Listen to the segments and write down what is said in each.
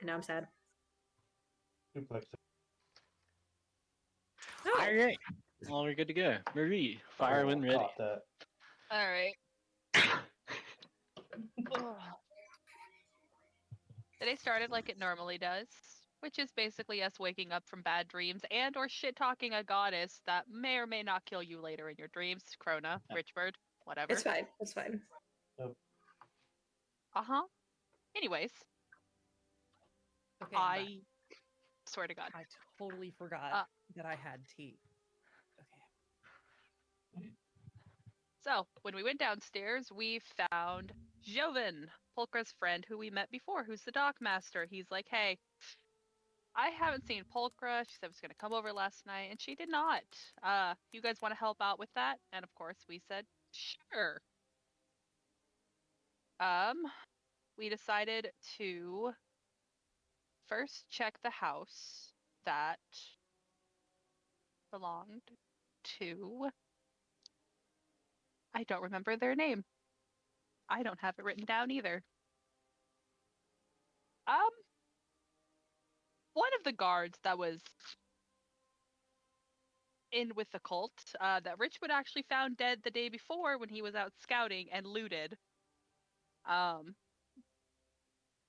And now I'm sad. Duplex. Oh. All right. Well, we're good to go. Marie, fire when ready. Caught that. All right. Today started like it normally does, which is basically us waking up from bad dreams and or shit-talking a goddess that may or may not kill you later in your dreams. Krona, Richbird, whatever. It's fine. It's fine. Uh-huh. Anyways, Okay, I'm back. I swear to God. I totally forgot that I had tea. Okay. So, when we went downstairs, we found Joven, Polkra's friend who we met before, who's the dock master. He's like, hey, I haven't seen Polkra. She said was going to come over last night, and she did not. You guys want to help out with that? And of course, we said, sure. We decided to first check the house that belonged to... I don't remember their name. I don't have it written down either. One of the guards that was in with the cult, that Richwood actually found dead the day before when he was out scouting and looted.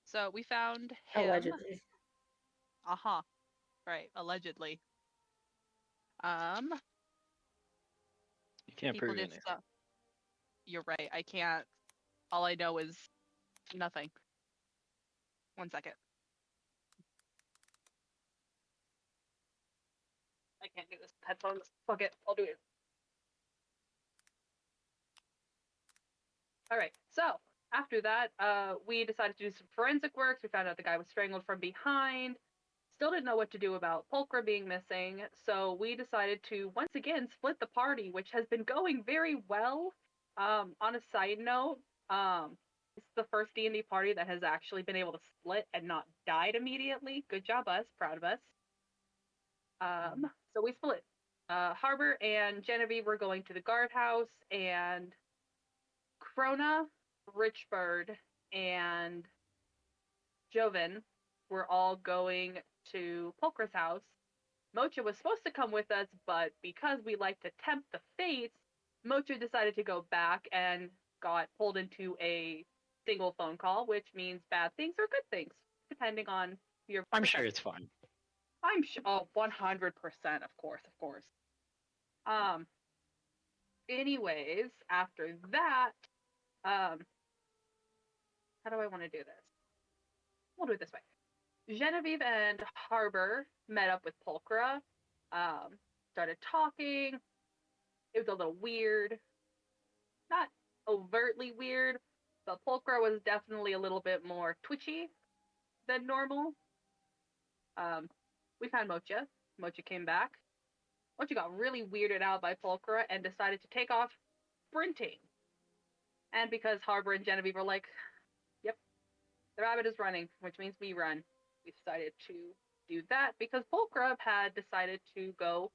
So we found him. Allegedly. Uh-huh. Right, allegedly. You can't People prove did anything. stuff. You're right, I can't. All I know is nothing. 1 second. I can't do this with headphones. Fuck it, I'll do it. Alright, so after that, we decided to do some forensic work. We found out the guy was strangled from behind. Still didn't know what to do about Polkra being missing, so we decided to once again split the party, which has been going very well. On a side note, it's the first D&D party that has actually been able to split and not died immediately. Good job, us. Proud of us. So we split. Harbor and Genevieve were going to the guardhouse, and Krona, Richbird, and Joven were all going to Polkra's house. Mocha was supposed to come with us, but because we like to tempt the fates, Mocha decided to go back and got pulled into a single phone call, which means bad things or good things, depending on your... I'm sure it's fine. I'm sure, 100%, of course. Anyways, after that, how do I want to do this? We'll do it this way. Genevieve and Harbor met up with Polkra, started talking. It was a little weird. Not overtly weird, but Polkra was definitely a little bit more twitchy than normal. We found Mocha. Mocha came back. Mocha got really weirded out by Polkra and decided to take off sprinting. And because Harbor and Genevieve were like, yep, the rabbit is running, which means we run, we decided to do that because Polkra had decided to go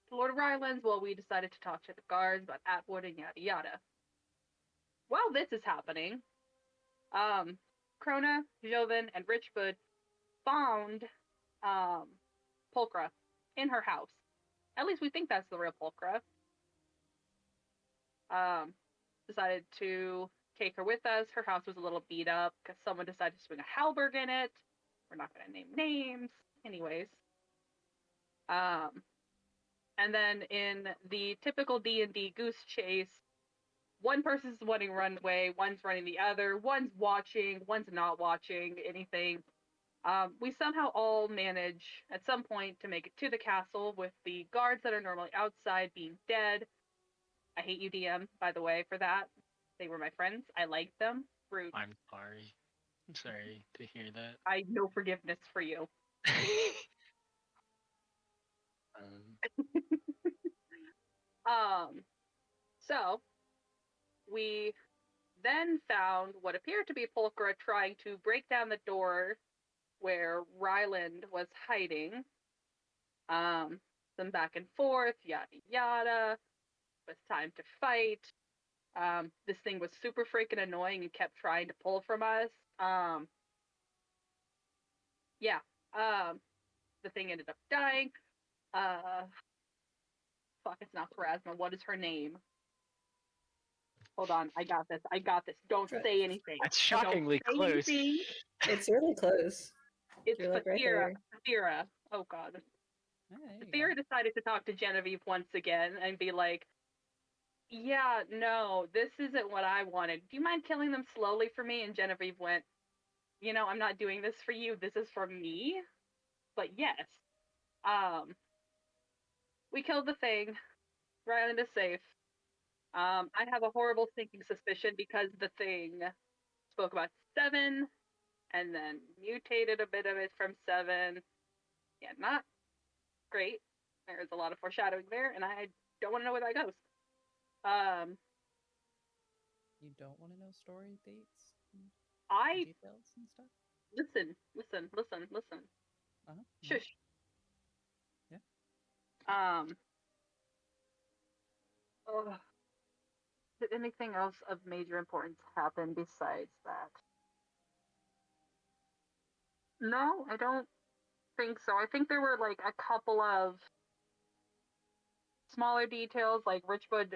to Lord of Rylands while we decided to talk to the guards about Atwood and yada yada. While this is happening, Krona, Joven, and Richbird found Polkra in her house. At least we think that's the real Polkra. Decided to take her with us. Her house was a little beat up because someone decided to swing a halberd in it. We're not going to name names. Anyways. And then in the typical D&D goose chase, one person's wanting to run away, one's running the other, one's watching, one's not watching anything. We somehow all manage at some point to make it to the castle with the guards that are normally outside being dead. I hate you, DM, by the way, for that. They were my friends. I liked them. Rude. I'm sorry. I'm sorry to hear that. I no forgiveness for you. So we then found what appeared to be Polkra trying to break down the door where Ryland was hiding. Some back and forth, yada yada. It was time to fight. This thing was super freaking annoying and kept trying to pull from us. yeah, the thing ended up dying. Fuck, it's not Pharasma. What is her name? Hold on, I got this. I got this. Don't say anything. That's shockingly Don't say close. anything. It's really close. It's You're like right Saphira. there. Saphira. Oh god. Yeah, there you Saphira decided to talk to Genevieve once again and be like, yeah, no, this isn't what I wanted. Do you mind killing them slowly for me? And Genevieve went, you know, I'm not doing this for you. This is for me. But yes. We killed the thing. Ryland is safe. I have a horrible sinking suspicion because the thing spoke about 7 and then mutated a bit of it from 7. Yeah, not great. There's a lot of foreshadowing there, and I don't want to know where that goes. You don't want to know story dates and I details and stuff? listen. Uh-huh. Shush. Yeah. Did anything else of major importance happen besides that? No, I don't think so. I think there were like a couple of smaller details, like Richbird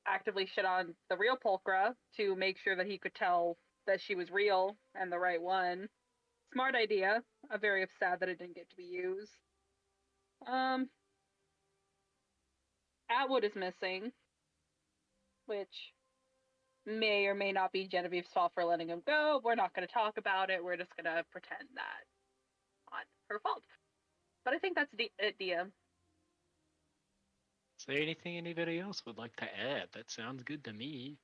actively shit on the real Pulchra to make sure that he could tell that she was real and the right one. Smart idea. I'm very sad that it didn't get to be used. Atwood is missing, which may or may not be Genevieve's fault for letting him go. We're not going to talk about it. We're just going to pretend that not her fault. But I think that's it, DM. Is there anything anybody else would like to add? That sounds good to me.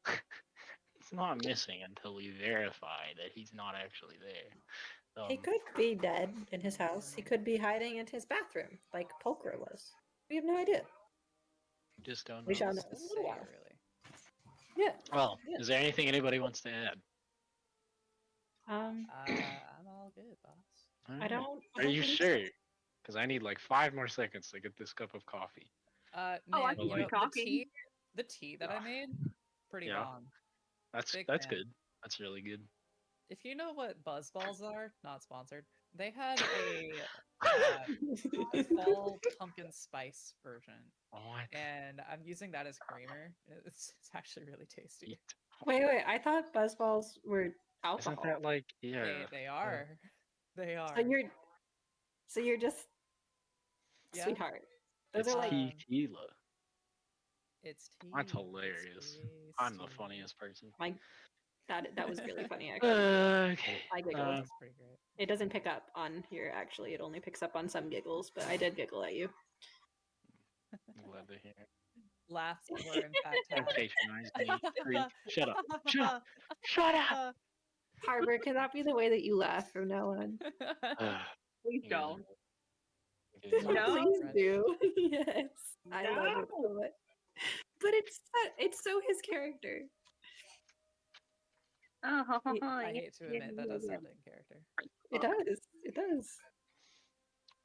He's not missing until we verify that he's not actually there. He could be dead in his house. He could be hiding in his bathroom, like Pulchra was. We have no idea. Just don't We know. shall know Who's in to a little say, while. really? Yeah. Well, Yeah. is there anything anybody wants to add? Um, I'm all good, boss. I Alright. don't. I Are don't you think sure? Because I need like 5 more seconds to get this cup of coffee. Man, Oh, I can you know, keep talking. the tea that I made, pretty Yeah. bomb. That's Big that's fan. good. That's really good. If you know what buzzballs are, not sponsored, they had a fall pumpkin spice version, What? and I'm using that as creamer. It's actually really tasty. Wait. I thought buzzballs were alcohol. Isn't that like yeah? They are. They are. So you're just Yeah. sweetheart. Those It's are like tequila. It's tea. That's it's hilarious. I'm the tasty. funniest person. my. That was really funny. Actually, Okay. I giggled. That's pretty great. It doesn't pick up on here. Actually, it only picks up on some giggles, but I did giggle at you. I'm glad to hear it. Laughs were in fact Don't talent. patronize me. Creep. Shut up. Shut up. Shut up. Harbor, can that be the way that you laugh from now on? Please You don't. guys are- No. Please do. Yes, I love it No. so much. But it's so his character. I hate to admit that does sound in character. It does. It does.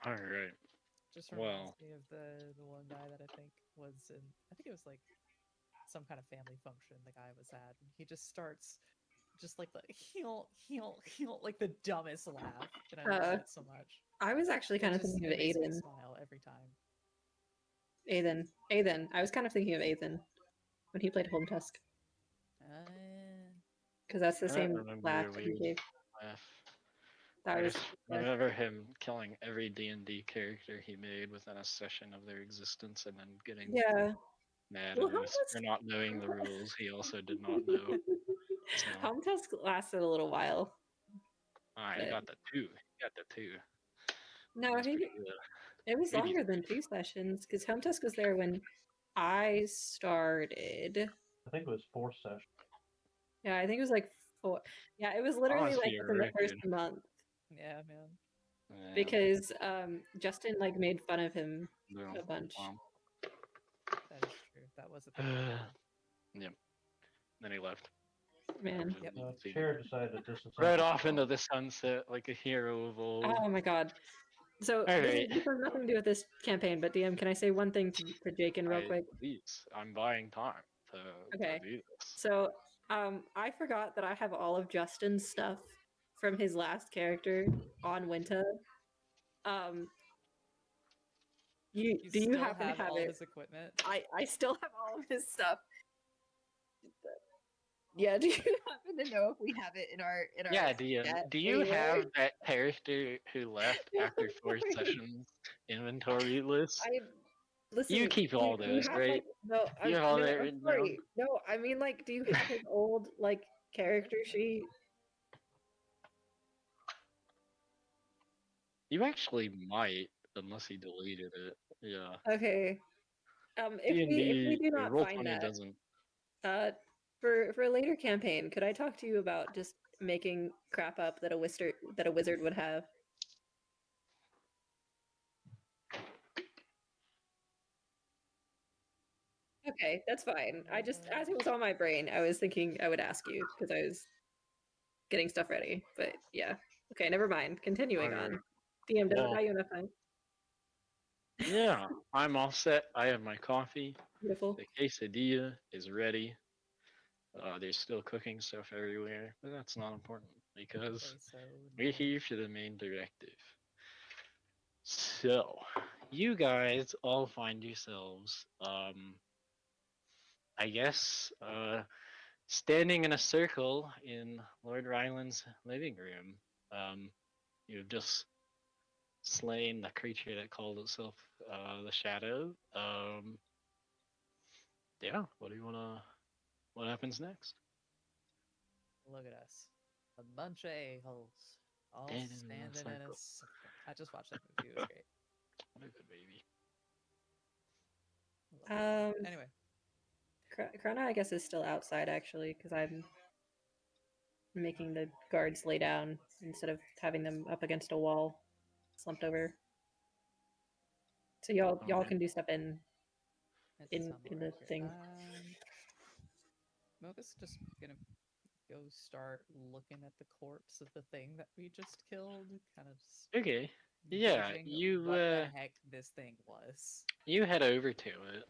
All right. Just reminds Well. me of the one guy that I think was in. I think it was like some kind of family function the guy was at. And he just starts just like the heel, like the dumbest laugh, and I love it so much. I was actually kind of It thinking of makes me Aiden. smile every time. Aiden. I was kind of thinking of Aiden when he played Home Tusk, because that's the I don't same remember laugh your that he weird gave. laugh. That I was just remember him killing every D&D character he made within a session of their existence, and then getting yeah. mad Well, at us Home Tusk- for not knowing the rules he also did not know. So, Home Tusk lasted a little while. he got the 2. He got the 2. No, That's he, pretty good. it was Maybe- longer than 2 sessions because Home Tusk was there when I started. I think it was 4 sessions. Yeah, I think it was like 4. Yeah, it was literally Pause like your within the first record. month Yeah, man. Yeah, because Justin like made fun of him no, a bunch. That is true. That was a thing. Yep. Then he left. Man. Yep. The chair decided to disassemble. Right off into the sunset like a hero of old. Oh my god. So All this right. has nothing to do with this campaign, but DM, can I say one thing to Jake and real quick? Please, I'm buying time. Okay. do this. So, I forgot that I have all of Justin's stuff from his last character on Winta. Do you still happen have to have all it? his equipment? I still have all of his stuff. Yeah, do you happen to know if we have it in our Yeah, DM. chat Do you anywhere? have that character who left after 4 sessions inventory list? I listen. You keep do all do you those, have right? like no? You have all no. that I'm written down? sorry. No, I mean like, do you have his old like character sheet? You actually might, unless he deleted it. Yeah. Okay. If we D&D do or not find Roll20 that, doesn't. for a later campaign, could I talk to you about just making crap up that a wizard would have? Okay, that's fine. I just, as it was on my brain, I was thinking I would ask you because I was getting stuff ready. But yeah, okay, never mind. Continuing on. Alright. DM, did I Well, buy you enough time? Yeah, I'm all set. I have my coffee. Beautiful. The quesadilla is ready. There's still cooking stuff everywhere, but that's not important because Queso, we're no. here for the main directive. So, you guys all find yourselves, I guess, standing in a circle in Lord Ryland's living room. You've just slain the creature that called itself the Shadow. Yeah, what happens next? Look at us. A bunch of a-holes. All Standing in a standing in a circle. circle. I just watched that movie. It was great. What a good baby. Love it. Anyway, Krona, I guess, is still outside actually because I'm making the guards lay down instead of having them up against a wall, slumped over. So y'all Okay. can do stuff in it's in tumble the right here. thing. Mocha's just gonna go start looking at the corpse of the thing that we just killed. Kind of just Okay. Yeah, gauging what the heck this thing was. you head over to it.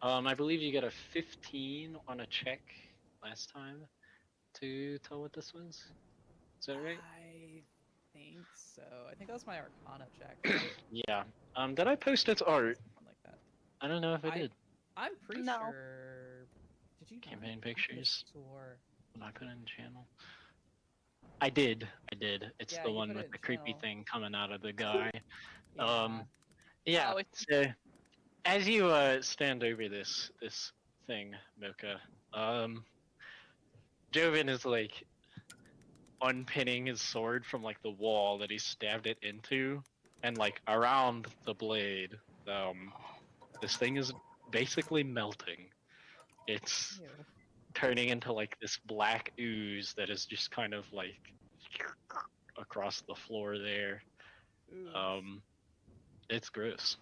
I believe you got a 15 on a check last time to tell what this was. Is that right? I think so. I think that was my Arcana check. Right? Yeah. Did I post its art? Something like that. I don't know if I did. I'm pretty No. sure. Did you not? Campaign I could've pictures. swore. Did I put it in channel? I did. It's Yeah, the you one put it with in the creepy channel. thing coming out of the guy. Yeah. Yeah. Oh, it's- So, as you stand over this thing, Mocha, Joven is like unpinning his sword from like the wall that he stabbed it into, and like around the blade, this thing is basically melting. It's Ew. turning into like this black ooze that is just kind of like across the floor there. Ooh. It's gross.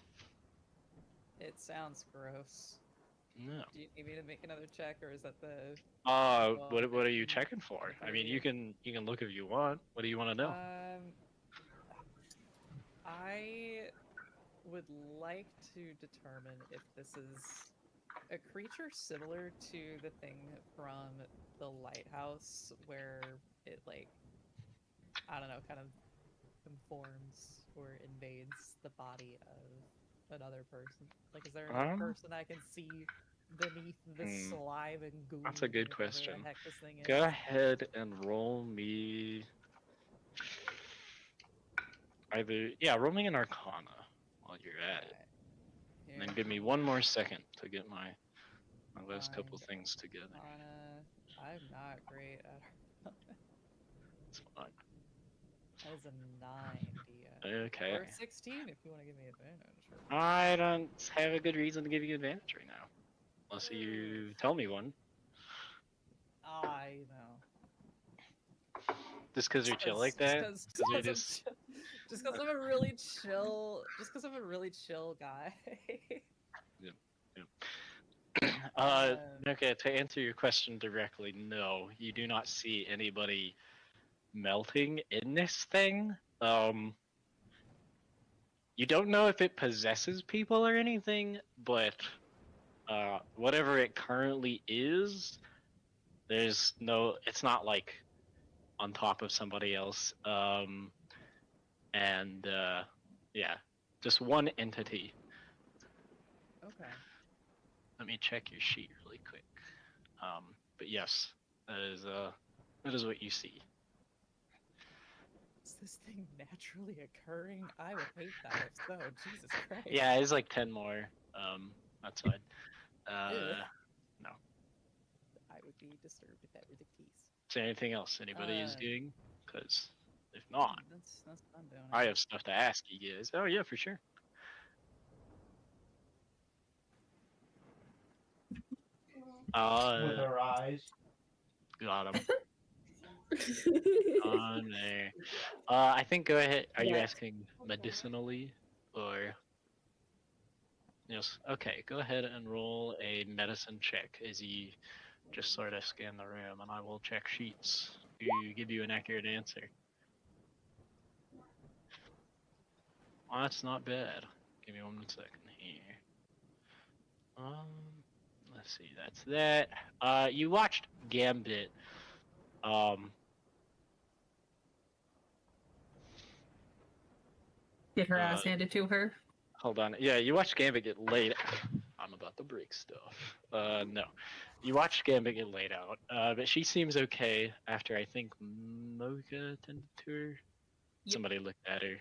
It sounds gross. No. Do you need me to make another check, or is that the? What are you checking for? I mean, you can look if you want. What do you want to know? I would like to determine if this is a creature similar to the thing from the lighthouse, where it like, I don't know, kind of conforms or invades the body of another person. Like, is there another person I can see beneath the slime and goo? That's a good whatever question. The heck this thing is? Go ahead and roll me roll me an Arcana while you're at it. Alright. And then give me one more second to get my last couple Fine. things together. I'm not great at It's fine. That is a 9, DM. Okay. Or 16 if you want to give me advantage. I don't have a good reason to give you advantage right now. Unless you tell me one. I know. Just because you're chill like that? Just because I'm a really chill. Just because I'm a really chill guy. Okay, to answer your question directly, no, you do not see anybody melting in this thing. You don't know if it possesses people or anything, but whatever it currently is, there's no. It's not like on top of somebody else. And yeah, just one entity. Okay. Let me check your sheet really quick. But yes, that is what you see. Is this thing naturally occurring? I would hate that if so. Jesus Christ. Yeah, it's like 10 more outside. Ew. No. I would be disturbed if that were the case. Is there anything else anybody is Uh, doing? Because if not, That's what I'm doing. I have stuff to ask you guys. Oh yeah, for sure. With our eyes. Got him. On there. I think go ahead. Are you Yeah. asking medicinally or? Yes. Okay. Go ahead and roll a medicine check as you just sort of scan the room, and I will check sheets to give you an accurate answer. Well, that's not bad. Give me 1 second here. Let's see. That's that. You watched Gambit. Get her ass handed to her. Hold on. Yeah, you watched Gambit get laid. I'm about to break stuff. No. You watched Gambit get laid out. But she seems okay after I think Mocha attended to her. Yep. Somebody looked at her.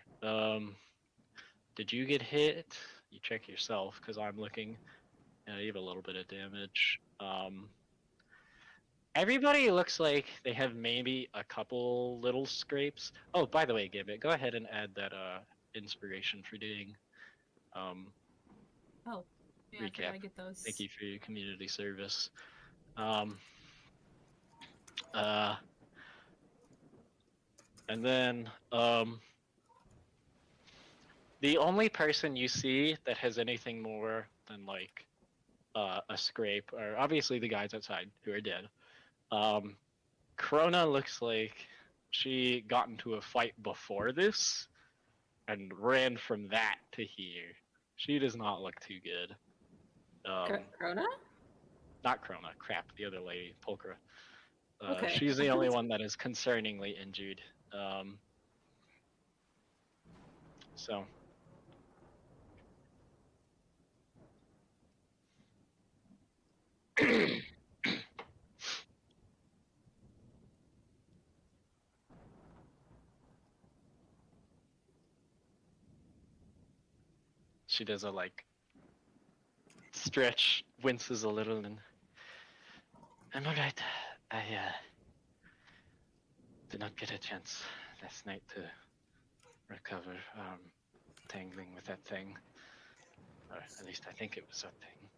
Did you get hit? You check yourself because I'm looking. You have a little bit of damage. Everybody looks like they have maybe a couple little scrapes. Oh, by the way, Gambit, go ahead and add that inspiration for doing. Oh, yeah, I Recap. forgot I get those. Thank you for your community service. And then the only person you see that has anything more than like a scrape are obviously the guys outside who are dead. Krona looks like she got into a fight before this and ran from that to here. She does not look too good. Corona? Not Krona, crap, the other lady, Pulchra. Okay. She's the only one that is concerningly injured. So. She does a like stretch, winces a little, and I'm alright. I did not get a chance last night to recover tangling with that thing. Or at least I think it was that thing.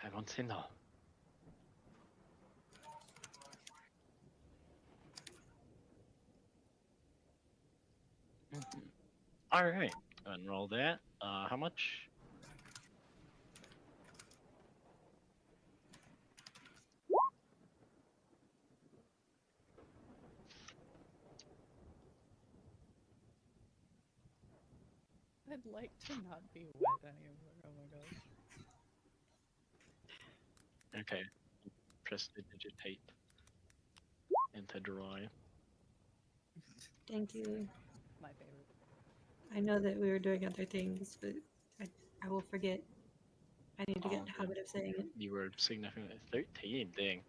I won't say no. All right, unroll that. How much? I'd like to not be wet anymore. Oh my gosh. Okay, prestidigitate into dry. Thank you. My favorite. I know that we were doing other things, but I will forget. I need to get in the habit of saying it. You were significantly 13. Dang,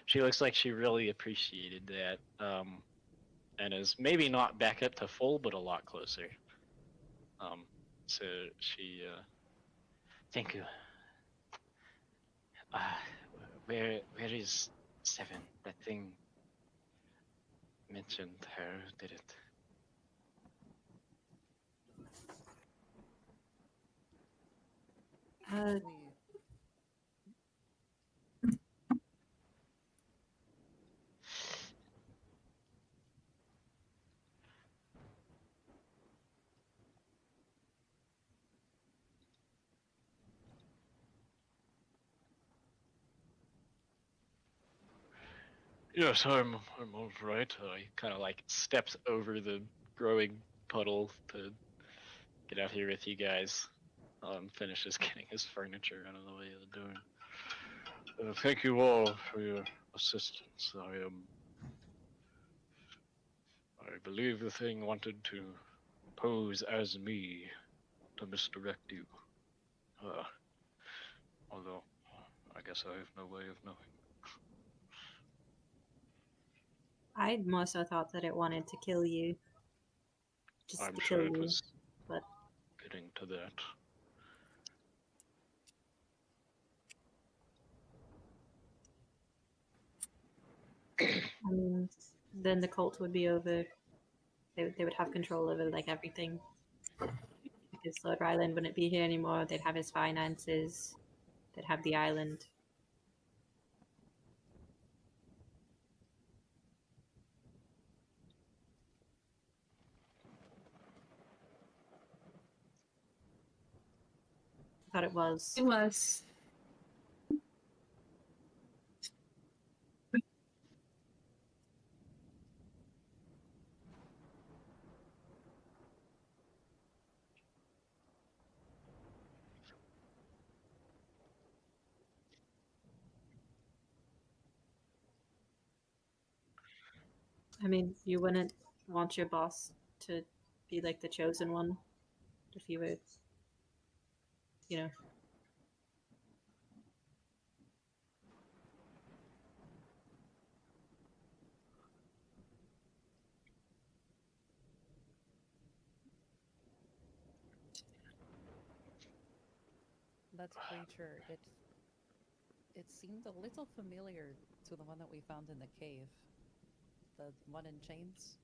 she looks like she really appreciated that. And is maybe not back up to full, but a lot closer. So she, thank you. Where is Seven? That thing mentioned her, did it? Yes, I'm all right. He kind of like steps over the growing puddle to get out here with you guys. Finishes getting his furniture out of the way of the door. Thank you all for your assistance. I believe the thing wanted to pose as me to misdirect you. Although, I guess I have no way of knowing. I more so thought that it wanted to kill you. Just I'm to sure kill it you. was but- getting to that. I mean, then the cult would be over. They would have control over like everything. Because Lord Ryland wouldn't be here anymore. They'd have his finances. They'd have the island. I thought it was. It was. I mean, you wouldn't want your boss to be like the chosen one if you were, you know. That creature, it seemed a little familiar to the one that we found in the cave. The one in chains.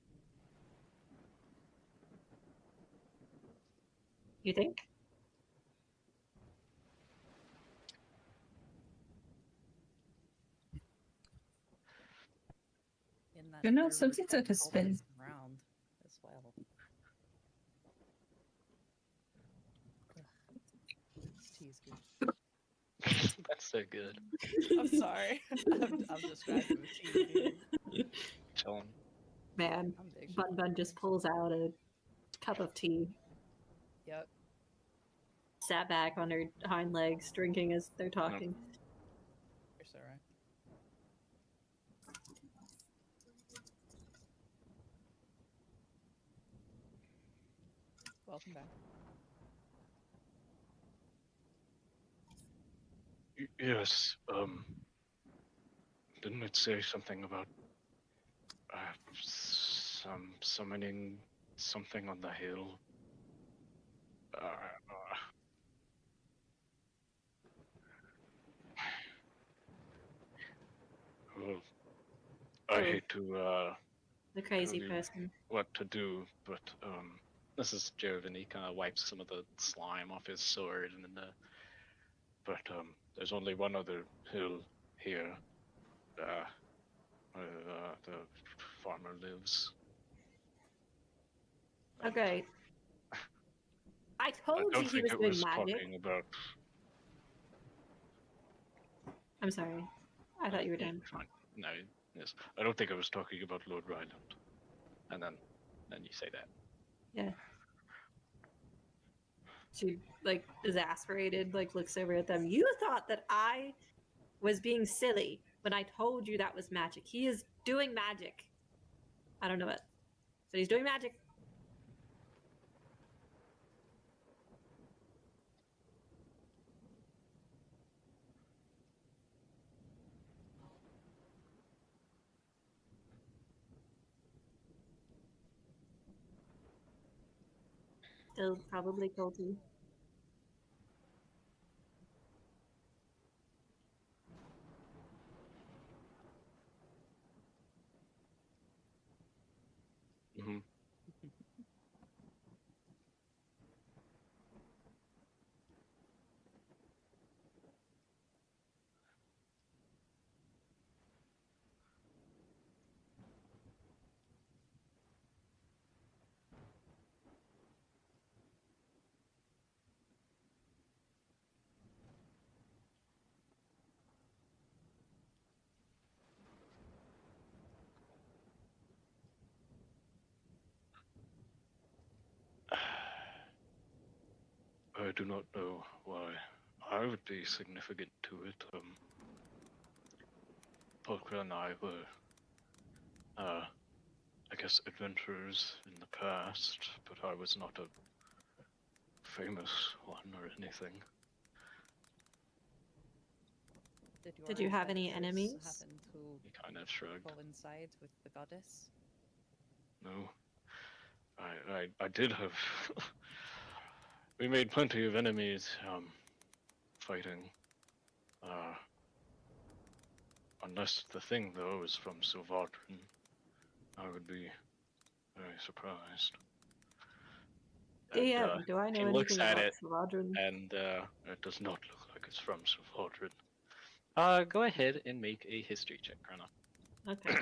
You think? In that You know, very something took a spin. cultist round as well. Tea is good. That's so good. I'm sorry. I'm describing with tea, dude. Chilling. Man, I'm big. Bun Bun just pulls out a cup of tea, Yep. sat back on her hind legs, drinking as they're talking. You're so right. Welcome back. Yes, didn't it say something about some summoning something on the hill? Well, I Oh. hate to The crazy tell you person. what to do, but this is Joven. He kind of wipes some of the slime off his sword, and then there's only one other hill here, where the farmer lives. Okay. I I told you don't he think was it doing was magic. talking about. I'm sorry. I thought you were Yeah, done. fine. No, yes, I don't think I was talking about Lord Ryland. And then you say that. Yeah. She like exasperated, like looks over at them. You thought that I was being silly when I told you that was magic. He is doing magic. I don't know what, but he's doing magic. Still probably culty. Mm-hmm. I do not know why I would be significant to it. Parker and I were, I guess, adventurers in the past, but I was not a famous one or anything. Did you have any adventures enemies? Happen to He kind of shrugged. coincide with the goddess? No. I did have. We made plenty of enemies, fighting. Unless the thing, though, is from Sylvadrin, I would be very surprised. And, Yeah, do I know he looks anything at about it, Sylvadrin? and it does not look like it's from Sylvadrin. Go ahead and make a history check, Krana. Okay.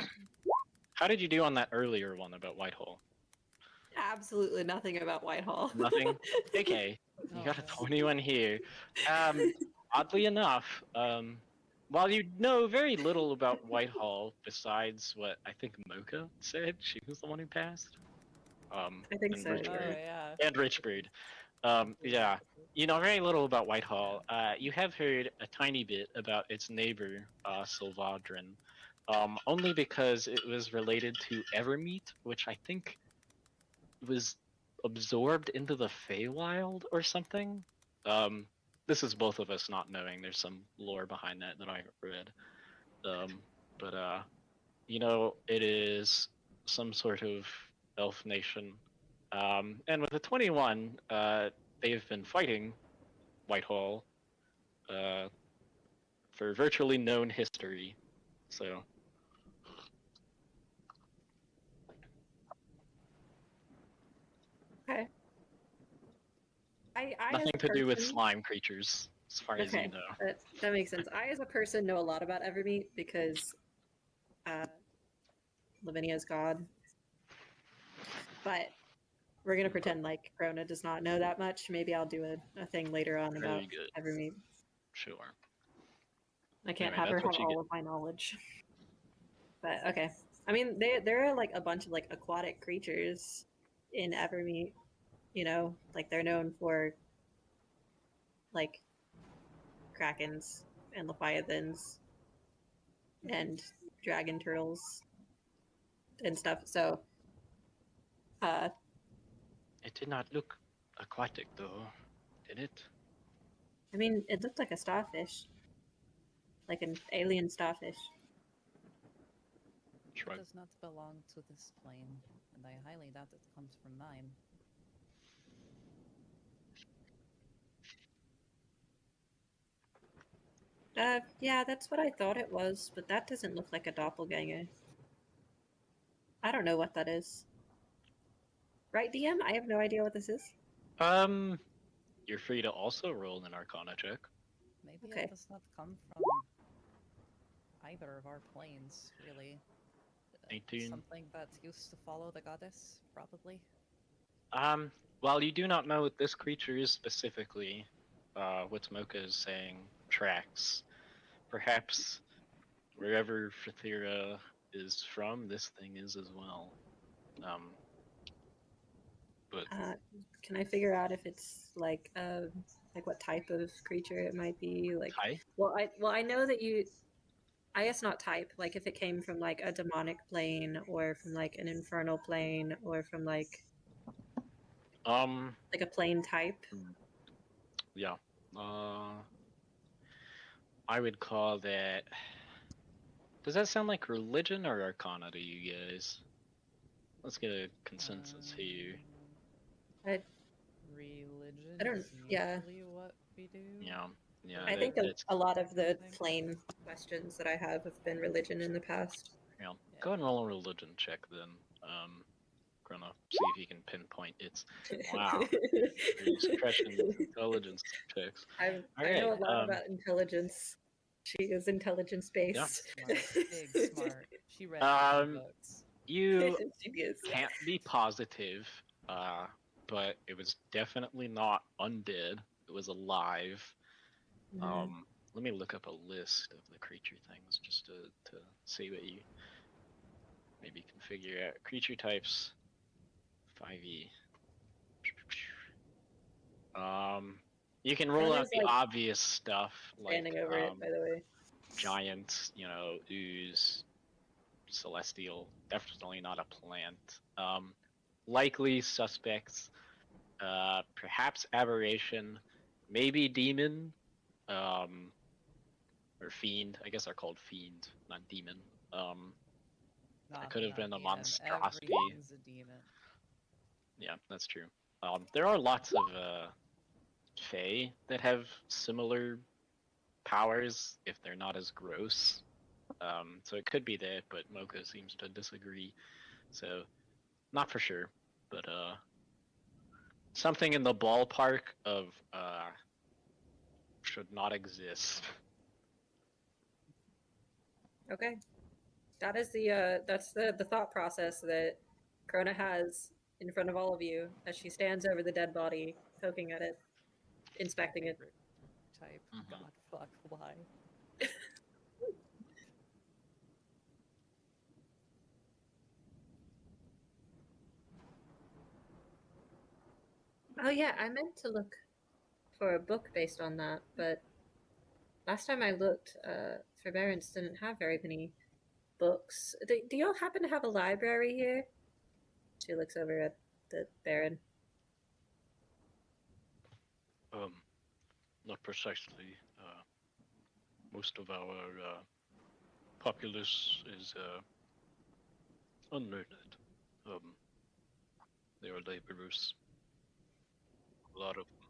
How did you do on that earlier one about Whitehall? Absolutely nothing about Whitehall. Nothing? Okay, you Oh, got a no. 21 here. Oddly enough, while you know very little about Whitehall besides what I think Mocha said, she was the one who passed. I think and so. Oh Richbird. yeah. And Richbird. Yeah, you know very little about Whitehall. You have heard a tiny bit about its neighbor, Sylvadrin, only because it was related to Evermeet, which I think was absorbed into the Feywild or something. This is both of us not knowing. There's some lore behind that I haven't read. But you know, it is some sort of elf nation. And with the 21, they've been fighting Whitehall for virtually known history. So Okay. I as nothing a to do with person- slime creatures, as far as Okay, you know. that makes sense. I, as a person, know a lot about Evermeet because Lavinia's god. But we're gonna pretend like Krona does not know that much. Maybe I'll do a thing later on Very about good. Evermeet. Sure. I can't Anyway, have her that's have what you all of my knowledge. But okay. I mean, there are like a bunch of like aquatic creatures in Evermeet. You know, like they're known for like krakens and leviathans and dragon turtles and stuff. So, It did not look aquatic, though, did it? I mean, it looked like a starfish, like an alien starfish. It Shrug. does not belong to this plane, and I highly doubt it comes from mine. Yeah, that's what I thought it was, but that doesn't look like a doppelganger. I don't know what that is. Right, DM? I have no idea what this is. You're free to also roll an Arcana check. Maybe Okay. it does not come from either of our planes, really. 18. Something that used to follow the goddess, probably. While you do not know what this creature is specifically, what Smoka is saying tracks. Perhaps wherever Frithira is from, this thing is as well. But Can I figure out if it's like what type of creature it might be? Like, hi. well, I know that you. I guess not type. Like, if it came from like a demonic plane, or from like an infernal plane, or from like a plane type. Yeah. I would call that. Does that sound like religion or Arcana to you guys? Let's get a consensus here. Religion I don't- is yeah. usually what we do. Yeah. Yeah. I think it's a lot of the Anything? plane questions that I have been religion in the past. yeah. Go ahead and roll a religion check then. Gonna see if you can pinpoint its. Wow. These suppression intelligence checks. I Alright, know a lot about intelligence. She is intelligence based. Smart, big smart. She read books. You She is. can't be positive, but it was definitely not undead. It was alive. Mhm. Let me look up a list of the creature things just to see what you maybe can figure out. Creature types, 5e. You can rule out Crona's, the like, obvious stuff, like Standing over it, by the way. giant, ooze, celestial. Definitely not a plant. Likely suspects. Perhaps aberration, maybe demon, or fiend. I guess they're called fiend, not demon. Nah, It could they're have not been a demon. monstrosity. Everything's a demon. Yeah, that's true. There are lots of fae that have similar powers if they're not as gross. So it could be that, but Mocha seems to disagree. So not for sure, but something in the ballpark of should not exist. Okay. That is that's the thought process that Krona has in front of all of you as she stands over the dead body, poking at it, inspecting it. Favorite type. Mhm. God fuck why? Oh yeah, I meant to look for a book based on that, but last time I looked, Forbearance didn't have very many books. Do y'all happen to have a library here? She looks over at the Baron. Not precisely. Most of our populace is unlearned. They are laborers. A lot of them.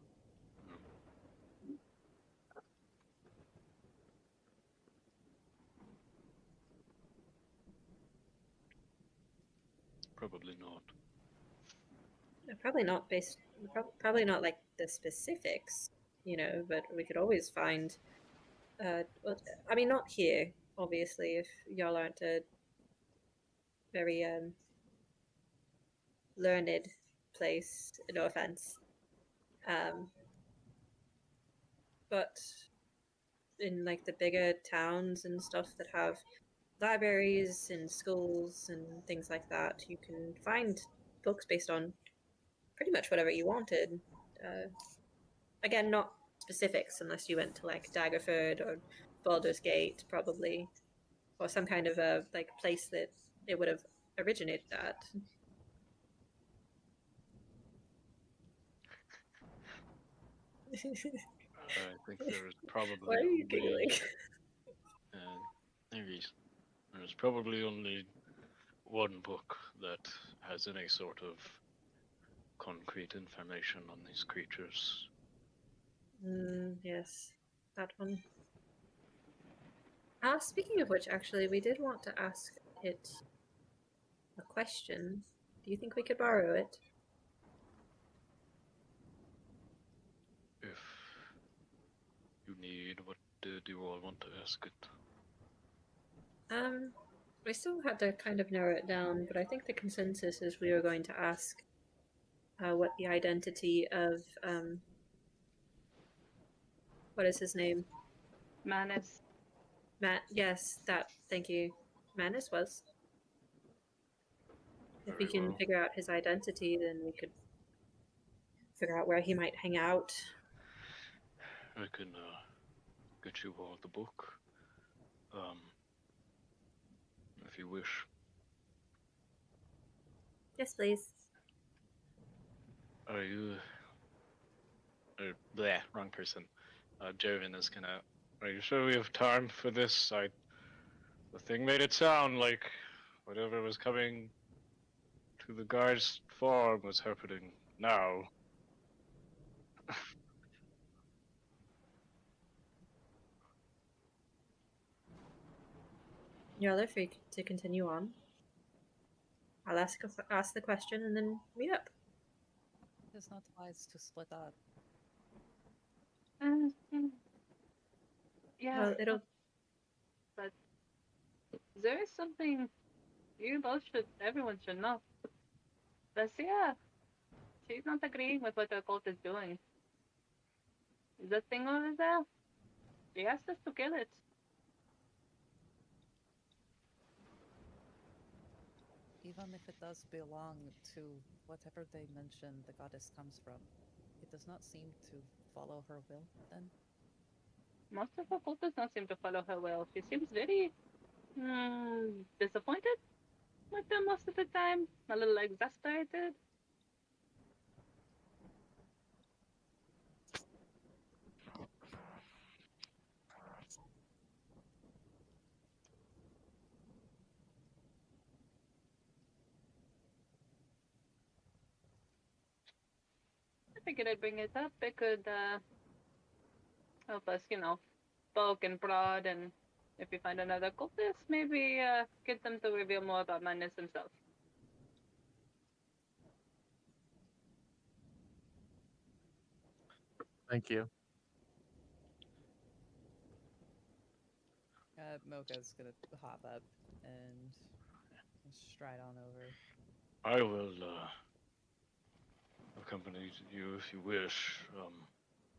Probably not. Probably not based. Probably not like the specifics, But we could always find. Well, I mean, not here, obviously. If y'all aren't a very learned place, no offense. But in like the bigger towns and stuff that have libraries and schools and things like that, you can find books based on pretty much whatever you wanted. Again, not specifics unless you went to like Daggerford or Baldur's Gate, probably, or some kind of a like place that it would have originated at. I think there is probably Why are you only, giggling? there's probably only one book that has any sort of concrete information on these creatures. Yes, that one. Speaking of which, actually, we did want to ask it a question. Do you think we could borrow it? If you need, what do you all want to ask it? We still had to kind of narrow it down, but I think the consensus is we were going to ask what the identity of what is his name? Manus. Matt. Yes, that. Thank you. Manus was. If we Very can well. figure out his identity, then we could figure out where he might hang out. I can get you all the book, if you wish. Yes, please. Are you? Bleh, wrong person. Joven is gonna. Are you sure we have time for this? The thing made it sound like whatever was coming to the guard's farm was happening now. Y'all are free to continue on. I'll ask the question and then meet up. It's not wise to split up. Yeah, Well, it'll. but there is something everyone should know. Lucia, she's not agreeing with what the cult is doing. The thing over there, she asked us to kill it. Even if it does belong to whatever they mention the goddess comes from, it does not seem to follow her will then? Most of the cultists don't seem to follow her will. She seems very disappointed with them most of the time. A little exasperated. I figured I'd bring it up. It could help us, poke and prod, and if you find another cultist, maybe get them to reveal more about madness themselves. Thank you. Mocha's gonna hop up and stride on over. I will accompany you if you wish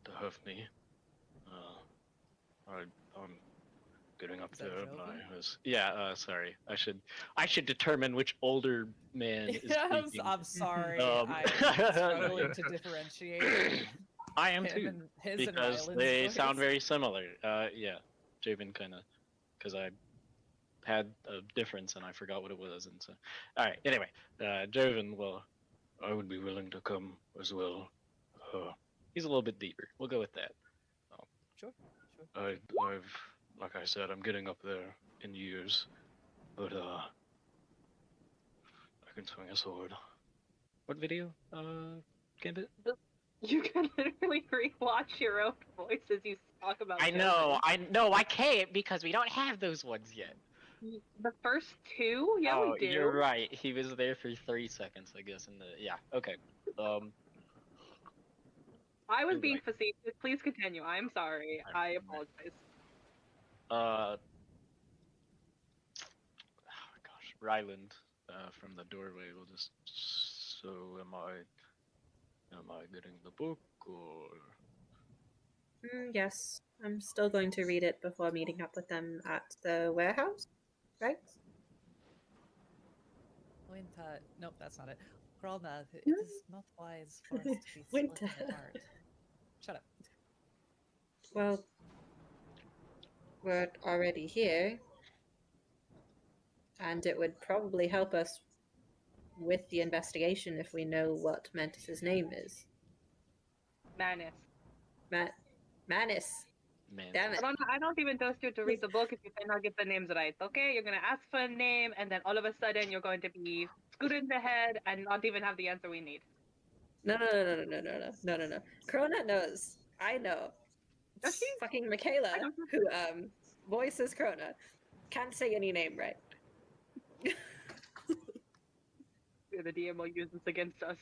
to have me. I'm getting up Is that there. And Joven? sorry. I should determine which older man is speaking. I'm sorry. Um, I'm struggling to differentiate I am him too, and his and because Ryland's they voice. sound very similar. Yeah, Javen kind of, because I had a difference and I forgot what it was, and so. All right. Anyway, Javen, well, I would be willing to come as well. He's a little bit deeper. We'll go with that. Sure. I've, like I said, I'm getting up there in years, but I can swing a sword. What video? Gambit? You can literally rewatch your own voice as you talk about. I know, I can't because we don't have those ones yet. The first two, yeah, Oh, we do. you're right. He was there for 3 seconds, I guess. Yeah, okay. I was You're being right. facetious. Please continue. I'm sorry. I apologize. Oh my gosh, Ryland, from the doorway will just. So am I getting the book or? Yes, I'm still going to read it before meeting up with them at the warehouse, right? Winter. Nope, that's not it. Kralna, it is not wise for us to be split Winter. apart. Shut up. Well, we're already here, and it would probably help us with the investigation if we know what Mantis's name is. Madness. Mantis. Man, Damn it. I don't even trust you to read the book if you cannot get the names right, okay? You're gonna ask for a name, and then all of a sudden you're going to be scooted in the head and not even have the answer we need. No. Krona knows. I know. Does she? Fucking Michaela, I don't know. who voices Krona, can't say any name right. The DM will use this against us.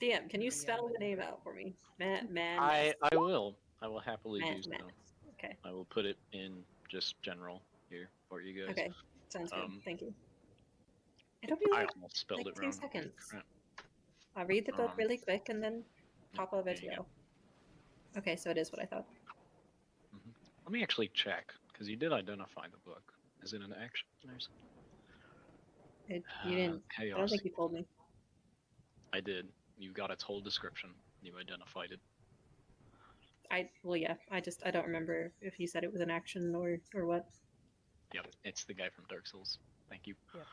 DM, can you DM spell the would name never. out for me? Man. I will. I will happily do so. Okay. I will put it in just general here for you guys. Okay. Sounds good. Thank you. It'll be I like almost spelled it 2 wrong. seconds. Crap. I'll read the book Um, really quick and then pop over there to you you. go. Okay, so it is what I thought. Let me actually check, because you did identify the book. Is it an action or something? You didn't. I don't Chaos. think you told me. I did. You got its whole description. You identified it. Well, yeah. I don't remember if you said it was an action or what. Yep, it's the guy from Dark Souls. Thank you. Yep.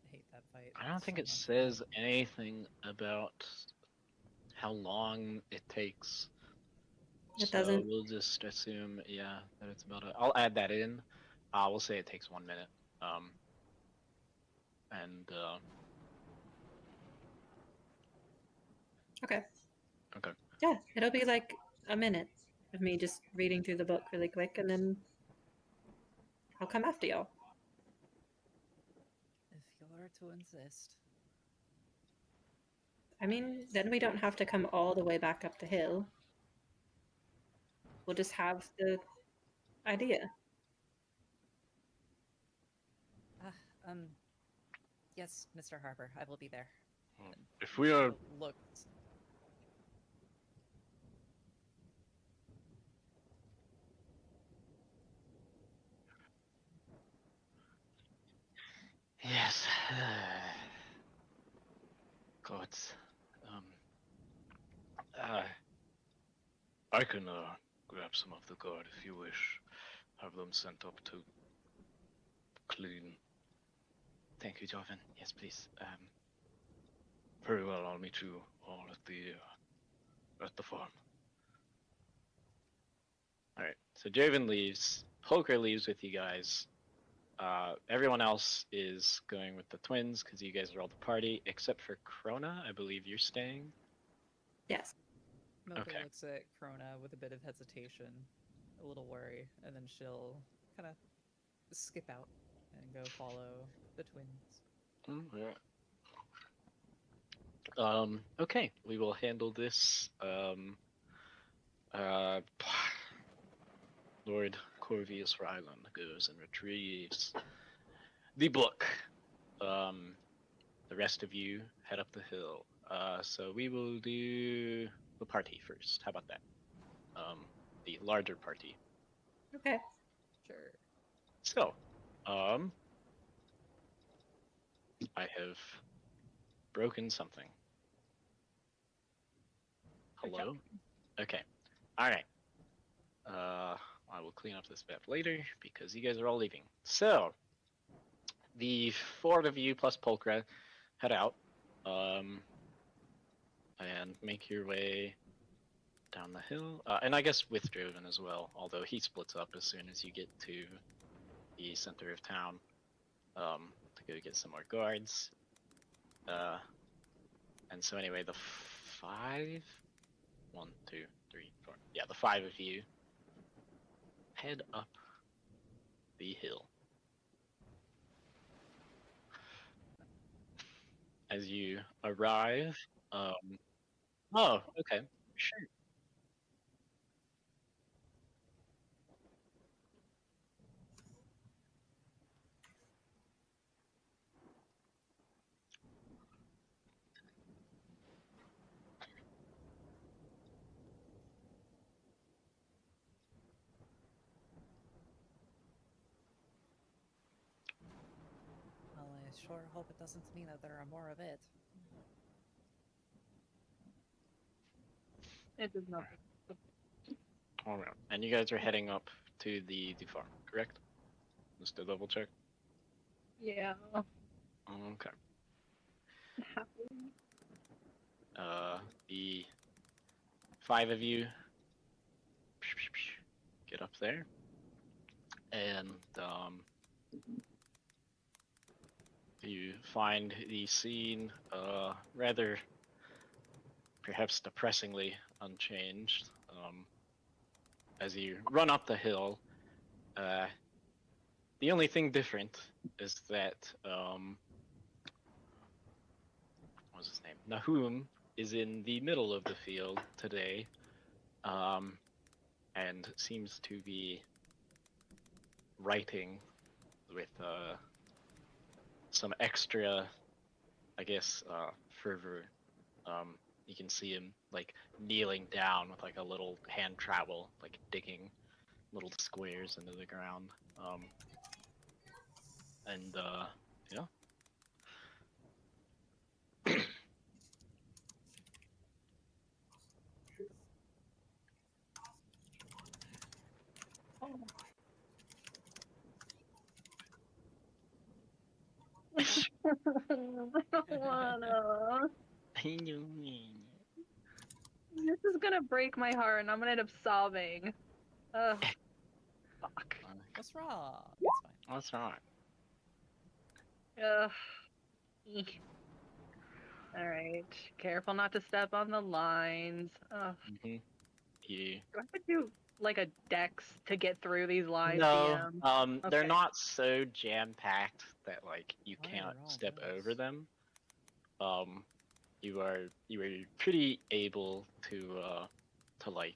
I hate that fight. I don't think so it much. says anything about how long it takes. It So doesn't? we'll just assume, yeah, that it's about I'll add that in. We'll say it takes 1 minute. Okay. Okay. Yeah, it'll be like a minute of me just reading through the book really quick, and then I'll come after y'all. If you're to insist. I mean, then we don't have to come all the way back up the hill. We'll just have the idea. Yes, Mr. Harper, I will be there. If we are Look. God. Uh, I can grab some of the guard if you wish. Have them sent up to clean. Thank you, Joven. Yes, please. Very well. I'll meet you all at the farm. All right. So Joven leaves. Poker leaves with you guys. Everyone else is going with the twins because you guys are all the party, except for Krona. I believe you're staying. Yes. Milka Okay. looks at Krona with a bit of hesitation, a little worry, and then she'll kind of skip out and go follow the twins. Okay, we will handle this. Lord Corvius Ryland goes and retrieves the book. The rest of you head up the hill. So we will do the party first. How about that? The larger party. Okay. Sure. So, I have broken something. Hello? Okay. Alright. I will clean up this map later because you guys are all leaving. So, the 4 of you plus Polkra head out, and make your way down the hill. And I guess with Droven as well, although he splits up as soon as you get to the center of town, to go get some more guards. And so anyway, the 5, 1, 2, 3, 4, yeah, the 5 of you head up the hill. As you arrive, oh, okay, sure. Well, I sure hope it doesn't mean that there are more of it. It does not. All right, and you guys are heading up to the farm, correct? Just to double check. Yeah. Okay. The 5 of you get up there, and you find the scene rather, perhaps depressingly unchanged. As you run up the hill, the only thing different is that what's his name? Nahum is in the middle of the field today, and seems to be writing with some extra, I guess, fervor. You can see him like kneeling down with like a little hand trowel, like digging little squares into the ground. And yeah. I don't wanna. This is gonna break my heart, and I'm gonna end up sobbing. Ugh. Fuck. What's wrong? It's fine. What's wrong? Ugh. Eek. All right. Careful not to step on the lines. Ugh. Mm-hmm. You. Do I have to do like a dex to get through these lines? No, DM? they're Okay. not so jam-packed that like you Oh, can't you're all step nice. over them. You are pretty able to like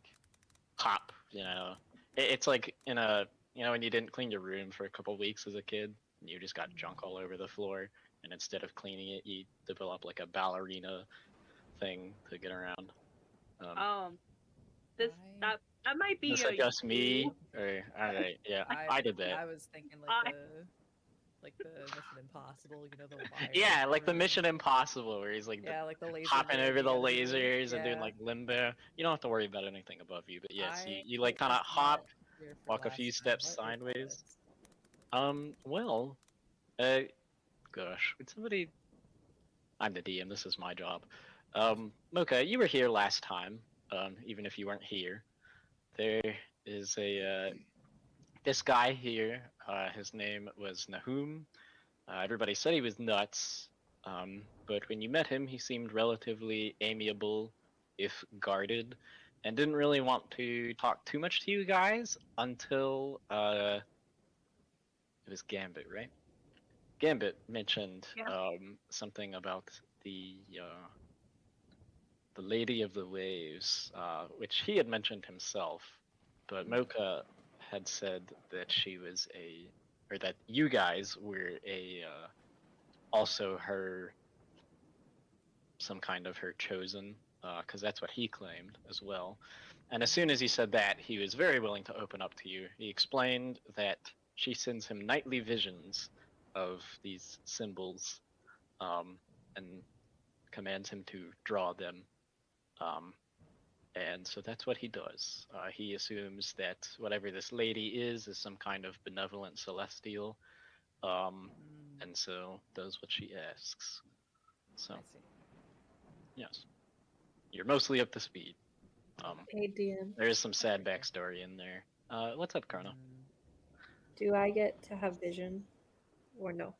hop. You know, it's like in a when you didn't clean your room for a couple weeks as a kid, and you just got junk all over the floor, and instead of cleaning it, you develop like a ballerina thing to get around. This I- that might be Is a that just me? you. Or alright, yeah, I did that. I was thinking like I- the like the Mission Impossible, you know, the wire. Yeah, like the through. Mission Impossible, where he's like Yeah, like the laser. hopping gun over you the gotta do. lasers and doing Yeah. like limbo. You don't have to worry about anything above you, but yes, you like was kind of not hop, here for walk a last few time. steps What is sideways. this? Well, gosh, would somebody? I'm the DM. This is my job. Mocha, you were here last time. Even if you weren't here, there is a this guy here. His name was Nahum. Everybody said he was nuts, but when you met him, he seemed relatively amiable, if guarded, and didn't really want to talk too much to you guys until it was Gambit, right? Gambit mentioned Yeah. something about the Lady of the Waves, which he had mentioned himself, but Mocha had said that she was or that you guys were also some kind of her chosen, because that's what he claimed as well. And as soon as he said that, he was very willing to open up to you. He explained that she sends him nightly visions of these symbols, and commands him to draw them. And so that's what he does. He assumes that whatever this lady is some kind of benevolent celestial, and so does what she asks. So, I see. yes, you're mostly up to speed. Hey DM, There is some sad Okay. backstory in there. What's up, Chrono? do I get to have vision, or no?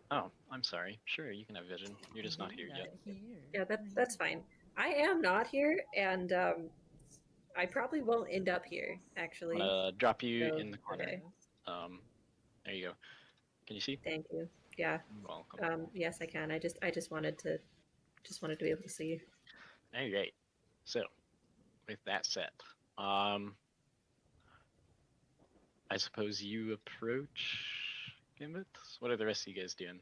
Oh, I'm sorry. Sure, you can have vision. You're just not here yet. Yeah, that's fine. I am not here, and I probably won't end up here I'm actually. gonna drop you So, in the corner. okay. There you go. Can you see? Thank you. Yeah. You're welcome. Yes, I can. I just wanted to be able to see. All right. So, with that said, I suppose you approach Gambit. What are the rest of you guys doing?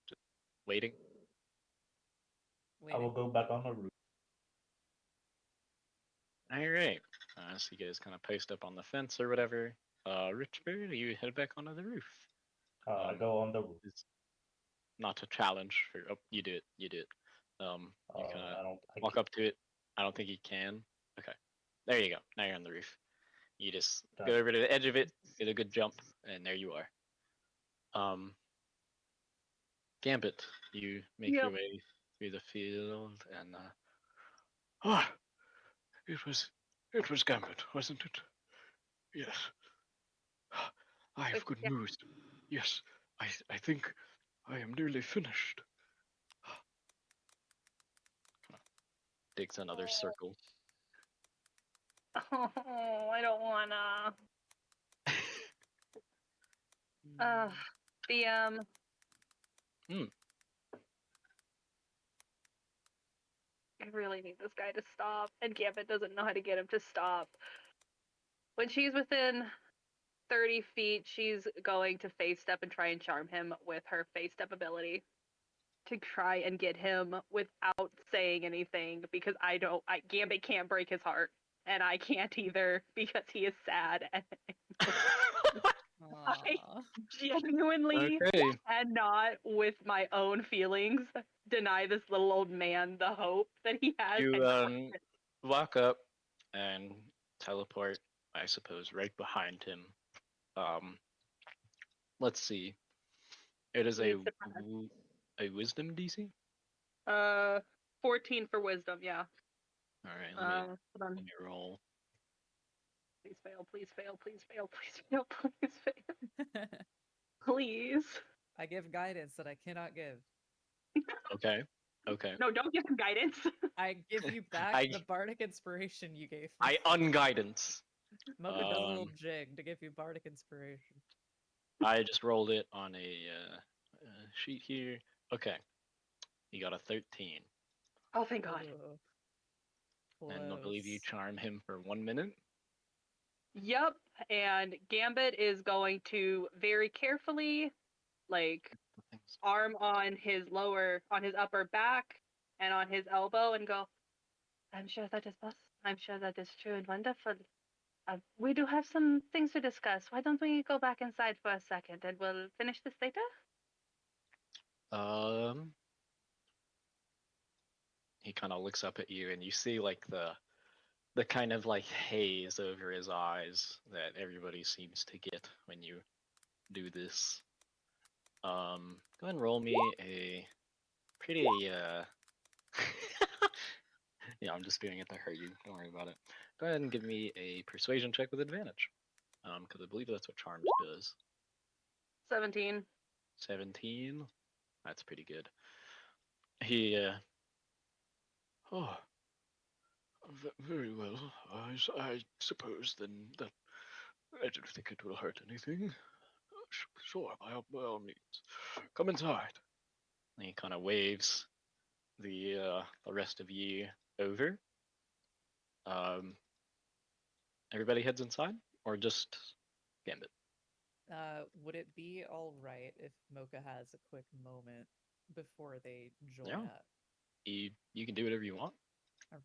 Just waiting. I will go back on the roof. All right. So you guys kind of post up on the fence or whatever. Richbird, you head back onto the roof. I go on the roof. It's not a challenge for. Oh, you do it. You do it. You kind I of don't. walk up to it. I don't think you can. Okay. There you go. Now you're on the roof. You just go over to the edge of it, get a good jump, and there you are. Gambit, you make your way through the field, and it was Gambit, wasn't it? Yes. I have good news. Yes, I think I am nearly finished. Digs another circle. Oh, I don't wanna. DM. I really need this guy to stop, and Gambit doesn't know how to get him to stop. When she's within 30 feet, she's going to face step and try and charm him with her face step ability to try and get him without saying anything, because Gambit can't break his heart, and I can't either because he is sad, and I genuinely Okay. cannot, with my own feelings, deny this little old man the hope that he has. You walk up and teleport, I suppose, right behind him. Let's see. It is a wisdom DC. 14 for wisdom, yeah. All right, Hold on. let me roll. Please fail, please fail, please fail, please fail, please fail. Please. I give guidance that I cannot give. Okay. Okay. No, don't give him guidance. I give you back the bardic inspiration you gave me. I unguidance. Mocha does a little jig to give you bardic inspiration. I just rolled it on a sheet here. Okay. You got a 13. Oh, thank God. And I believe you charm him for 1 minute. Yep, and Gambit is going to very carefully, arm on his upper back and on his elbow and go, I'm sure that is possible. I'm sure that is true and wonderful. We do have some things to discuss. Why don't we go back inside for a second and we'll finish this later? He kind of looks up at you, and you see like the kind of like haze over his eyes that everybody seems to get when you do this. Go ahead and roll me a pretty yeah, I'm just doing it to hurt you. Don't worry about it. Go ahead and give me a persuasion check with advantage. Because I believe that's what charms does. 17. 17. That's pretty good. He oh, very well. I suppose then that I don't think it will hurt anything. Sure, by all means. Come inside. And he kind of waves the rest of you over. Everybody heads inside, or just Gambit? Would it be all right if Mocha has a quick moment before they join Yeah. up? You can do whatever you want. All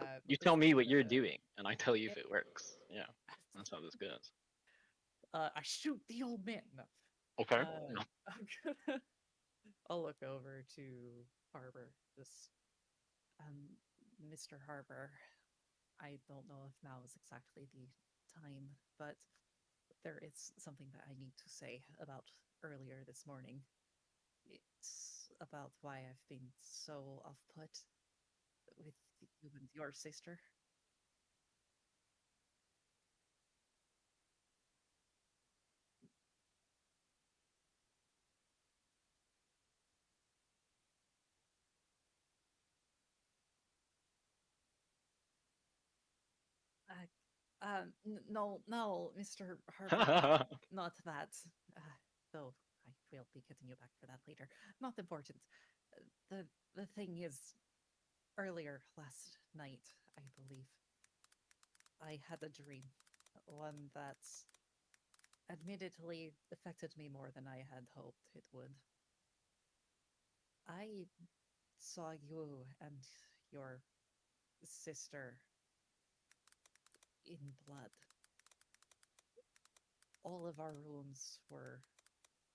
right. You Mocha's tell me just what you're gonna- doing, and I tell you if Yeah. it works. Yeah, that's how this goes. I shoot the old man. No. Okay. Uh, I'm gonna. I'll look over to Harbor. Just, Mr. Harbor. I don't know if now is exactly the time, but there is something that I need to say about earlier this morning. It's about why I've been so off put with you and your sister. No, Mr. Harper, not that. Though I will be getting you back for that later. Not important. The thing is, earlier last night, I believe, I had a dream, one that admittedly affected me more than I had hoped it would. I saw you and your sister in blood. All of our rooms were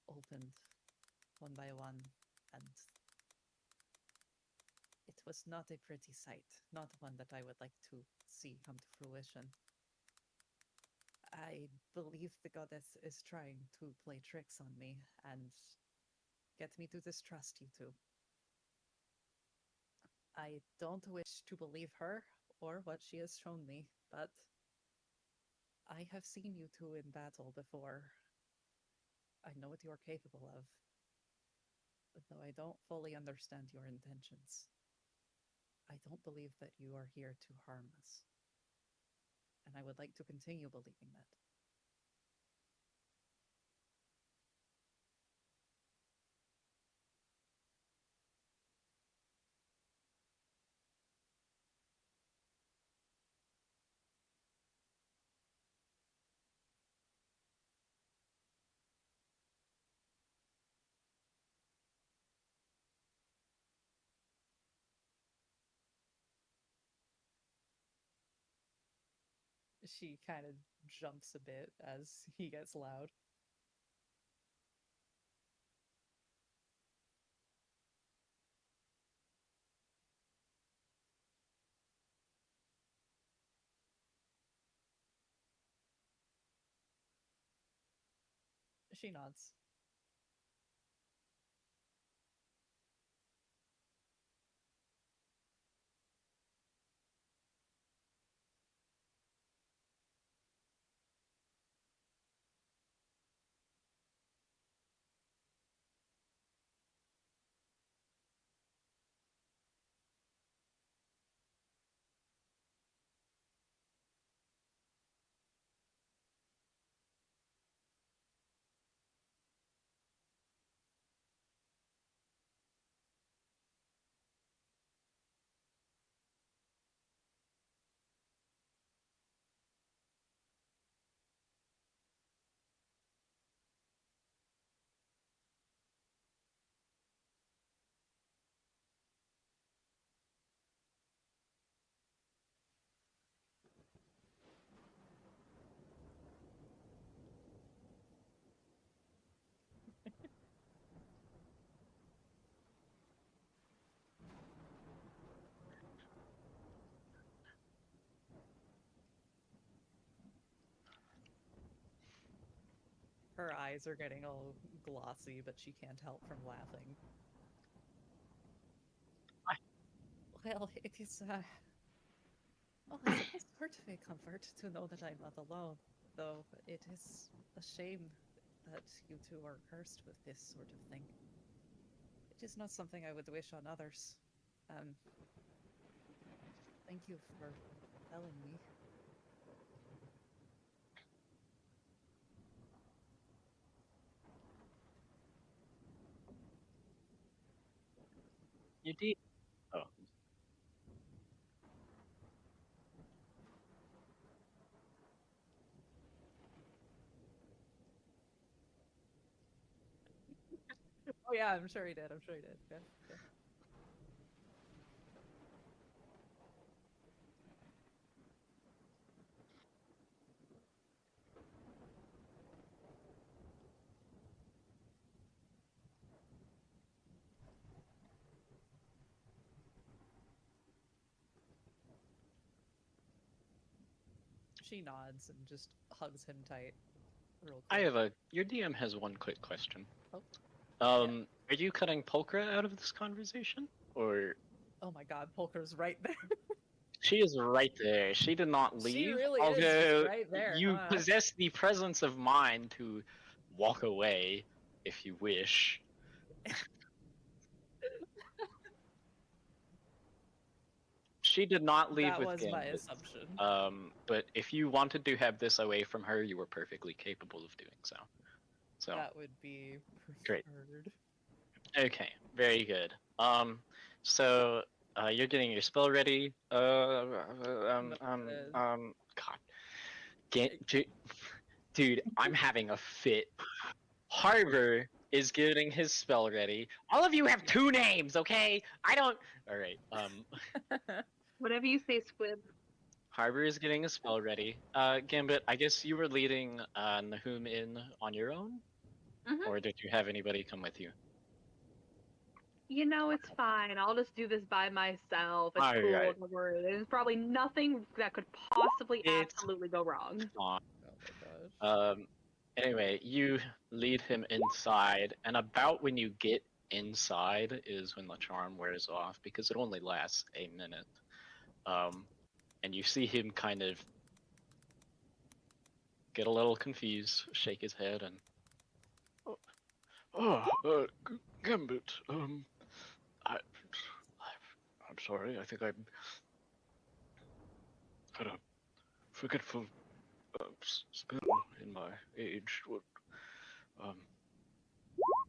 opened one by one, and it was not a pretty sight, not one that I would like to see come to fruition. I believe the goddess is trying to play tricks on me and get me to distrust you two. I don't wish to believe her or what she has shown me, but I have seen you two in battle before. I know what you are capable of, though I don't fully understand your intentions. I don't believe that you are here to harm us, and I would like to continue believing that. She kind of jumps a bit as he gets loud. She nods. Her eyes are getting all glossy, but she can't help from laughing. Well, it is, well, I suppose sort of a comfort to know that I'm not alone, though it is a shame that you two are cursed with this sort of thing. It is not something I would wish on others. Thank you for telling me. You did. Oh. Oh yeah, I'm sure he did. I'm sure he did. Yeah. Yeah. She nods and just hugs him tight, real I quick. have your DM has one quick question. Oh. Are you cutting Pulchra out of this conversation, or? Oh my God, Polkar's right there. She is right there. She did not leave. She really although is just right there. You huh? possess the presence of mind to walk away if you wish. She did not leave That with was my Gambit. assumption. But if you wanted to have this away from her, you were perfectly capable of doing so. So That would be Great. preferred. Okay, very good. So you're getting your spell ready. God, dude, I'm having a fit. Harbor is getting his spell ready. All of you have two names, okay? I don't. All right. Whatever you say, Squib. Harbor is getting a spell ready. Gambit, I guess you were leading Nahum in on your own, or did you have anybody come with you? You know, it's fine. I'll just do this by myself. It's All cool. right. Don't worry. There's probably nothing that could possibly It's absolutely go wrong. fine. Oh my gosh. Anyway, you lead him inside, and about when you get inside is when the charm wears off, because it only lasts a minute. And you see him kind of get a little confused, shake his head, and Gambit, I'm sorry, I think I had a forgetful spell in my age. What,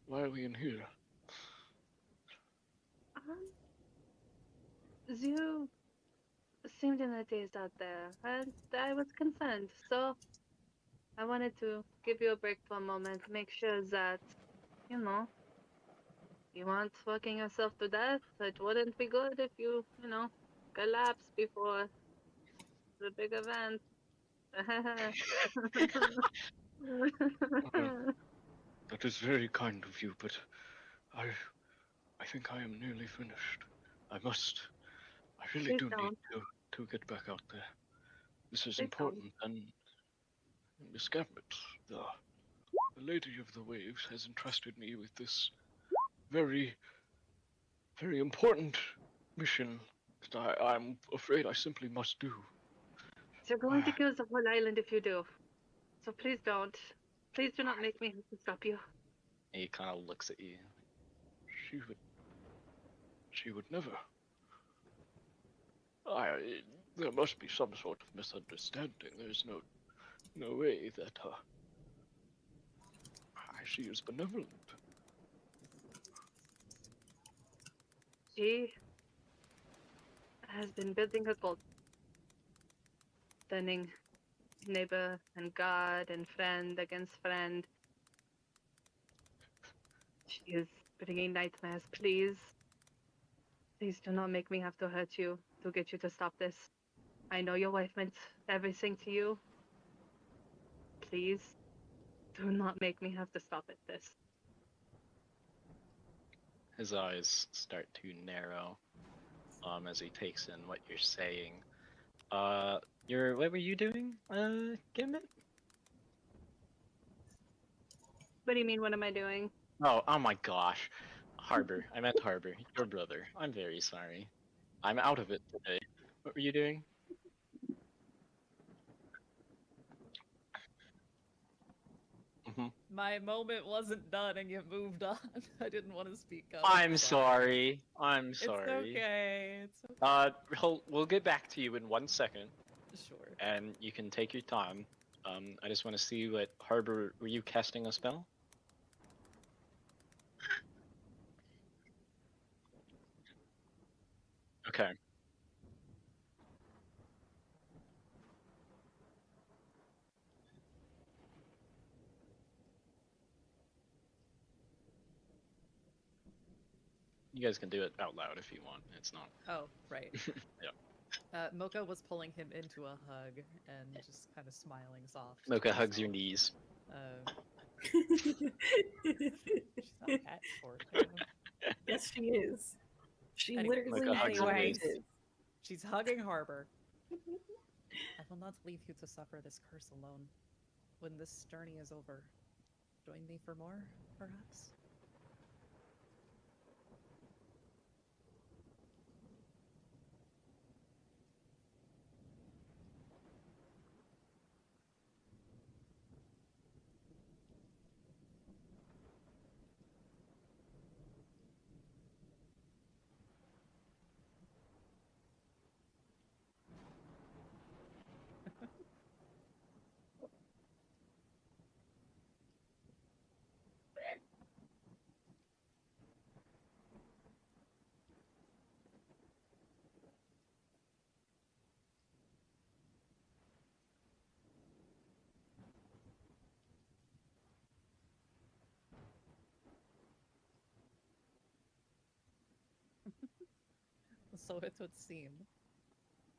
why are we in here? You seemed in a daze out there, and I was concerned, so I wanted to give you a break for a moment, make sure that, you know, you aren't working yourself to death. It wouldn't be good if you, collapse before the big event. That is very kind of you, but I think I am nearly finished. I really Please do need don't. to get back out there. This is Please don't. important, and Miss Gambit, the Lady of the Waves, has entrusted me with this very, very important mission that I'm afraid I simply must do. You're going to kill the whole island if you do. So please don't. Please do not make me have to stop you. He kind of looks at you. She would never. There must be some sort of misunderstanding. There's no way that she is benevolent. She has been building a cult, turning neighbor and God and friend against friend. She is bringing nightmares. Please do not make me have to hurt you to get you to stop this. I know your wife meant everything to you. Please do not make me have to stop at this. His eyes start to narrow as he takes in what you're saying. What were you doing, Gambit? What do you mean? What am I doing? Oh my gosh. Harbor. I meant Harbor. Your brother. I'm very sorry. I'm out of it today. What were you doing? Hmm. My moment wasn't done and you moved on. I didn't want to speak up. I'm sorry. I'm It's sorry. okay. It's okay. We'll get back to you in 1 second, Sure. and you can take your time. I just want to see what Harbor. Were you casting a spell? Okay. You guys can do it out loud if you want. It's not. Oh, right. Yeah. Mocha was pulling him into a hug and just kind of smiling soft. to Mocha hugs your himself. knees. She's not a pet, poor thing. Yes, she is. She Anyway, literally Like a hug knows you it is. she's hugging Harbor. I will not leave you to suffer this curse alone. When this journey is over, join me for more, perhaps? So it would seem.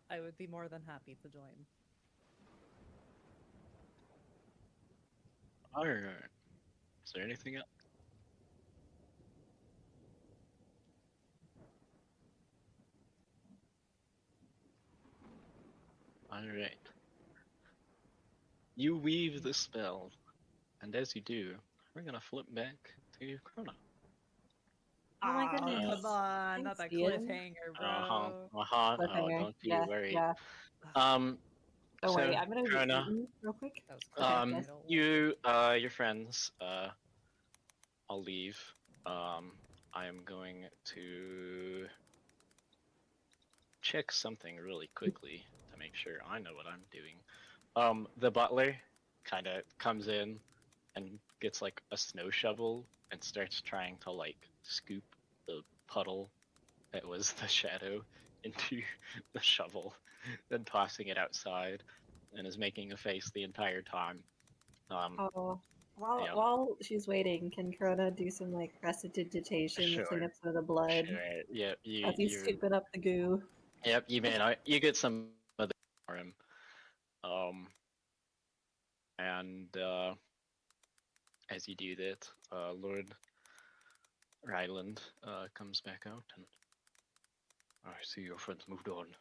I would be more than happy to join. Alright. Is there anything else? Alright. You weave the spell, and as you do, we're gonna flip back to Krona. Oh my Aw, goodness. come on, not Thanks, that Ian. cliffhanger, bro. Oh, Cliffhanger. don't you Yeah, worry. yeah. Um, Don't so, worry, I'm gonna be Krona, eaten real quick. That was Okay, cliffhanger, yes. I don't like it. you, your friends, I'll leave. I am going to check something really quickly to make sure I know what I'm doing. The butler kind of comes in and gets like a snow shovel and starts trying to like scoop the puddle that was the shadow into the shovel, then tossing it outside, and is making a face the entire time. Oh, while Yeah. while she's waiting, can Corona do some like prestidigitation to clean Sure. up some of the blood Sure. Yep. as he's scooping up the goo? Yep. You get some of the for him. Um. And as you do that, Lord Ryland comes back out, and I see your friends moved on.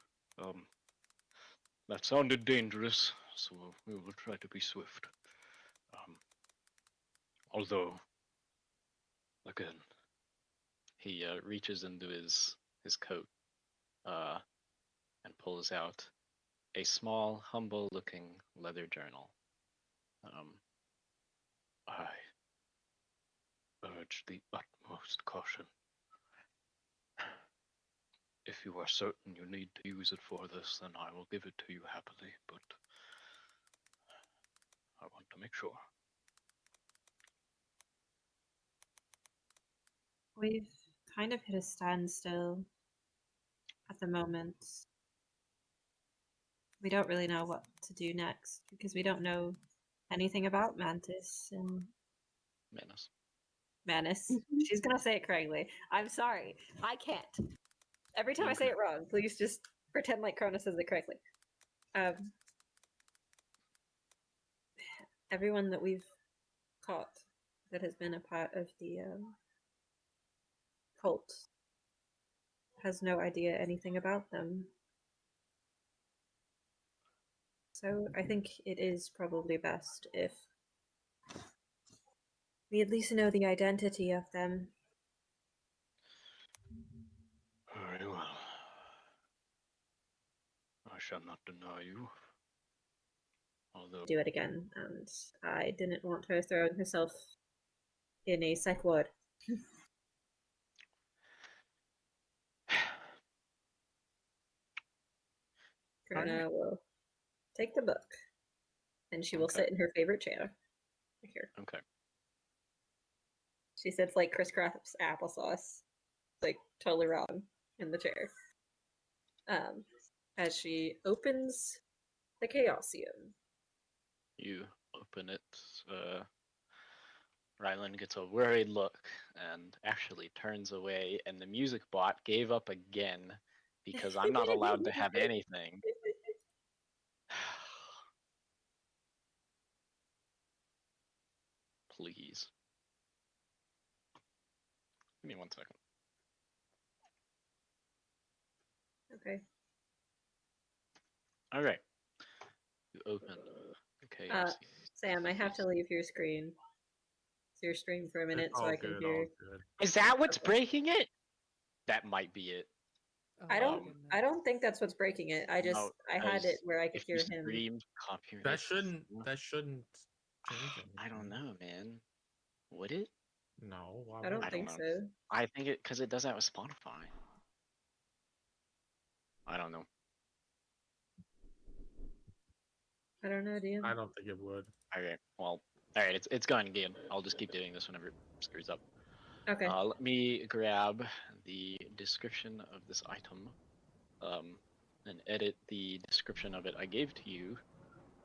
That sounded dangerous, so we will try to be swift. Although, again, he reaches into his coat and pulls out a small, humble-looking leather journal. I urge the utmost caution. If you are certain you need to use it for this, then I will give it to you happily, but I want to make sure. We've kind of hit a standstill at the moment. We don't really know what to do next because we don't know anything about Mantis and Manus. Manus. She's gonna say it correctly. I'm sorry, I can't. Every time I say Okay. it wrong, please just pretend like Krona says it correctly. Everyone that we've caught that has been a part of the cult has no idea anything about them. So I think it is probably best if We at least know the identity of them. Very well. I shall not deny you. Although Do it again, and I didn't want her throwing herself in a psych ward. Karina will take the book, and she will Okay. sit in her favorite chair. Here. Okay. She sits like crisscross applesauce, like totally wrong in the chair. As she opens the Chaosium. You open it. Rylan gets a worried look and actually turns away, and the music bot gave up again because I'm not allowed to have anything. Please. Give me 1 second. Okay. All right. You open the chaos. Sam, I have to leave your screen. Your stream for a minute It's so all I can good, hear. all good. Is that what's breaking it? That might be it. Oh, I my don't. goodness. I don't think that's what's breaking it. I just. No, I had it where I could if you hear him. streamed copyright, That shouldn't change anything. I don't know, man. Would it? No, why I don't would I think don't so. I think it because it does that with Spotify. I don't know. I don't know, DM. I don't think it would. Okay, well, all right, it's gone again. I'll just keep doing this whenever it screws up. Okay. Let me grab the description of this item, and edit the description of it I gave to you,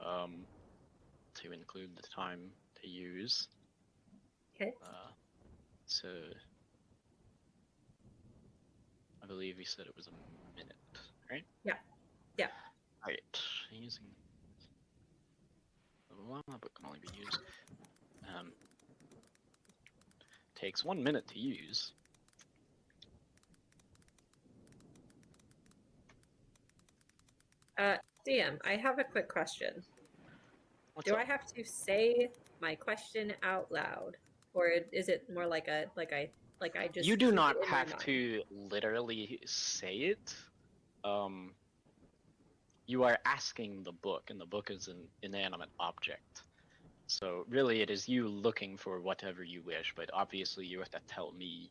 to include the time to use. Okay. So, I believe you said it was a minute, right? Yeah. Yeah. Alright, using. Well, but can only be used. Takes 1 minute to use. DM, I have a quick question. What's Do up? I have to say my question out loud, or is it more like I just? You do keep not it in my have mind? to literally say it. You are asking the book, and the book is an inanimate object. So really, it is you looking for whatever you wish, but obviously you have to tell me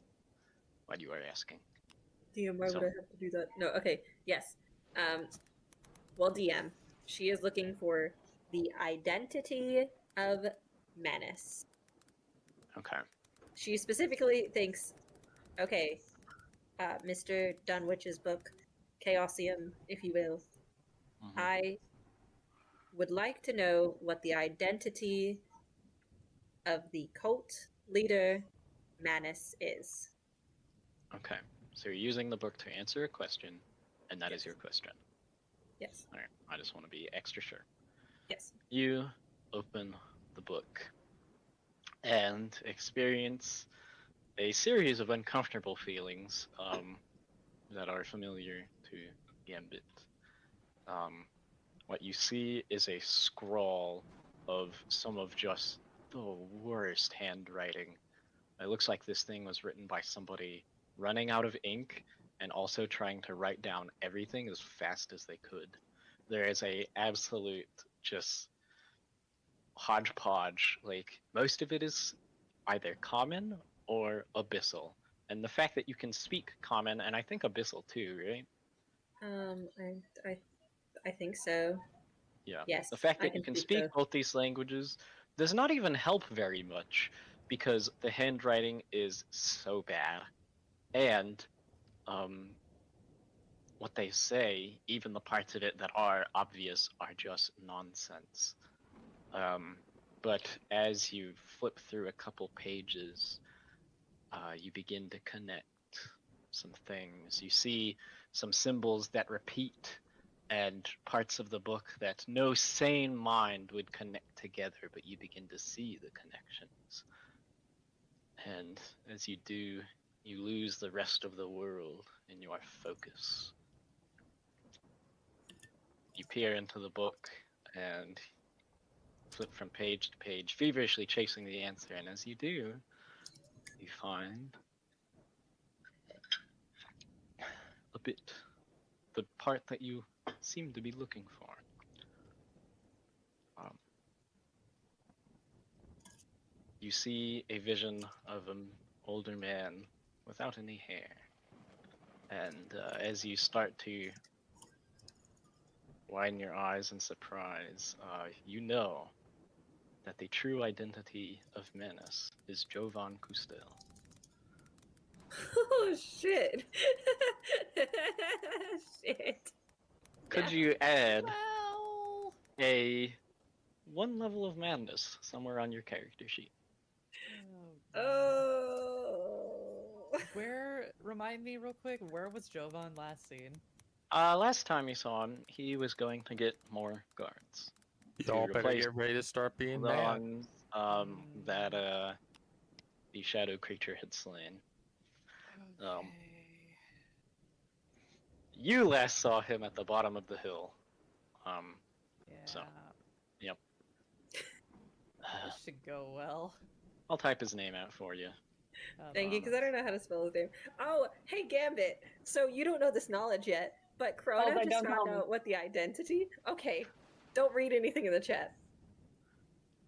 what you are asking. DM, why So- would I have to do that? No. Okay. Yes. Well, DM, she is looking for the identity of Menace. Okay. She specifically thinks, okay, Mr. Dunwich's book, Chaosium, if you will. Mhm. I would like to know what the identity of the cult leader Manus is. Okay. So you're using the book to answer a question, and that is Yes. your question. Yes. All right. I just want to be extra sure. Yes. You open the book and experience a series of uncomfortable feelings that are familiar to Gambit. What you see is a scrawl of some of just the worst handwriting. It looks like this thing was written by somebody running out of ink and also trying to write down everything as fast as they could. There is a absolute just hodgepodge. Like most of it is either common or abyssal. And the fact that you can speak common and I think abyssal too, right? I think so. Yeah. Yes. The fact I that you can speak speak both. both these languages does not even help very much because the handwriting is so bad. And what they say, even the parts of it that are obvious, are just nonsense. But as you flip through a couple pages, you begin to connect some things. You see some symbols that repeat and parts of the book that no sane mind would connect together, but you begin to see the connections. And as you do, you lose the rest of the world in your focus. You peer into the book and flip from page to page, feverishly chasing the answer, and as you do, you find a bit the part that you seem to be looking for. You see a vision of an older man without any hair, and as you start to widen your eyes in surprise, you know that the true identity of Manus is Jovan Kustel. Oh shit! Shit. Could you add Well, a 1 level of madness somewhere on your character sheet? God. Oh. Where? Remind me real quick. Where was Jovan last seen? Last time you saw him, he was going to get more guards. Y'all better replace get ready to start being The mad. ones that the shadow creature had slain. Okay. You last saw him at the bottom of the hill. Yeah. So, yep. This should go well. I'll type his name out for you. Thank you, because I don't know how to spell his name. Oh, hey Gambit. So you don't know this knowledge yet, but Corona I just don't found know. out what the identity. Okay, don't read anything in the chat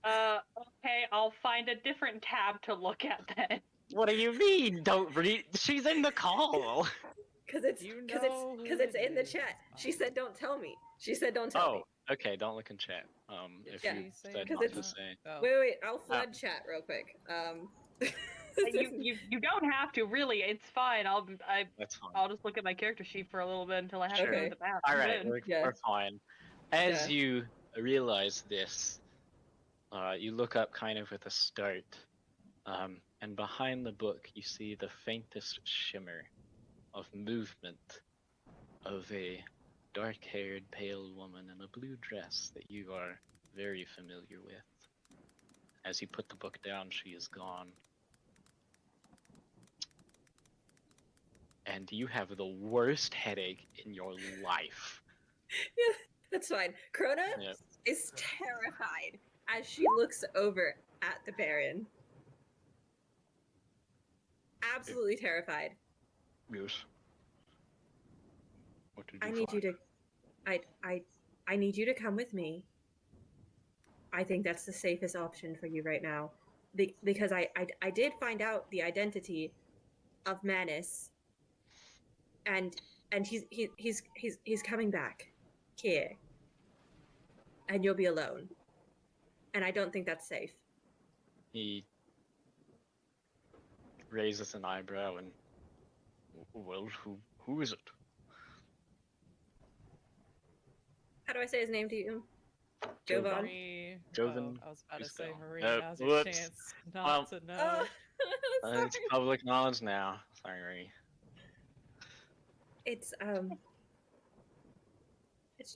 Okay, I'll find a different tab to look at then. What do you mean? Don't read. She's in the call. because it's You because know it's who because it's it in the is, chat. it's She fine. said, "Don't tell me." She said, "Don't tell me." Oh, okay. Don't look in chat. If Yeah, you Say said it not because to not- say. Oh. Wait, I'll flood chat real quick. You don't have to, really. It's fine. That's fine. I'll just look at my character sheet for a little bit until I have to go Okay. to the bathroom. All right, Good. Yeah. we're fine. As Yeah. you realize this, you look up kind of with a start, and behind the book you see the faintest shimmer of movement of a dark-haired, pale woman in a blue dress that you are very familiar with. As you put the book down, she is gone. And you have the worst headache in your life. Yeah, that's fine. Crona Yep. is terrified as she looks over at the Baron. Absolutely terrified. Yes. What did you I need you find? to I need you to come with me. I think that's the safest option for you right now. Because I did find out the identity of Manus, and he's coming back here, and you'll be alone. And I don't think that's safe. He raises an eyebrow and, well, who is it? How do I say his name to you? Jovan. Jovan. Marie. Jovan Oh, I was about to Cusco. say Marie. Oh, Now's your whoops. chance not to know. Oh, It's public knowledge now. Sorry. it's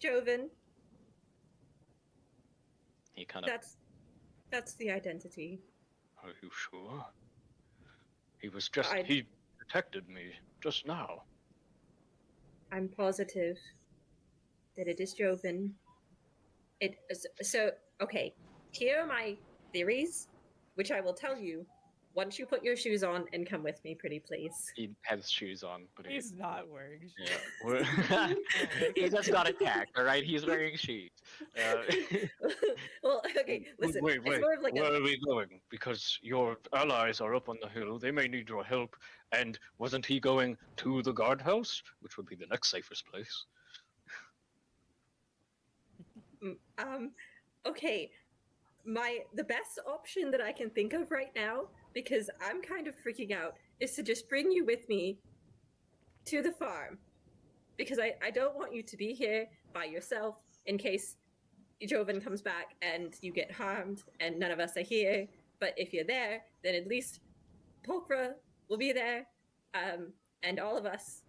Jovan. He kind of. That's the identity. Are you sure? He was just. I- He protected me just now. I'm positive that it is Jovan. Okay. Here are my theories, which I will tell you once you put your shoes on and come with me, pretty please. He has shoes on, but He's not wearing shoes. Yeah. He just got attacked. All right, he's wearing shoes. Well, okay. Listen, Wait, it's more of like where are we going? Because your allies are up on the hill. They may need your help. And wasn't he going to the guardhouse, which would be the next safest place? Okay. The best option that I can think of right now, because I'm kind of freaking out, is to just bring you with me to the farm. Because I don't want you to be here by yourself in case Jovan comes back and you get harmed and none of us are here. But if you're there, then at least Pokra will be there, and all of us.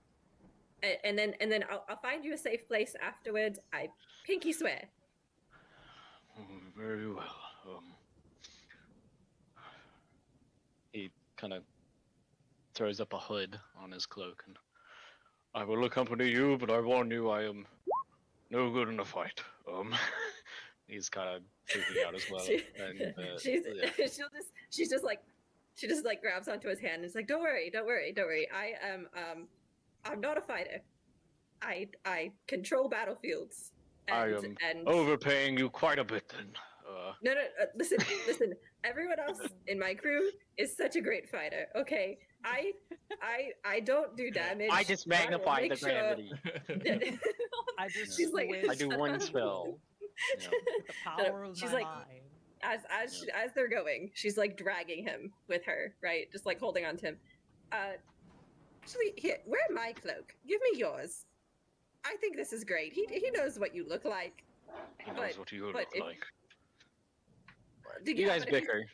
And then I'll find you a safe place afterwards. I pinky swear. Very well. He kind of throws up a hood on his cloak, and I will accompany you, but I warn you, I am no good in a fight. He's kind of freaking out as well. And, yeah. she just like grabs onto his hand and is like, don't worry. I am I'm not a fighter. I control battlefields. I am overpaying you quite a bit then. No, listen. Everyone else in my crew is such a great fighter. Okay, I don't do damage. I just magnify the gravity. I just She's like, wish I do one spell. Yeah. the power of she's my like- mind. as they're going, she's like dragging him with her, right? Just like holding on to him. Actually, here, wear my cloak. Give me yours. I think this is great. He knows what you look like. He knows But- what you look but if- like. Did You guys but if bicker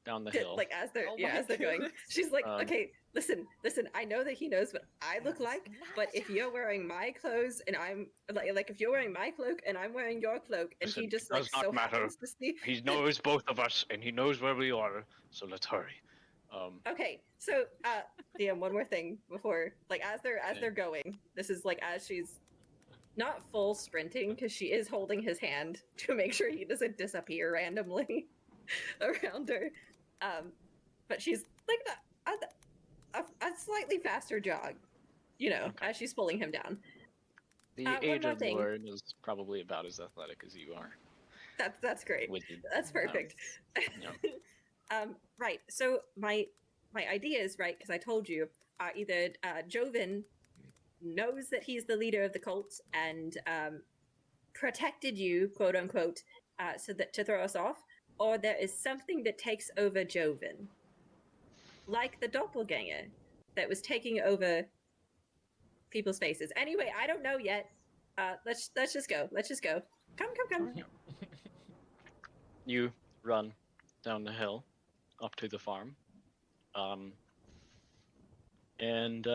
down the did- hill. Like as they're Oh my as they're going, goodness. she's like, Um, okay, listen. I know that he knows what I look like, but if you're wearing my clothes and I'm like if you're wearing my cloak and I'm wearing your cloak, and Listen, he just it like does not so matter. happens to see. He knows both of us, and he knows where we are. So let's hurry. Okay, so DM, one more thing before, like as Okay. they're going, this is like as she's not full sprinting because she is holding his hand to make sure he doesn't disappear randomly around her. But she's like a slightly faster jog, you know, Okay. as she's pulling him down. The one more aged thing. lord is probably about as athletic as you are. That's great. Wizard. That's perfect. Yeah. Right. So my idea is right because I told you either Joven knows that he's the leader of the cult and protected you, quote unquote, so that to throw us off, or there is something that takes over Joven, like the doppelganger that was taking over people's faces. Anyway, I don't know yet. Let's just go. Let's just go. Come. You run down the hill up to the farm. And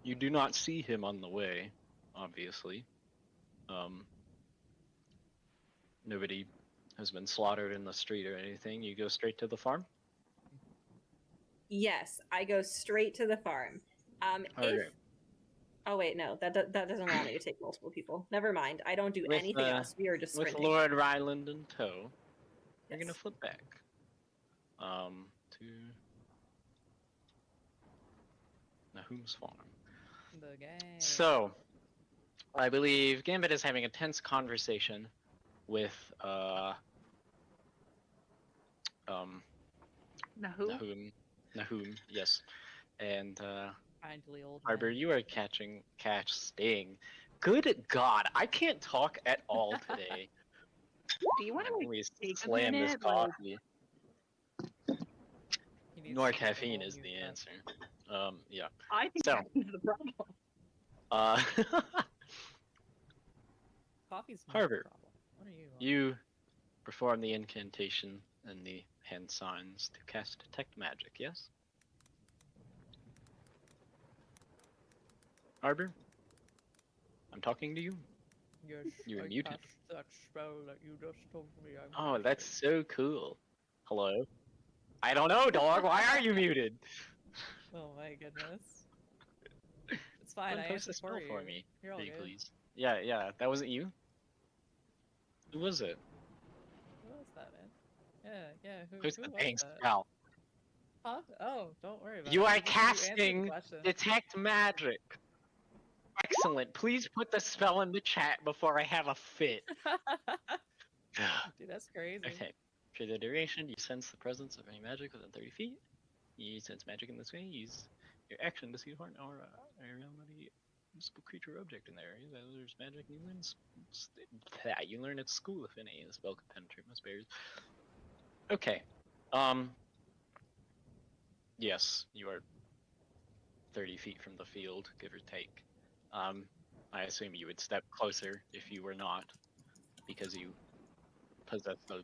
you do not see him on the way, obviously. Nobody has been slaughtered in the street or anything. You go straight to the farm? Yes, I go straight to the farm. Okay. Oh wait, no, that doesn't allow me to take multiple people. Never mind. I don't do With, anything else. We are just With sprinting. Lord Ryland in tow, you're Yes. gonna flip back. To Nahum's farm. The gang. So, I believe Gambit is having a tense conversation with Nahu? Nahum, yes, and Kindly old Harbor, man. you are casting. Good God, I can't talk at all today. Do you want to We take a slam this minute, like- coffee. He needs More to take a caffeine whole is new the breath. answer. Yeah. I think So- that's the problem. Uh, Coffee's not Harbor, the problem. What are you? on? you perform the incantation and the hand signs to cast Detect Magic, yes? Harbor? I'm talking to you? Yes, You're I muted. cast that spell that you just told me I Oh, must that's take. so cool. Hello? I don't know, dog. Why are you muted? Oh my goodness. It's fine. I Post answered a spell you. for me, You're all pretty good. please. Yeah, that wasn't you? Who was it? Who was that, man? Yeah. Who's who the was dang that? spell? Huh? Oh, don't worry about You it. are I just- you answered the casting question. Detect Magic. Excellent. Please put the spell in the chat before I have a fit. Dude, that's crazy. Okay. For the duration, you sense the presence of any magic within 30 feet. You sense magic in this way. Use your action to see a aura around any visible creature or object in the area. There's magic you learn. You learn at school if any. The spell can penetrate most barriers. Okay. Yes, you are 30 feet from the field, give or take. I assume you would step closer if you were not, because you possess the.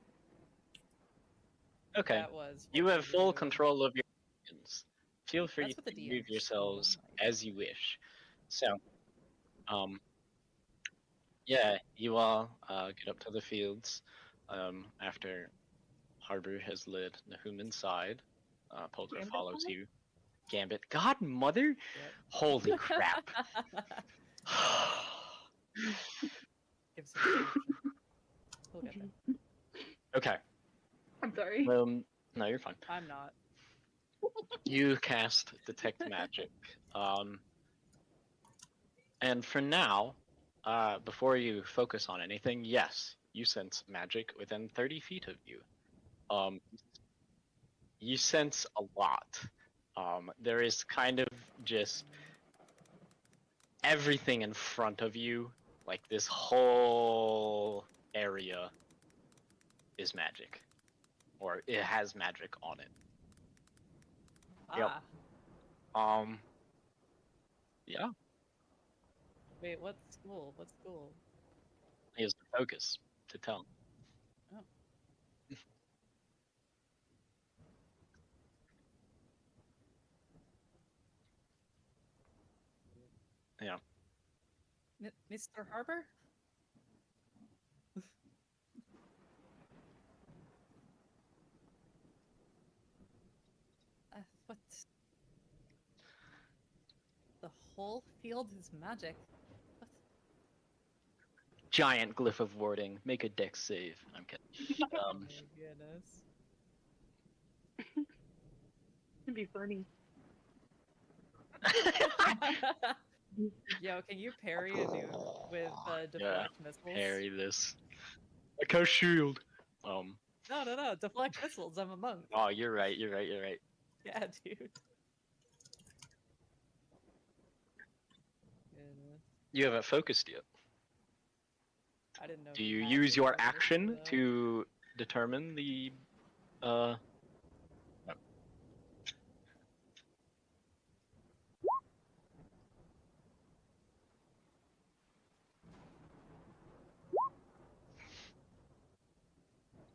Okay. That was. You what have full do. control of your actions. Feel free That's what the to DMs move do, yourselves like- as you wish. So, yeah, you all get up to the fields after Harbor has led Nahum inside. Polter Gambit follows followed? you. Gambit. God, mother! Yep. Holy crap. If give some description. We'll get there. Okay. I'm sorry. No, you're fine. I'm not. You cast Detect Magic. And for now, before you focus on anything, yes, you sense magic within 30 feet of you. You sense a lot. There is kind of just everything in front of you, like this whole area is magic. Or it has magic on it. Yep. Yeah, Wait, what school? What school? he has the focus to tell. Oh. Yeah. Mr. Harbor? What? The whole field is magic. What? Giant glyph of warding. Make a dex save. I'm kidding. Oh my goodness. It'd be funny. Yo, can you parry a dude with deflect missiles? Parry this. I cast shield. No, deflect missiles. I'm a monk. Oh, you're right. Yeah, dude. Goodness. You haven't focused yet. I didn't know. Do he you had use to your focus, action though. to determine the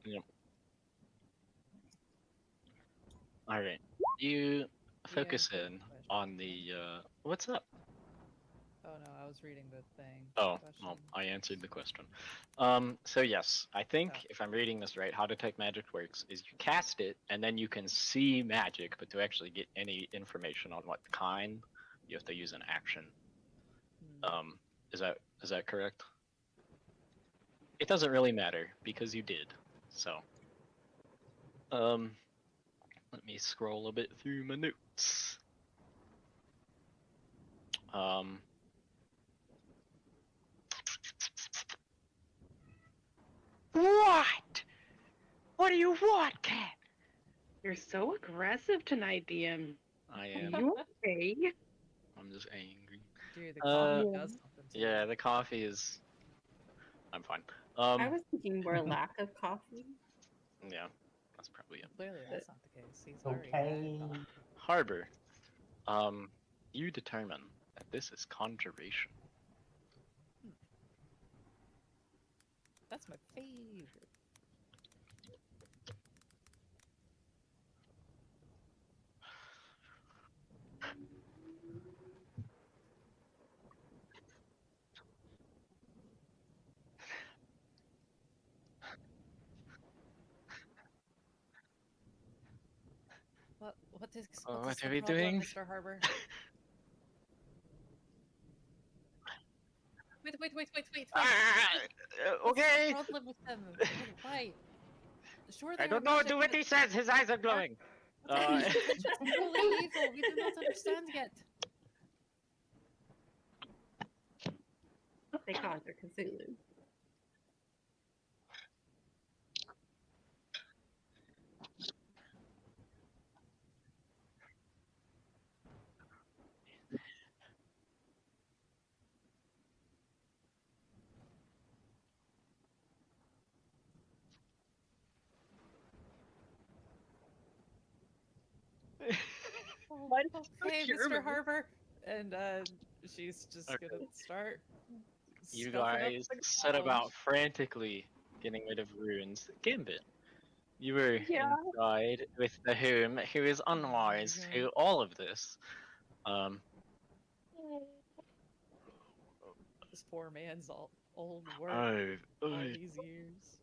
Yep. Alright. You focus Yeah, in on the what's up? Oh no, I was reading the thing. Oh, Question. well, I answered the question. So yes, I think Oh. if I'm reading this right, how Detect Magic works is you cast it, and then you can see magic, but to actually get any information on what kind, you have to use an action. Hmm. Is that correct? It doesn't really matter because you did. So, let me scroll a bit through my notes. What? What do you want, cat? You're so aggressive tonight, DM. I Are am. you okay? I'm just angry. Dude, the coffee Yeah. does something to Yeah, me. the coffee is. I'm fine. I was thinking more lack of coffee. Yeah, that's probably it. Clearly, that's not the case. He's already Okay. had coffee. Harbor. You determine that this is conjuration. That's my favorite. What is What the are we problem, doing? Mr. Harbor? Wait. Okay. What's the problem with them? Why? Sure, I they don't are know. magic, Do what but he says. His eyes are glowing. his intentions are truly evil. We do not understand yet. They conquer Cthulhu. Hey, Mr. German. Harbor, and she's just gonna start. You stuffing up guys the set ground. about frantically getting rid of runes. Gambit, you were Yeah. inside with the who is unwise to all of this. This poor man's old work I all these years.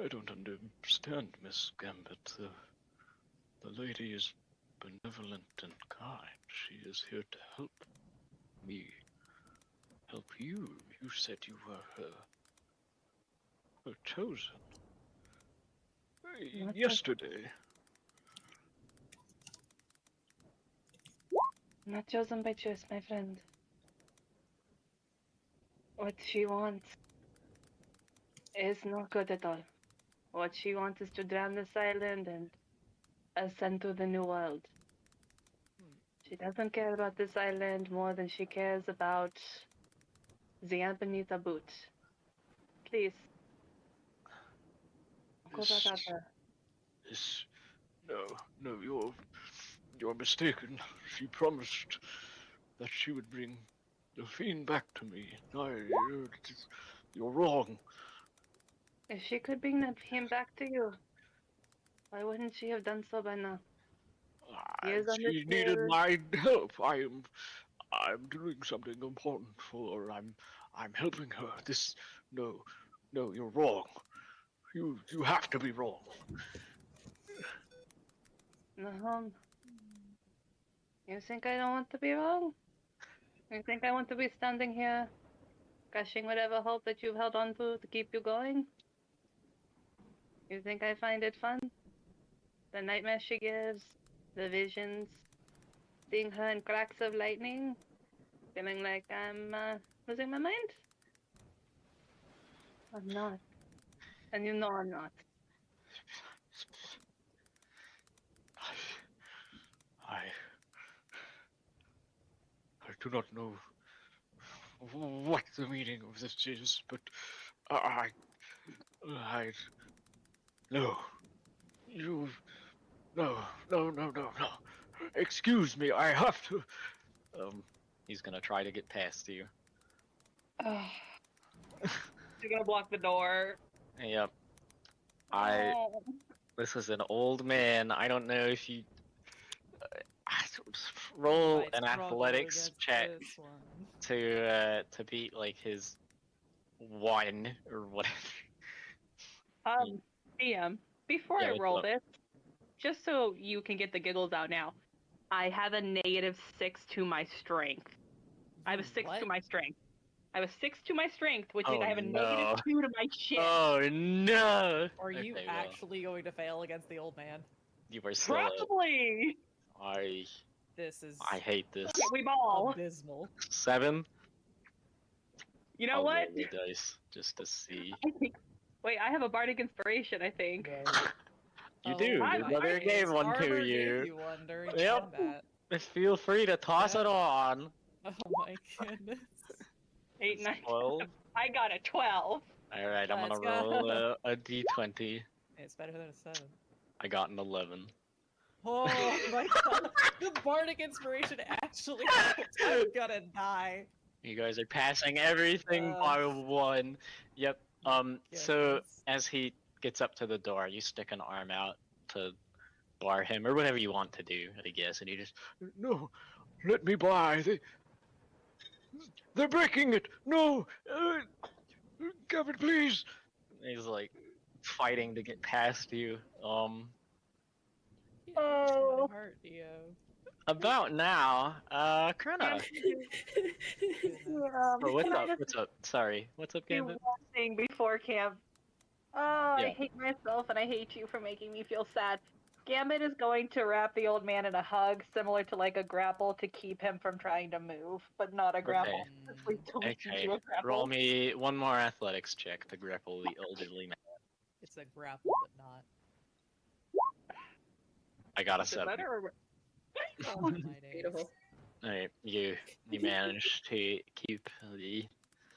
don't understand, Miss Gambit. The lady is benevolent and kind. She is here to help me. Help you. You said you were her Chosen. What the- Yesterday. Not chosen by choice, my friend. What she wants is not good at all. What she wants is to drown this island and ascend to the new world. She doesn't care about this island more than she cares about the ant beneath a boot. Please. Go back out there. This, no, you're mistaken. She promised that she would bring the fiend back to me. You're wrong. If she could bring him back to you, why wouldn't she have done so by now? Years on She this needed hill. my help. I'm doing something important for her. I'm helping her. No, you're wrong. You have to be wrong. No. You think I don't want to be wrong? You think I want to be standing here, crushing whatever hope that you've held on to keep you going? You think I find it fun? The nightmares she gives, the visions, seeing her in cracks of lightning, feeling like I'm losing my mind? I'm not. And you know I'm not. I do not know what the meaning of this is, but I no, you, no. Excuse me, I have to. He's gonna try to get past you. You're gonna block the door. Yep. Oh. This is an old man. I don't know if you roll Might an struggle athletics against check this one. to beat like his 1 or whatever. DM, before Yeah, I what's roll up? this, just so you can get the giggles out now, I have a -6 to my strength. I have a 6 to What? my strength. I have a 6 to my strength, which means Oh, I have a no. -2 to my shit. Oh no! Are you Okay, well, actually going to fail against the old man? you were still up. Probably. This is I hate this. Okay, we ball. abysmal. 7. You know I'll what? roll the dice just to see. I think. Wait, I have a bardic inspiration. I think. You Oh do. my Your brother goodness, gave one Arbor to gave you. one during Yep. combat. Feel free to toss it Yeah. on. Oh my goodness. 8, 9. 12. I got a 12. All right, I'm Let's gonna roll go. a d20. It's better than a 7. I got an 11. Oh my god. The bardic inspiration actually helped. I'm gonna die. You guys are passing everything by 1. Yep. So Goodness. as he gets up to the door, you stick an arm out to bar him or whatever you want to do, I guess, and he just, no, let me by. They're breaking it. No, Gavin, please. He's like fighting to get past you. Yeah, it's Oh. my heart, Dio. About now, Krona. Oh, what's Can I up? just What's up? Sorry, what's up, do Gambit? one thing before camp? Oh, Yeah. I hate myself and I hate you for making me feel sad. Gambit is going to wrap the old man in a hug, similar to like a grapple, to keep him from trying to move, but not a grapple. Please don't make me Okay, do a grapple. roll me one more athletics check to grapple the elderly man. It's a grapple, but not. I got a Is it 7. better or... Oh my days. Beautiful. Alright, you managed to keep the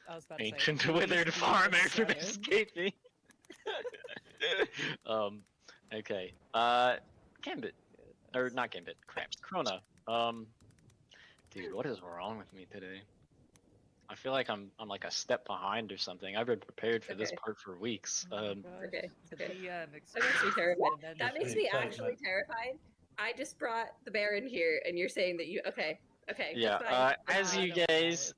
I was about to say, ancient at least withered leave farmer a from 7. escaping. Okay. Gambit. Or not Gambit, crap. Krona. Dude, what is wrong with me today? I feel like I'm like a step behind or something. I've been prepared for this Okay. part for weeks. Oh my gosh. Okay, The okay. DM That makes me experienced terrified. and then That makes just- me Sorry, actually Matt. terrified. I just brought the bear in here, and you're saying that you okay? Okay. Yeah, that's fine. as I you don't guys,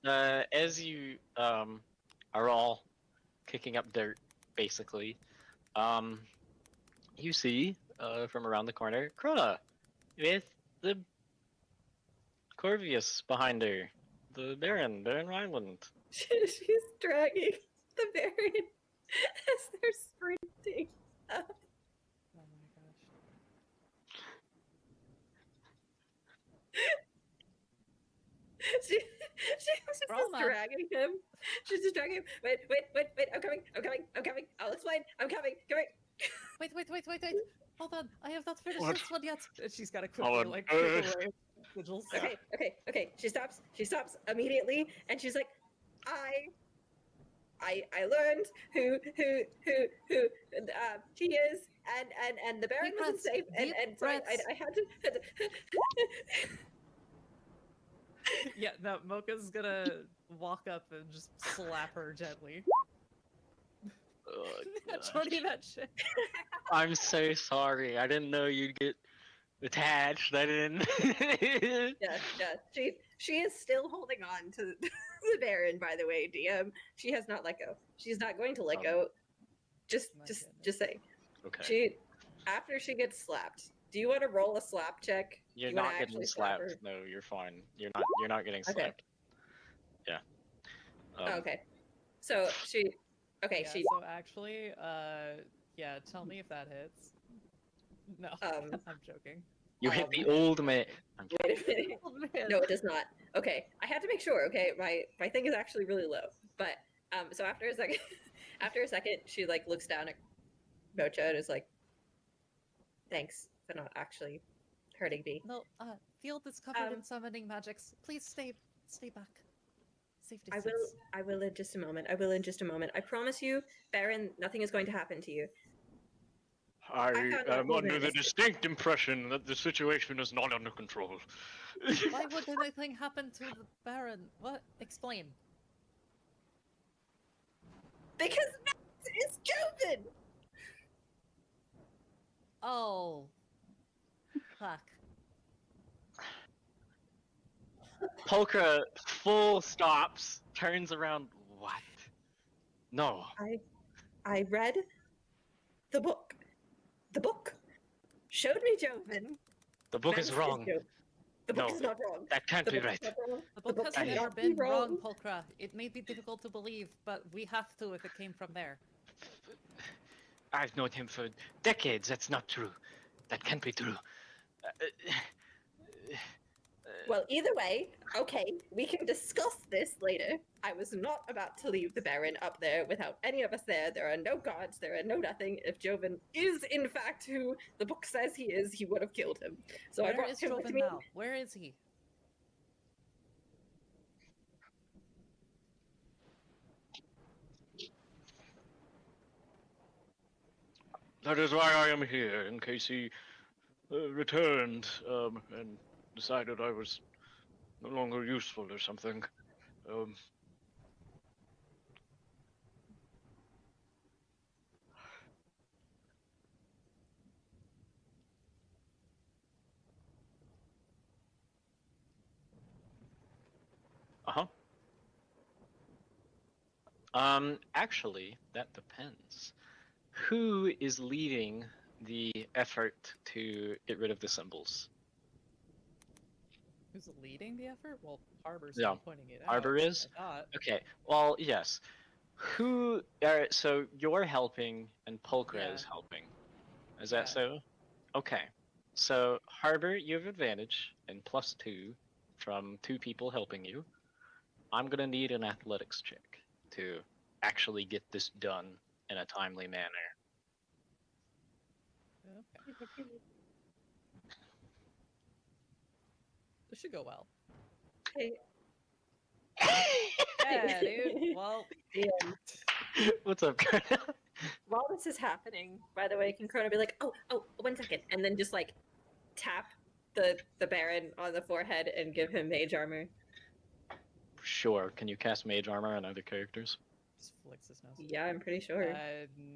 as you are all kicking up dirt, basically, you see from around the corner, Krona, with the Corvius behind her, the Baron Ryland. She's dragging the bear in. as they're sprinting up. Oh my gosh. She's just Roll, man. dragging him. She's just dragging him. Wait, I'm coming. I'll explain. I'm coming. Wait. Hold on. I have not finished What? this one yet. And she's got to Oh, quickly, like, click away sigils. Okay. She stops immediately, and she's like, I learned who he is, and the Baron wasn't safe, and so I had to. Yeah, no, Mocha's gonna walk up and just slap her gently. Oh, Jordy, that shit. I'm so sorry. I didn't know you'd get attached. I didn't. Yeah. She is still holding on to the Baron, by the way, DM. She has not let go. She's not going to let go. Just saying. Okay. After she gets slapped. Do you want to roll a slap check? You're Do you wanna not getting actually slap slapped. her? No, you're fine. You're not getting Okay. slapped. Yeah. Okay. So she. Okay. Yeah, She. so actually, yeah, tell me if that hits. No, I'm joking. You hit the old man. I'm Wait a minute. Oh, man. No, it does not. Okay, I had to make sure. Okay, my thing is actually really low. But so after a second, she like looks down at Mocha and is like, "Thanks for not actually hurting me." No, field is covered in summoning magics. Please stay back. Safe distance. I will in just a moment. I promise you, Baron, nothing is going to happen to you. I found out am who under ran the this- distinct impression that the situation is not under control. Why would anything happen to the Baron? What? Explain. Because Max is Joven! Oh. Fuck. Polka full stops, turns around. What? No. I read the book. The book showed me Joven. The book Max is wrong. Joven. The book No, is not wrong. That can't The be book right. is not wrong. The book has cannot never be been wrong, wrong. Polkra. It may be difficult to believe, but we have to if it came from there. I've known him for decades. That's not true. That can't be true. Well, either way, okay, we can discuss this later. I was not about to leave the Baron up there without any of us there. There are no guards, there are no nothing. If Joven is in fact who the book says he is, he would have killed him. So I Where brought is him with Joven me. now? Where is he? That is why I am here, in case he returned and decided I was no longer useful or something. Uh-huh. Actually, that depends. Who is leading the effort to get rid of the symbols? Who's leading the effort? Well, Harbor's Yeah, pointing it out. Harbor is? I thought. Okay, well, yes. Who, so you're helping and Polkra Yeah. is helping. Is that Yeah. so? Okay. So, Harbor, you have advantage and +2 from 2 people helping you. I'm gonna need an athletics check to actually get this done in a timely manner. Okay. This should go well. Hey. Yeah, dude. Well, DM, What's up, Krona? while this is happening, by the way, can Krona be like, oh, 1 second, and then just like tap the Baron on the forehead and give him mage armor? Sure. Can you cast Mage Armor on other characters? just flicks his nose. Yeah, I'm pretty sure.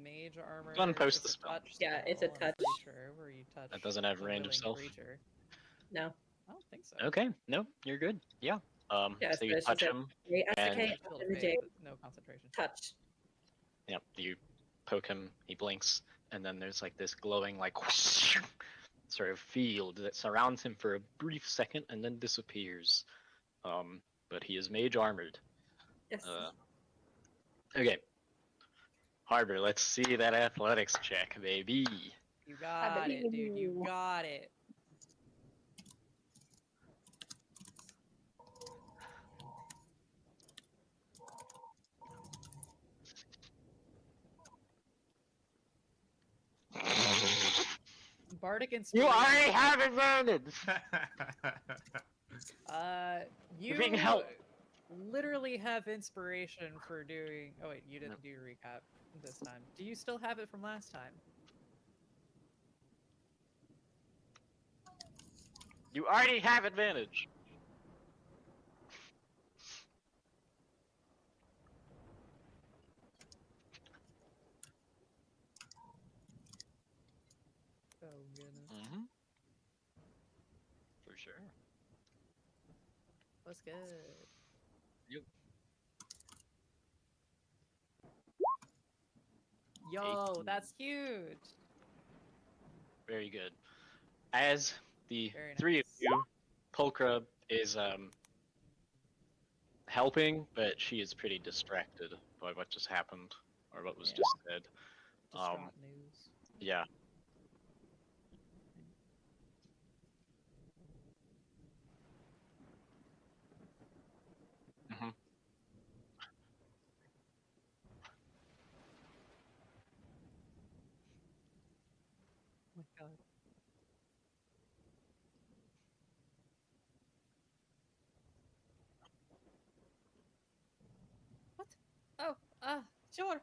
Mage armor. Go and post it's the a spell. touch Yeah, it's a spell, I'm touch. pretty Sure, where you touch. That doesn't have a range of willing self. creature. No. I don't think so. Okay. No, you're good. Yeah. Yeah, So so you it's touch just him. Wait, And- okay, Touch Field of in the Fate, J. but no concentration. Touch. Yep. You poke him. He blinks, and then there's like this glowing, like sort of field that surrounds him for a brief second and then disappears. But he is mage armored. Yes. Okay. Harbor, let's see that athletics check, baby. You got it, believe dude. You you. got it. Bardic You inspiration. already have advantage! You being helped. literally have inspiration for doing. Oh wait, you didn't do recap this time. Do you still have it from last time? You already have advantage. Oh goodness. Mm-hmm. For sure. What's good? Yep. Yo, 18. that's huge. Very good. As the Very three of nice. you, Pulchra is helping, but she is pretty distracted by what just happened or what was Yeah. just said. Distraught news. Yeah. Mm-hmm. Oh my god. What? Oh, sure.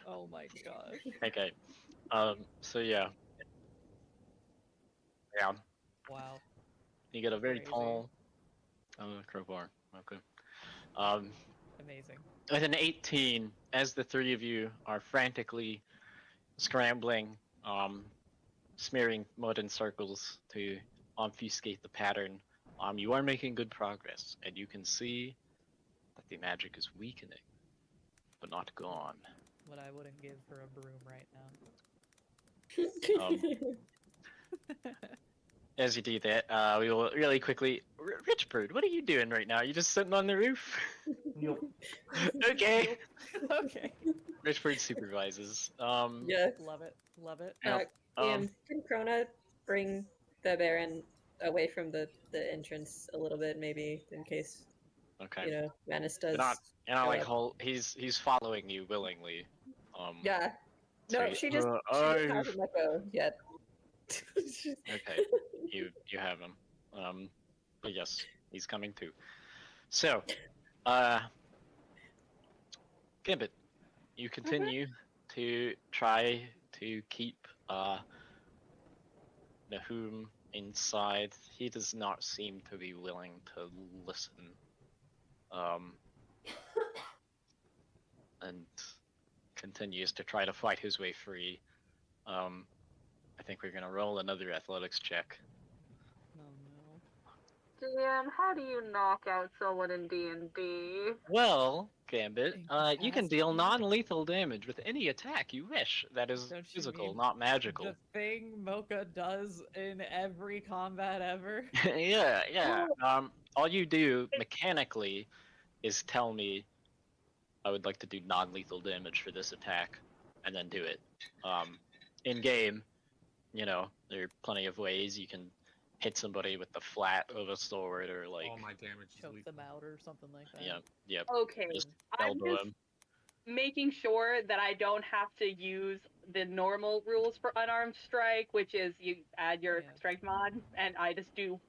Oh my gosh. Okay. So yeah. Yeah. Wow. You get a very Crazy. tall crowbar. Okay. Amazing. With an 18, as the three of you are frantically scrambling, smearing mud in circles to obfuscate the pattern, you are making good progress, and you can see that the magic is weakening, but not gone. What I wouldn't give for a broom right now. As you do that, we will really quickly. Richbird, what are you doing right now? Are you just sitting on the roof? Nope. Okay. Okay. Richbird supervises. Yeah. Love it. Love it. Yep. Can Krona bring the Baron away from the entrance a little bit, maybe, in case, Okay. you know, Manus does. You're not go like up. he's following you willingly. Yeah. so No, he- she just I've- hasn't let go yet. Okay, you have him. But yes, he's coming too. So, Gambit, you continue to try to keep Nahum inside. He does not seem to be willing to listen. And continues to try to fight his way free. I think we're gonna roll another athletics check. Oh no. DM, how do you knock out someone in D&D? Well, Gambit, you can deal Incapacitated? non-lethal damage with any attack you wish. That is Don't you physical, mean not magical. The thing Mocha does in every combat ever. Yeah. All you do mechanically is tell me I would like to do non-lethal damage for this attack, and then do it. In game, you know, there are plenty of ways you can hit somebody with the flat of a sword or like All my damage is Choke lethal. them out or something like that. yep, Okay, just I'm elbow just him. making sure that I don't have to use the normal rules for unarmed strike, which is you add your Yeah. strike mod, and I just do.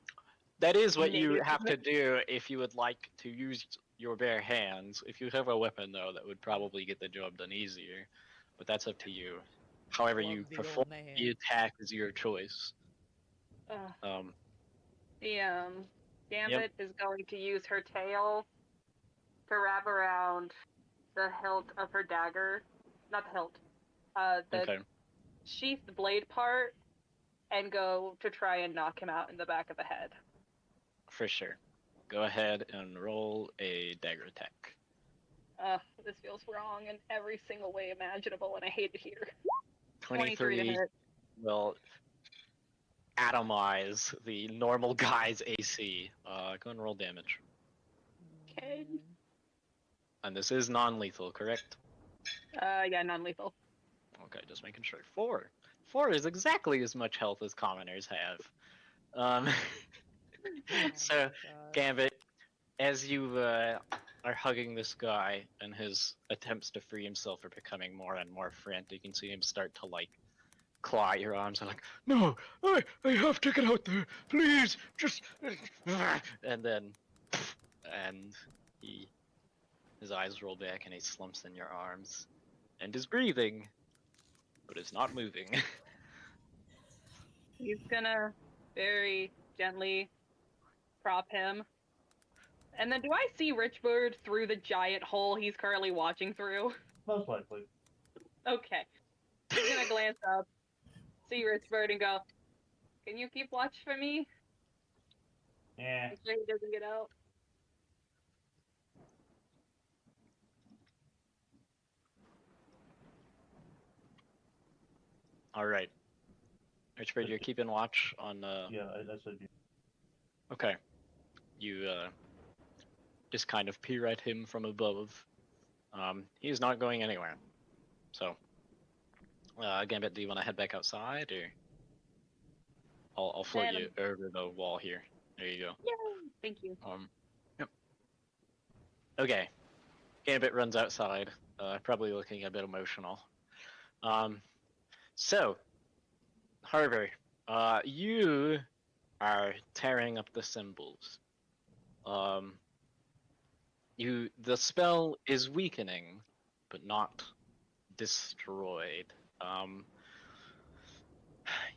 That is what you negative have to do if you would like to use your bare hands. If you have a weapon, though, that would probably get the job done easier. But that's up to you. However Love you the perform old man. the attack is your choice. The Gambit is going to use her tail to wrap around the hilt of her dagger. Not the hilt. The Okay. sheath blade part, and go to try and knock him out in the back of the head. For sure. Go ahead and roll a dagger attack. This feels wrong in every single way imaginable, and I hate it here. 23 to hit. will atomize the normal guy's AC. Go and roll damage. Okay. And this is non-lethal, correct? Yeah, non-lethal. Okay, just making sure. 4. 4 is exactly as much health as commoners have. Oh So, my God. Gambit, as you are hugging this guy and his attempts to free himself are becoming more and more frantic, you can see him start to like claw your arms and like, no, I have to get out there, please, just, and then, and his eyes roll back and he slumps in your arms, and is breathing, but is not moving. He's gonna very gently prop him. And then do I see Richbird through the giant hole he's currently watching through? Most likely. Okay. He's gonna glance up, see Richbird, and go, can you keep watch for me? Yeah. Make sure he doesn't get out. Alright. Richbird, you're keeping watch on, Yeah, I said you. Okay. You, just kind of peer at him from above. He's not going anywhere. So, Gambit, do you want to head back outside, or I'll float you over the wall here. There you go. Yay! Thank you. Yep. Okay. Gambit runs outside, probably looking a bit emotional. So, Harvey, you are tearing up the symbols. The spell is weakening, but not destroyed.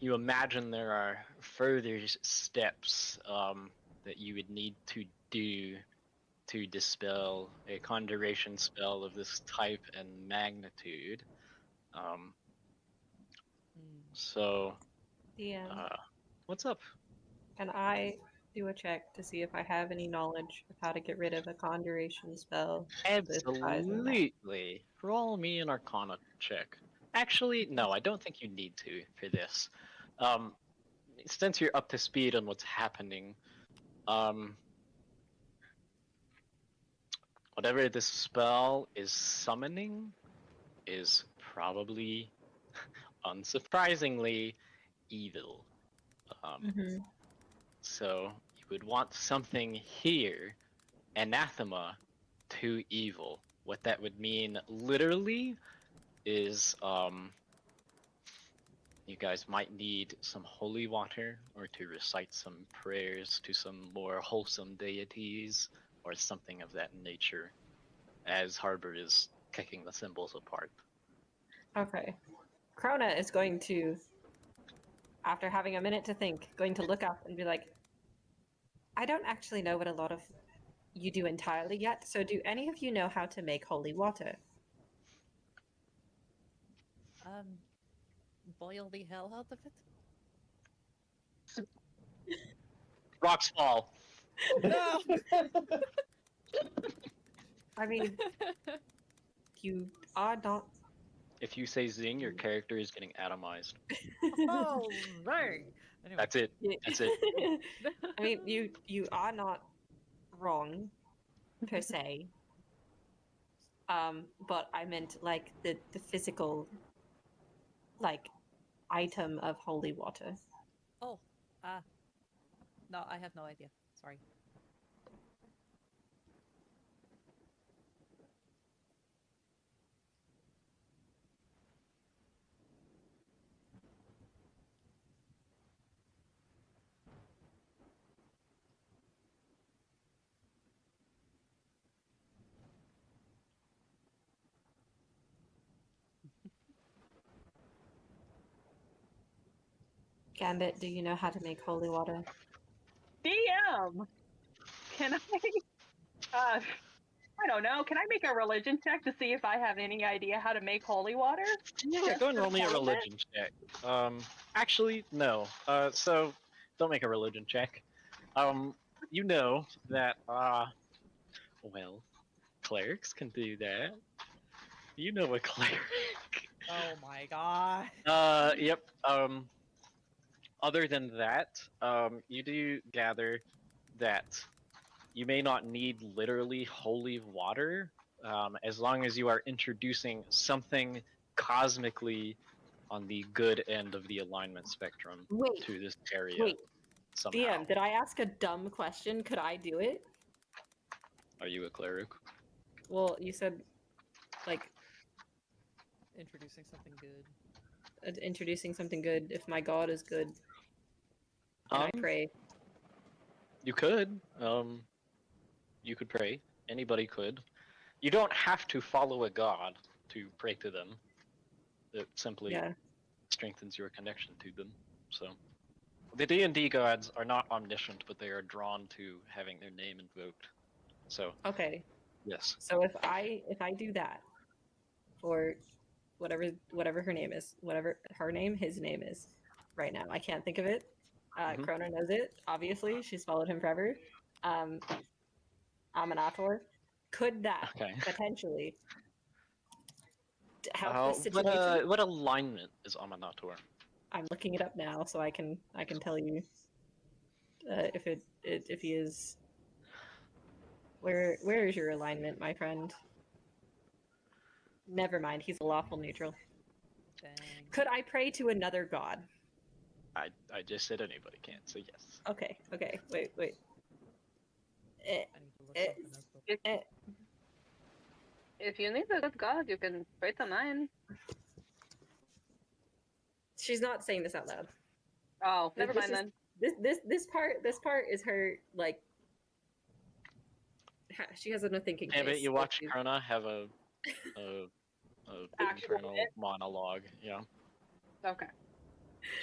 You imagine there are further steps that you would need to do to dispel a conjuration spell of this type and magnitude. So, DM, what's up? can I do a check to see if I have any knowledge of how to get rid of a conjuration spell? Absolutely. Roll me an Arcana check. Actually, no, I don't think you need to for this. Since you're up to speed on what's happening, whatever this spell is summoning is probably, unsurprisingly, evil. So you would want something here, anathema to evil. What that would mean literally is you guys might need some holy water or to recite some prayers to some more wholesome deities or something of that nature as Harbor is kicking the symbols apart. Okay. Krona is going to, after having a minute to think, going to look up and be like, I don't actually know what a lot of you do entirely yet, so do any of you know how to make holy water? Boil the hell out of it? Rocks fall. No! I mean, you are not. If you say zing, your character is getting atomized. Oh, right. Anyway. That's it. That's it. I mean, you are not wrong, per se. But I meant like the physical, like, item of holy water. Oh, no, I have no idea. Sorry. Gambit, do you know how to make holy water? DM! Can I don't know, can I make a religion check to see if I have any idea how to make holy water? Yeah, go and roll me a religion check. Actually, no. So, don't make a religion check. You know that, well, clerics can do that. You know a cleric. Oh my god. Yep. Other than that, you do gather that you may not need literally holy water, as long as you are introducing something cosmically on the good end of the alignment spectrum Wait, to this area wait. somehow. DM, did I ask a dumb question? Could I do it? Are you a cleric? Well, you said, like, Introducing something good. introducing something good. If my god is good, can I pray? You could. You could pray. Anybody could. You don't have to follow a god to pray to them. It simply Yeah. strengthens your connection to them. So, the D&D gods are not omniscient, but they are drawn to having their name invoked. So, Okay. yes. So if I do that for whatever her name is, whatever her name, his name is, right now, I can't think of it. Mhm. Krona knows it. Obviously, she's followed him forever. Aminator. Could that Okay. potentially help the What situation? what alignment is Aminator? I'm looking it up now, so I can tell you if he is. Where is your alignment, my friend? Never mind. He's a lawful neutral. Dang. Could I pray to another god? I just said anybody can, so yes. Okay. Wait. I need to look Eh, something up. If you need a good god, you can pray to mine. She's not saying this out loud. Oh, never This mind is- then. This part is her, like, she has a thinking Yeah, but face. you like watch she's- Krona have a Actual internal bit? monologue. Yeah, Okay.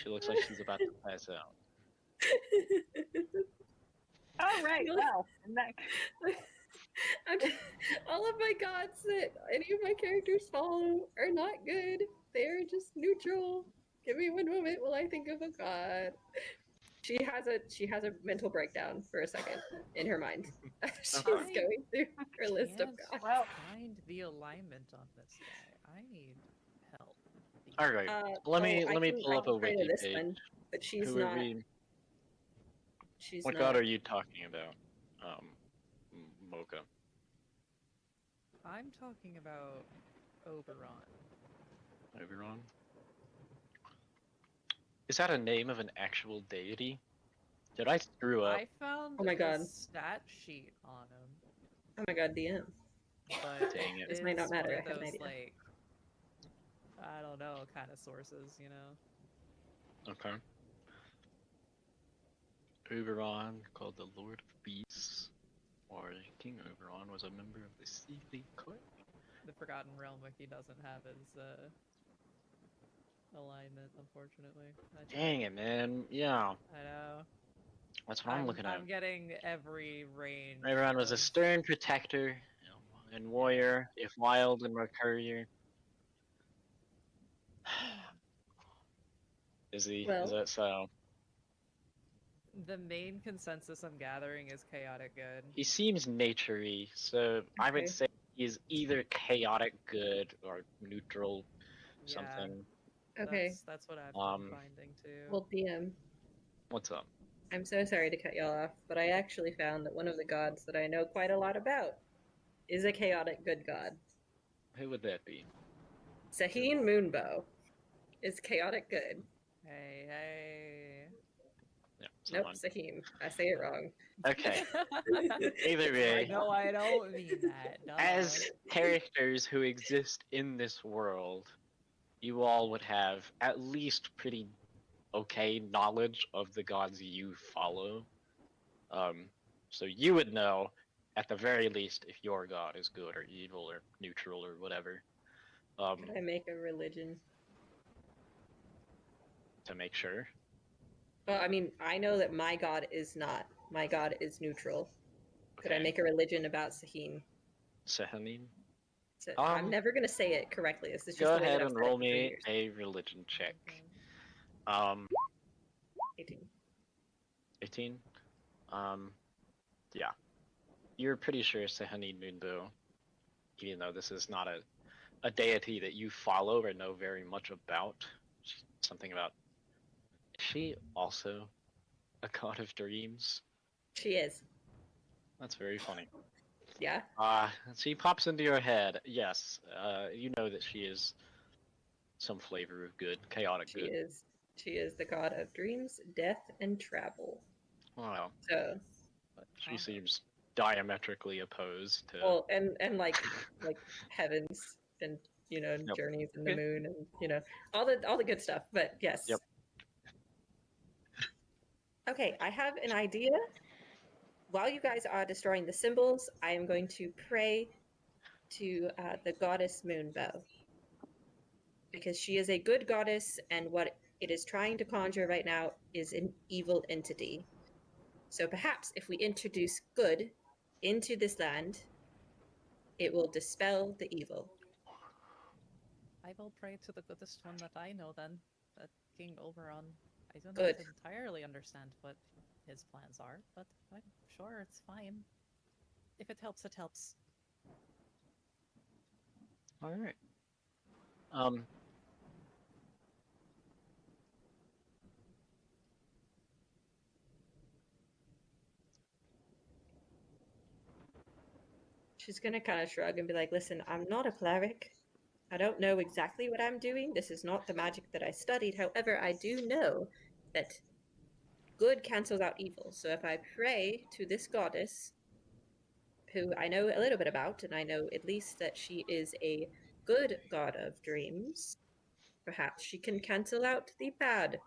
she looks like she's about to pass out. All right. Really? Well, next. All of my gods that any of my characters follow are not good. They are just neutral. Give me one moment while I think of a god. She has a mental breakdown for a second in her mind. She's Okay. going through her list of Can't gods. Well, find the alignment on this guy. I need help. All right, I let me can- pull I up can a pray to wiki this page. one, but she's Who are not. we? She's What not. god are you talking about? Mocha. I'm talking about Oberon. Oberon. Is that a name of an actual deity? Did I screw up? I found Oh my God. a stat sheet on him, Oh my god, DM. but Dang it. This might not is matter, one I of have an those, idea. like, I don't know, kind of sources, you know? Okay. Oberon, called the Lord of Beasts, or King Oberon, was a member of the Sealy Court. The Forgotten Realm wiki doesn't have his alignment, unfortunately. Dang it, man. Yeah, I know. that's what I'm looking at. I'm getting every range. Oberon was a of- stern protector and warrior, if wild and courier. Is he? Well- Is that so? The main consensus I'm gathering is chaotic good. He seems naturey, so I would Okay. say he's either chaotic good or neutral Yeah, something. Okay. That's what I've been finding too. Well, DM, What's up? I'm so sorry to cut y'all off, but I actually found that one of the gods that I know quite a lot about is a chaotic good god. Who would that be? Saheen Moonbow is chaotic good. Hey. Yeah, Nope, someone. Saheen. I say it wrong. Okay. Either way, No, I don't mean that. Duh. as characters who exist in this world, you all would have at least pretty okay knowledge of the gods you follow. So you would know, at the very least, if your god is good or evil or neutral or whatever. Could I make a religion? To make sure. Well, I mean, I know that my god is not. My god is neutral. Could I Okay. make a religion about Saheen? Sehanin? So, I'm Um, never gonna say it correctly. This is just Go the way ahead that I've and said it roll for 3 me years. a religion check. Okay. 18. 18. Yeah. You're pretty sure Sehanin Moonbow, even though this is not a deity that you follow or know very much about. Something about. Is she also a god of dreams? She is. That's very funny. Yeah, She pops into your head. Yes, you know that she is some flavor of good, chaotic she good. is. She is the god of dreams, death, and travel. Wow, So, But she combo. seems diametrically opposed to. well, and like heavens and Yep. journeys in the Okay. moon and all the good stuff. But yes. Yep. Okay, I have an idea. While you guys are destroying the symbols, I am going to pray to the goddess Moonbow because she is a good goddess, and what it is trying to conjure right now is an evil entity. So perhaps if we introduce good into this land, it will dispel the evil. I will pray to the goodest one that I know then, that King Oberon. I do not Good. entirely understand what his plans are, but I'm sure it's fine. If it helps, it helps. All right. She's gonna kind of shrug and be like, listen, I'm not a cleric. I don't know exactly what I'm doing. This is not the magic that I studied. However, I do know that good cancels out evil. So if I pray to this goddess, who I know a little bit about, and I know at least that she is a good god of dreams, perhaps she can cancel out the bad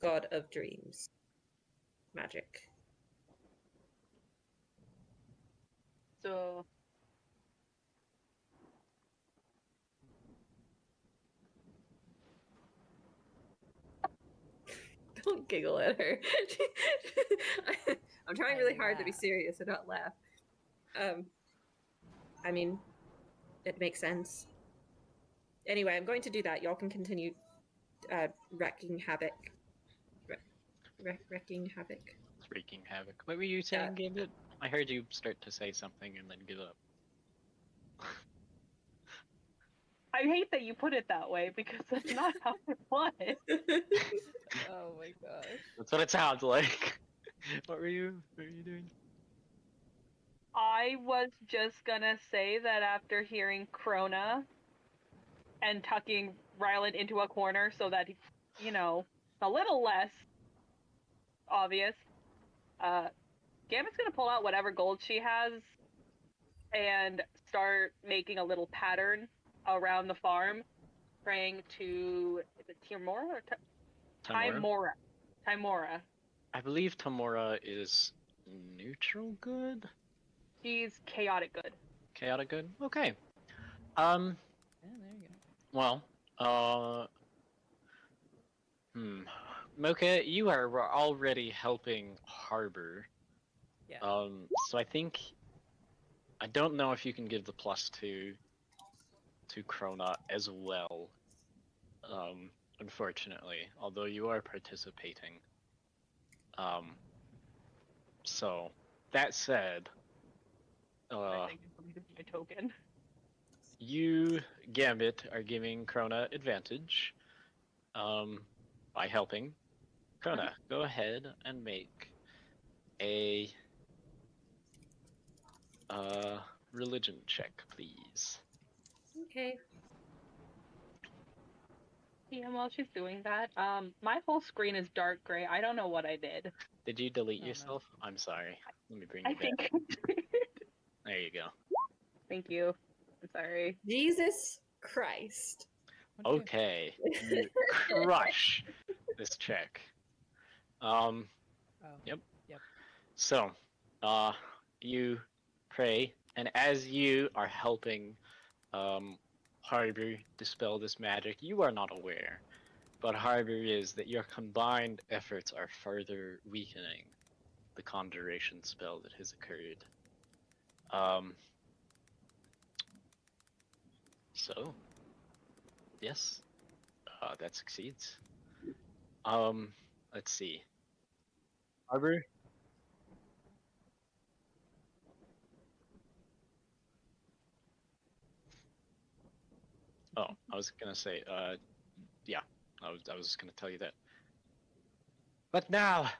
god of dreams magic. So Don't giggle at her. I'm trying I really hard to be laugh. serious and not laugh. I mean, it makes sense. Anyway, I'm going to do that. Y'all can continue wrecking havoc. Wrecking havoc. Wreaking havoc. What were you saying, Gambit? I heard you start to say something and then give up. I hate that you put it that way because that's not how it was. Oh my gosh. That's what it sounds like. What were you doing? I was just gonna say that after hearing Krona and tucking Ryland into a corner so that he, a little less obvious, Gambit's gonna pull out whatever gold she has and start making a little pattern around the farm, praying to, is it Timora or Tamora? Timora. I believe Tamora is neutral good? She's chaotic good. Chaotic good? Okay. Yeah, there you go. Well, Mocha, you are already helping Harbor. Yeah. So I don't know if you can give the +2 to Krona as well. Unfortunately, although you are participating. So that said, I think it's going to be my token. you, Gambit, are giving Krona advantage by helping. Krona, go ahead and make a religion check, please. Okay. Yeah, while she's doing that, my whole screen is dark gray. I don't know what I did. Did you delete Oh, no. yourself? I'm sorry. Let me bring I you back. think I did. There you go. Thank you. I'm sorry. Jesus Christ. What'd you do? Okay. You crush this check. Oh. Yep. Yep. So, you pray, and as you are helping Harbor dispel this magic, you are not aware, but Harbor is that your combined efforts are further weakening the conjuration spell that has occurred. So, yes, that succeeds. Let's see. Harbor? Oh, I was gonna say, yeah, I was gonna tell you that. But now,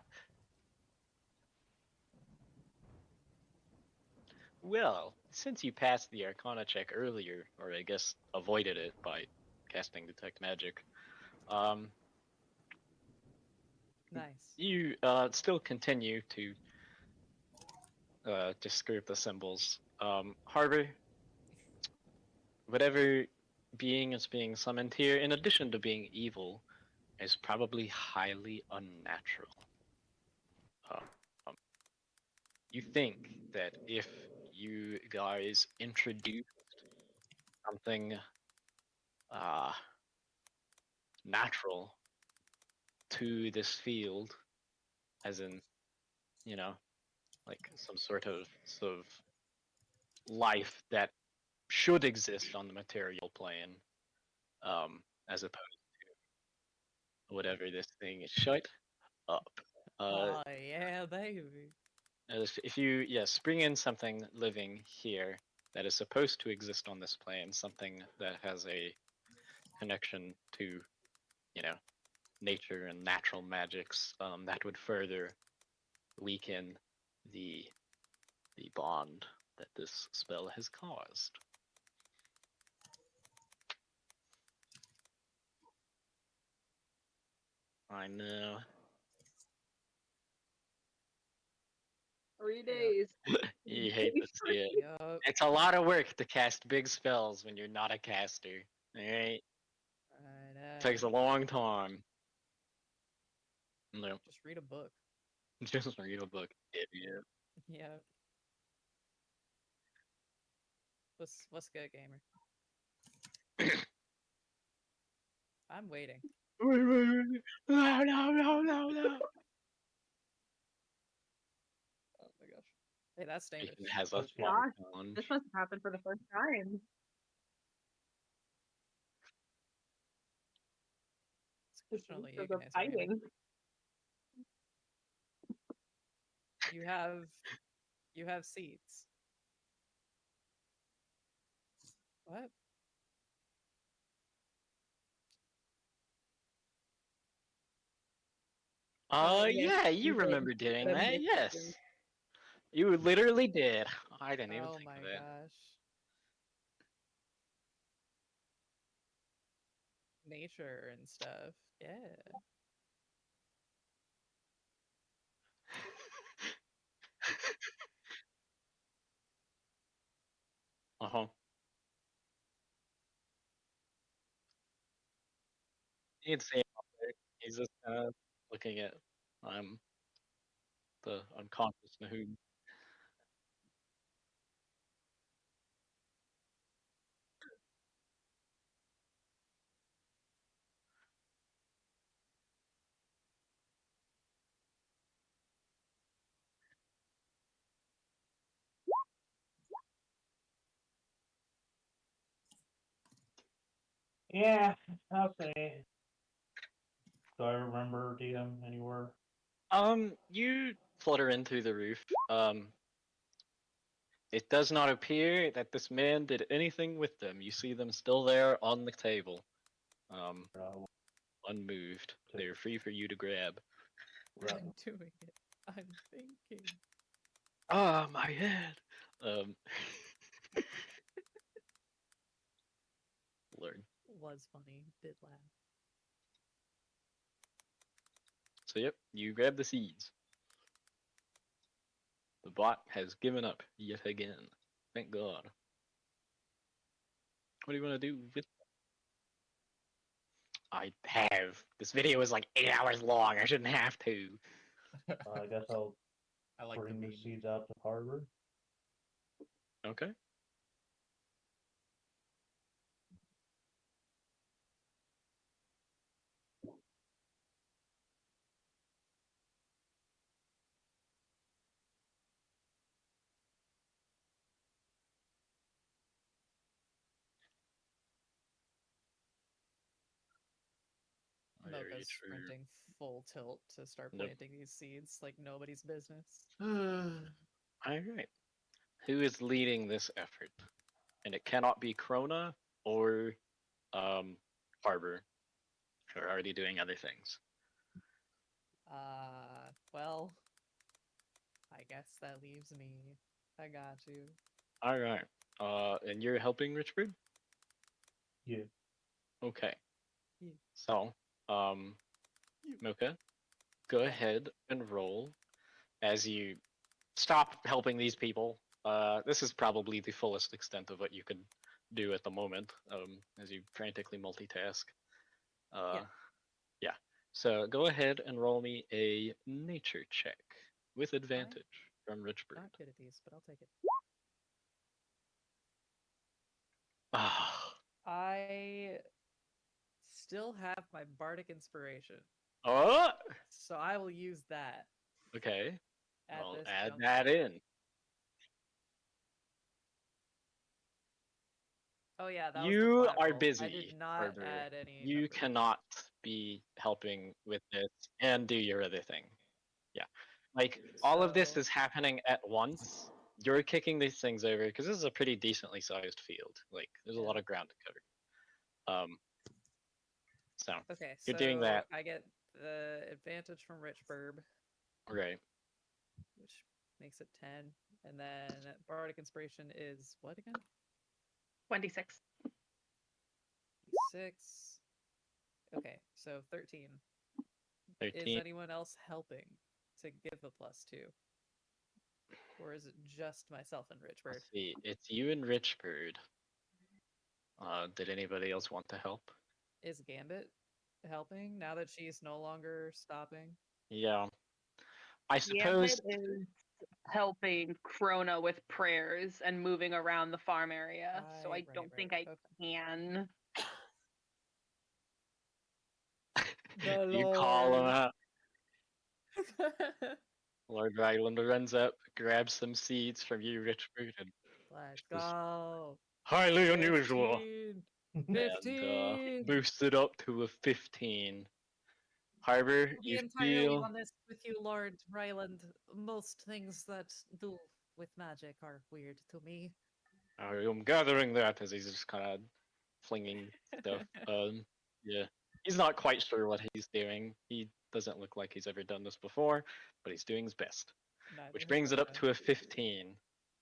Well, since you passed the Arcana check earlier, or I guess avoided it by casting Detect Magic, Nice. you still continue to describe the symbols. Harbor, whatever being is being summoned here, in addition to being evil, is probably highly unnatural. Um, you think that if you guys introduced something uh, natural to this field, as in, you know, like some sort of life that should exist on the material plane, as opposed to whatever this thing is. Shut up. Oh yeah, baby. If you, yes, bring in something living here that is supposed to exist on this plane, something that has a connection to, you know, nature and natural magics, that would further weaken the bond that this spell has caused. I know. 3 days. You hate to see it. Yup. It's a lot of work to cast big spells when you're not a caster. Alright? I know. Takes a long time. No, Just read a book. just read a book, idiot. Yeah. What's good, gamer? I'm waiting. Wait. No. Oh my gosh. Hey, that's Danish. Ethan has a Let's fun Gosh, challenge. this must have happened for the first time. It's a question only you Because can of answer. Gamer. fighting. You have seeds. What? Yeah, you remember doing that, yes. You literally did. I didn't even Oh think my of that. gosh. Nature and stuff. Yeah. Uh-huh. You can see him up there. He's just kind of looking at the unconscious Nahoon. Yeah, I'll say. Do I remember DM anywhere? You flutter into the roof. It does not appear that this man did anything with them. You see them still there on the table, Uh, unmoved. They're free for you to grab. I'm doing it. I'm thinking. Ah, my head. Um, Lord. Was funny. Did laugh. So yep, you grab the seeds. The bot has given up yet again. Thank God. What do you want to do with? I have. This video is like 8 hours long. I shouldn't have to. I guess I'll I like the bring the meme. seeds out to Harbor. Okay. Very Mocha's true. sprinting full tilt to start Nope. planting these seeds like nobody's business. Alright. Who is leading this effort? And it cannot be Krona or Harbor. Who are already doing other things. Well, I guess that leaves me. I got you. All right. And you're helping Richbird? Yeah. Okay. Yeah. So, Mocha, go ahead and roll as you stop helping these people. This is probably the fullest extent of what you could do at the moment, as you frantically multitask. Yeah. Yeah. So go ahead and roll me a nature check with advantage from Richbird. Not good at these, but I'll take it. Ah. I still have my bardic inspiration, Oh. so I will use that Okay. at Well, this add juncture. that in. Oh yeah, that was the You flat are roll. busy. I did not Harbor. add any. You numbers. cannot be helping with this and do your other thing. Yeah. Like, all of this So- is happening at once. You're kicking these things over because this is a pretty decently sized field. Like, there's a Yeah. lot of ground to cover. So, Okay, you're so doing that. I get the advantage from Richbird, Right. which makes it 10, and then bardic inspiration is what again? 26. 6. Okay, so 13. 13. Is anyone else helping to give a +2? Or is it just myself and Richbird? Let's see. It's you and Richbird. Did anybody else want to help? Is Gambit helping now that she's no longer stopping? Yeah. I suppose. Gambit is helping Krona with prayers and moving around the farm area, so I Right, don't think right, I okay. can. The You call him Lord. out. Lord Rylander runs up, grabs some seeds from you, Richbird, and Let's Was go. highly unusual. 15. And 15. boosts it up to a 15. Harbor, I'll be you entirely feel honest with you, Lord Ryland. Most things that do with magic are weird to me. I'm gathering that as he's just kind of flinging stuff. Yeah, he's not quite sure what he's doing. He doesn't look like he's ever done this before, but he's doing his best. Neither Which has brings it up Rona. to a 15.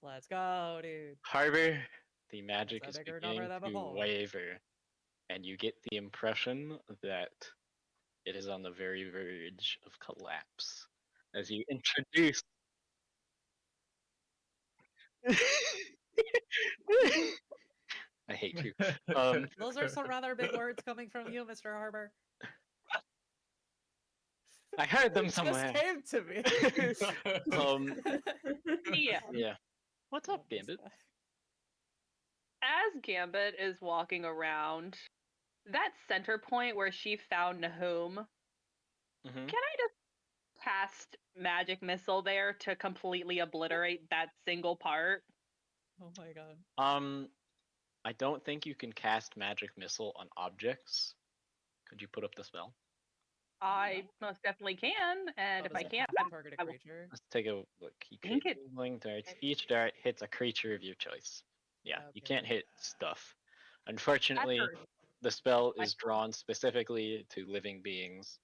Let's go, dude. Harbor, the magic That's is a bigger number beginning than to before. waver, and you get the impression that it is on the very verge of collapse as you introduce. I hate you. Those are some rather big words coming from you, Mr. Harbor. I heard them It somewhere. just came to me. Yeah. Yeah. What's Love up, this Gambit? guy. As Gambit is walking around, that center point where she found Nahum, Mhm. can I just cast magic missile there to completely obliterate that single part? Oh my god. I don't think you can cast magic missile on objects. Could you put up the spell? I most definitely can, and Oh, if does I it can't, have to target a I will. creature? Let's take a look. You Think can it- healing darts. Each dart hits a creature of your choice. Yeah, you Okay. can't hit stuff. Unfortunately, hurt. the spell I is drawn specifically to living beings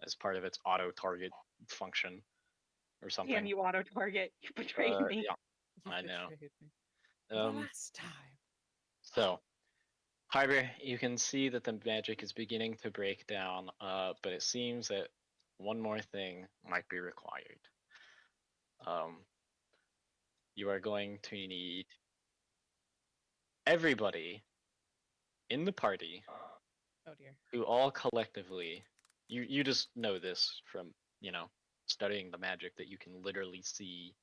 as part of its auto target function or something. Damn you, auto target! You betrayed me. Yeah, You I know. betrayed me. The last time. So, Harbor, you can see that the magic is beginning to break down, but it seems that one more thing might be required. You are going to need everybody in the party Oh dear. who all collectively, you just know this from, studying the magic that you can literally see.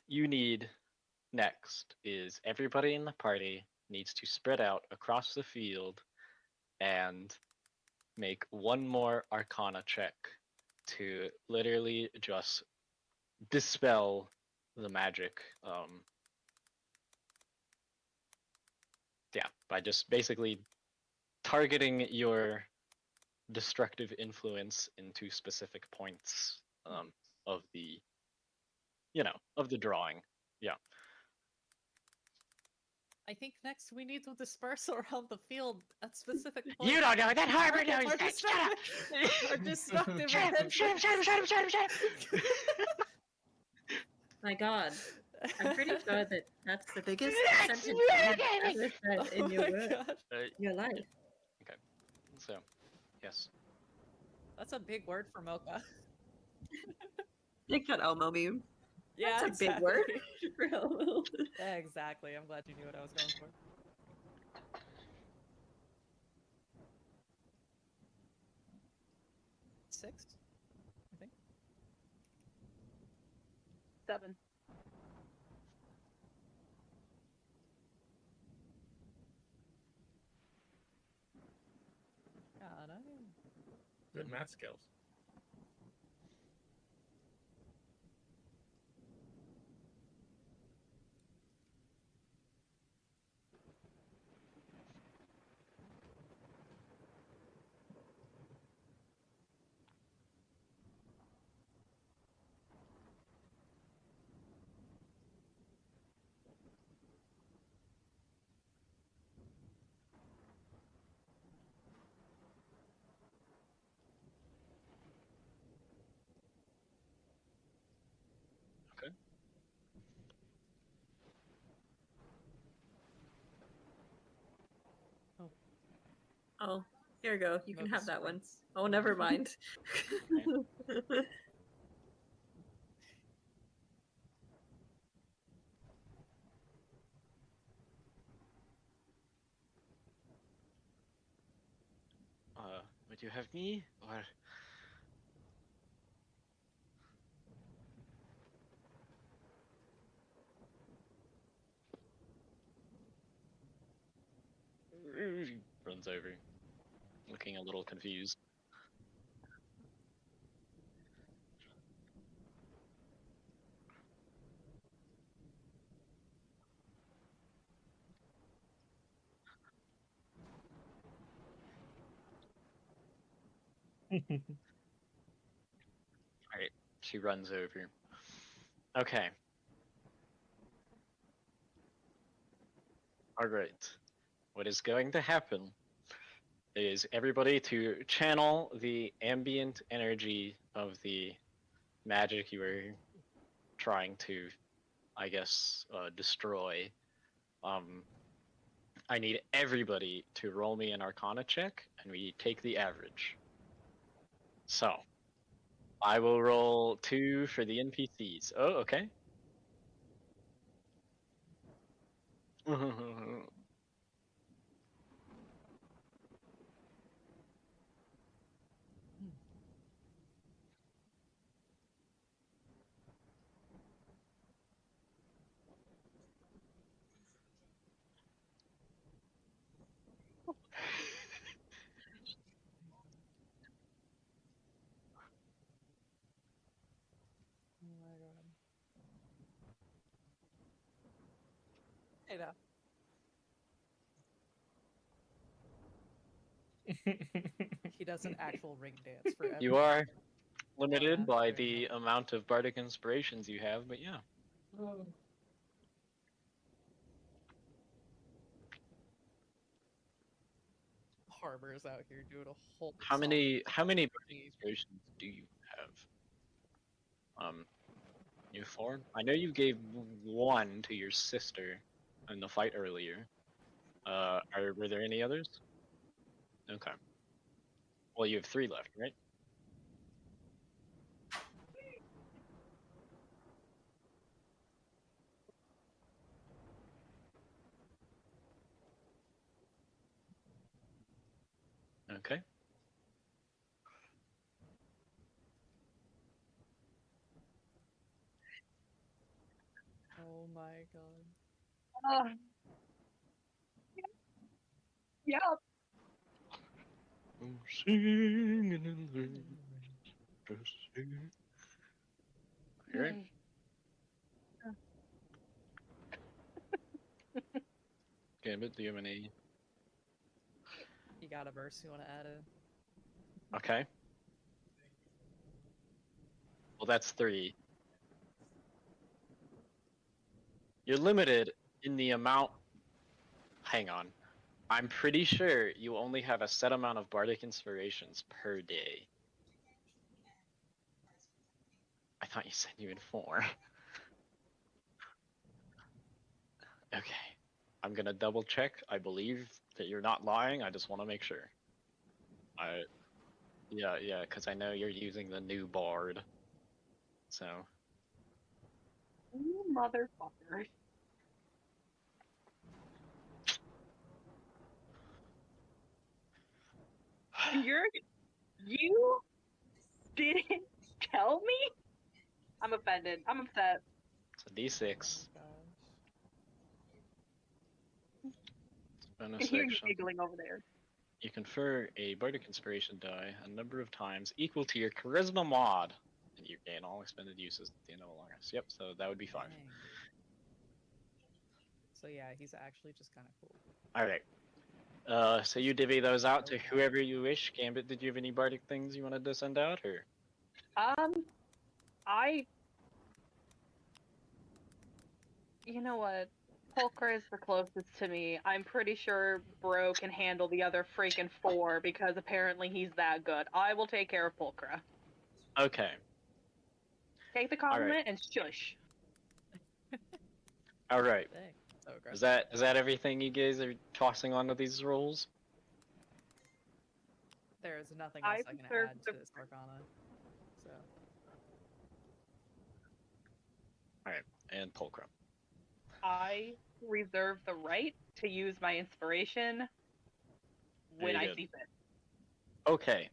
You need next is everybody in the party needs to spread out across the field and make one more Arcana check to literally just dispel the magic. Yeah, by just basically targeting your destructive influence into specific points of the, of the drawing. Yeah. I think next we need to disperse around the field at specific points. You don't know that. Harbor knows Our that. Shut up. Our destructive Shut up, shut up, shut up, shut up, shut up, shut up. My God. I'm pretty sure that that's the biggest Yes, sentence you you've did ever said in your my god. your life. So, yes. That's a big word for Mocha. Make that Elmo meme. Yeah, That's a big word. exactly. For Elmo. Exactly. I'm glad you knew what I was going for. Six, I think. 7. God, I Good math skills. Oh, here you go. You can Mocha have that one. sprints. Oh, never mind. Would you have me or? Runs over, looking a little confused. Alright, she runs over. Okay. Alright. What is going to happen is everybody to channel the ambient energy of the magic you are trying to, I guess, destroy. I need everybody to roll me an Arcana check, and we take the average. So, I will roll 2 for the NPCs. Oh, okay. Oh my god. Hey now. He does an actual ring dance for You everyone. are limited by Fair the enough. amount of bardic inspirations you have, but yeah. Harbor's out here doing a whole How song. many bardic inspirations do you have? You 4? I know you gave 1 to your sister in the fight earlier. Were there any others? Okay. Well, you have 3 left, right? Okay. Oh my god. Yeah. Singing in the rain, just singing. Alright. Gambit, do you have any? You got a verse you want to add in? Okay. Well, that's 3. You're limited in the amount. Hang on. I'm pretty sure you only have a set amount of bardic inspirations per day. I thought you said you had 4. Okay. I'm gonna double check. I believe that you're not lying. I just want to make sure. Yeah, because I know you're using the new bard. So. You motherfucker. You didn't tell me? I'm offended. I'm upset. It's a D6. Oh I Bonus can hear you section. giggling over there. You confer a bardic inspiration die a number of times equal to your charisma mod, and you gain all expended uses at the end of a long rest. Yep, so that would be 5. dang. So yeah, he's actually just kind of cool. All right. So you divvy those out to whoever you wish. Gambit, did you have any bardic things you wanted to send out, or? You know what? Pulcher is the closest to me. I'm pretty sure Bro can handle the other freaking 4 because apparently he's that good. I will take care of Pulchra. Okay. Take the compliment and shush. All right. Dang. So aggressive. Is that everything you guys are tossing onto these rolls? There's nothing I else I can prefer add the- to this Arcana. So And Pulcrum. I reserve the right to use my inspiration when Very I good. see fit. Okay.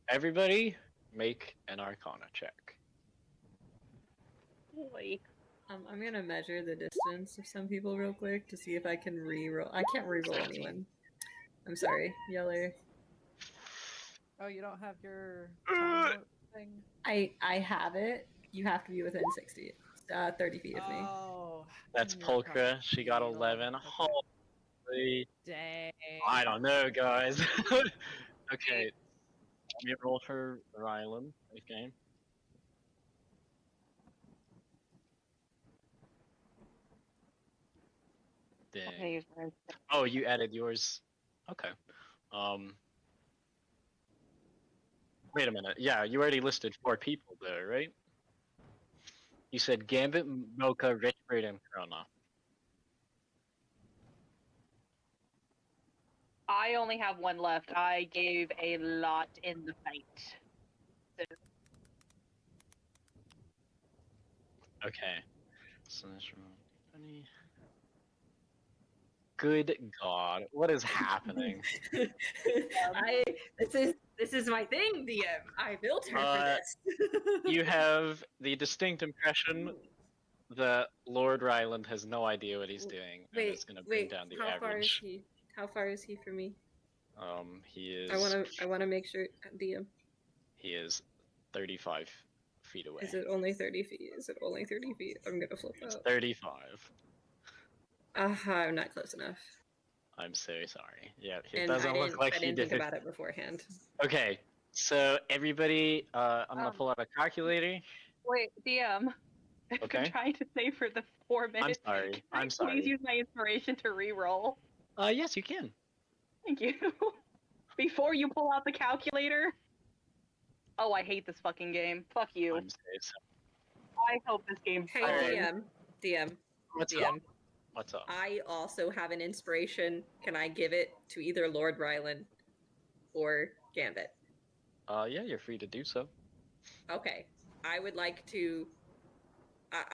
Everybody, make an Arcana check. Boy. I'm gonna measure the distance of some people real quick to see if I can re-roll. I can't re-roll anyone. I'm sorry, Yeller. oh, you don't have your time note thing? I have it. You have to be within 60, 30 feet of me. Oh, That's you're Pulchra. She got beetle. 11. Okay. Holy. Dang. I don't know, guys. Okay. Let me roll for Rylan. Okay. I'm gonna Dang. use my Oh, you added yours. Okay. Wait a minute. Yeah, you already listed 4 people there, right? You said Gambit, Mocha, Richbird, and Corona. I only have 1 left. I gave a lot in the fight. Okay. So that's roll 20. Good God, what is happening? This is my thing, DM. I built her for this. You have the distinct impression that Lord Ryland has no idea what he's doing, and is going to bring down the how average. far is he? How far is he from me? He is. I wanna make sure, DM. He is 35 feet away. Is it only 30 feet? Is it only 30 feet? I'm gonna flip It's out. 35. I'm not close enough. I'm so sorry. Yeah, it And doesn't look like I he didn't did. think about it beforehand. Okay, so everybody, I'm gonna pull out a calculator. Wait, DM. Okay. I'm trying to save for the 4 minutes. sorry, Can I'm I sorry. Please use my inspiration to re-roll. Yes, you can. Thank you. Before you pull out the calculator. Oh, I hate this fucking game. Fuck you. I'm so I hope this game's Hey, hard. DM. What's DM. up? What's up? I also have an inspiration. Can I give it to either Lord Ryland or Gambit? Yeah, you're free to do so. Okay. I would like to.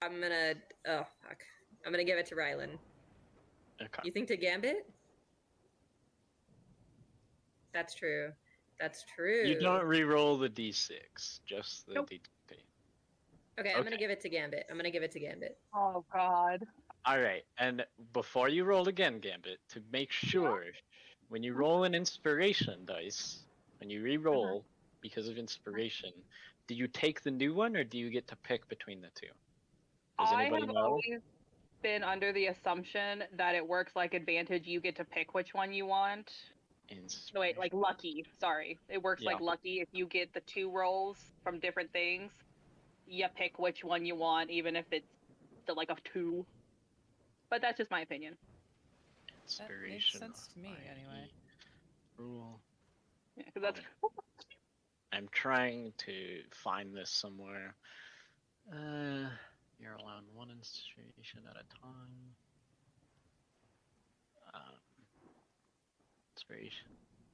I'm gonna. Oh, fuck. I'm gonna give it to Ryland. Okay. You think to Gambit? That's true. That's true. You don't re-roll the d6, just the Nope. d20. Okay, I'm gonna Okay. give it to Gambit. I'm gonna give it to Gambit. Oh god. All right, and before you roll again, Gambit, to make sure, when you roll an inspiration dice, when you re-roll because of inspiration, do you take the new one or do you get to pick between the two? Does I anybody have know? always been under the assumption that it works like advantage. You get to pick which one you want. No, wait, like lucky. Sorry. It works like Yeah. lucky. If you get the 2 rolls from different things, you pick which one you want, even if it's still like a 2. But that's just my opinion. That makes Inspiration. sense to me, anyway. Rule. Yeah, because that's I'm trying to find this somewhere. You're allowed 1 inspiration at a time. inspiration.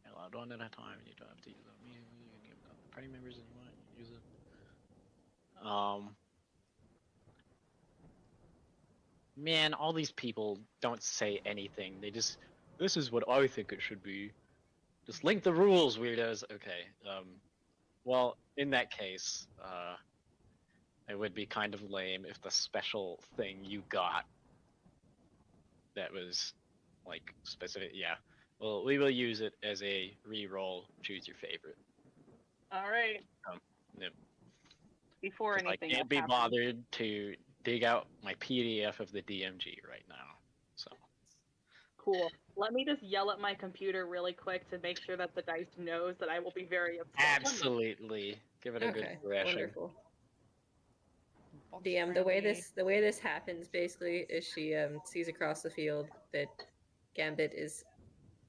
You're allowed one at a time, and you don't have to use it immediately. You can give it to the party members if you want. Use it. Man, all these people don't say anything. They just, this is what I think it should be. Just link the rules, weirdos. Okay. Well, in that case, it would be kind of lame if the special thing you got that was like specific. Yeah. Well, we will use it as a re-roll. Choose your favorite. All right. Yep. Before 'Cause anything I can't else be happens. bothered to dig out my PDF of the DMG right now. So. Cool. Let me just yell at my computer really quick to make sure that the dice knows that I will be very upset. Absolutely. Give it a good Okay, thrashing. wonderful. Box DM, friendly. the way this happens basically is she sees across the field that Gambit is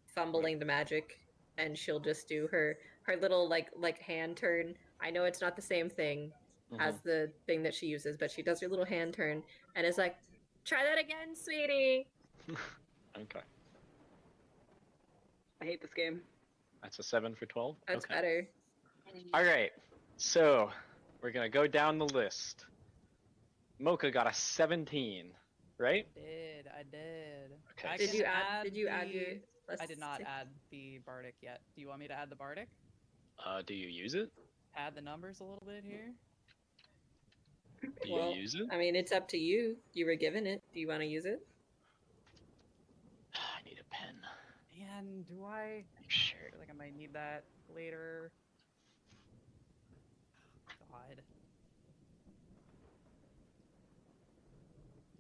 fumbling the magic, and she'll just do her little like hand turn. I know it's not the same thing as the thing that she uses, but she does her little hand turn and is like, "Try that again, sweetie." Okay. I hate this game. That's a 7 for 12? That's Okay. better. Alright, so we're gonna go down the list. Mocha got a 17, right? I did. Okay. I Did can you add your the- I did not +6? add the bardic yet. Do you want me to add the bardic? Do you use it? Add the numbers a little bit here. Do you Well, use it? I mean, it's up to you. You were given it. Do you want to use it? I need a pen. And do I? Sure. I feel like I might need that later. God.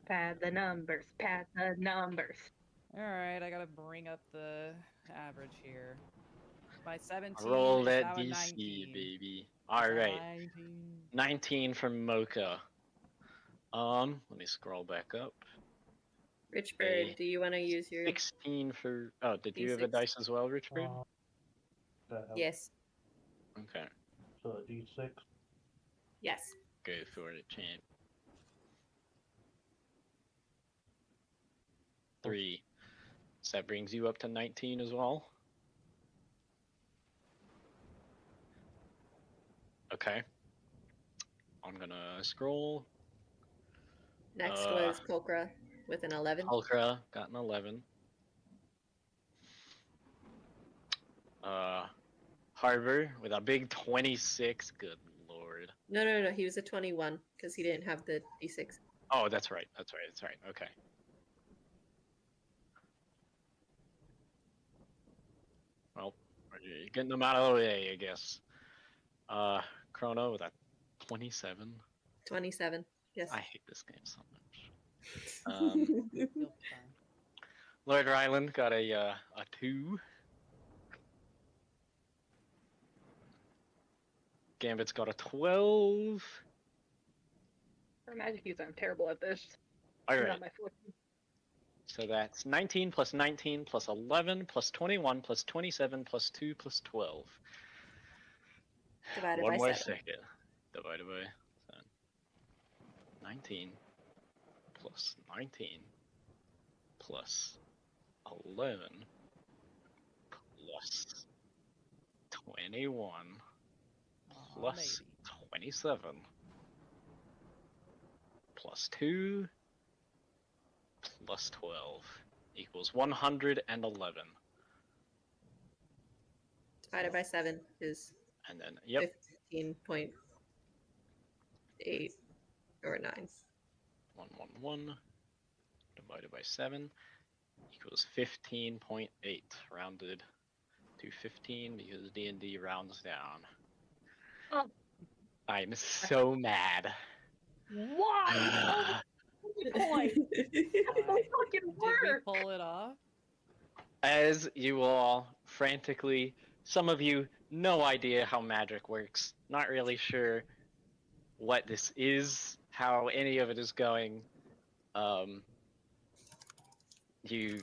Pad the numbers. Pad the numbers. All right, I gotta bring up the average here. My 17 Roll is that now a DC, 19. baby. It's a Alright. 19. 19 from Mocha. Let me scroll back up. Richbird, do you want to use your 16 for. Oh, did you have a D6? dice as well, Richbird? That helps. Yes. Okay. So a D6. Yes. Go for it, champ. 3. So that brings you up to 19 as well. Okay. I'm gonna scroll. Next was Kokra with an 11. Hulkra got an 11. Harbor with a big 26. Good lord. No. He was a 21 because he didn't have the D6. Oh, that's right. Okay. Well, you're getting them out of the way, I guess. Chrono with a 27. 27. Yes. I hate this game so much. You'll be fine. Lord Ryland got a 2. Gambit's got a 12. For magic use, I'm terrible at this. Alright, Not my forte. so that's 19 plus 19 plus 11 plus 21 plus 27 plus 2 plus 12. Divided One by more 7. second. Divided by 7. 19 plus 19 plus 11 plus 21 Aw, plus maybe. 27 plus 2 plus 12 equals 111. Divided by 7 is And then, yep, 15.8 or 9. 111 divided by 7 equals 15.8, rounded to 15 because D&D rounds down. Oh. I'm so mad. Why? Point. That doesn't fucking Did we work. pull it off? As you all frantically, some of you, no idea how magic works, not really sure what this is, how any of it is going. You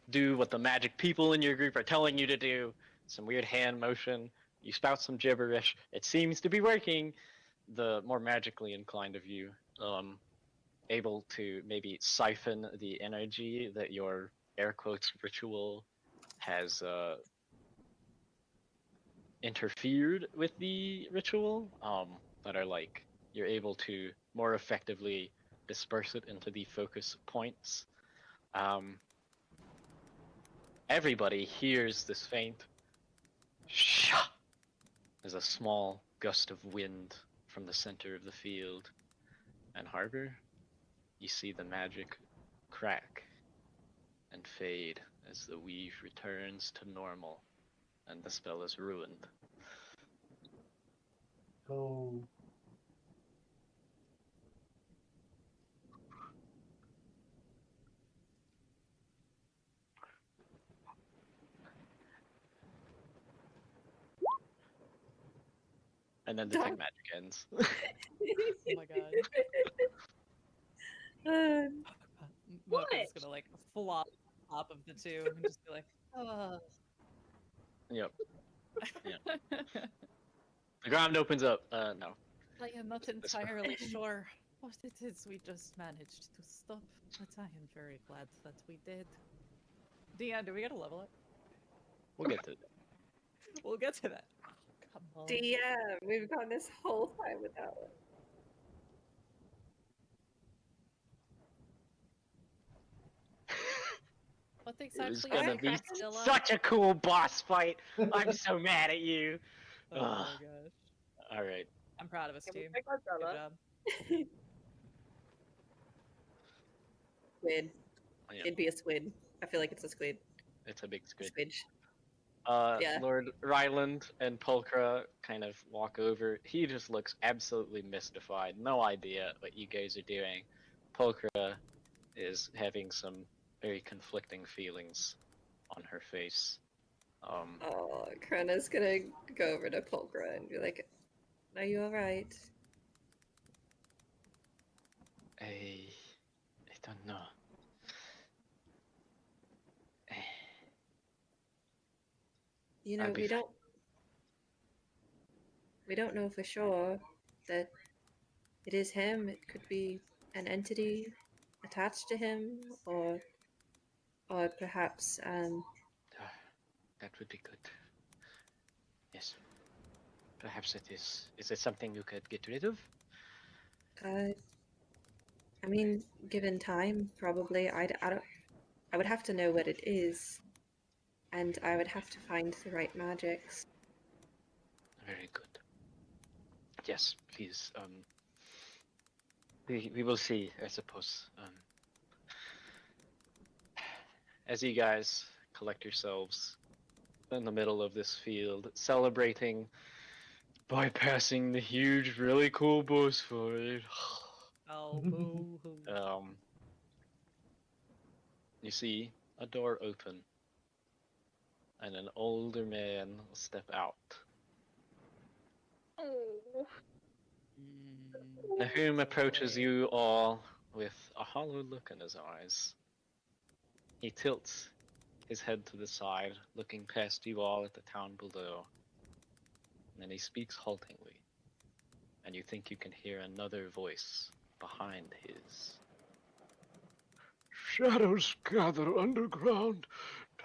do what the magic people in your group are telling you to do, some weird hand motion, you spout some gibberish, it seems to be working. The more magically inclined of you, able to maybe siphon the energy that your air quotes ritual has interfered with the ritual, that are like you're able to more effectively disperse it into the focus points. Everybody hears this faint "Shah" as a small gust of wind from the center of the field. And Harbor, you see the magic crack and fade as the weave returns to normal and the spell is ruined. So And then detect magic ends. Oh my god. What? Mocha's gonna like flop on top of the two and just be like, oh. Yep. The ground opens up. No. I am not entirely sure what it is we just managed to stop, but I am very glad that we did. Dion, do we get a level up? We'll get to it. We'll get to that. Come on. DM, we've gone this whole time without it. What It was exactly gonna is be Crackzilla? such a cool boss fight. I'm so mad at you. Oh my Ugh. gosh. All right. I'm proud of us, Can we team. pick Good Godzilla? job. Squid. Yeah, It'd be a squid. I feel like it's a squid. it's a big squid. Squidge. Yeah. Lord Ryland and Pulchra kind of walk over. He just looks absolutely mystified. No idea what you guys are doing. Pulchra is having some very conflicting feelings on her face. Oh, Krena's gonna go over to Pulchra and be like, "Are you alright?" I don't know. You know, I'll be we fine. don't know for sure that it is him. It could be an entity attached to him, or perhaps That would be good. Yes. Perhaps it is. Is it something you could get rid of? I mean, given time, probably. I would have to know what it is, and I would have to find the right magics. Very good. Yes, please. We will see, I suppose. As you guys collect yourselves in the middle of this field, celebrating bypassing the huge, really cool boss fight. Oh, boo hoo. You see a door open, and an older man step out. Oh. Nahum approaches you all with a hollow look in his eyes. He tilts his head to the side, looking past you all at the town below. And then he speaks haltingly, and you think you can hear another voice behind his. Shadows gather underground,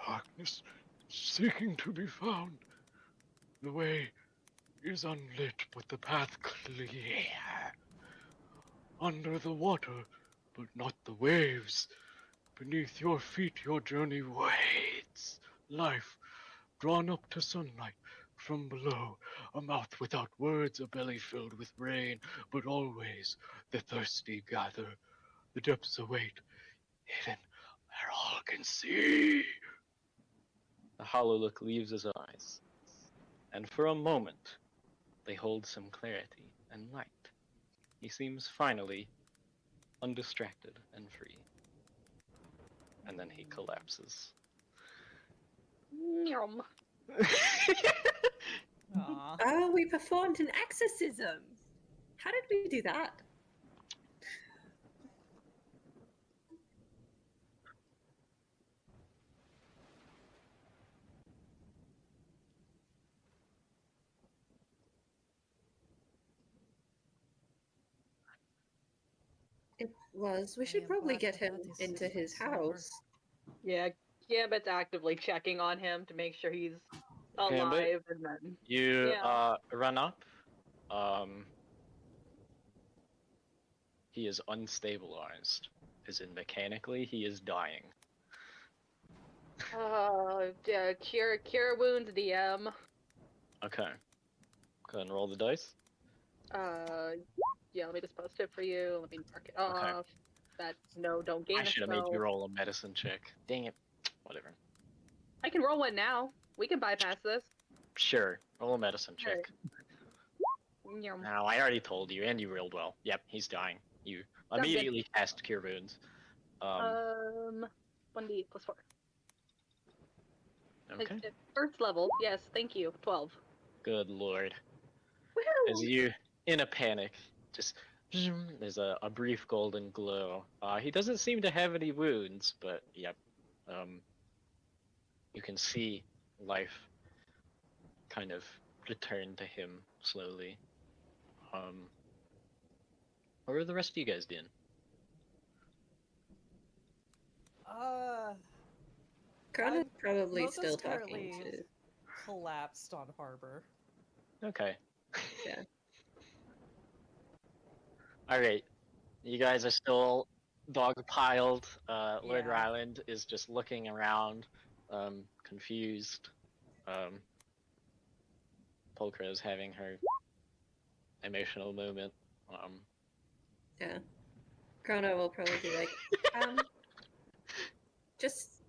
darkness seeking to be found. The way is unlit, but the path clear. Under the water, but not the waves. Beneath your feet your journey wades. Life, drawn up to sunlight from below. A mouth without words, a belly filled with rain. But always the thirsty gather. The depths await, hidden where all can see. The hollow look leaves his eyes, and for a moment they hold some clarity and light. He seems finally undistracted and free. And then he collapses. Yum. Aw. Oh, we performed an exorcism. How did we do that? It was. We I should am probably glad get that him that is into his success over. house. Yeah, Gambit's actively checking on him to make sure he's alive and then You Yeah. run up. He is unstabilized. As in mechanically, he is dying. Yeah, cure wounds, DM. Okay. Go ahead and roll the dice. Yeah, let me just post it for you. Let me mark it Okay. off. That no, don't gain I a should have made you spell. roll a medicine check. Dang it. Whatever. I can roll one now. We can bypass this. Sure. Roll a medicine check. Alright. Yum. No, I already told you, and you rolled well. Yep, he's dying. You good. immediately cast Cure Wounds. 1d plus 4. Okay. First level, yes, thank you. 12. Good lord. Woohoo! As you, in a panic, just there's a brief golden glow. He doesn't seem to have any wounds, but yep. You can see life kind of return to him slowly. What are the rest of you guys doing? Crona's probably Mocha's still talking currently to. collapsed on Harbor. Okay. Yeah. Alright. You guys are still dog-piled. Lord Yeah. Ryland is just looking around, confused. Polka is having her emotional moment. Yeah. Krona will probably be like, just.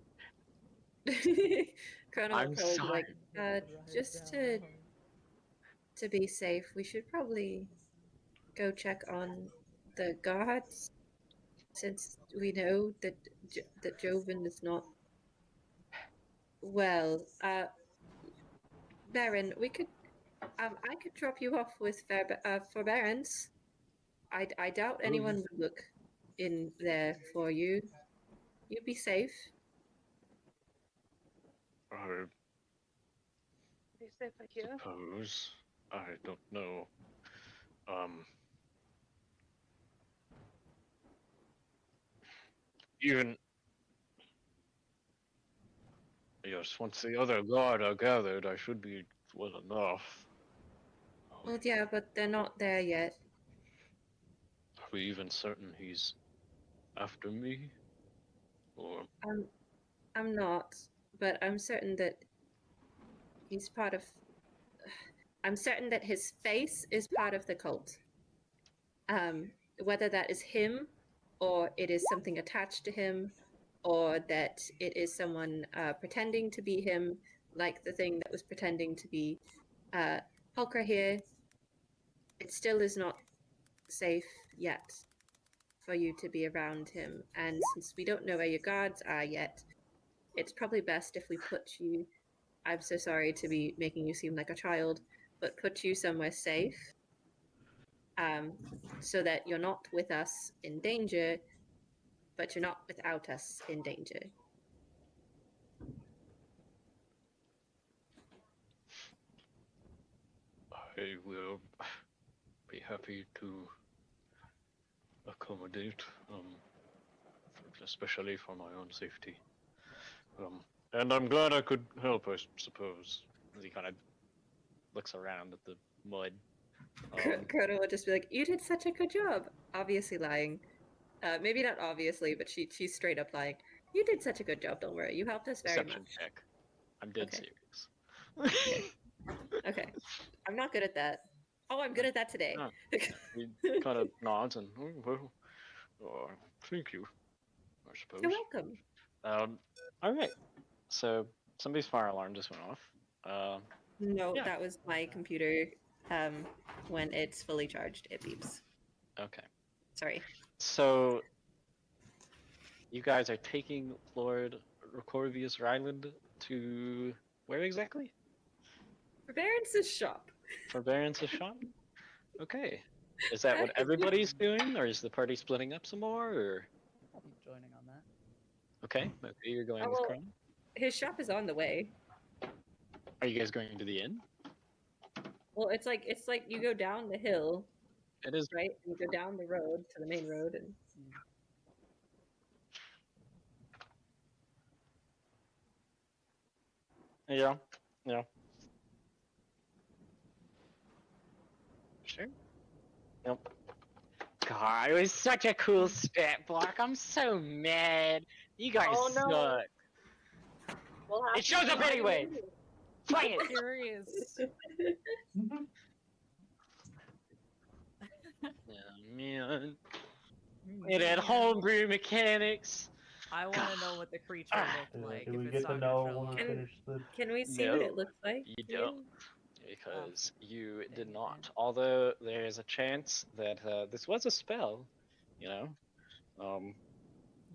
Krona will I'm probably sorry. be like, just to be safe, we should probably go check on the guards, since we know that that Joven is not well. Baron, we could, I could drop you off with forbearance. I doubt anyone would look in there for you. You'd be safe. I Be safe, like you. suppose. I don't know. Even. Yes, once the other guard are gathered, I should be well enough. Well, yeah, but they're not there yet. Are we even certain he's after me? Or I'm not, but I'm certain that he's part of. I'm certain that his face is part of the cult. Whether that is him, or it is something attached to him, or that it is someone pretending to be him, like the thing that was pretending to be Hulker here, it still is not safe yet for you to be around him. And since we don't know where your guards are yet, it's probably best if we put you. I'm so sorry to be making you seem like a child, but put you somewhere safe, so that you're not with us in danger, but you're not without us in danger. I will be happy to accommodate, especially for my own safety. And I'm glad I could help, I suppose. As he kind of looks around at the mud. Crota would just be like, "You did such a good job." Obviously lying. Maybe not obviously, but she's straight up lying. You did such a good job. Don't worry. You helped us very Deception much. check. I'm dead Okay. serious. Okay. I'm not good at that. Oh, I'm good at that today. Oh. He kind of nods and, thank you, I suppose. You're welcome. Alright. So, somebody's fire alarm just went off. No, Yeah. that was my computer. When it's fully charged, it beeps. Okay. Sorry. So, you guys are taking Lord Recorvius Ryland to where exactly? Forbearance's shop. Forbearance's shop? Okay. Is that what everybody's doing, or is the party splitting up some more, or? I'll be joining on that. Okay, you're going Oh, with well- Chrome. His shop is on the way. Are you guys going to the inn? Well, it's like you go down the hill, It is. right? And you go down the road to the main road, and Yeah. Nope. God, it was such a cool stat block. I'm so mad. You guys Oh, no. suck. We'll have It shows to up see. anyway. Fight I'm it. curious. Yeah, man. It had Man, homebrew mechanics. I want to know what the creature looked like. Do If we it's get to not gonna know show when we up. Can- finish the? Can we see what No, it looks like? You to don't, because you dang did it, not. man. Although there is a chance that this was a spell, you know. You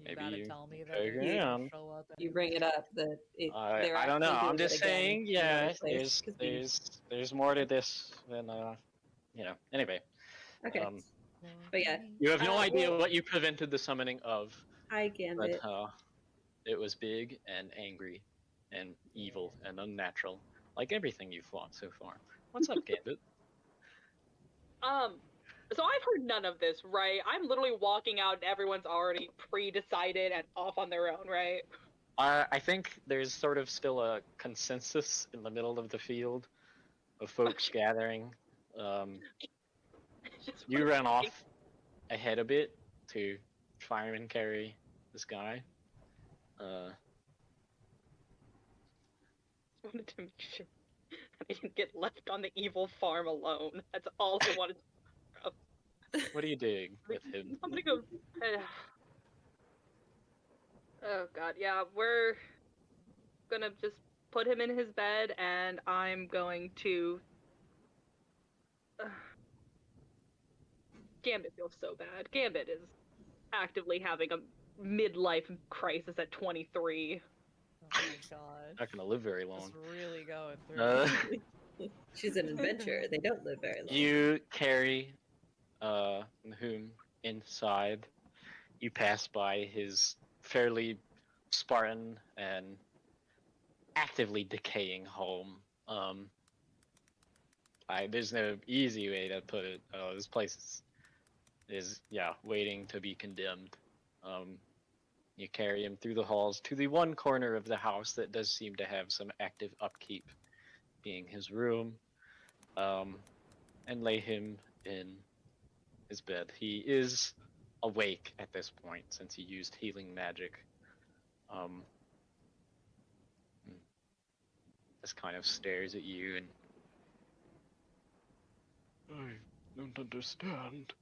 Maybe gotta you tell me that poke it's gonna around. show up. You bring it up that it, they're I don't know. actually I'm doing it just again saying. in another Yes, place, 'cause we- there's more to this than you know. Anyway, Okay, um, but yeah, you have no idea well, what you prevented the summoning of, hi but Gambit. it was big and angry, and evil and unnatural, like everything you've fought so far. What's up, Gambit? So I've heard none of this, right? I'm literally walking out and everyone's already pre-decided and off on their own, right? I think there's sort of still a consensus in the middle of the field of folks gathering. Just You wanna ran make- off ahead a bit to fireman carry this guy. wanted to make sure I didn't get left on the evil farm alone. That's all I wanted. What are you doing with him? I'm gonna go. Oh god, yeah, we're gonna just put him in his bed, and I'm going to. Gambit feels so bad. Gambit is actively having a midlife crisis at 23. Oh my god. Not gonna live very long. Just really going through. She's an adventurer. They don't live very long. You carry Nahum inside. You pass by his fairly Spartan and actively decaying home. There's no easy way to put it. This place is waiting to be condemned. You carry him through the halls to the one corner of the house that does seem to have some active upkeep, being his room, and lay him in his bed. He is awake at this point since he used healing magic. Just kind of stares at you and I don't understand.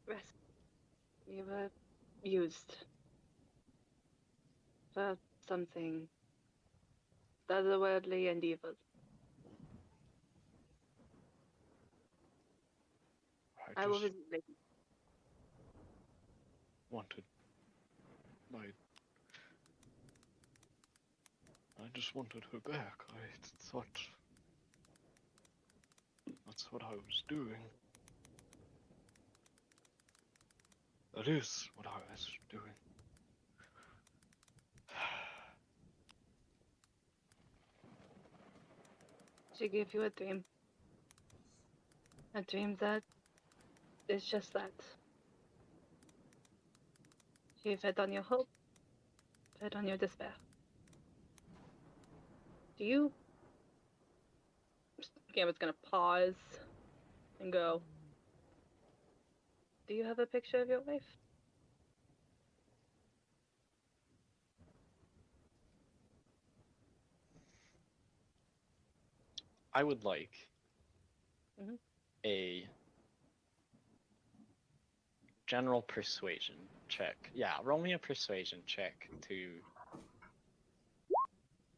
Rest. You were used for something otherworldly and evil. I will just visit later. wanted I just wanted her back. I thought that's what I was doing. That is what I was doing. She gave you a dream. A dream that is just that. She fed on your hope, fed on your despair. Do you? Gambit's gonna pause and go. Do you have a picture of your wife? I would like Mhm. a general persuasion check. Yeah, roll me a persuasion check to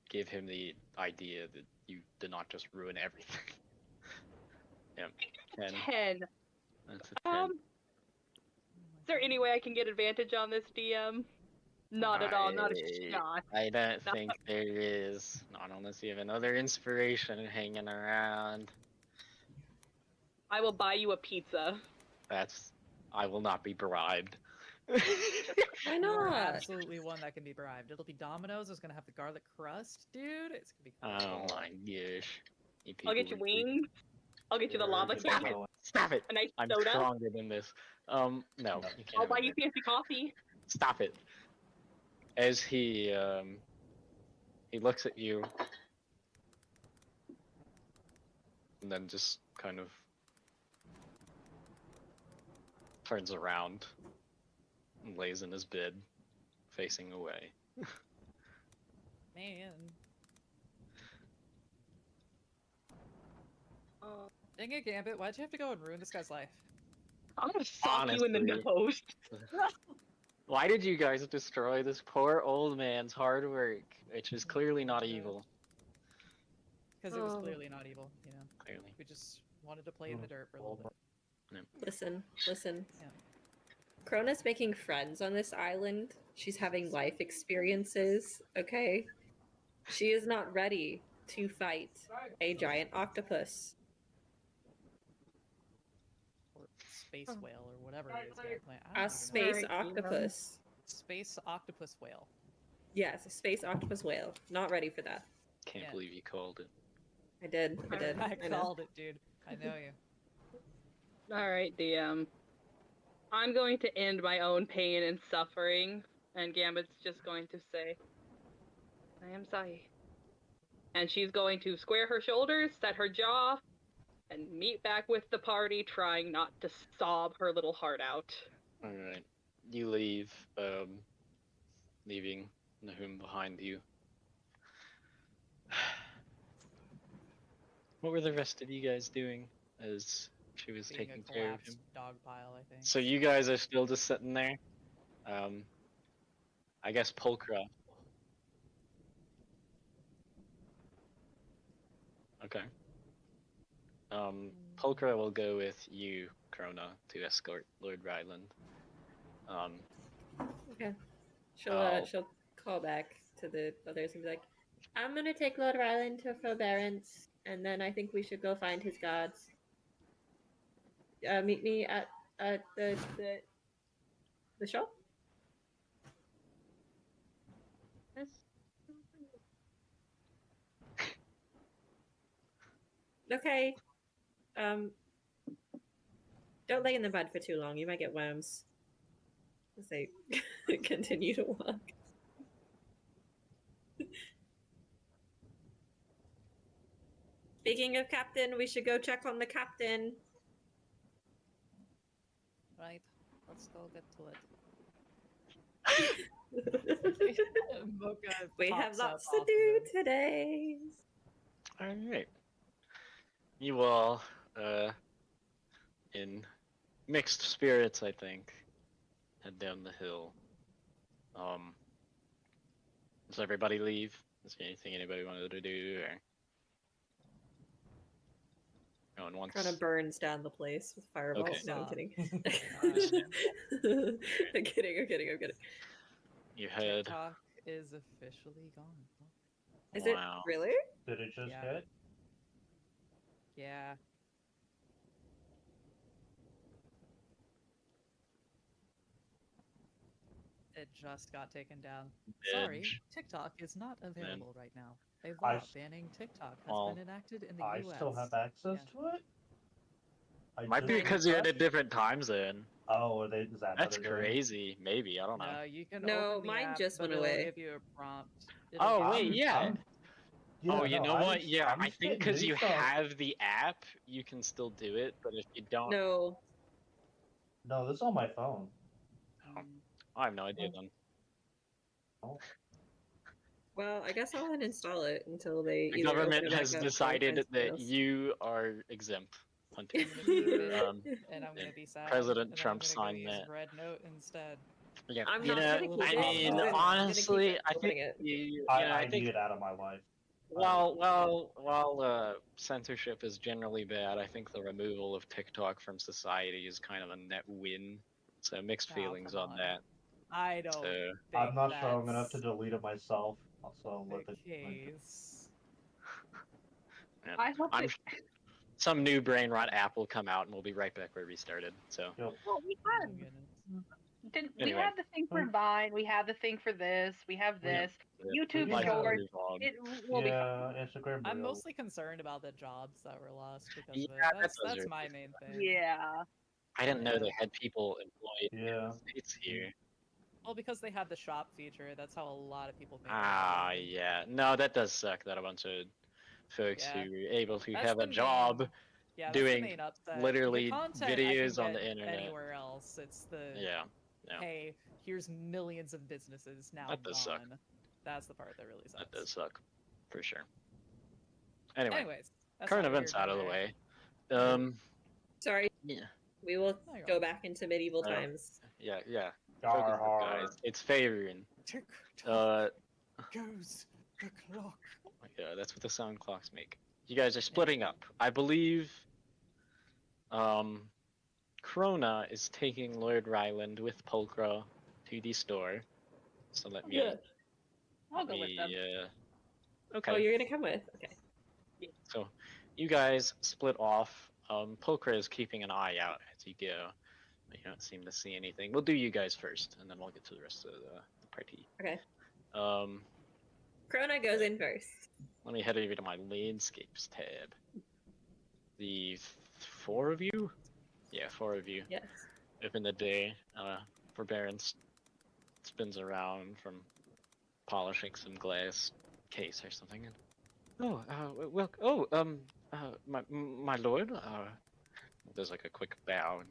give him the idea that you did not just ruin everything. Yeah, 10. 10. That's a 10. Is there any way I can get advantage on this, DM? Not at all, not a shot. I don't No. think there is. Not unless you have another inspiration hanging around. I will buy you a pizza. I will not be bribed. Why You're not? absolutely one that can be bribed. It'll be Domino's. It's gonna have the garlic crust, dude. It's gonna be. Oh my gosh. I'll get you wings. I'll get you the lava Stop cake. it. Stop it! A nice I'm soda. stronger than this. No, you can't I'll buy have you it. fancy coffee. Stop it. as he looks at you and then just kind of turns around and lays in his bed, facing away. Man. Dang it, Gambit, why'd you have to go and ruin this guy's life? I'm gonna sock you in the Honestly. nose. Why did you guys destroy this poor old man's hard work, which is clearly not evil? Because it was Oh. clearly not evil, you know. Clearly. We just wanted to play in the dirt for a little bit. Listen. Yeah. Krona's making friends on this island. She's having life experiences, okay? She is not ready to fight a giant octopus. Or space whale, or whatever it is. You're playing. I A don't even know. space Sorry, octopus. Space octopus whale. Yes, a space octopus whale. Not ready for that. Can't Yeah. believe you called it. I did. I know. called it, dude. I know you. Alright, DM. I'm going to end my own pain and suffering, and Gambit's just going to say, I am sorry. And she's going to square her shoulders, set her jaw, and meet back with the party, trying not to sob her little heart out. Alright. You leave, leaving Nahum behind you. What were the rest of you guys doing as she was Being taking a care of him? collapsed dog pile, I think. So you guys are still just sitting there? I guess Pulcra. Okay. Pulcra will go with you, Krona, to escort Lord Ryland. Okay. Oh. She'll call back to the others and be like, I'm gonna take Lord Ryland to forbearance, and then I think we should go find his gods. Meet me at the shop. Okay. Don't lay in the bed for too long. You might get worms. As they continue to walk. Speaking of captain, we should go check on the captain. Right. Let's go get to it. Mocha We have pops up lots to off do of today. Alright. You all, in mixed spirits, I think, head down the hill. Does everybody leave? Is there anything anybody wanted to do, or going once? Kind of burns down the place with fireballs. Okay. No, I'm kidding. it. I'm kidding. You head. TikTok is officially gone. Is Wow. it really? Did it just Yeah. hit? Yeah. It just got taken down. Sorry, Binge. TikTok is not available right now. A I law s- banning TikTok has Well, been enacted in the I US. still have access Yeah. to it? I Might be just because you're in a refreshed? different time zone. Oh, are they, is that That's what they're doing? crazy. Maybe, I don't know. No, you can No, open the mine app, just but went it'll away. give you a prompt. It'll Oh, give wait, you- yeah. Yeah, Oh, you no, know I'm what? s- Yeah, I'm I just think getting because new you stuff. have the app, you can still do it, but if you don't, No. No, this is on my phone. I have no idea then. Oh. Well, I guess I'll uninstall it until they The either open government it back has up or decided find that something else. you are exempt until I'm gonna be big, and and I'm gonna be sad. President and then Trump I'm gonna signed go use that. Red Note instead. Yeah, I'm you not know, gonna keep I it. mean, I'm gonna keep honestly, it. I Opening think it. I I think need it out of my life. while censorship is generally bad, I think the removal of TikTok from society is kind of a net win. So mixed Oh, feelings come on on. that. I don't. So Think I'm not sure I'm gonna have that's to delete it myself. Also, let the the case. yeah. I hope I'm it- some new brain rot app will come out, and we'll be right back where we started. So Yep. Well, we Oh, had goodness. we Anyway. had the thing for Vine, we have the thing for this, we have Yeah. this. YouTube Life will Shorts, evolve. it will be fine. Yeah, Instagram I'm Reels. mostly concerned about the jobs that were lost because Yeah, of it. that That's does my irritate main me. thing. Yeah. I didn't know Yeah. they had people employed in Yeah. the States here. Well, because they have the shop feature, that's how a lot of people make their Ah, living. yeah. No, that does suck that a bunch of folks Yeah. who are able to That's have the a job main- Yeah, that's the doing main upset. literally the content I can videos on get the internet. anywhere else. It's the Yeah, yeah. hey, here's millions of businesses now That does suck. gone. That's the part that really sucks. That does suck, for sure. Anyway, Anyways, that's current not here events nor out of the there. way. Sorry, Yeah, we will No, you're go all back into medieval Oh. times. yeah. Dar Focus up, guys. har. It's favoring. Tick Uh, tock goes the clock. yeah, that's what the sound clocks make. You guys are splitting up. I believe, Krona is taking Lord Ryland with Pulcra to the store. So let me. Yeah. I'll go with them. Okay. Oh, you're gonna come with? Okay. So, you guys split off. Pulcra is keeping an eye out as you go. But you don't seem to see anything. We'll do you guys first, and then we'll get to the rest of the party. Okay. Um, Krona goes in first. let me head over to my landscapes tab. The four of you? Yeah, four of you. Yes. Open the day. Forbearance spins around from polishing some glass case or something. My lord. There's like a quick bow. And,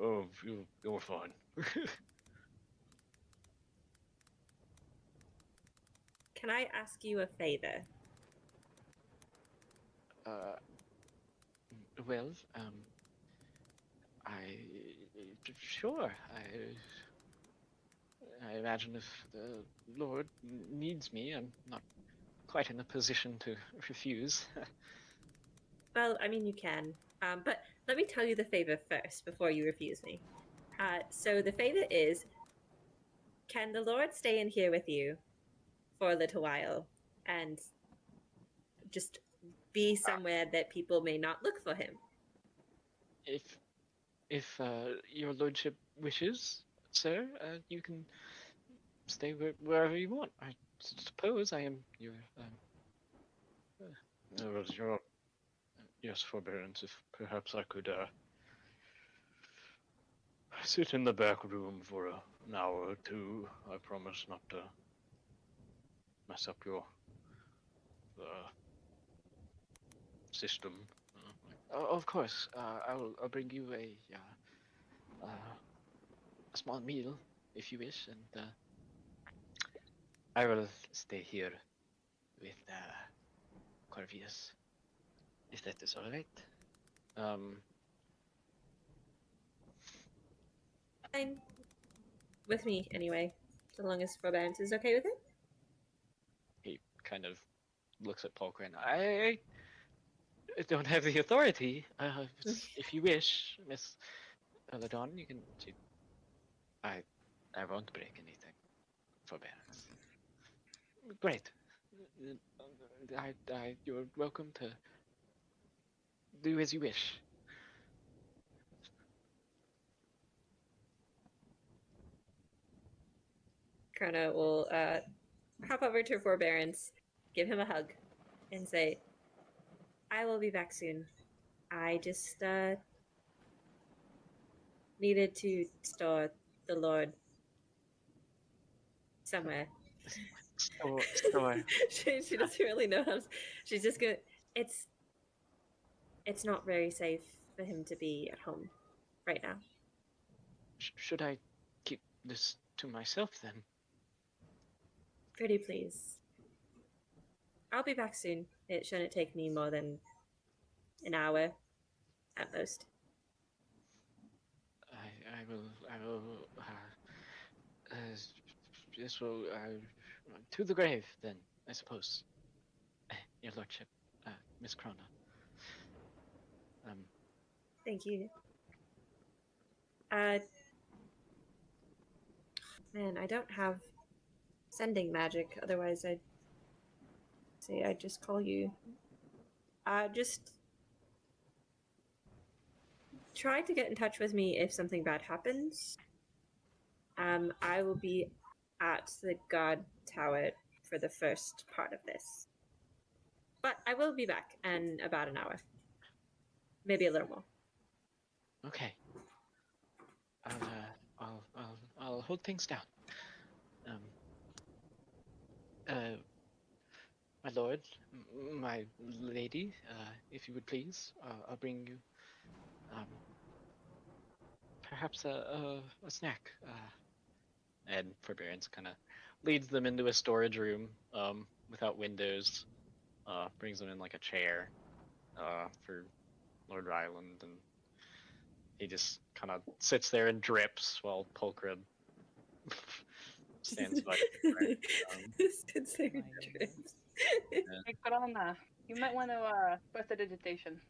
oh, you're fine. Can I ask you a favor? Well, sure. I imagine if the Lord needs me, I'm not quite in a position to refuse. Well, I mean, you can. But let me tell you the favor first before you refuse me. So the favor is, can the Lord stay in here with you for a little while and just be somewhere that people may not look for him? If your lordship wishes, sir, you can stay wherever you want. I suppose I am your yes, forbearance. If perhaps I could sit in the back room for an hour or two. I promise not to mess up your system. Of course, I'll bring you a small meal if you wish, and I will stay here with Corvius, if that is all right. Fine. With me, anyway. So long as forbearance is okay with it. He kind of looks at Polkran. I don't have the authority. If you wish, Miss Eladon, you can. I won't break anything. Forbearance. Great. You're welcome to do as you wish. Krona will hop over to forbearance, give him a hug, and say, I will be back soon. I just needed to store the Lord somewhere. Store. she doesn't really know how to, she's just gonna it's not very safe for him to be at home right now. Should I keep this to myself then? Pretty please. I'll be back soon. It shouldn't take me more than an hour at most. I will this will to the grave then, I suppose. Your lordship, Miss Krona. Thank you. Man, I don't have sending magic, otherwise I'd say I'd just call you. Just try to get in touch with me if something bad happens. I will be at the guard tower for the first part of this. But I will be back in about an hour. Maybe a little more. Okay. I'll hold things down. My lord, my lady, if you would please, I'll bring you, perhaps a snack. And Forbearance kind of leads them into a storage room, without windows, brings them in like a chair, for Lord Ryland, and he just kind of sits there and drips while Pulchra stands by. Sits there and My drips. Hey, Corona, you might want to prestidigitation.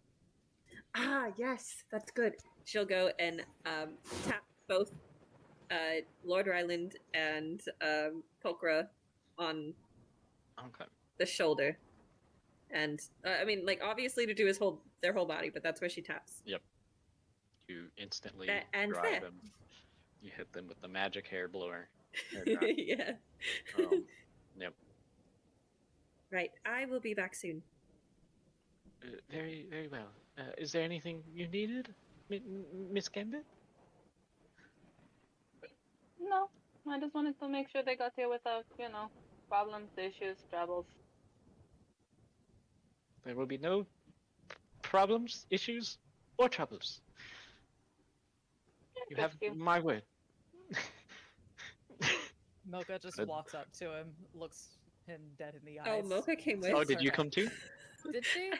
Ah, yes, that's good. She'll go and tap both Lord Ryland and Pulchra on Okay. the shoulder, and I mean, like, obviously to do their whole body, but that's where she taps. Yep. You instantly And dry there. them. You hit them with the magic hair blower. Hair dryer. Yeah. Yep. Right. I will be back soon. Very, very well. Is there anything you needed, Miss Gambit? No, I just wanted to make sure they got here without, problems, issues, troubles. There will be no problems, issues, or troubles. You have Thank you. my word. Mocha just Good. walks up to him, looks him dead in the eyes. Oh, Mocha came with. Oh, did you come too? Did she?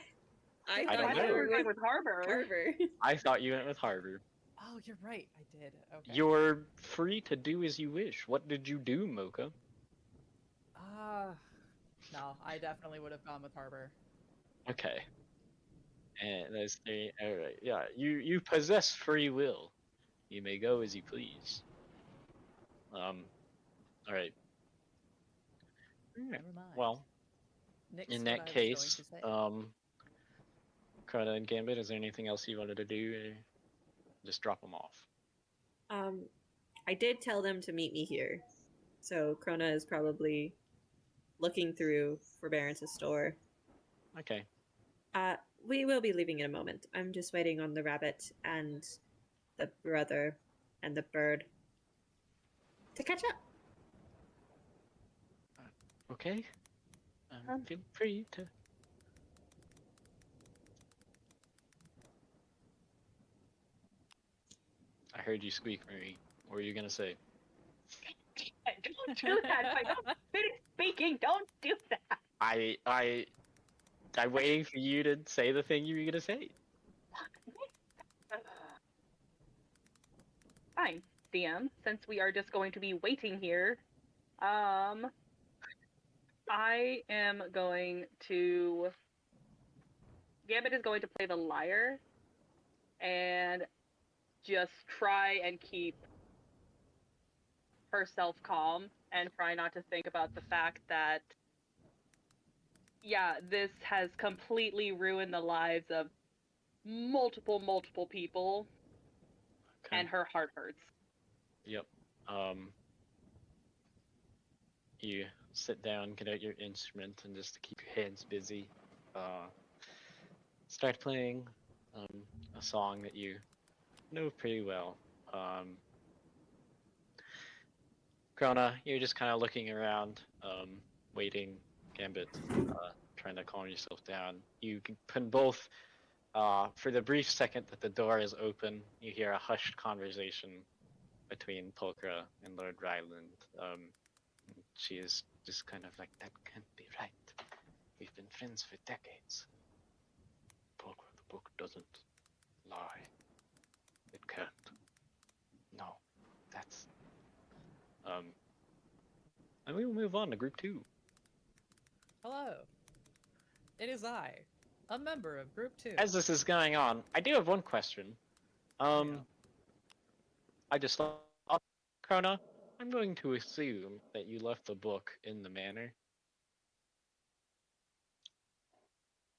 I I thought don't you know. were Going with Harbor. Harbor. I thought you went with Harbor. Oh, you're right. I did. Okay. You're free to do as you wish. What did you do, Mocha? No, I definitely would have gone with Harbor. Okay. And that's the alright. Yeah, you possess free will. You may go as you please. Alright. Never mind. Well, Nick's in what I that was going case, to say. Krona and Gambit, is there anything else you wanted to do? Or just drop them off. I did tell them to meet me here, so Krona is probably looking through Forbearance's store. Okay. We will be leaving in a moment. I'm just waiting on the rabbit and the brother and the bird to catch up. Okay. Feel free to. I heard you squeak, Marie. What were you gonna say? Don't do that. If I don't finish speaking, don't do that. I'm waiting for you to say the thing you were gonna say. Fine, DM. Since we are just going to be waiting here, I am going to. Gambit is going to play the liar and just try and keep herself calm and try not to think about the fact that, yeah, this has completely ruined the lives of multiple people, Okay. and her heart hurts. Yep. You sit down, get out your instrument, and just to keep your hands busy, start playing a song that you know pretty well. Krona, you're just kind of looking around, waiting. Gambit, trying to calm yourself down. You can both, for the brief second that the door is open, you hear a hushed conversation between Pulchra and Lord Ryland. She is just kind of like, that can't be right. We've been friends for decades. Pulchra, the book doesn't lie. It can't. No, that's... and we will move on to group 2. Hello. It is I, a member of Group 2. As this is going on, I do have one question. Yeah. I just thought, Krona, I'm going to assume that you left the book in the manor.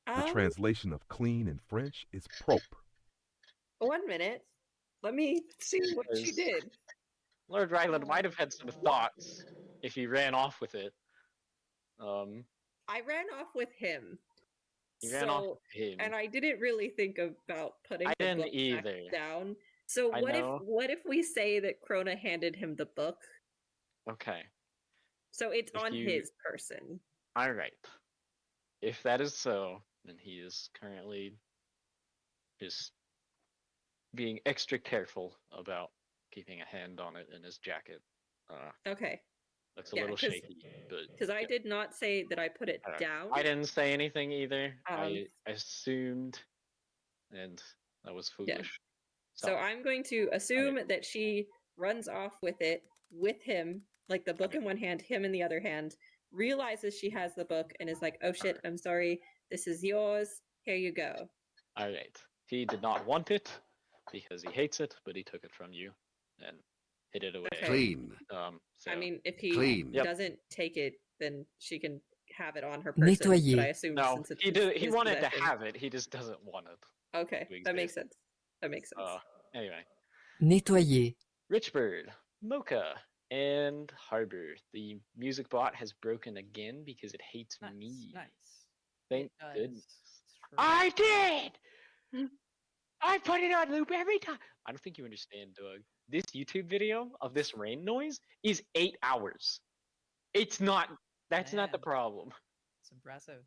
The translation of clean in French is propre. 1 minute. Let me see what she Because did. Lord Ryland might have had some thoughts if he ran off with it. I ran off with him. He ran off with him. And I didn't really think about putting I the didn't book either. back down. So I what know. if we say that Krona handed him the book? Okay. So it's If on you- his person. Alright. If that is so, then he is currently just being extra careful about keeping a hand on it in his jacket. Okay. That's a Yeah, little 'cause- shaky, but Because I yeah. did not say that I put it Alright. down. I didn't say anything either. I Um, assumed, and that was foolish. So I'm going to assume that she runs off with it with him, like the book Okay. in one hand, him in the other hand, realizes she has the book and is like, "Oh shit, I'm sorry. This is yours. Here you go." Alright. He did not want it because he hates it, but he took it from you and hid it away. Okay. Clean. So I mean, if he Clean. Yep. doesn't take it, then she can have it on her person. But I Nettoyer. assume no, since it's he his wanted to possession- have it. He just doesn't want it. Okay, to that makes exist. sense. That makes sense. Anyway, Nettoyer. Richbird, Mocha, and Harbor. The music bot has broken again because it hates Nice, me. nice. Thank It does. goodness. It's true. I did! I put it on loop every time. I don't think you understand, Doug. This YouTube video of this rain noise is 8 hours. It's not. That's not the Man. problem. It's impressive.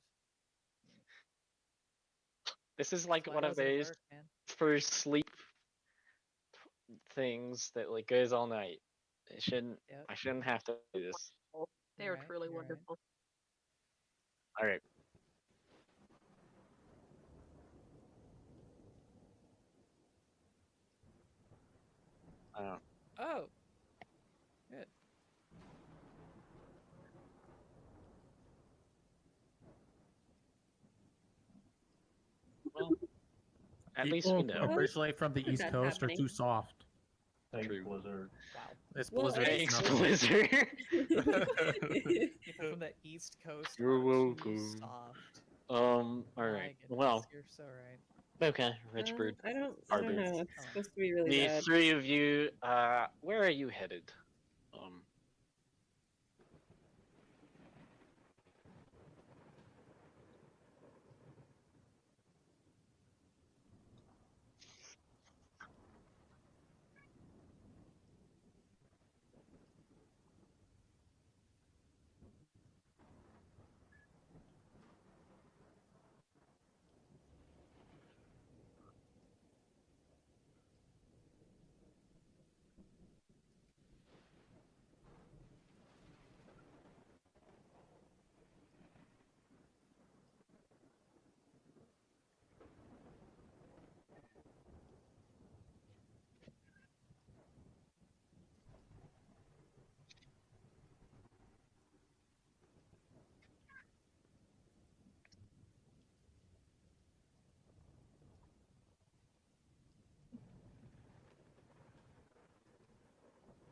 This is like That's why one it of doesn't those work, man. for sleep things that like goes all night. It shouldn't. Yep. I shouldn't have to do this. They You're are right, truly you're right. wonderful. All right. Oh. Good. Well, at least we People know. originally from the Is East that Coast are happening? too soft. Thanks, True. Blizzard. Wow. This Well, Blizzard is Thanks, nothing. Blizzard. People from the East Coast You're are too welcome. soft. All My right. goodness, Well, you're so right. okay, Richbird. I don't Harbor. know. It's Oh. supposed to be really The bad. three of you, where are you headed?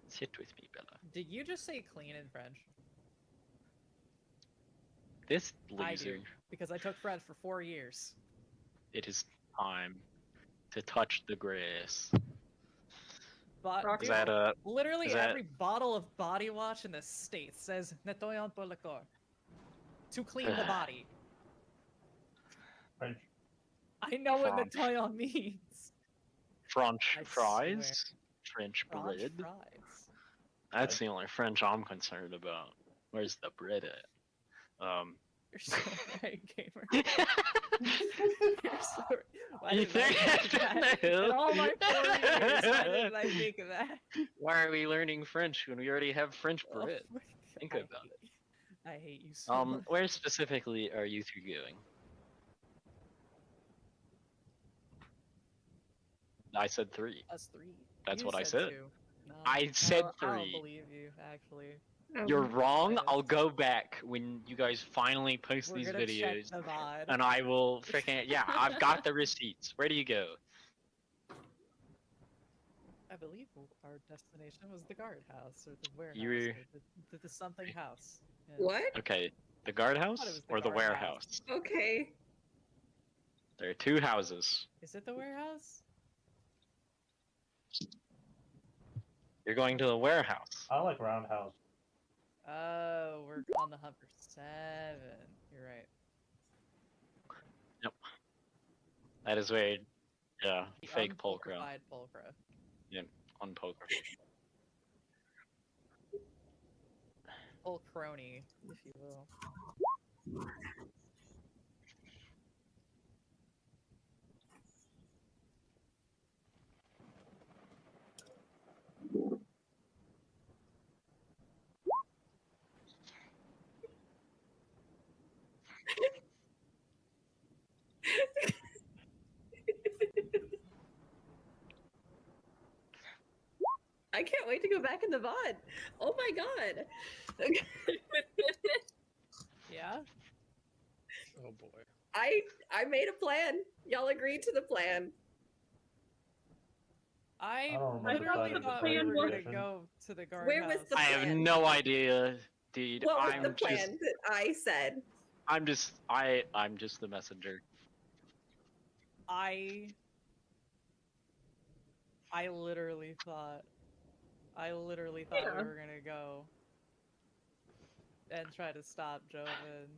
Sit with me, Bella. Did you just say clean in French? This I loser. do, because I took French for 4 years. It is time to touch the grass. But Rock Is dude, that literally is that- every bottle of body wash in the States says nettoyant pour le corps. To clean the body. French. I know what French. nettoyant means. French I fries? swear. French French bread? fries. That's the only French I'm concerned about. Where's the bread at? You're so right, gamer. You're so right. Why You didn't I think think of that? In all my 4 years, why didn't I think of that? Why are we learning French when we already have French Oh bread? my Think God, about it. I hate you so much. Where specifically are you two going? I said 3. Us 3. That's You what I said. 2. No, I said I don't 3. believe you, actually. You're wrong. Yes. I'll go back when you guys finally post We're these gonna videos, check the VOD. and I will freaking yeah. I've got the receipts. Where do you go? I believe our destination was the guardhouse or the warehouse You were- or the something house. Yeah. What? Okay, the guardhouse I thought it was the or the guardhouse. warehouse? Okay. There are 2 houses. Is it the warehouse? You're going to the warehouse. I like Roundhouse. Oh, we're on the hunt for 7. You're right. That is where, yeah, The fake pulcra. unpulchrified pulchra. on poker. Old crony, if you will. I can't wait to go back in the VOD. Oh my god. Yeah? Oh boy. I made a plan. Y'all agreed to the plan. I don't remember literally that thought as we a were gonna tradition. go to the guardhouse. Where was the I have plan? no idea, dude. What was I'm the just plan that I said? I'm just the messenger. I literally thought we Yeah. were gonna go and try to stop Joven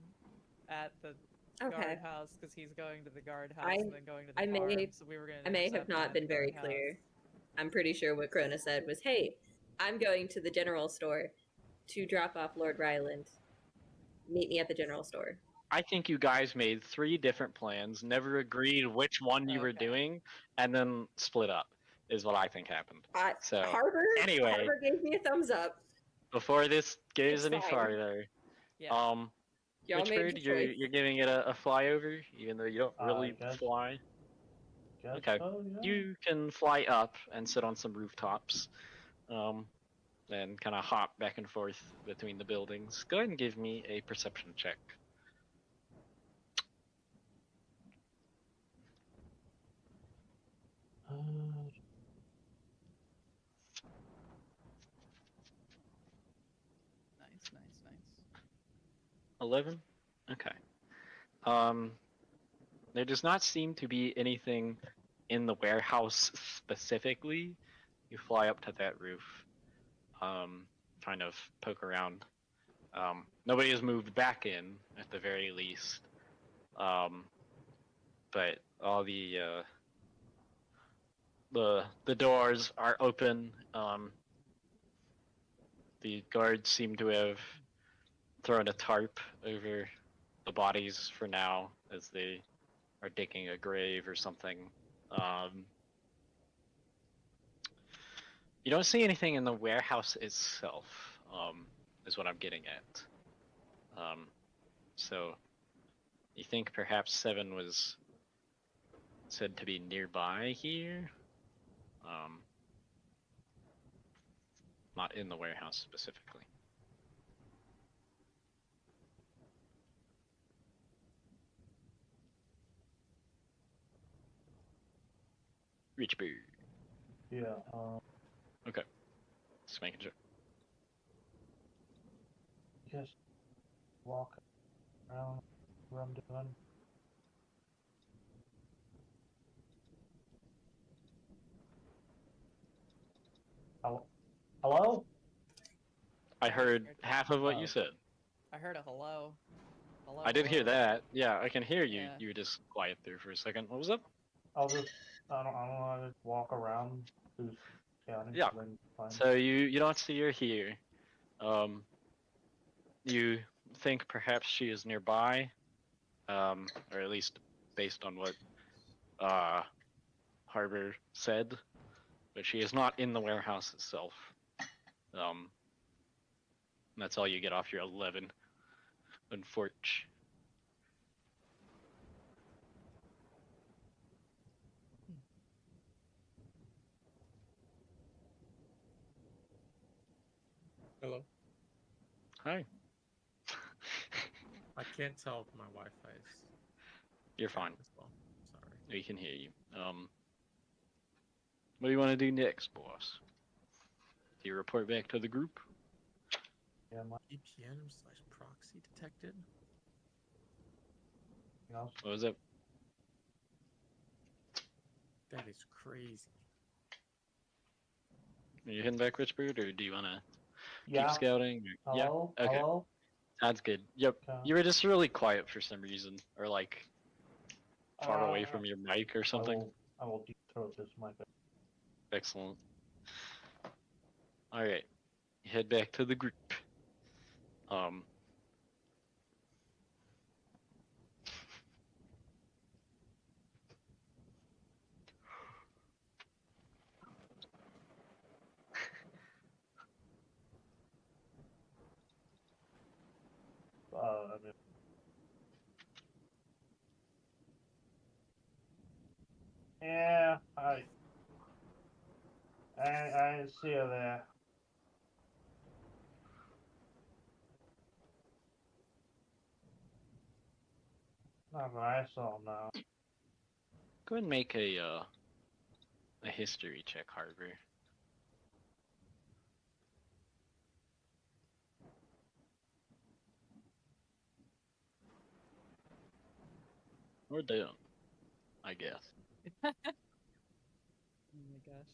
at the Okay. guardhouse because he's going to the guardhouse I- and then going to the I farm. may- So we were gonna. I may have intercept him not at the been very guardhouse. clear. I'm pretty sure what Krona said was, hey, I'm going to the general store to drop off Lord Ryland. Meet me at the general store. I think you guys made 3 different plans, never agreed which one you were Okay. doing, and then split up. Is what I think happened. So Harbor, anyway. Harbor gave me a thumbs up. Before this goes It's any fine. farther, Yeah. Y'all made Richbird, the you're choice. giving it a flyover, even though you don't really guess- fly. Guess Okay. so, yeah. You can fly up and sit on some rooftops, and kind of hop back and forth between the buildings. Go ahead and give me a perception check. Nice. 11? Okay. There does not seem to be anything in the warehouse specifically. You fly up to that roof, kind of poke around. Nobody has moved back in, at the very least. But all the doors are open. The guards seem to have thrown a tarp over the bodies for now, as they are digging a grave or something. You don't see anything in the warehouse itself, is what I'm getting at. So, you think perhaps 7 was said to be nearby here? Not in the warehouse specifically. Richbird. Yeah, Okay. Just making sure. just walk around where I'm doing. Hello? I heard half of what you said. I heard a hello. Hello. I did hear hello. that. Yeah, I can hear you. Yeah. You were just quiet there for a second. What was up? I don't know, I just walk around, who's scouting. Yeah. then find- So you don't see her here. You think perhaps she is nearby, or at least based on what Harbor said, but she is not in the warehouse itself. That's all you get off your 11. Unfortunately. Hello. Hi. I can't tell if my Wi-Fi is. You're fine. as well. Sorry. We can hear you. What do you want to do next, boss? Do you report back to the group? Yeah, my, VPN/proxy detected. you know, What was it? That is crazy. Are you heading back, Richbird, or do you want to yeah. keep scouting? Or- Hello? Yeah. Okay. Hello? Sounds good. Yep. Okay. You were just really quiet for some reason, or like far away Uh, from your mic or something. I will deep throat this mic. Excellent. Alright. You head back to the group. Um. I mean, yeah, I didn't see her there. Not that I saw, no. Go ahead and make a history check, Harbor. Or don't, I guess. Oh my gosh.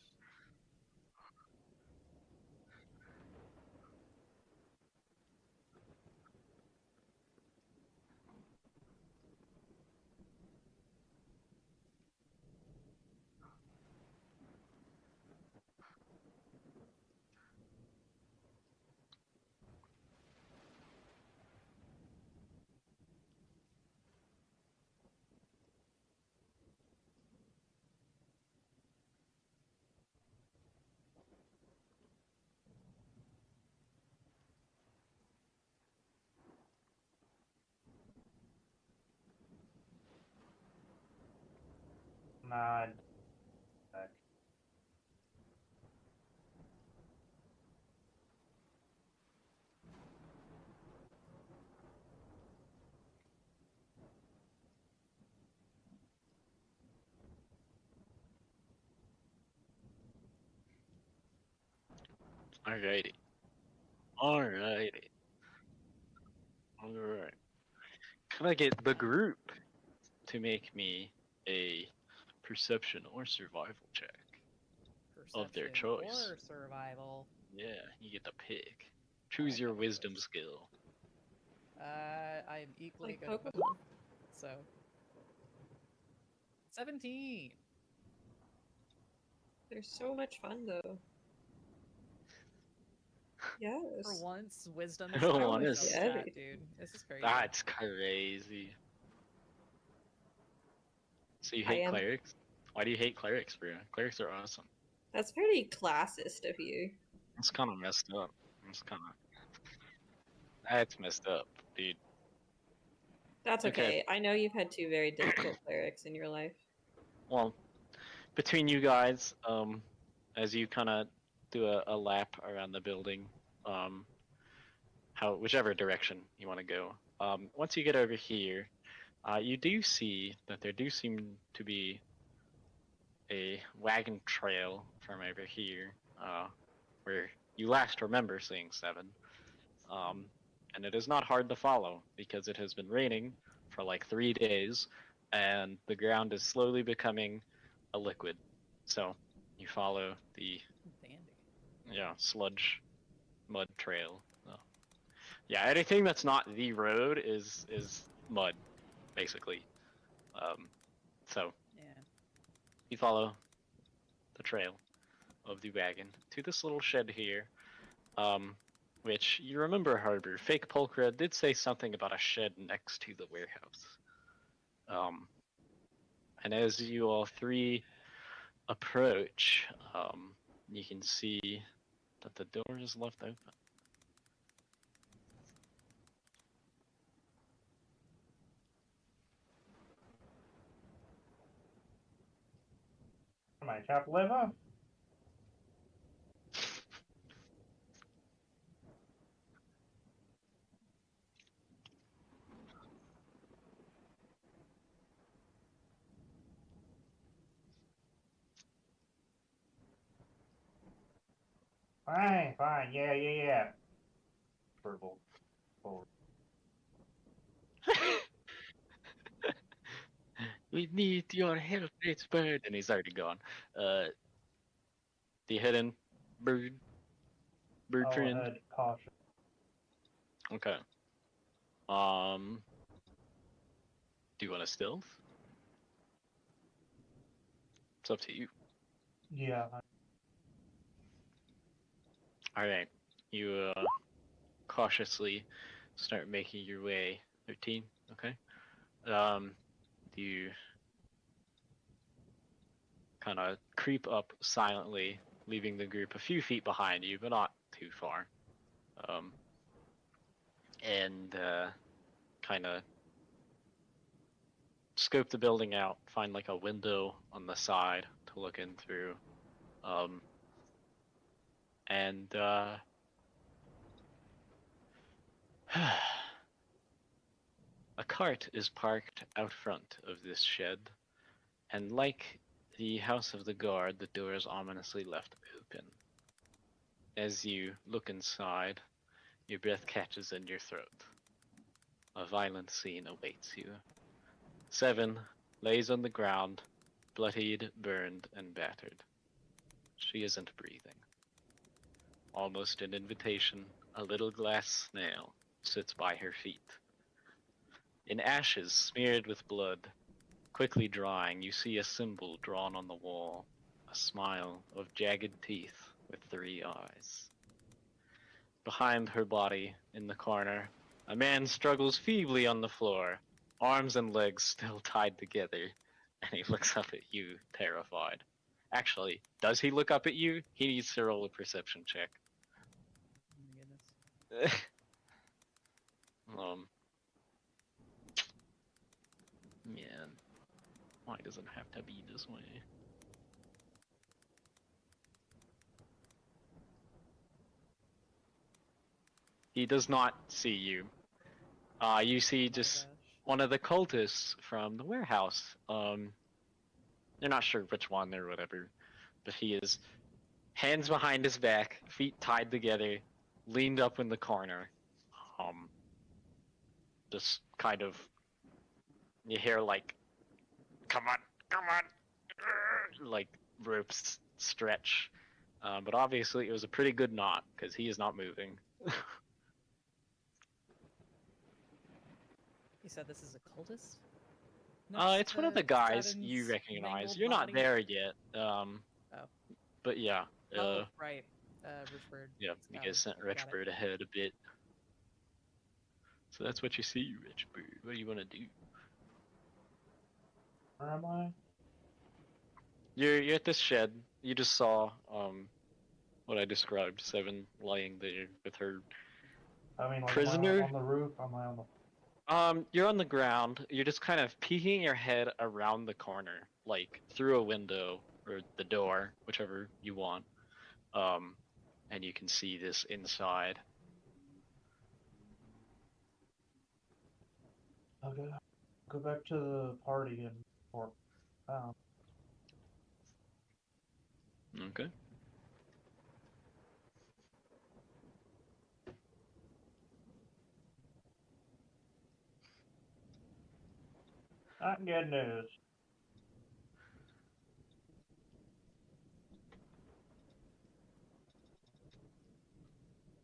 Nah, Alrighty. Alrighty. Alright. Can I get the group to make me a perception or survival check? Of their Perception choice. or survival. Yeah, you get to pick. Choose your wisdom skill. I am equally Like good at Pokemon? both. So 17. They're so much fun though. Yes. For once, wisdom I is don't not want my to stat, see. dude. This is crazy. That's crazy. So you I hate am. clerics? Why do you hate clerics, bro? Clerics are awesome. That's very classist of you. That's kind of messed up. That's messed up, dude. That's Okay. okay. I know you've had two very difficult clerics in your life. Well, between you guys, as you kind of do a lap around the building, whichever direction you want to go. Once you get over here, you do see that there do seem to be a wagon trail from over here, where you last remember seeing Seven. And it is not hard to follow because it has been raining for like 3 days, and the ground is slowly becoming a liquid. So you follow the Dandy. sludge mud trail. Yeah, anything that's not the road is mud, basically. So Yeah. you follow the trail of the wagon to this little shed here, which you remember, Harbor. Fake Pulchra did say something about a shed next to the warehouse. And as you all three approach, you can see that the door is left open. am I chopped liver? Fine, yeah. Verbal. Forward. We need your help, Richbird. And he's already gone. The hidden bird I'll friend. head caution. Okay. Do you want to stealth? It's up to you. Yeah. All right, you cautiously start making your way. 13. Okay. You kind of creep up silently, leaving the group a few feet behind you, but not too far. And kind of scope the building out, find like a window on the side to look in through. And a cart is parked out front of this shed, and like the house of the guard, the door is ominously left open. As you look inside, your breath catches in your throat. A violent scene awaits you. 7 lays on the ground, bloodied, burned, and battered. She isn't breathing. Almost an invitation, a little glass snail sits by her feet. In ashes smeared with blood, quickly drying, you see a symbol drawn on the wall, a smile of jagged teeth with 3 eyes. Behind her body, in the corner, a man struggles feebly on the floor, arms and legs still tied together, and he looks up at you, terrified. Actually, does he look up at you? He needs to roll a perception check. Oh my goodness. Man, why does it have to be this way? He does not see you. You see just one of the cultists from the warehouse. You're not sure which one or whatever, but he is hands behind his back, feet tied together, leaned up in the corner. Just kind of, you hear like, come on, like ropes stretch. But obviously it was a pretty good knot because he is not moving. You said this is a cultist? It's one of the guys you recognize. You're not there yet. But yeah. Oh, right. Richbird. Yeah, you guys sent Richbird ahead a bit. So that's what you see, Richbird. What do you want to do? Where am I? You're at this shed. You just saw what I described. 7 lying there with her prisoner. Am I on the roof? Am I on the... You're on the ground. You're just kind of peeking your head around the corner, like through a window or the door, whichever you want. And you can see this inside. Okay. Go back to the party and Okay. Not good news.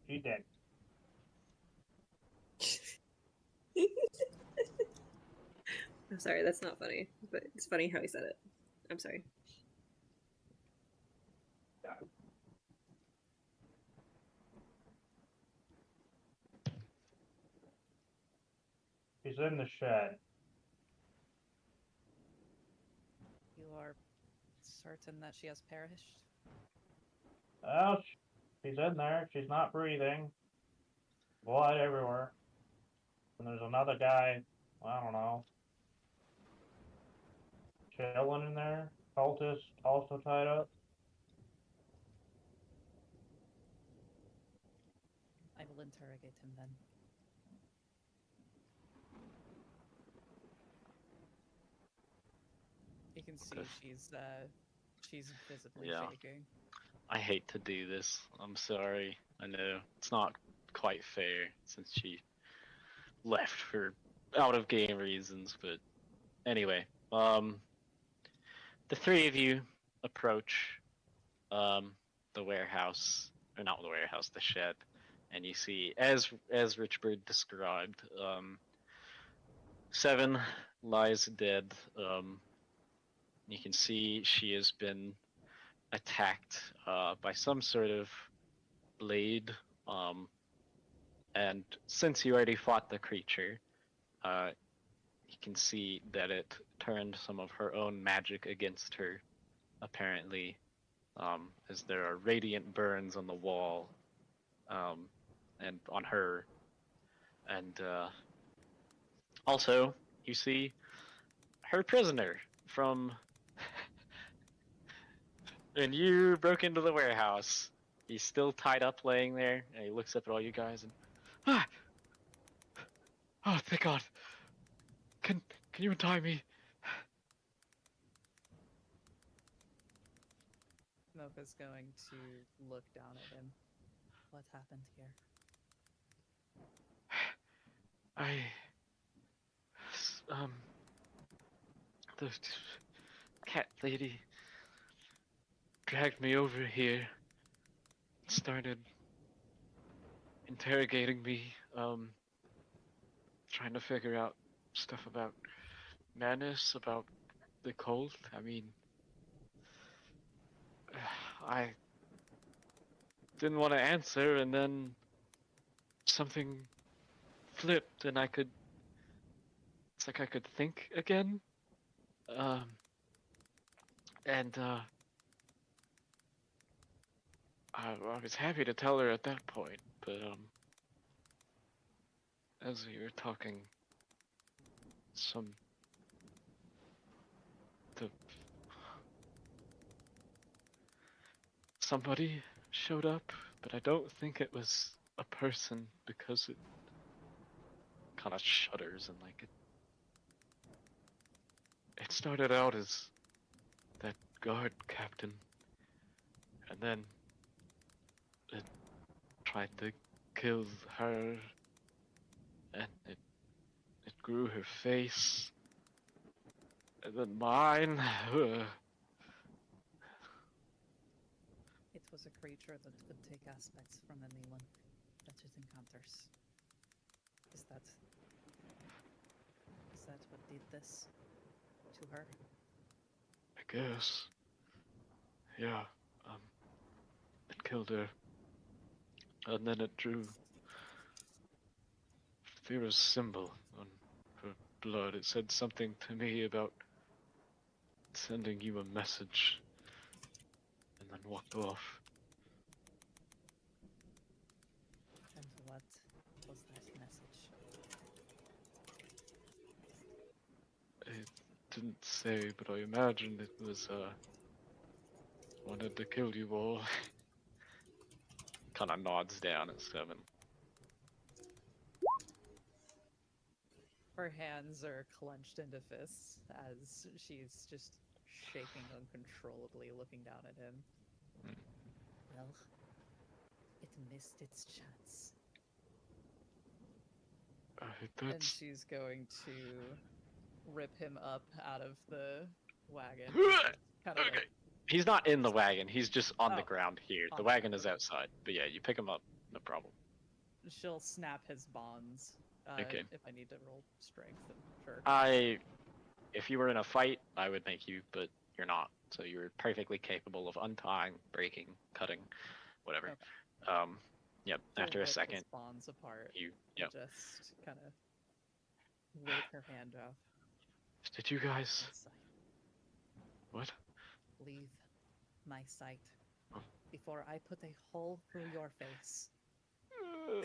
She dead. I'm sorry, that's not funny, but it's funny how he said it. I'm sorry. He's in the shed. You are certain that she has perished? Well, she's in there. She's not breathing. Blood everywhere. And there's another guy, I don't know, chilling in there. Cultist, also tied up. I will interrogate him then. You can see she's visibly shaking. I hate to do this. I'm sorry. I know it's not quite fair since she left for out of game reasons, but anyway, the 3 of you approach the warehouse, or not the warehouse, the shed, and you see, as Richbird described, 7 lies dead. You can see she has been attacked by some sort of blade. And since you already fought the creature, you can see that it turned some of her own magic against her, apparently, as there are radiant burns on the wall, and on her. And also, you see her prisoner from when you broke into the warehouse. He's still tied up, laying there, and he looks up at all you guys and, oh, thank God. Can you untie me? Mocha's going to look down at him. What happened here? The cat lady dragged me over here, started interrogating me, trying to figure out stuff about Manus, about the cult. I mean, I didn't want to answer, and then something flipped, and it's like I could think again. I was happy to tell her at that point, but as we were talking, somebody showed up, but I don't think it was a person because it kind of shudders and like it started out as that guard captain, and then it tried to kill her, and it grew her face, and then mine. It was a creature that could take aspects from anyone that it encounters. Is that what did this to her? I guess. Yeah. It killed her, and then it drew Vera's symbol on her blood. It said something to me about sending you a message, and then walked off. And what was that message? It didn't say, but I imagined it was, wanted to kill you all. Kind of nods down at Seven. Her hands are clenched into fists as she's just shaking uncontrollably, looking down at him. Well, it missed its chance. And she's going to rip him up out of the wagon. Kind of Okay. He's not in the Sorry. wagon. He's just on the Oh, ground here. on The the wagon ground, is outside. But yeah, you pick him up. No problem. she'll snap his bonds. Okay. If I need to roll strength, then sure. If you were in a fight, I would make you, but you're not. So you're perfectly capable of untying, breaking, cutting, whatever. Okay. Yep. She'll After a rip second, his bonds apart. Yep. Just kind of wave her hand off. Did you guys? Sight. What? Leave my sight Oh. before I put a hole through your face.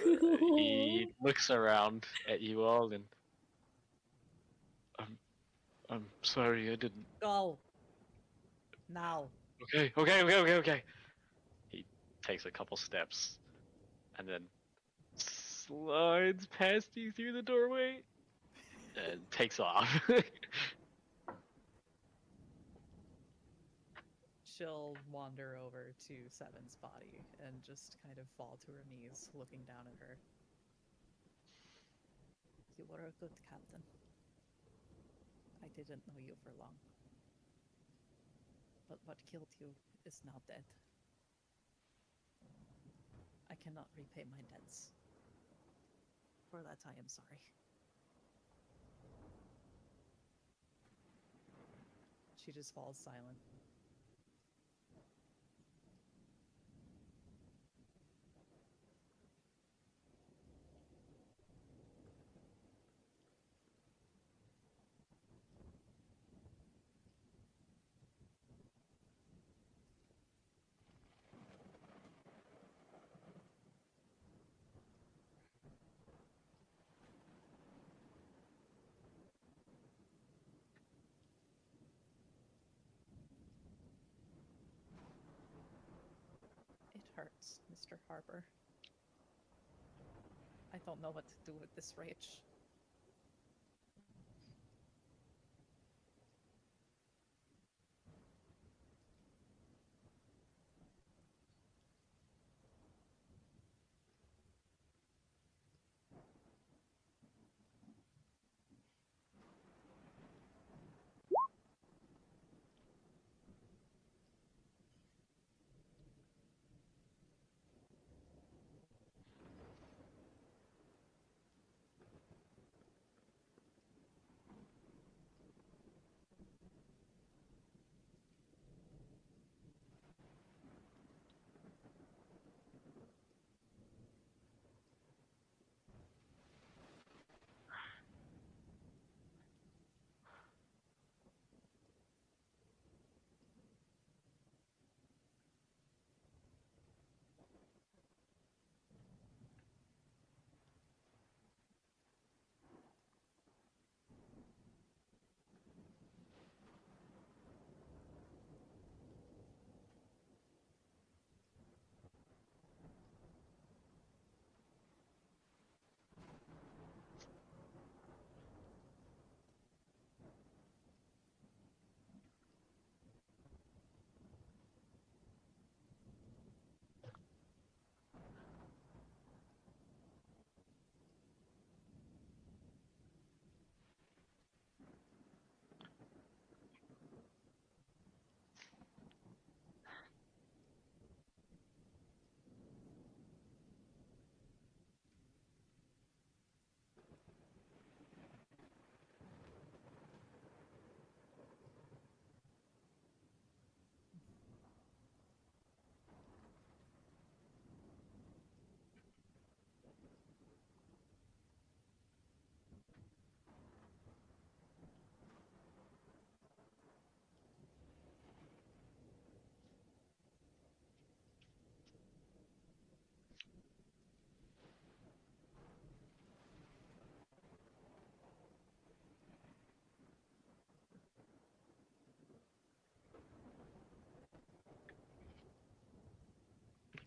He looks around at you all and I'm sorry, I didn't. Go! Now! Okay. he takes a couple steps and then slides past you through the doorway and takes off. She'll wander over to Seven's body and just kind of fall to her knees, looking down at her. You were a good captain. I didn't know you for long. But what killed you is now dead. I cannot repay my debts. For that I am sorry. She just falls silent. hurts, Mr. Harper. I don't know what to do with this rage.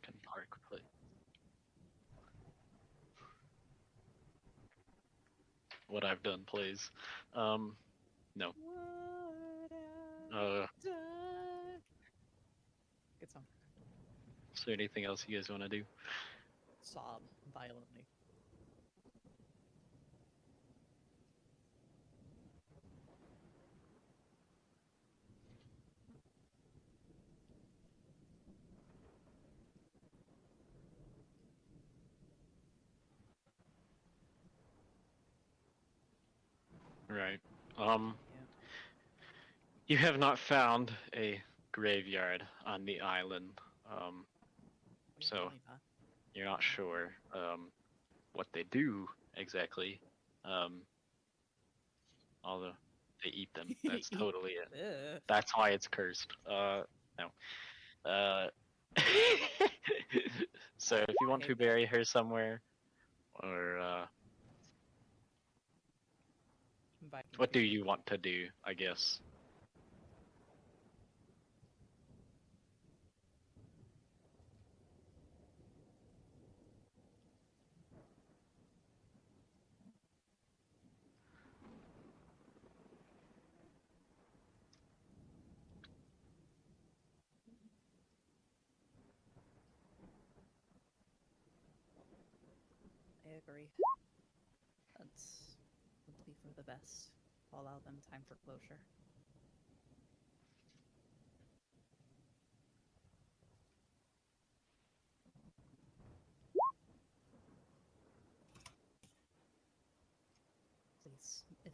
Can park, please. What I've done, please. No. What Uh, I've done. Good song. is there anything else you guys want to do? Sob violently. Right. Yeah. You have not found a graveyard on the island. What are you So telling me, you're not sure what they do exactly. Although they eat them. That's totally it. Ugh. That's why it's cursed. No. So if you want hate to that. bury her somewhere, or Viking what do people. you want to do? I guess. I agree. That's would be for the best. Allow them time for closure. Please, if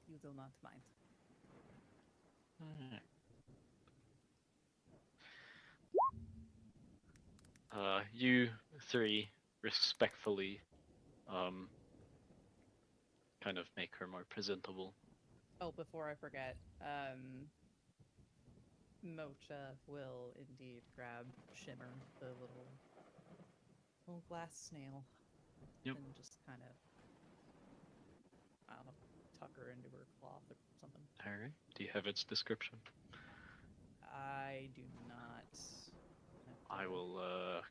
you do not mind. You three respectfully, kind of make her more presentable. Oh, before I forget, Mocha will indeed grab Shimmer, the little glass snail, Yep. and just kind of, I don't know, tuck her into her cloth or something. All right. Do you have its description? I do not. I I will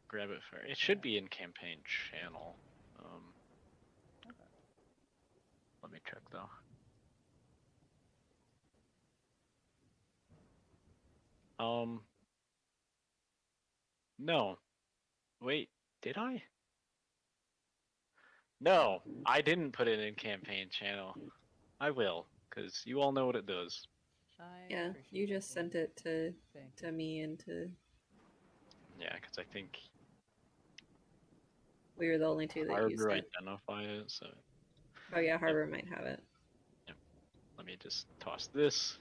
grab it for. It should be in campaign channel. Let me check though. No. Wait, did I? No, I didn't put it in campaign channel. I will, because you all know what it does. I Yeah, appreciate you that, just Gabe. sent it to Thank you. me and to Yeah, because I think we were the only two that used Harbor it. identify it, so Oh yeah, Harbor might have it. let me just toss this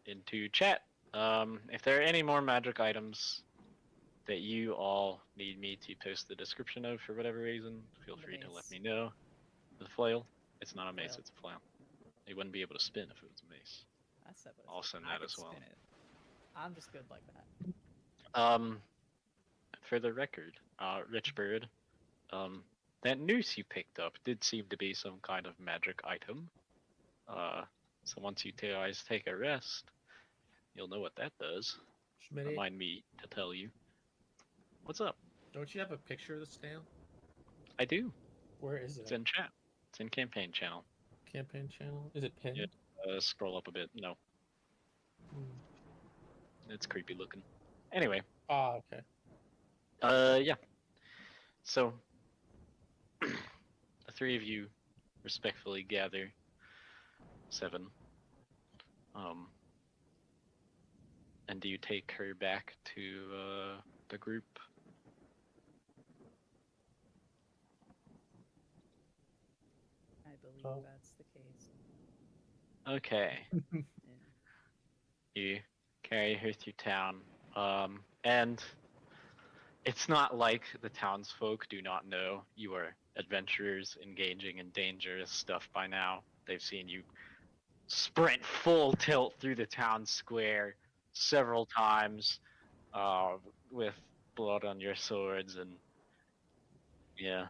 into chat. If there are any more magic items that you all need me to post the description of for whatever reason, feel The free to let mace. me know. The flail? It's not a mace, Flail. it's a flail. It wouldn't be able to spin if it was a mace. I said what I I'll said. send I that could as well. spin it. I'm just good like that. For the record, Richbird, that noose you picked up did seem to be some kind of magic item. So once you guys take a rest, you'll know what that does. Schmitty, Remind me to tell you. What's up? don't you have a picture of the snail? I do. Where is it? It's in chat. It's in campaign channel. Campaign channel? Is it pinned? Yeah. Scroll up a bit. No, Hmm. it's creepy looking. Anyway. Ah, okay. Yeah. So, the three of you respectfully gather 7. And do you take her back to the group? I believe Oh. that's the case. Okay. Yeah. You carry her through town. And it's not like the townsfolk do not know you are adventurers engaging in dangerous stuff by now. They've seen you sprint full tilt through the town square several times with blood on your swords and yeah.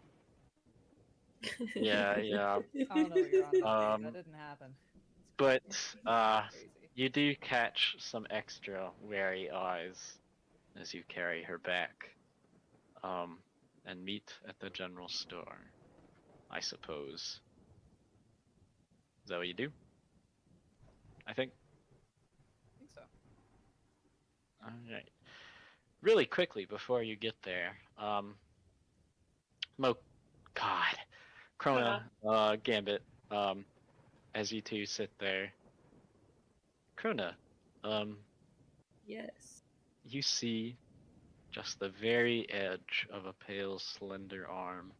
Yeah. I don't know what you're on about. That didn't happen. But Crazy. you do catch some extra wary eyes as you carry her back and meet at the general store, I suppose. Is that what you do? I think. I think so. Alright. Really quickly before you get there, Krona, Gambit, as you two sit there. Krona, Yes. you see just the very edge of a pale, slender arm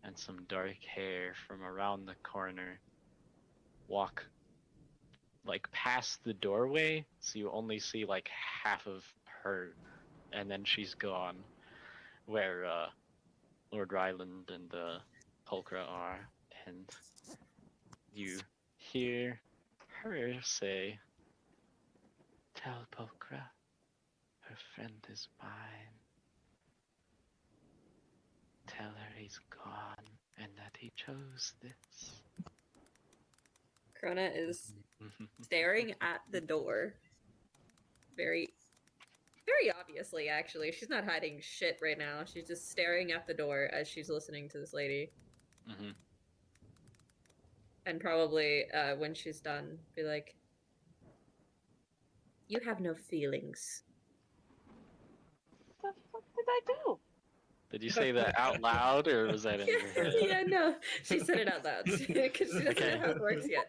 and some dark hair from around the corner walk like past the doorway, so you only see like half of her, and then she's gone. Where Lord Ryland and Pulchra are, and you hear her say, "Tell Pulchra, her friend is mine. Tell her he's gone and that he chose this." Krona is staring at the door. Very obviously, actually. She's not hiding shit right now. She's just staring at the door as she's listening to this lady. Mm-hmm. And probably, when she's done, be like, "You have no feelings." What the fuck did I do? Did you say that out loud, or was that in your head? Yeah, no. She said it out loud. Because she doesn't know how it works yet.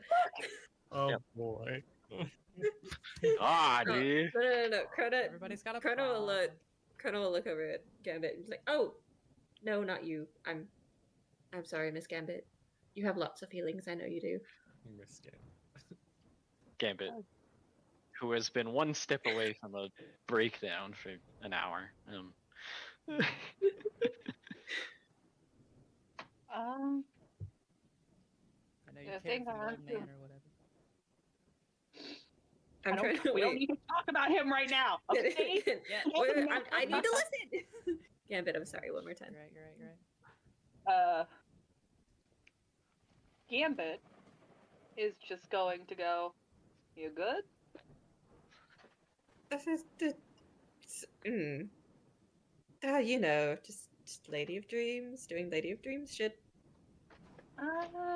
Oh Yep. boy. Ah, dude. No. Krona, Everybody's got a Krona will problem. Krona will look over at Gambit and be like, "Oh, no, not you. I'm sorry, Miss Gambit. You have lots of feelings. I know you do." Missed it. Gambit, who has been one step away from a breakdown for an hour. I know you Yeah, care things for the are old man or whatever. I'm trying to we don't wait. need to talk about him right now. Okay? Yeah. Wait, I need to listen. Gambit, I'm sorry. One more time. You're right. Gambit is just going to go, "You good?" This is the. You know, just Lady of Dreams, doing Lady of Dreams shit.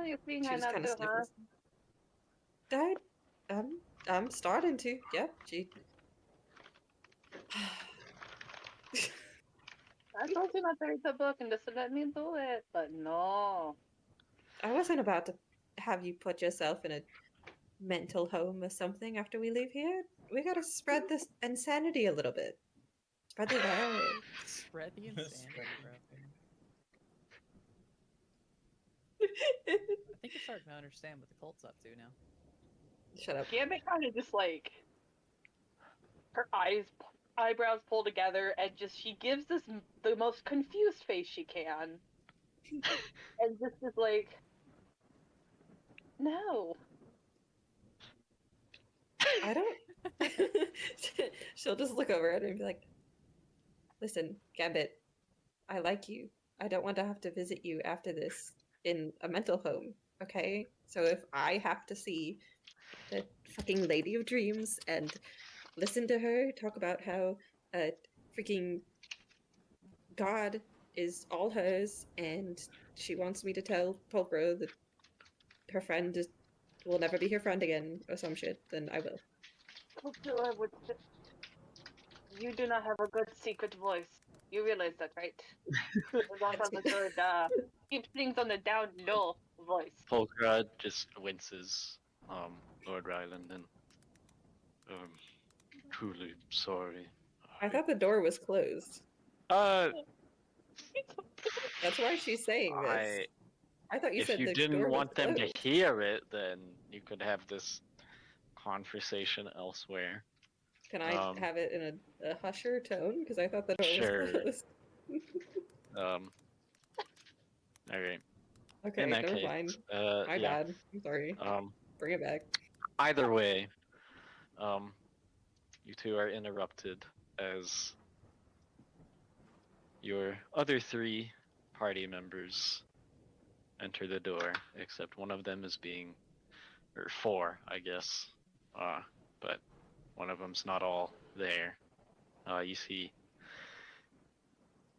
You're being She just kind of Hanato, huh? sniffles. I, I'm starting to. Yep, she. I told you not to read the book and just to let me do it, but no. I wasn't about to have you put yourself in a mental home or something after we leave here. We gotta spread this insanity a little bit. Spread the love. Spread the insanity, Spread the- bro. I think you're starting to understand what the cult's up to now. Shut up. Gambit kind of just like her eyebrows pull together, and just she gives this the most confused face she can, and just is like, no. I don't. She'll just look over at him and be like, "Listen, Gambit, I like you. I don't want to have to visit you after this in a mental home, okay? So if I have to see the fucking Lady of Dreams and listen to her talk about how freaking God is all hers and she wants me to tell Pulcro that her friend will never be her friend again or some shit, then I will." You do not have a good secret voice. You realize that, right? You don't have a good, keep things on the down low voice. Polkrod just winces, Lord Ryland, and truly sorry. I thought the door was closed. Uh, That's why she's saying this. I thought you if said you the didn't door want was them to closed. hear it, then you could have this conversation elsewhere. Can I have it in a husher tone? Because I thought the door Sure. was closed. Okay. Okay, In that never case, mind. My yeah. bad. I'm sorry. Bring it back. Either way, you two are interrupted as your other 3 party members enter the door, except one of them is being, or 4, I guess, but one of them's not all there. You see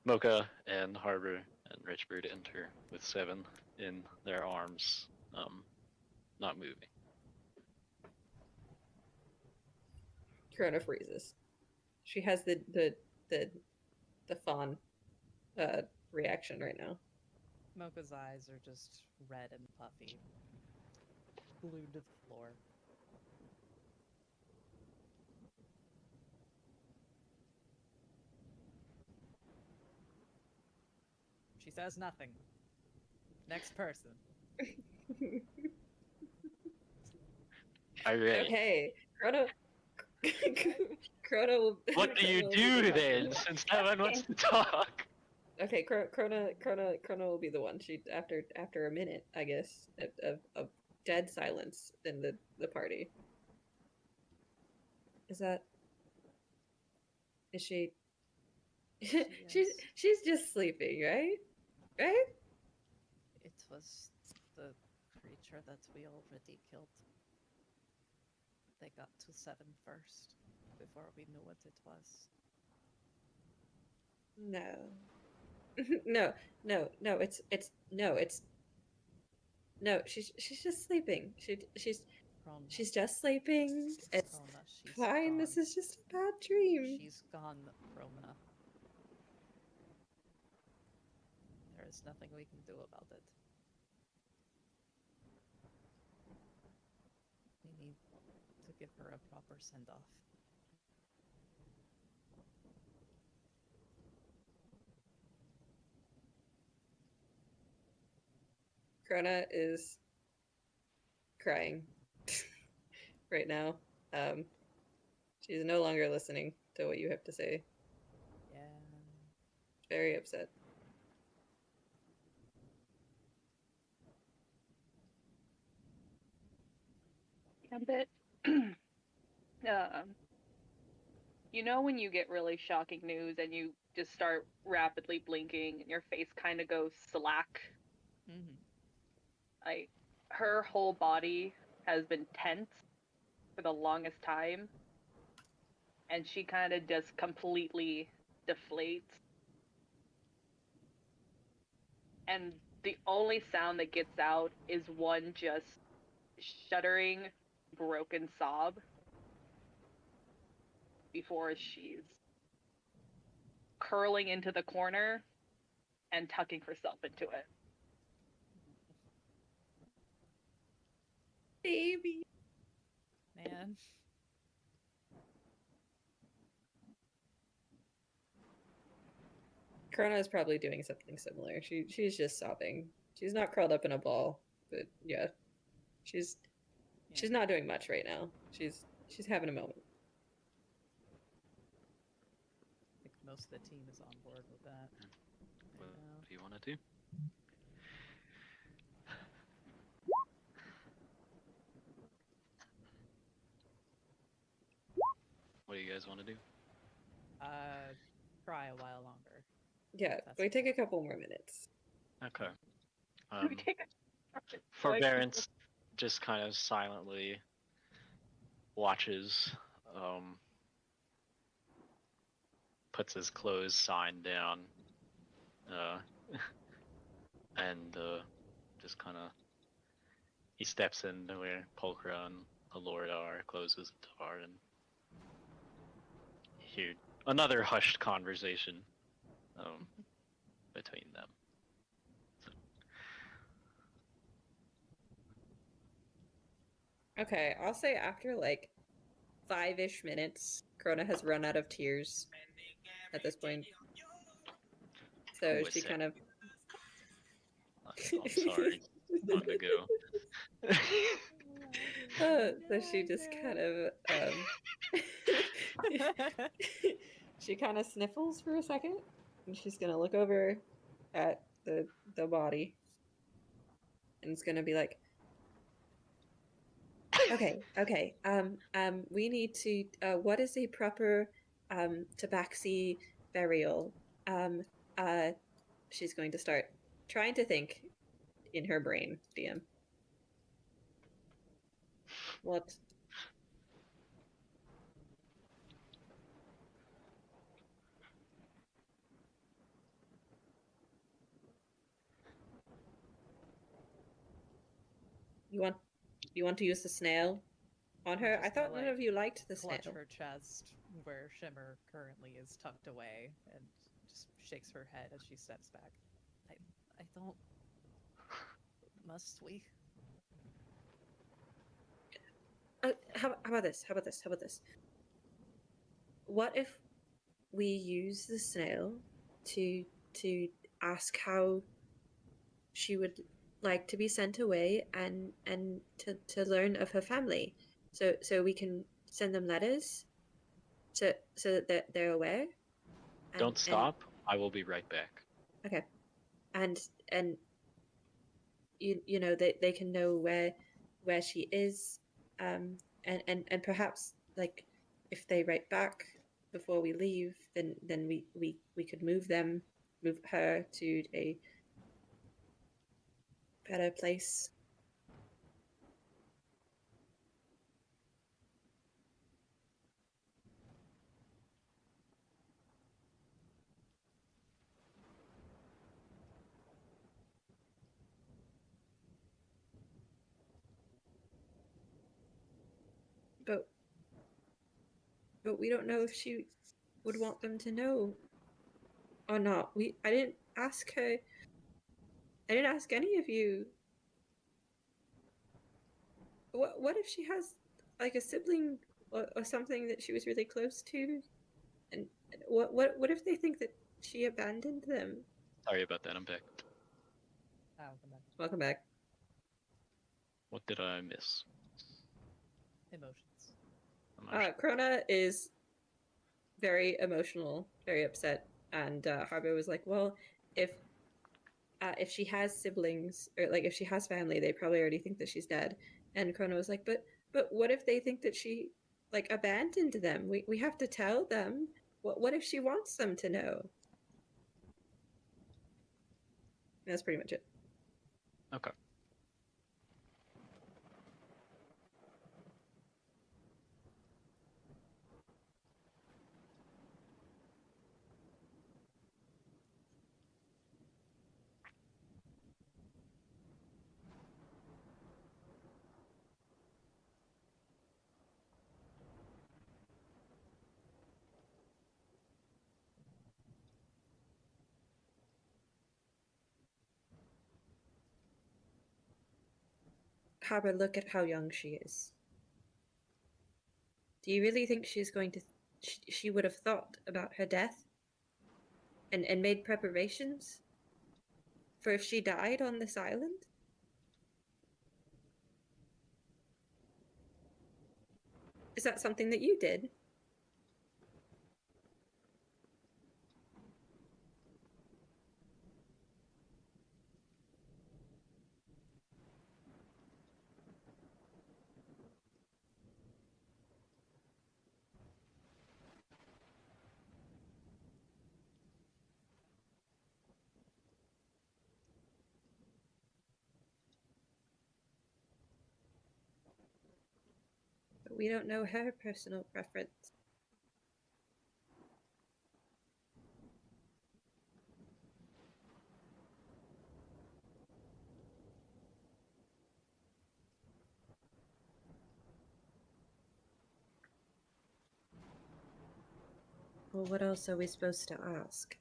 Mocha and Harbor and Richbird enter with 7 in their arms, not moving. Corona freezes. She has the fawn reaction right now. Mocha's eyes are just red and puffy, glued to the floor. She says nothing. Next person. Alright. Okay, Corona. Corona will. What do you do then, since no one wants to talk? Okay, Corona will be the one. She after a minute, I guess, of dead silence in the party. Is she? she's just sleeping, right? Right? It was the creature that we already killed. They got to 7 first, before we knew what it was. No. No, she's just sleeping. She's just sleeping. It's fine. Gone. This is just a bad dream. She's gone, Rona. There is nothing we can do about it. We need to give her a proper send-off. Krona is crying right now. She's no longer listening to what you have to say. Yeah. Very upset. Gambit. You know when you get really shocking news and you just start rapidly blinking and your face kind of goes slack? Mm-hmm. Like, her whole body has been tense for the longest time, and she kind of just completely deflates and the only sound that gets out is one just shuddering, broken sob before she's curling into the corner and tucking herself into it. Baby. Man. Corona is probably doing something similar. She's just sobbing. She's not curled up in a ball, but yeah, she's not doing much right now. She's having a moment. I think most of the team is on board with that. What Yeah. do you want to do? What do you guys want to do? Try a while longer. Yeah, That's we take a okay. couple more minutes. Okay. We take a Forbearance just kind of silently watches, puts his clothes sign down, and just kind of he steps into where Pulchra and Alora are, closes the door, and hear another hushed conversation between them. Okay, I'll say after like 5-ish minutes, Corona has run out of tears at this point. So Who was she it? kind of. I'm sorry. Time to go. So she just kind of she kind of sniffles for a second, and she's gonna look over at the body, and it's gonna be like, okay, we need to. What is a proper tabaxi burial? She's going to start trying to think in her brain, DM. What? You want to use the snail on her? I Just gonna, thought none of you liked the clutch snail. her chest where Shimmer currently is tucked away and just shakes her head as she steps back. I don't. Must we? How about this? How about this? How about this? What if we use the snail to ask how she would like to be sent away and to learn of her family, so we can send them letters, so that they're aware. Don't stop. I will be right back. Okay, and you know they can know where she is, and perhaps like if they write back before we leave, then we could move her to a better place. But we don't know if she would want them to know or not. I didn't ask her. I didn't ask any of you. What if she has like a sibling or something that she was really close to, and what if they think that she abandoned them? Sorry about that. I'm back. Welcome back. What did I miss? Emotions. Krona is very emotional, very upset, and Harbo was like, "Well, if she has siblings or like if she has family, they probably already think that she's dead." And Krona was like, "But what if they think that she like abandoned them? We have to tell them. What if she wants them to know?" And that's pretty much it. Okay. Harbor, look at how young she is. Do you really think she's going to... she would have thought about her death? And made preparations? For if she died on this island? Is that something that you did? But we don't know her personal preference. Well, what else are we supposed to ask?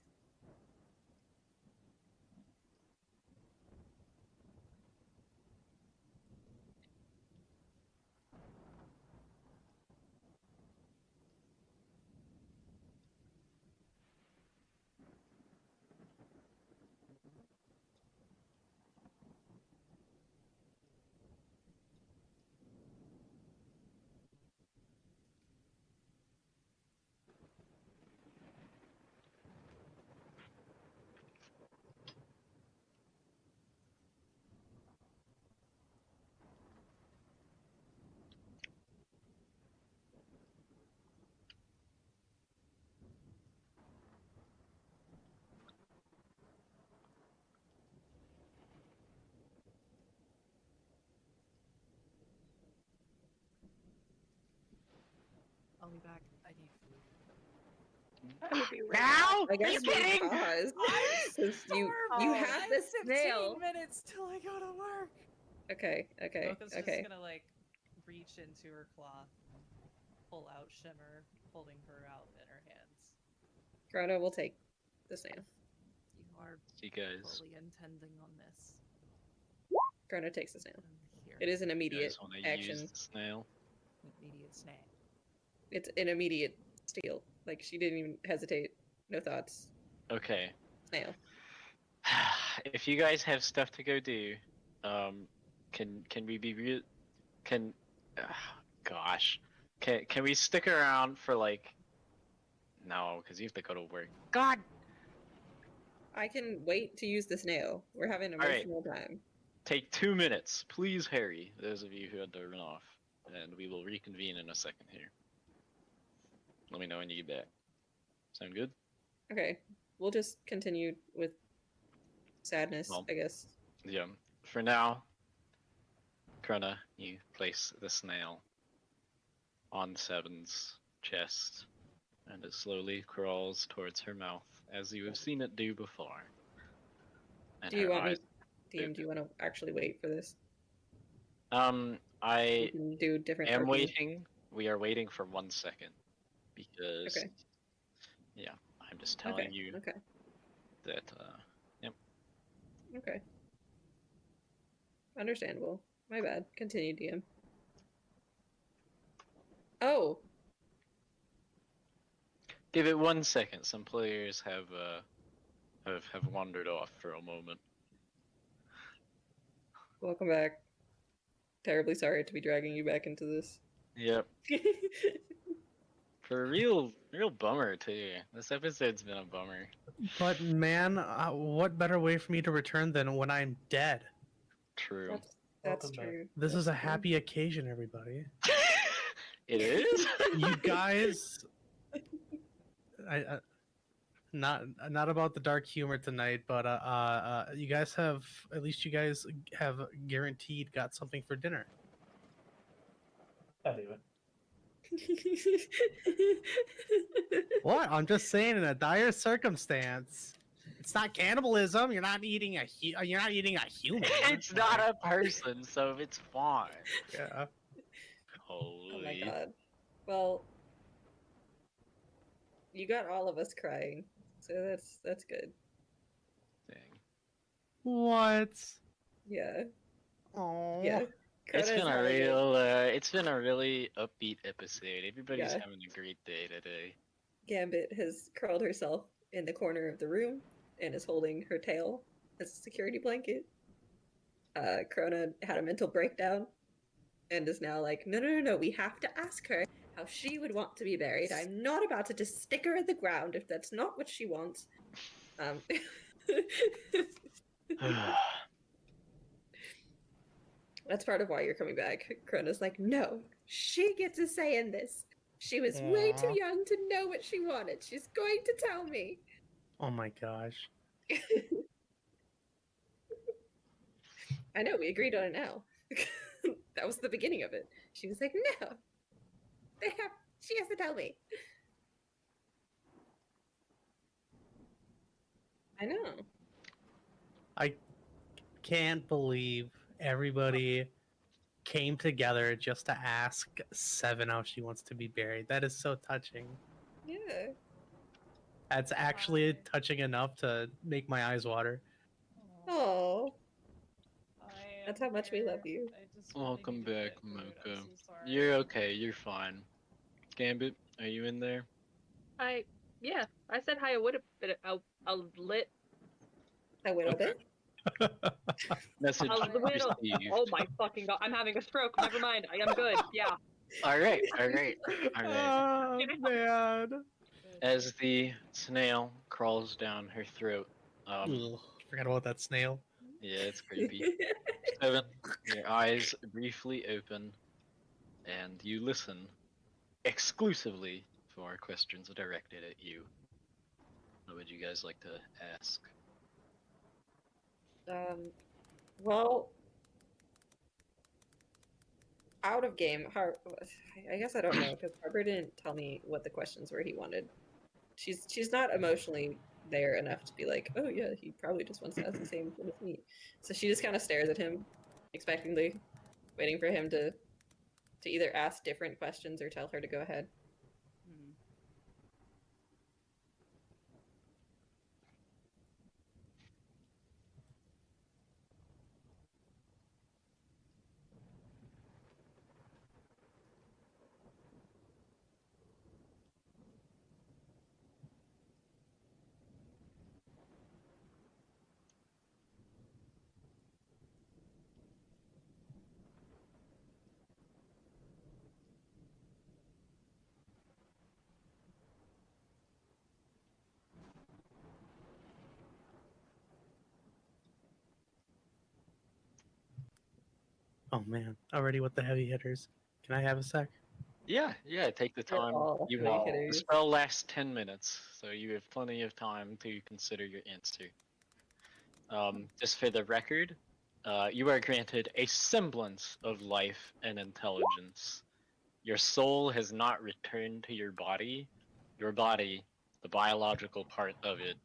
I'll be back. I need food. I would be right Now? I guess Are you we kidding? pause. Since you starving. have I the have 15 snail. minutes till I go to work. Okay, okay, Goka's okay. just gonna like reach into her cloth, pull out Shimmer, holding her out in her hands. Chrono will take the snail. You are You guys, fully intending on this. Chrono takes the snail. Here, It is an you immediate guys want to action. use the snail? immediate snack. It's an immediate steal. Like, she didn't even hesitate. No thoughts. Okay. Snail. If you guys have stuff to go do, can we be real? Can, gosh, can we stick around for like? No, because you have to go to work. God. I can wait to use the snail. We're having an All right. emotional time. Take 2 minutes, please, Harry. Those of you who had to run off, and we will reconvene in a second here. Let me know when you get back. Sound good? Okay. We'll just continue with sadness, Well, I guess. Yeah. For now, Krona, you place the snail on Seven's chest, and it slowly crawls towards her mouth, as you have seen it do before. And Do you her want me, eyes DM, do you want to actually wait for this? I We can do different am RPs. waiting. We are waiting for 1 second because, Okay. yeah, I'm just telling you Okay. that. Okay. Understandable. My bad. Continue, DM. Oh, Give it 1 second. Some players have wandered off for a moment. welcome back. Terribly sorry to be dragging you back into this. Yep. For a real bummer too. This episode's been a bummer. But man, what better way for me to return than when I'm dead? True. That's Welcome back. true. This is That's a true. happy occasion, everybody. It is. You guys, I not about the dark humor tonight, but you guys have, at least you guys have guaranteed got something for dinner. I'll do it. What? I'm just saying, in a dire circumstance, it's not cannibalism. You're not eating a human. It's not a person, so it's fine. Yeah. Holy. Oh my god. Well, you got all of us crying, so that's good. Dang. What? Yeah. Oh. Yeah. It's Crona's been a having it's been a really upbeat episode. Everybody's Yeah. having a great day today. Gambit has curled herself in the corner of the room and is holding her tail as a security blanket. Crona had a mental breakdown and is now like, no, we have to ask her how she would want to be buried. I'm not about to just stick her in the ground if that's not what she wants. That's part of why you're coming back. Crona's like, no, she gets a say in this. She was way too Aw. young to know what she wanted. She's going to tell me. Oh my gosh. I know, we agreed on it now. That was the beginning of it. She was like, no. She has to tell me. I know. I can't believe everybody came together just to ask Seven how she wants to be buried. That is so touching. Yeah. That's actually touching enough to make my eyes water. Oh. I That's am how much we here. love you. I just really Welcome needed to back, get through it. I'm Mocha. so sorry. You're okay. You're fine. Gambit, are you in there? Yeah, I said hi a little bit, a lit, A little Okay. bit. Message a little. received. Oh my fucking god! I'm having a stroke. Never mind. I am good. Yeah. All right. Oh man. As the snail crawls down her throat, Ugh, forgot about that snail. yeah, it's creepy. Seven, your eyes briefly open, and you listen exclusively for questions directed at you. What would you guys like to ask? Well, out of game, I guess I don't know because Harper didn't tell me what the questions were he wanted. She's not emotionally there enough to be like, oh yeah, he probably just wants to ask the same thing as me. So she just kind of stares at him, expectantly, waiting for him to either ask different questions or tell her to go ahead. Hmm. Oh man, already with the heavy hitters. Can I have a sec? Yeah, take the They're time all you heavy want. The hitters. spell lasts 10 minutes, so you have plenty of time to consider your answer. Just for the record, you are granted a semblance of life and intelligence. Your soul has not returned to your body. Your body, the biological part of it,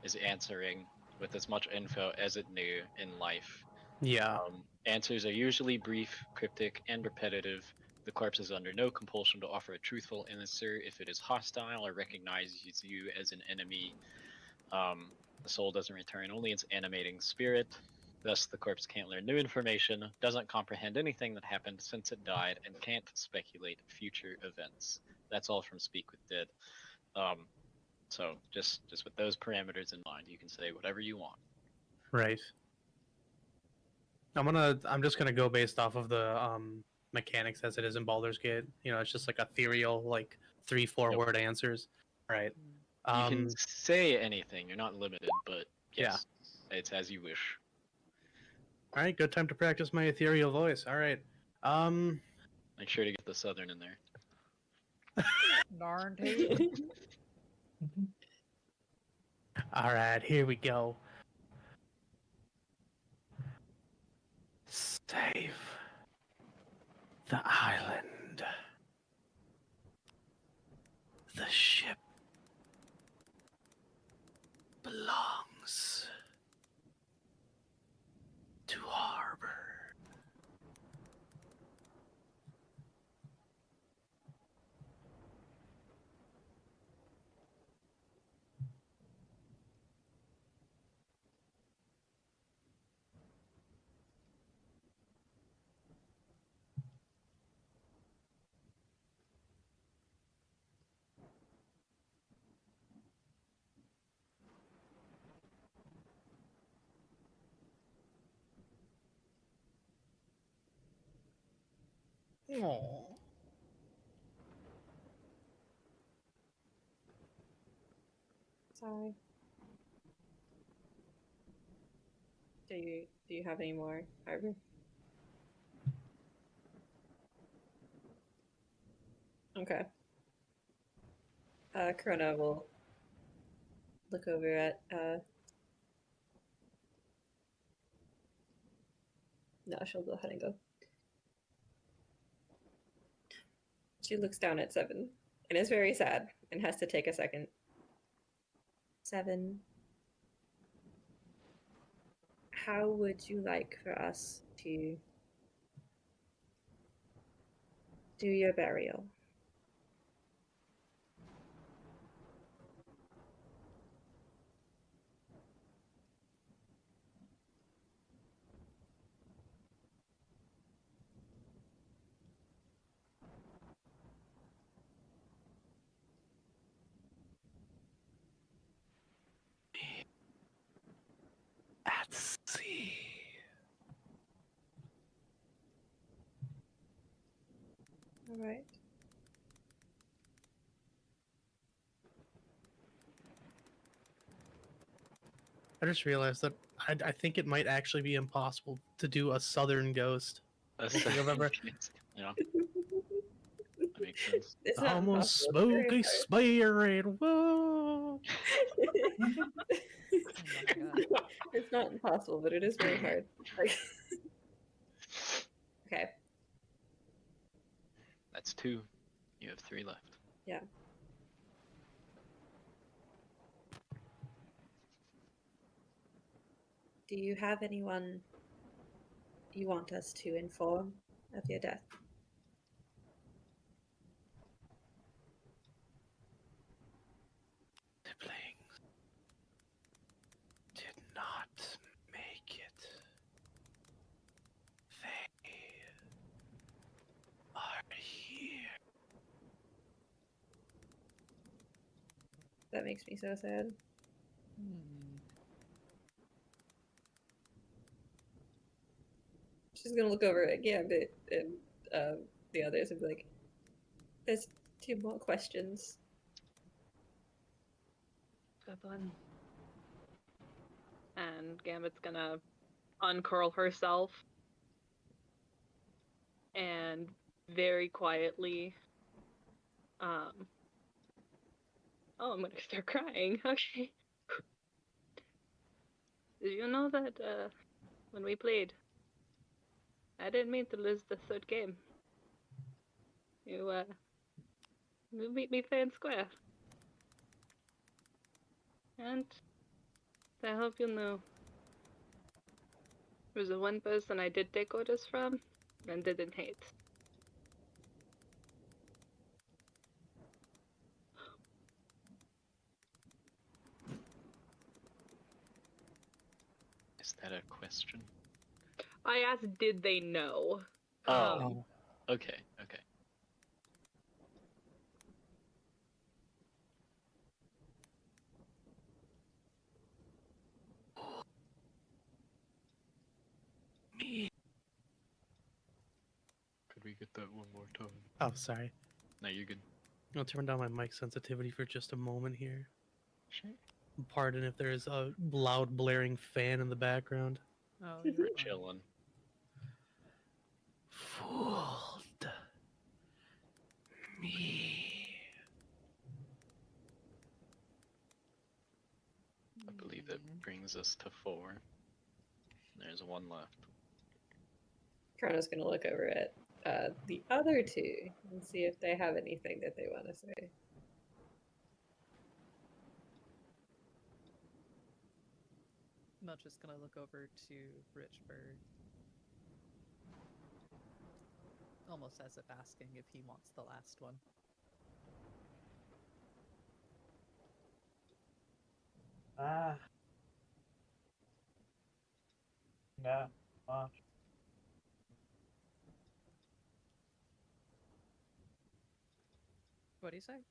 is answering with as much info as it knew in life. Yeah. Answers are usually brief, cryptic, and repetitive. The corpse is under no compulsion to offer a truthful answer if it is hostile or recognizes you as an enemy. The soul doesn't return only its animating spirit. Thus, the corpse can't learn new information, doesn't comprehend anything that happened since it died, and can't speculate future events. That's all from Speak with Dead. So just with those parameters in mind, you can say whatever you want. Right. I'm just gonna go based off of the mechanics as it is in Baldur's Gate. You know, it's just like ethereal, like 3-4 Yep. word answers. Right. You can say anything. You're not limited, but yes, it's as you wish. All right, good time to practice my ethereal voice. All right. Make sure to get the southern in there. Darn tootin'. All right, here we go. Save the island. The ship belongs to Harbor. Aww. Sorry. Do you have any more, Harbor? Okay. Corona will look over at no, she'll go ahead and go. She looks down at Seven and is very sad and has to take a second. Seven, how would you like for us to do your burial? Let's see. All right. I just realized that I think it might actually be impossible to do a southern ghost. November. Yeah. That makes sense. It's not Almost impossible, smoke a it's very spirit. Whoa. hard. Oh my god. It's not impossible, but it is very hard. Like, okay. That's 2. You have 3 left. Yeah. Do you have anyone you want us to inform of your death? Siblings did not make it. They are here. That makes me so sad. She's gonna look over at Gambit and the others and be like, "There's 2 more questions." Good one. And Gambit's gonna uncurl herself and very quietly, oh, I'm gonna start crying. Okay. Did you know that when we played, I didn't mean to lose the 3rd game. You beat me fair and square. And I hope you know there's the one person I did take orders from and didn't hate. Is that a question? I asked, did they know? Oh. Okay. Okay. Me. Could we get that one more time? Oh, sorry. No, you're good. I'll turn down my mic sensitivity for just a moment here. Sure. Pardon if there is a loud blaring fan in the background. Oh, We're you're fine. chilling. Fooled me. I believe that brings us to 4. There's 1 left. Chrono's gonna look over at the other 2 and see if they have anything that they want to say. Not just gonna look over to Richbird, almost as if asking if he wants the last one. No, much. What do you say?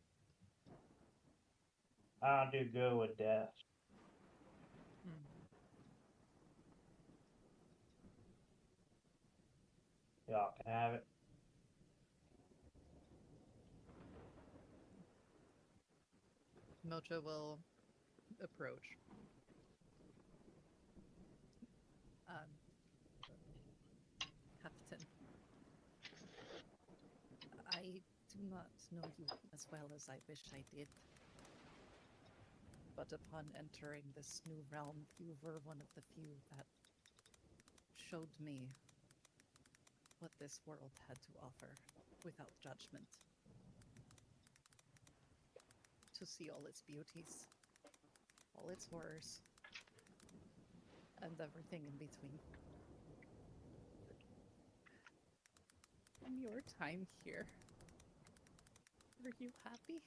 I do good with death. Y'all can have it. Mocha will approach. Captain, I do not know you as well as I wish I did. But upon entering this new realm, you were one of the few that showed me what this world had to offer without judgment. To see all its beauties, all its horrors, and everything in between. In your time here, were you happy?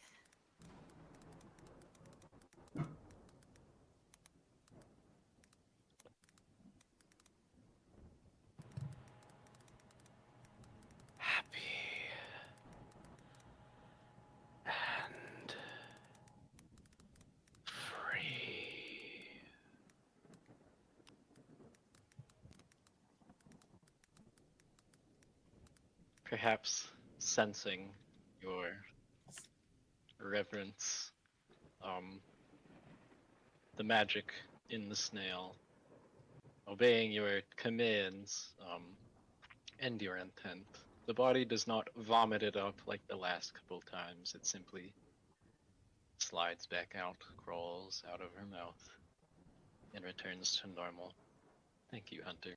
Happy and free. Perhaps sensing your reverence, the magic in the snail, obeying your commands, and your intent. The body does not vomit it up like the last couple times. It simply slides back out, crawls out of her mouth, and returns to normal. Thank you, Hunter.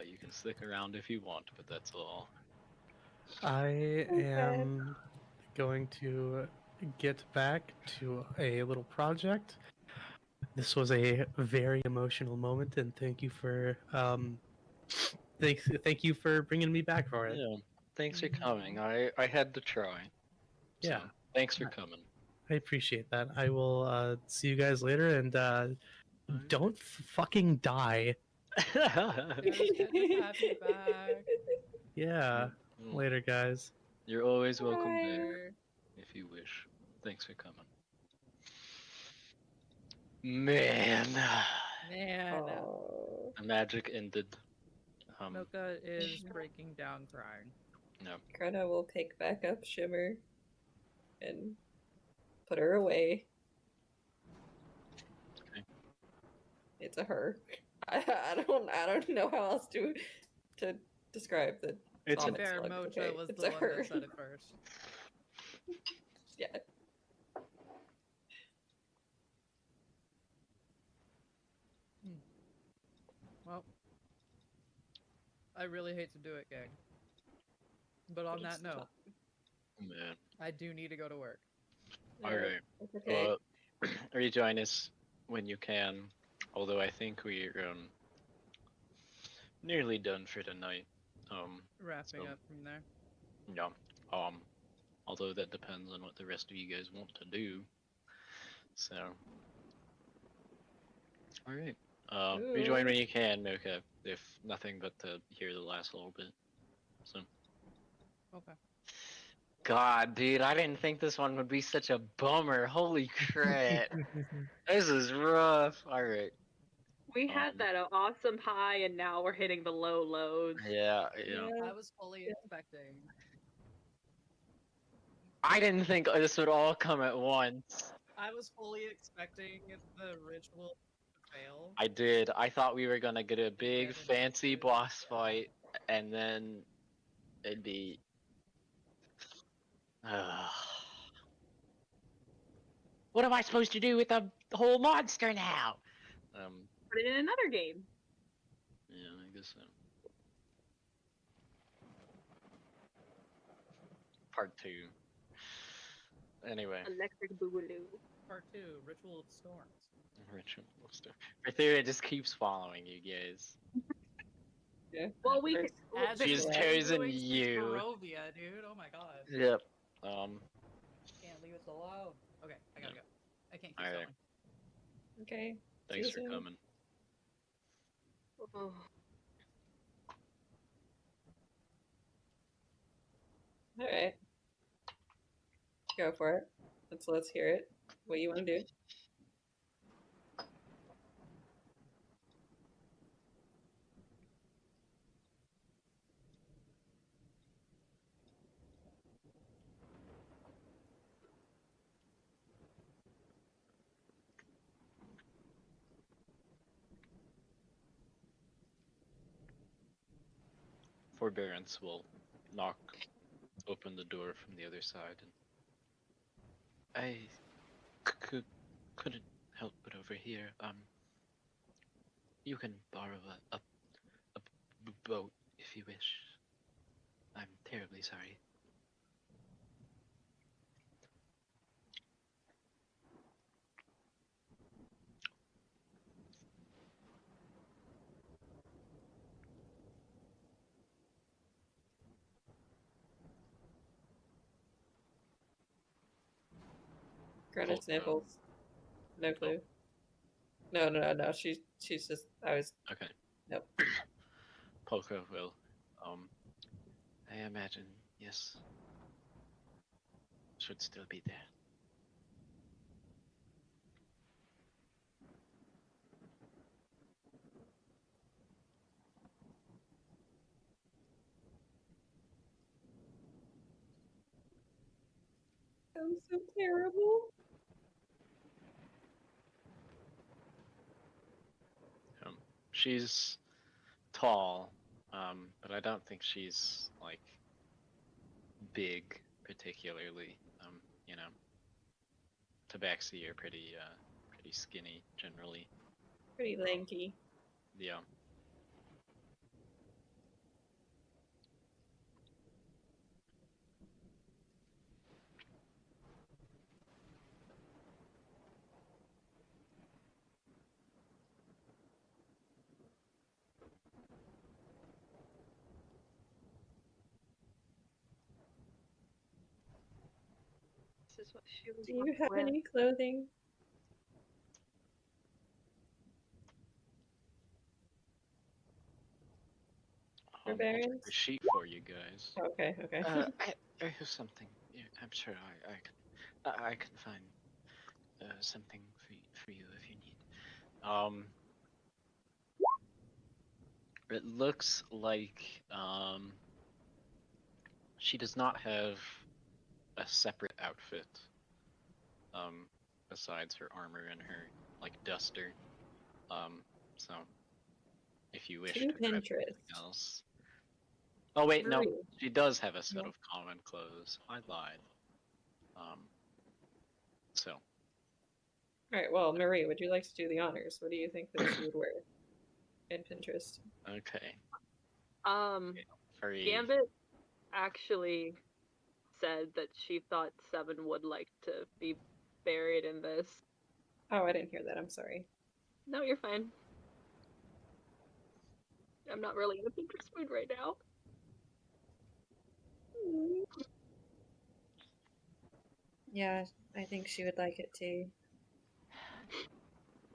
You can stick around if you want, but that's all. I am going to get back to a little project. This was a very emotional moment, and thank you for thank you for bringing me back for it. Yeah, thanks for coming. I had to try. So, Yeah. thanks for coming. I appreciate that. I will see you guys later, and don't fucking die. Yeah, it's good to have you back. Yeah. Mm. Later, guys. You're always welcome back Sure. if you wish. Thanks for coming. Man, Man, Oh, the magic ended. Mocha is breaking down crying. No. Krena will pick back up Shimmer and put her away. Okay. It's a her. I don't know how else to describe the It's To an be fair, slug. Mocha Okay, was it's the a one her. that said it first. Yeah. Well, I really hate to do it, gang. But on that note, man. I do need to go to work. Alright. It's okay. Rejoin us when you can. Although I think we're nearly done for tonight. Wrapping So- up from there. Yeah. Although that depends on what the rest of you guys want to do. So. Alright. Rejoin when you can, Mocha. If nothing but to hear the last little bit. So. Okay. God, dude, I didn't think this one would be such a bummer. Holy crap. This is rough. Alright. We had that awesome high, and now we're hitting the low lows. Yeah. I was fully expecting. I didn't think this would all come at once. I was fully expecting the ritual to fail. I did. I thought we were gonna get a big it fancy did. boss fight, and then it'd be. What am I supposed to do with the whole monster now? Put it in another game. Yeah, I guess so. Part 2. Anyway. Electric Boogaloo. Part 2, Ritual of Storms. Ritual monster. Part 3, it just keeps following you guys. Yeah. Well, we could. As She's it's chosen doing you. Barovia, dude. Oh my god. Yep. Can't leave us alone. Okay, I gotta go. I can't keep Alright. going. Okay. Thanks See for you soon. coming. Oh. All right. Go for it. Let's hear it. What you want to do? Forbearance will knock open the door from the other side, and I couldn't help but overhear. You can borrow a boat if you wish. I'm terribly sorry. Greta sniffles. No clue. No. She's just. I was. Okay. Nope. Polka will. I imagine, yes. Should still be there. I'm so terrible. She's tall, but I don't think she's like big particularly. You know, tabaxi are pretty skinny generally. Pretty lanky. Yeah. This is what she was. Do you have with. any clothing? I'll check Barbarians? the sheet for you guys. Okay. I have something. Yeah, I'm sure I can find something for you if you need. It looks like she does not have a separate outfit besides her armor and her like duster. So if you wish To to grab Pinterest. something else. Oh wait, no, Marie. she does have a set No. of common clothes. I lied. So Alright, well, Marie, would you like to do the honors? What do you think that she would wear in Pinterest? okay. Gambit actually said that she thought Seven would like to be buried in this. Oh, I didn't hear that. I'm sorry. No, you're fine. I'm not really in a Pinterest mood right now. Yeah, I think she would like it too.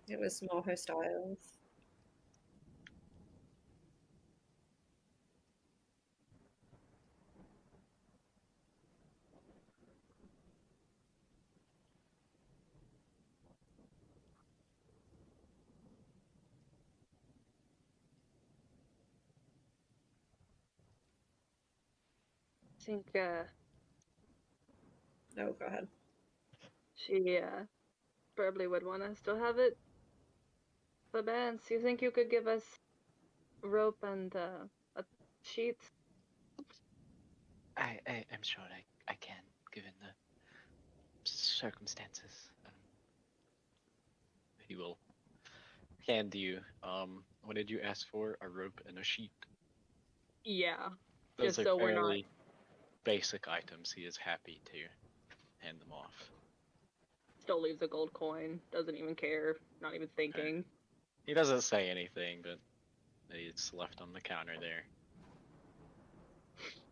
It was more her styles. I think No, go ahead. she probably would want to still have it. The bands, you think you could give us rope and a sheet? I'm sure I can, given the circumstances. He will hand you. What did you ask for? A rope and a sheet. Yeah. Those Just are so we're not. fairly basic items. He is happy to hand them off. Still leaves a gold coin. Doesn't even care. Not even thinking. He doesn't say anything, but it's left on the counter there.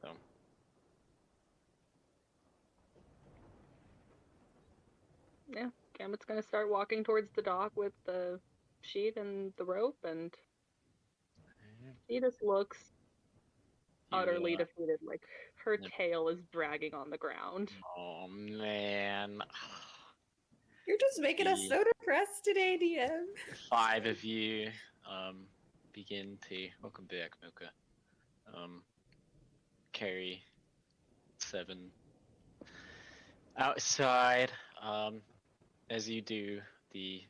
So. Yeah, Gambit's gonna start walking towards the dock with the sheet and the rope, and he just looks utterly defeated. Like her tail is dragging on the ground. Oh man. You're just making us so depressed today, DM. 5 of you begin to welcome back, Mocha. Carry 7 outside. As you do, the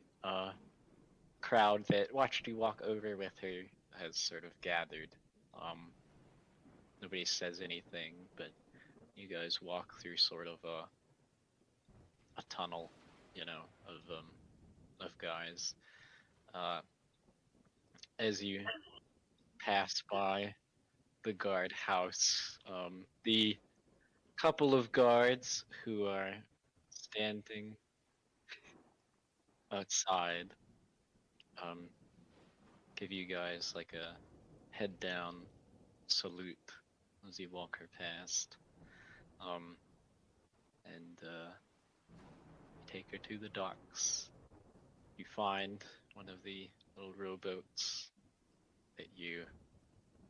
crowd that watched you walk over with her has sort of gathered. nobody says anything, but you guys walk through sort of a tunnel, you know, of guys. As you pass by the guard house, the couple of guards who are standing outside give you guys like a head down salute as you walk her past. And you take her to the docks. You find one of the little rowboats that you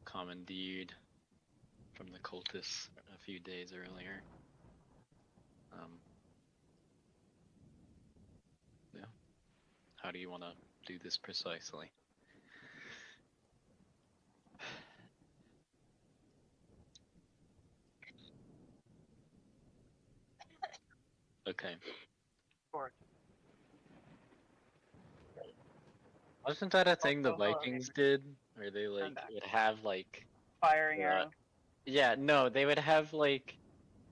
commandeered from the cultists a few days earlier. Yeah. How do you want to do this precisely? Okay. Wasn't that a thing the Vikings did? Where they like would have like Firing arrow. yeah, no, they would have like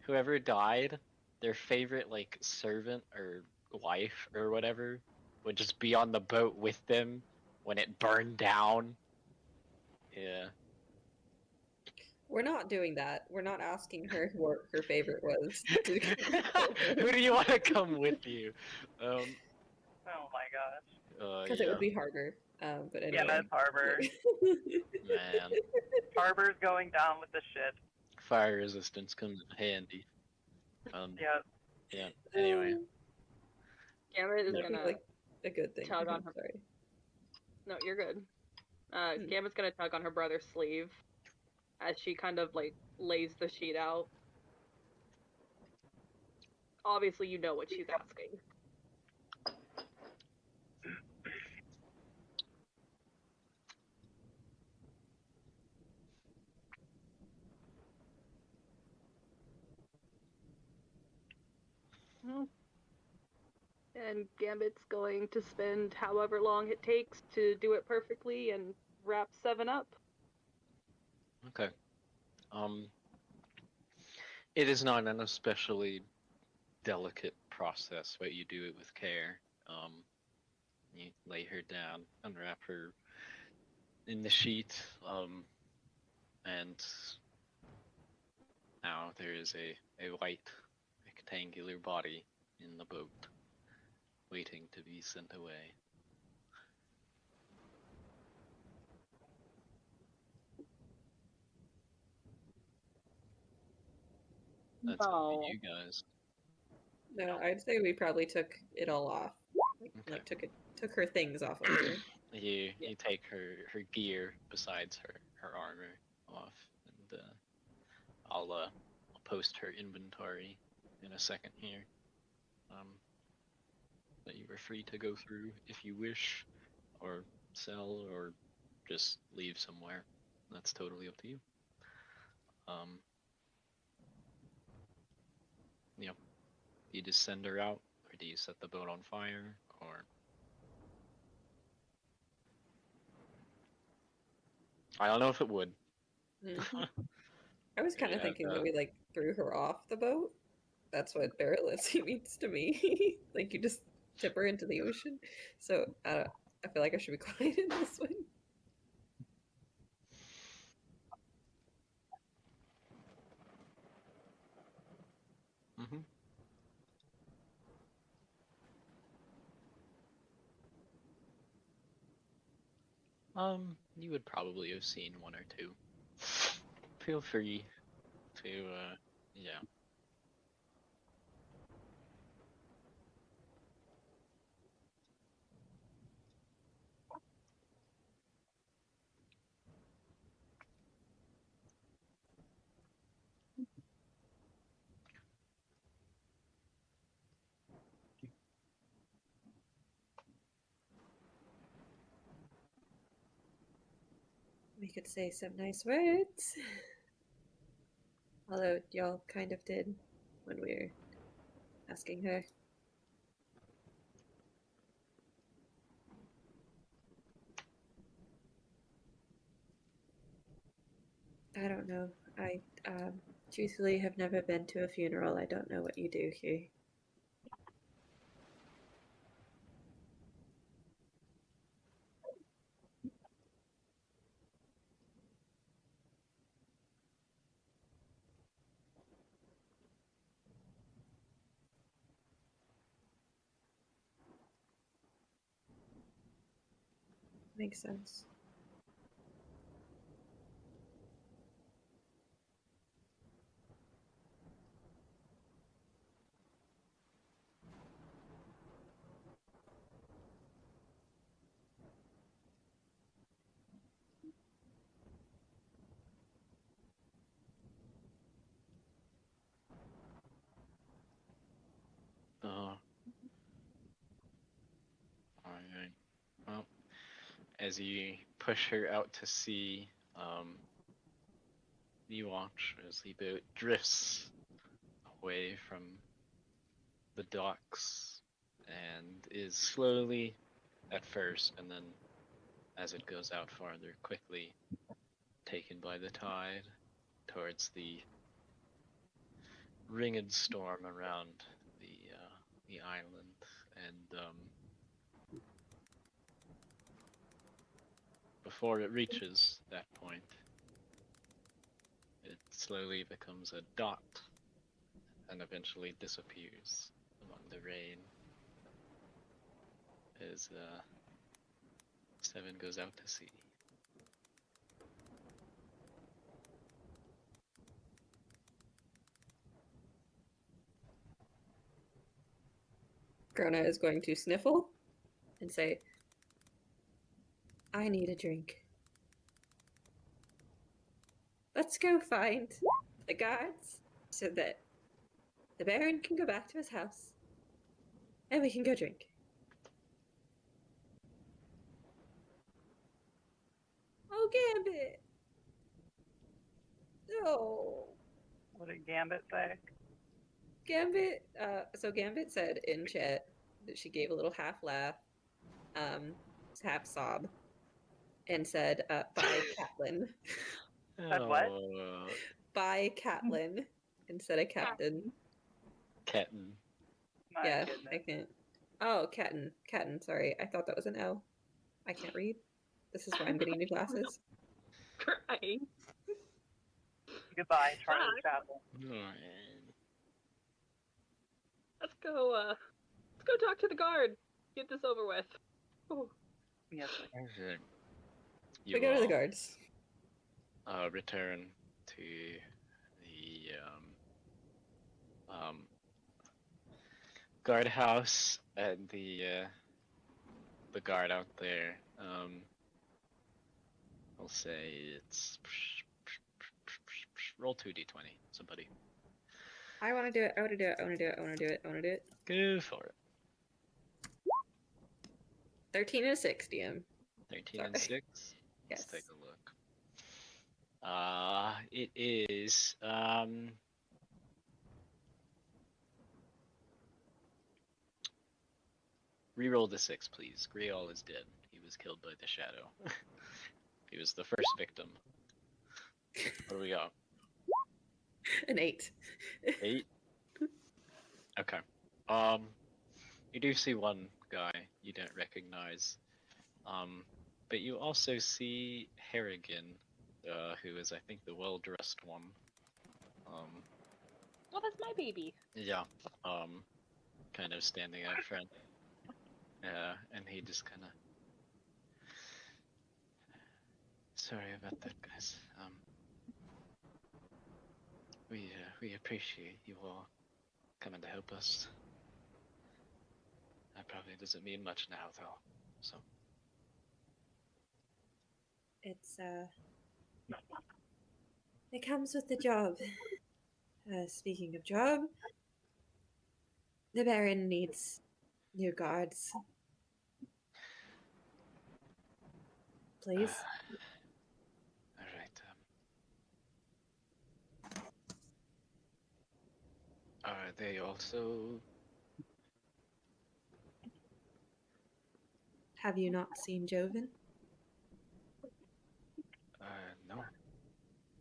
whoever died, their favorite like servant or wife or whatever would just be on the boat with them when it burned down. Yeah. We're not doing that. We're not asking her what her favorite was. Who do you want to come with you? Oh my gosh. Because Yeah, it would be harder. But anyway. Yeah, that's Harbor. man. Harbor's going down with the shit. Fire resistance comes in handy. Yeah. Yeah. Anyway. Gambit is That'd be, gonna like a good thing. tug on her. Sorry. No, you're good. Gambit's gonna tug on her brother's sleeve as she kind of like lays the sheet out. Obviously, you know what she's asking. And Gambit's going to spend however long it takes to do it perfectly and wrap 7 up. Okay. It is not an especially delicate process, but you do it with care. You lay her down, unwrap her in the sheet, and now there is a white rectangular body in the boat, waiting to be sent away. That's up Oh. to you guys. No, I'd say we probably took it all off. Okay. Like took her things off of her. You take her gear besides her armor off, and I'll post her inventory in a second here. That you are free to go through if you wish, or sell, or just leave somewhere. That's totally up to you. You know, do you just send her out, or do you set the boat on fire, or? I don't know if it would. I was kind of Yeah, thinking that we like threw her off the boat. That's what barrelessy means to me. Like you just tip her into the ocean. So I feel like I should be quiet in this one. Mm-hmm. You would probably have seen one or two. Feel free to, yeah. We could say some nice words. Although y'all kind of did when we were asking her. I don't know. I truthfully have never been to a funeral. I don't know what you do here. Makes sense. Alright. Well, as you push her out to sea, you watch as the boat drifts away from the docks and is slowly, at first, and then as it goes out farther, quickly taken by the tide towards the ringed storm around the island, and before it reaches that point, it slowly becomes a dot and eventually disappears among the rain as Seven goes out to sea. Grona is going to sniffle and say, I need a drink. Let's go find the guards so that the Baron can go back to his house and we can go drink. Oh, Gambit! No. What did Gambit say? Gambit, so Gambit said in chat that she gave a little half laugh, half sob, and said, bye, Catlin. Said what? Bye, Catlin, instead of Captain. Ketten. My Yeah, goodness. I can't. Oh, Catten. Catten, sorry. I thought that was an L. I can't read. This is why I'm getting new glasses. Crying. Goodbye, Charlie Chaplin. Let's go talk to the guard. Get this over with. Ooh. Yes. Okay. We go to the guards. Return to the guardhouse and the guard out there. I'll say it's roll 2d20. Somebody. I want to do it. I want to do it. I want to do it. I want to do it. I want to do it. Go for it. 13 and a 6, DM. 13 and 6. Yes. Let's take a look. It is reroll the 6, please. Grial is dead. He was killed by the shadow. He was the first victim. What do we got? An 8. 8? Okay. You do see one guy you don't recognize. But you also see Harrigan, who is, I think, the well-dressed one. Well, that's my baby. Yeah. Kind of standing out front. And he just kind of... Sorry about that, guys. We appreciate you all coming to help us. That probably doesn't mean much now, though. So. It's, it comes with the job. Speaking of job, the Baron needs new guards. Please. Alright, are they also... Have you not seen Joven? No.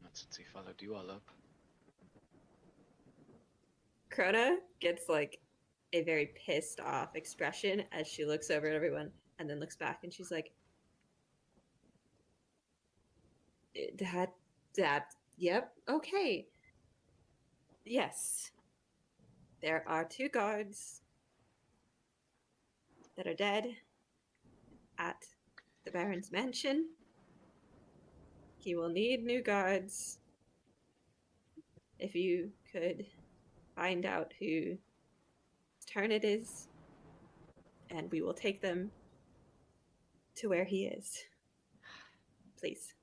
Not since he followed you all up. Krona gets like a very pissed off expression as she looks over at everyone and then looks back and she's like, yep, okay. Yes. There are 2 guards that are dead at the Baron's mansion. He will need new guards. If you could find out whose turn it is, and we will take them to where he is. Please.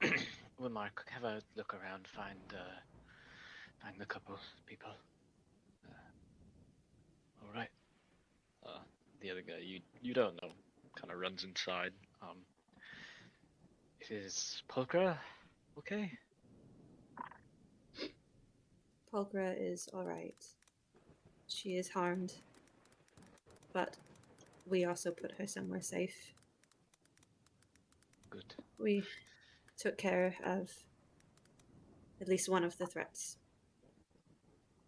Right. Well, Mark, have a look around, find a couple people. All right. The other guy, you don't know, kind of runs inside. Is Polka okay? Polgra is alright. She is harmed, but we also put her somewhere safe. Good. We took care of at least one of the threats.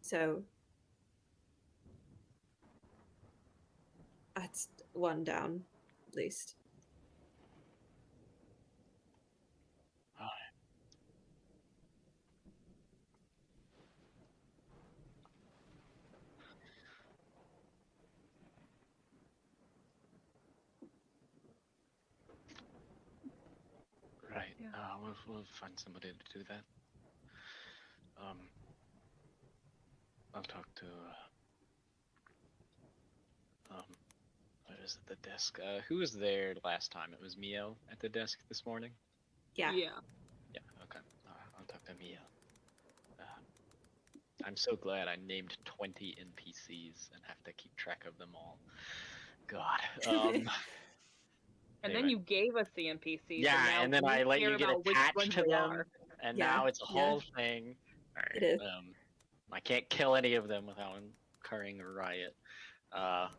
So that's 1 down, at least. Right. Yeah. We'll find somebody to do that. I'll talk to what is it, the desk? Who was there last time? It was Mio at the desk this morning? Yeah. Yeah. Yeah, okay. I'll talk to Mio. I'm so glad I named 20 NPCs and have to keep track of them all. God. And Anyway. then you gave us the NPCs. Yeah, and then I let you get attached to them, and Yeah, now it's a yeah. whole thing. All right. It is. I can't kill any of them without incurring a riot.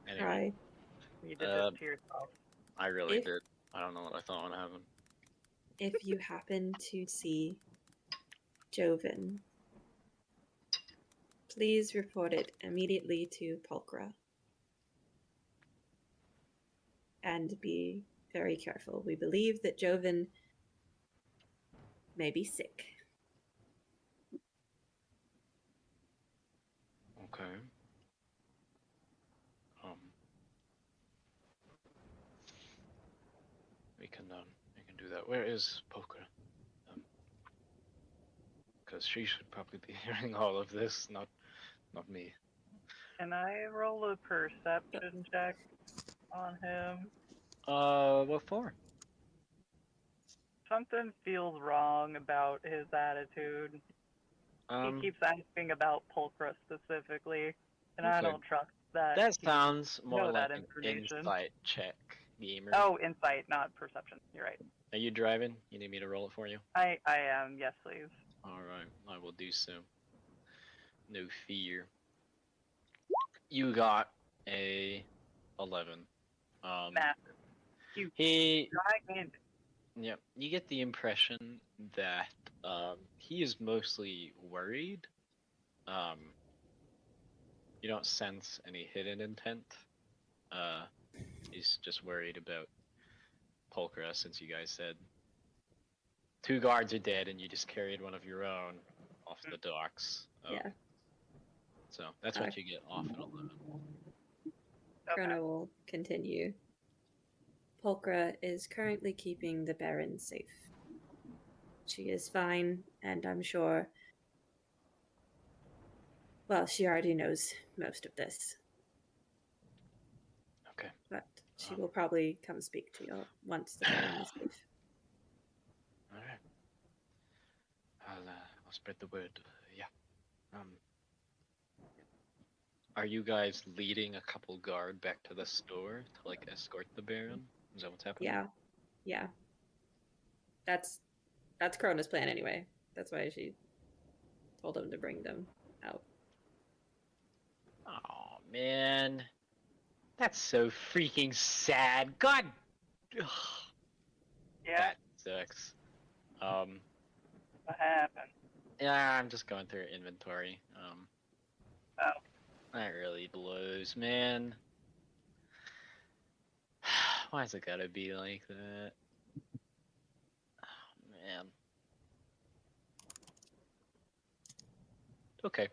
Anyway, Right. You did this to yourself. I really If- did. I don't know what I thought would happen. If you happen to see Joven, please report it immediately to Pulchra. And be very careful. We believe that Joven may be sick. Okay. We can do that. Where is Poker? Because she should probably be hearing all of this, not me. Can I roll a perception check on him? What for? Something feels wrong about his attitude. He keeps asking about Pulchra specifically, and I Okay. don't trust that. That he sounds more know like that an information. insight check, gamer. Oh, insight, not perception. You're right. Are you driving? You need me to roll it for you? I am. Yes, please. Alright, I will do so. No fear. You got a 11. Massive. Gigantic. Yeah, you get the impression that he is mostly worried. You don't sense any hidden intent. He's just worried about Pulchra, since you guys said 2 guards are dead and you just carried one of your own off the docks. Yeah. So that's what you get off at 11. Krona will continue. Pulchra is currently keeping the Baron safe. She is fine, and I'm sure... Well, she already knows most of this. Okay. But she will probably come speak to you once the Baron is safe. Alright. I'll spread the word. Yeah. Are you guys leading a couple guard back to the store to like escort the Baron? Is that what's happening? Yeah. That's Krona's plan anyway. That's why she told him to bring them out. Oh man, that's so freaking sad. God. Ugh. Yeah. That sucks. What happened? Yeah, I'm just going through inventory. Oh. That really blows, man. Why's it gotta be like that? Oh, man. Okay.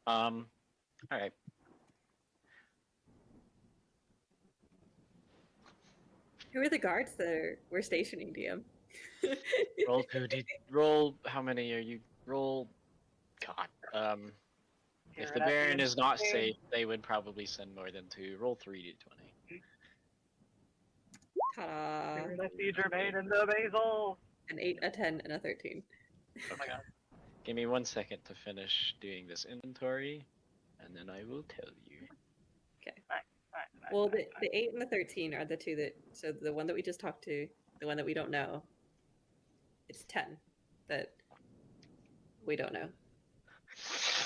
Alright. Who are the guards that we're stationing, DM? Roll 2d. Roll. How many are you? Roll. God. If the Baron is not safe, they would probably send more than 2. Roll 3d20. Ta-da! You're the feed your maid in the basil. An 8, a 10, and a 13. Okay. Give me 1 second to finish doing this inventory, and then I will tell you. Okay. Nice, Well, the 8 and the 13 are the two that. So the one that we just talked to, the one that we don't know, it's 10 that we don't know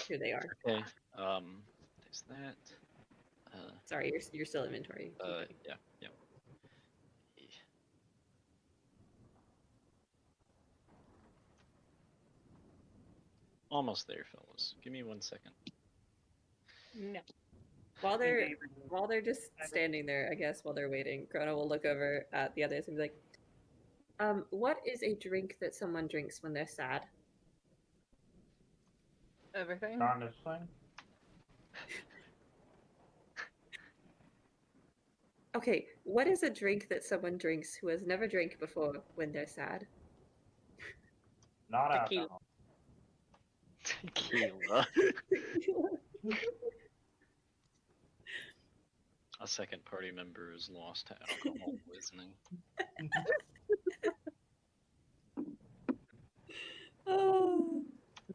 who they are. Okay. There's that. Sorry, you're still inventory. Yeah. Almost there, fellas. Give me 1 second. No. While they're just standing there, I guess, while they're waiting, Krona will look over at the others and be like, what is a drink that someone drinks when they're sad? Everything. Darndest thing. Okay, what is a drink that someone drinks who has never drank before when they're sad? Not Tequila. alcohol. Tequila. A second party member is lost to alcohol poisoning. Oh,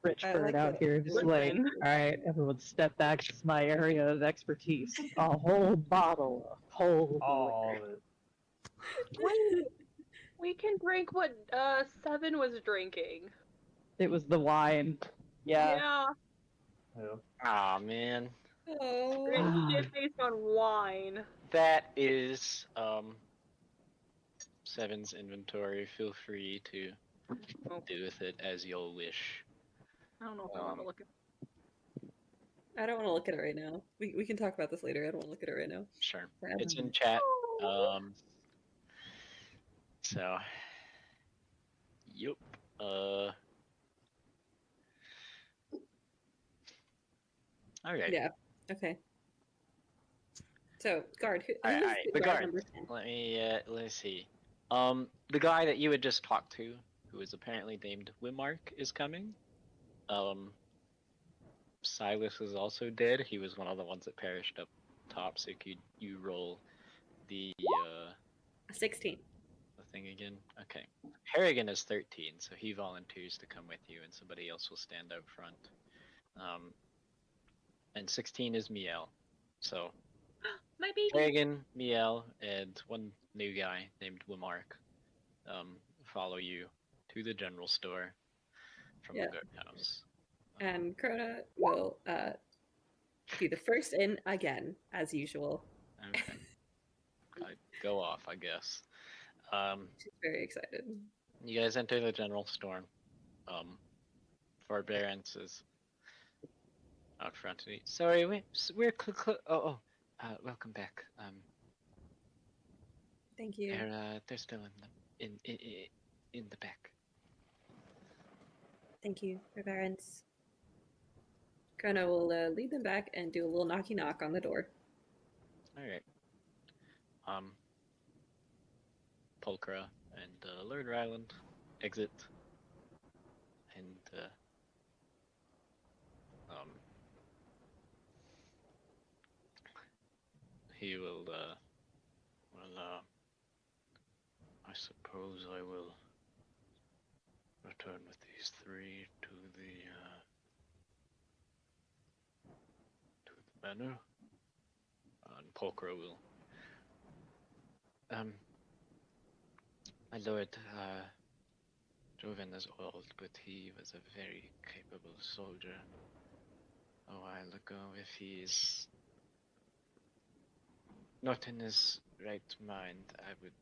Richbird like out that. here just like, Listen. all right, everyone step back. It's my area of expertise. A whole bottle, a whole. All of it. We can drink what Seven was drinking. It was the wine. Yeah. Yeah. Aw, man. Oh. Shit based on wine. That is Seven's inventory. Feel free to do with it as you'll wish. I don't know if I want to look at. I don't want to look at it right now. We can talk about this later. I don't want to look at it right now. Sure. It's in chat. So yep. Alright. Yeah. Okay. So, guard. Who Alright, is the guard. number 10? Let me see. The guy that you had just talked to, who is apparently named Wimark, is coming. Silas is also dead. He was one of the ones that perished up top, so could you roll the 16. the thing again? Okay. Harrigan is 13, so he volunteers to come with you, and somebody else will stand up front. And 16 is Miel. So My baby. Harrigan, Miel, and one new guy named Wimark follow you to the general store from the guardhouse. And Krona will be the first in again, as usual. Okay. Go off, I guess. She's very excited. You guys enter the general store. Forbearance is out front. Sorry, we're welcome back. Thank you. They're still in the back. Thank you, Reverence. Krona will lead them back and do a little knocky knock on the door. All right. Pulchra and Lord Ryland exit, and he will. I suppose I will return with these three to the manor, and Pulchra will. My lord, Joven is old, but he was a very capable soldier a while ago. If he's not in his right mind, I would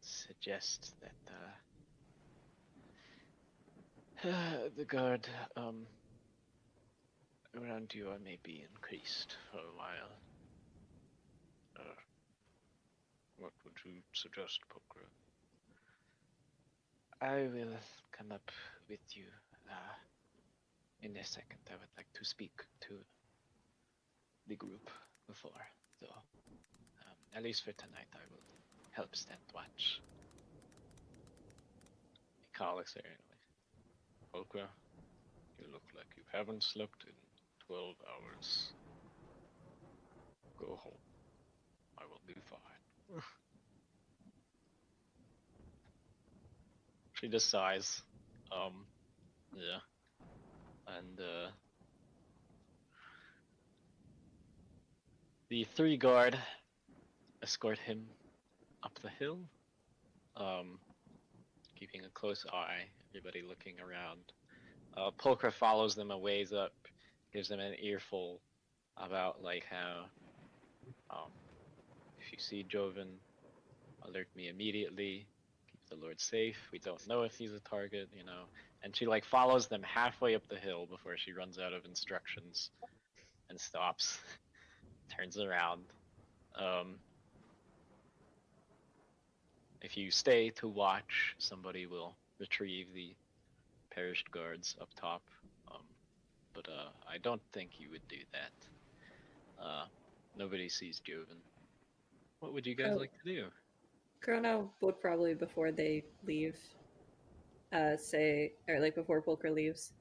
suggest that the guard around you may be increased for a while. What would you suggest, Pokra? I will come up with you in a second. I would like to speak to the group before, so at least for tonight I will help stand watch. He kind of looks at her anyway. Pokra, you look like you haven't slept in 12 hours. Go home. I will be fine. She just sighs. Yeah. And, the 3 guard escort him up the hill, keeping a close eye, everybody looking around. Pulchra follows them a ways up, gives them an earful about like how, if you see Joven, alert me immediately, keep the Lord safe, we don't know if he's a target, you know, and she like follows them halfway up the hill before she runs out of instructions and stops, turns around. If you stay to watch, somebody will retrieve the perished guards up top, but I don't think you would do that. Nobody sees Joven. What would you guys like to do? Chrono would probably, before they leave, say, or like before Pulcher leaves,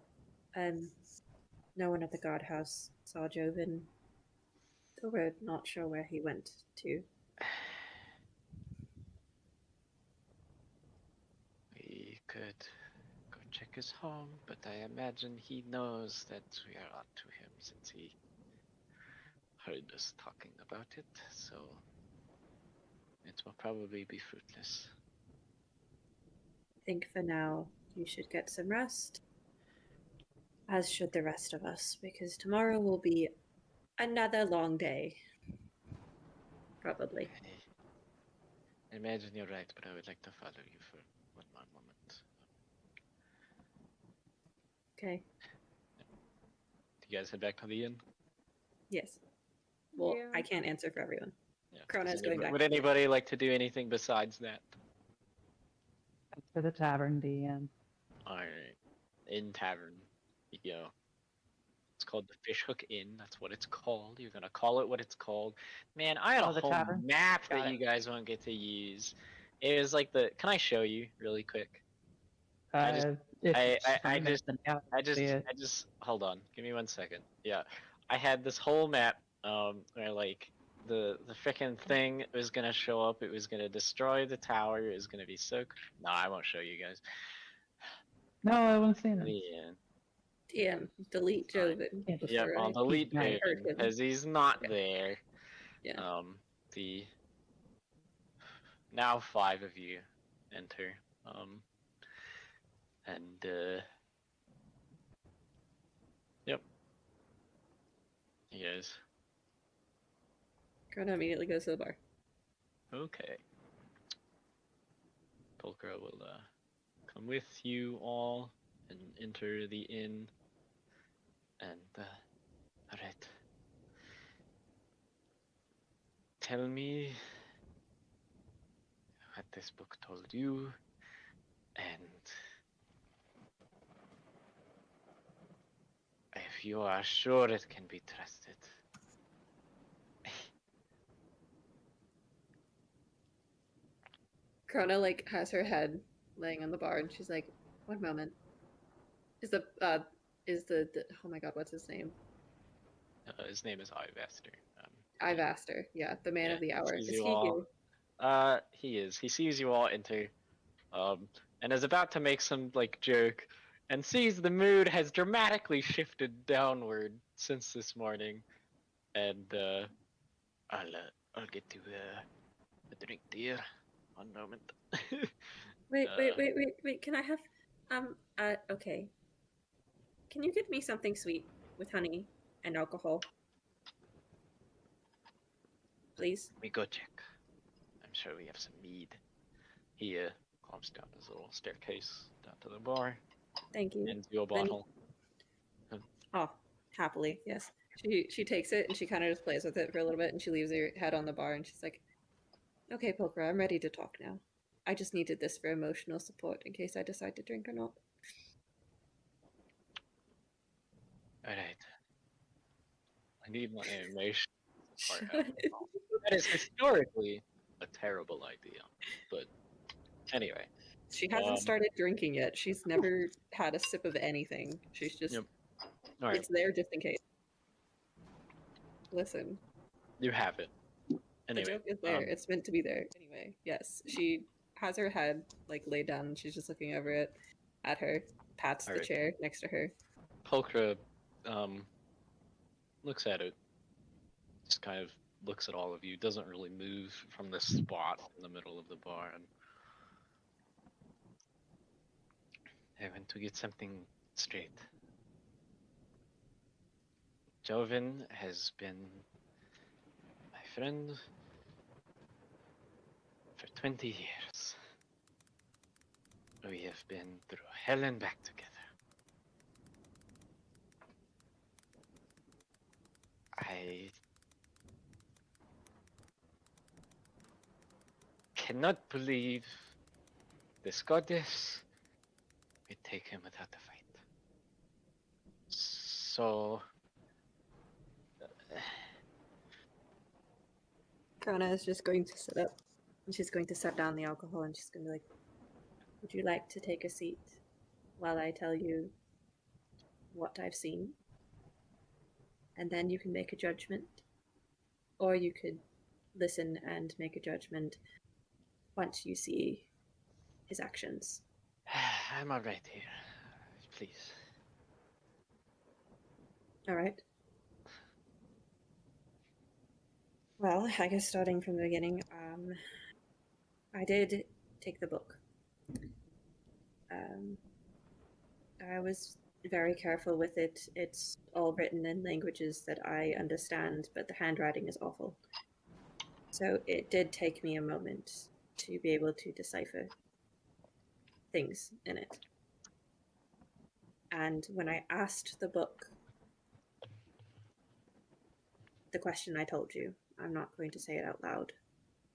no one at the guardhouse saw Joven. So we're not sure where he went to. We could go check his home, but I imagine he knows that we are on to him since he heard us talking about it, so it will probably be fruitless. I think for now you should get some rest, as should the rest of us, because tomorrow will be another long day. Probably. I imagine you're right, but I would like to follow you for one more moment. Okay. Do you guys head back to the inn? Yes. Well, Yeah. I can't answer for everyone. Yeah. Krona's going back. Would anybody like to do anything besides that? For the tavern, DM. Alright. Inn Tavern. You go. It's called the Fishhook Inn. That's what it's called. You're gonna call it what it's called. Man, I had Oh, a the whole tavern? map Got that it. you guys won't get to use. It was like the. Can I show you really quick? If it's I 20 minutes, just then yeah, I see it. just hold on. Give me 1 second. Yeah, I had this whole map where like the frickin' thing was gonna show up. It was gonna destroy the tower. It was gonna be so. No, I won't show you guys. No, I want to see it. Yeah. DM, delete Joven. Can't Yep, before I'll I delete I hurt him. because he's not there. Yeah. The now 5 of you enter. Yep. You guys. Krona immediately goes to the bar. Okay. Pulchra will come with you all and enter the inn. And alright. Tell me what this book told you, and if you are sure it can be trusted. Krona like has her head laying on the bar, and she's like, "One moment. Is the oh my god, what's his name? His name is Ivaster. Ivaster, yeah, the man of the hour. Sees Is you he all. here? He is. He sees you all enter, and is about to make some like joke, and sees the mood has dramatically shifted downward since this morning, and I'll get to a drink, dear. 1 moment. Wait. Can I have okay. Can you give me something sweet with honey and alcohol? Please? Let me go check. I'm sure we have some mead. He climbs down his little staircase down to the bar, Thank you. hands you a Then- bottle. Oh, happily, yes. She takes it and she kind of just plays with it for a little bit, and she leaves her head on the bar, and she's like, "Okay, Pulchra, I'm ready to talk now. I just needed this for emotional support in case I decide to drink or not." Alright. I need my animation. Shut That is historically a terrible idea. But anyway. She hasn't started drinking yet. She's never had a sip of anything. She's just Yep. Alright. it's there just in case. Listen, You have it. Anyway. the joke is there. It's meant to be there. Anyway, yes. She has her head like laid down and she's just looking over it at her, pats the Alright. chair next to her. Pulchra looks at it, just kind of looks at all of you, doesn't really move from this spot in the middle of the bar. And I want to get something straight. Joven has been my friend for 20 years. We have been through hell and back together. I cannot believe this goddess would take him without a fight. So Krona is just going to sit up and she's going to set down the alcohol and she's going to be like, "Would you like to take a seat while I tell you what I've seen? And then you can make a judgment. Or you could listen and make a judgment once you see his actions." I'm alright here. Please. Alright. Well, I guess starting from the beginning, I did take the book. I was very careful with it. It's all written in languages that I understand, but the handwriting is awful. So it did take me a moment to be able to decipher things in it. And when I asked the book the question I told you, I'm not going to say it out loud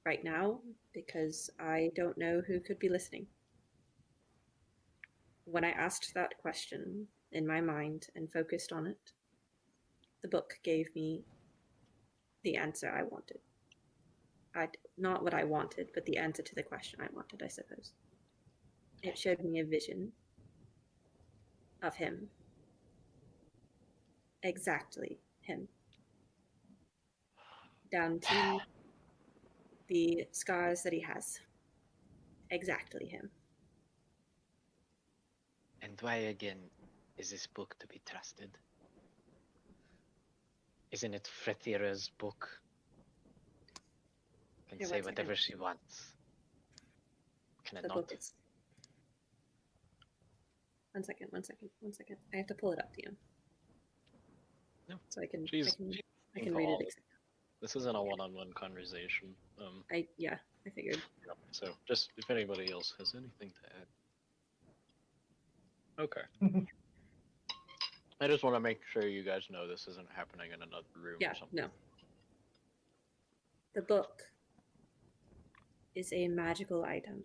right now because I don't know who could be listening. When I asked that question in my mind and focused on it, the book gave me the answer I wanted. Not what I wanted, but the answer to the question I wanted, I suppose. It showed me a vision of him. Exactly him. Down to the scars that he has. Exactly him. And why again is this book to be trusted? Isn't it Fretira's book? Can Here, say one whatever second. she wants. Can it The not? book is... One second. I have to pull it up, DM. No. So I can She's read it. This isn't a one-on-one conversation. I figured. So just if anybody else has anything to add. Okay. I just want to make sure you guys know this isn't happening in another room Yeah, or something. no. The book is a magical item.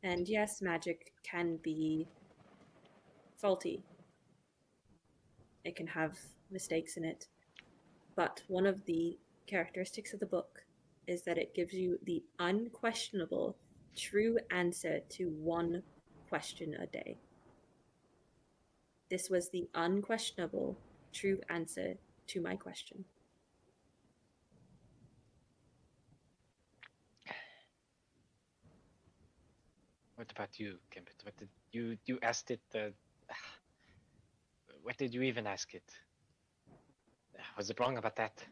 And yes, magic can be faulty. It can have mistakes in it. But one of the characteristics of the book is that it gives you the unquestionable true answer to one question a day. This was the unquestionable true answer to my question. What about you, Gambit? What did you asked it? What did you even ask it? Was it wrong about that?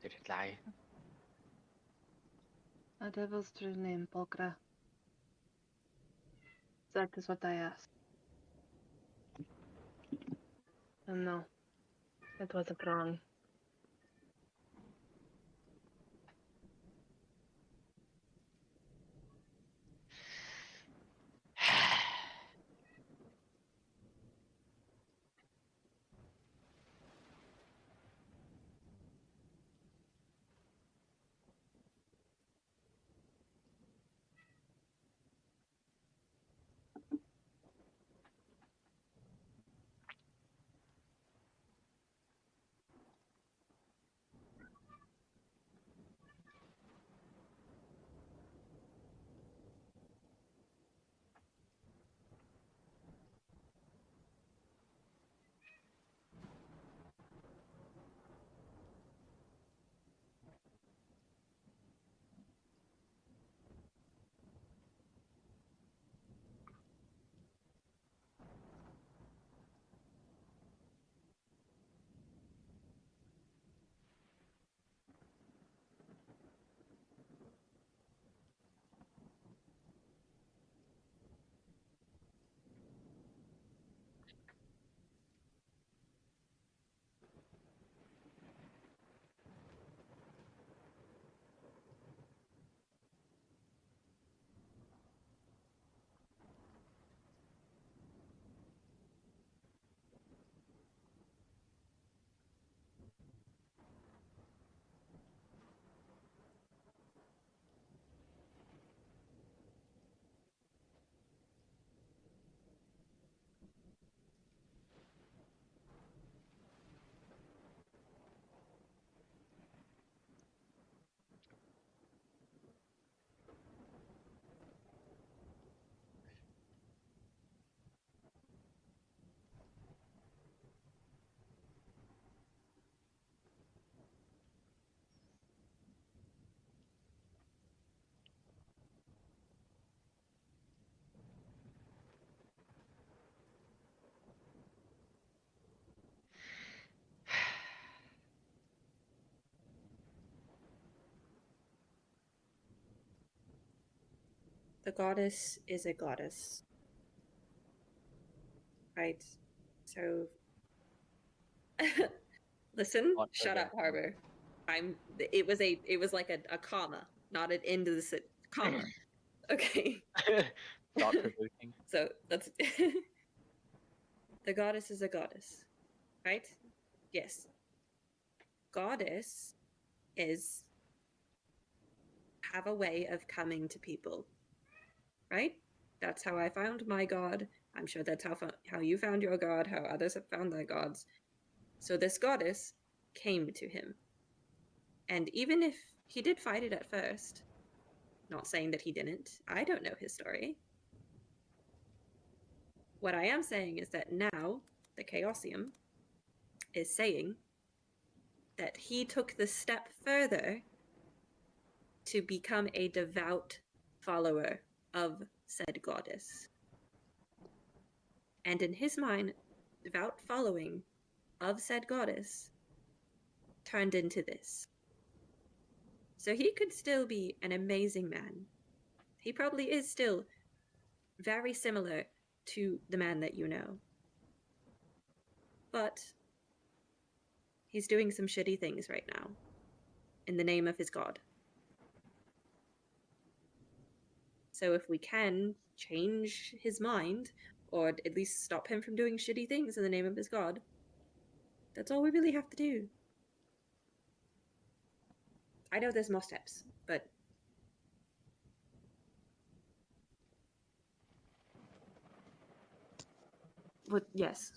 Did it lie? A devil's true name, Pulchra. That is what I asked. And no, it wasn't wrong. The goddess is a goddess. Right? So listen, Not shut Burger up, Harbor. It was like a comma, not an end of the comma. Okay. Thought provoking. So that's the goddess is a goddess, right? Yes. Goddess is have a way of coming to people, right? That's how I found my god. I'm sure that's how you found your god, how others have found their gods. So this goddess came to him. And even if he did fight it at first, not saying that he didn't, I don't know his story. What I am saying is that now the Chaosium is saying that he took the step further to become a devout follower of said goddess. And in his mind, devout following of said goddess turned into this. So he could still be an amazing man. He probably is still very similar to the man that you know. But he's doing some shitty things right now in the name of his god. So if we can change his mind, or at least stop him from doing shitty things in the name of his god, that's all we really have to do. I know there's more steps, but yes.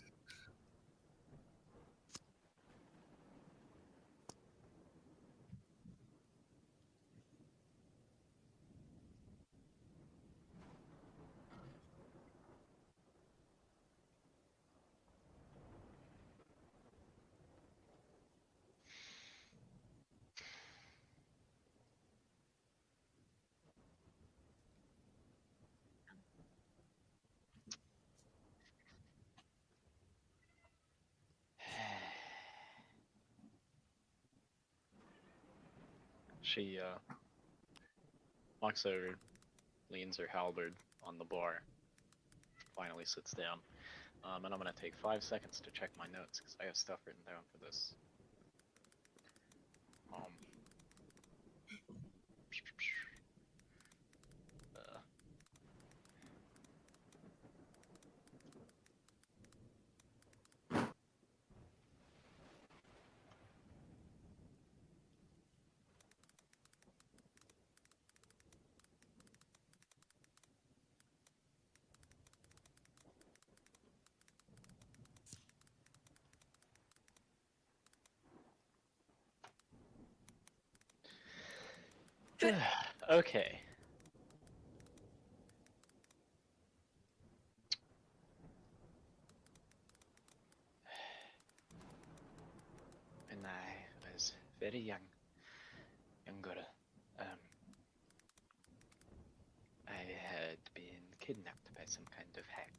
She walks over, leans her halberd on the bar, finally sits down. And I'm gonna take 5 seconds to check my notes because I have stuff written down for this. Okay. When I was very younger, I had been kidnapped by some kind of hag.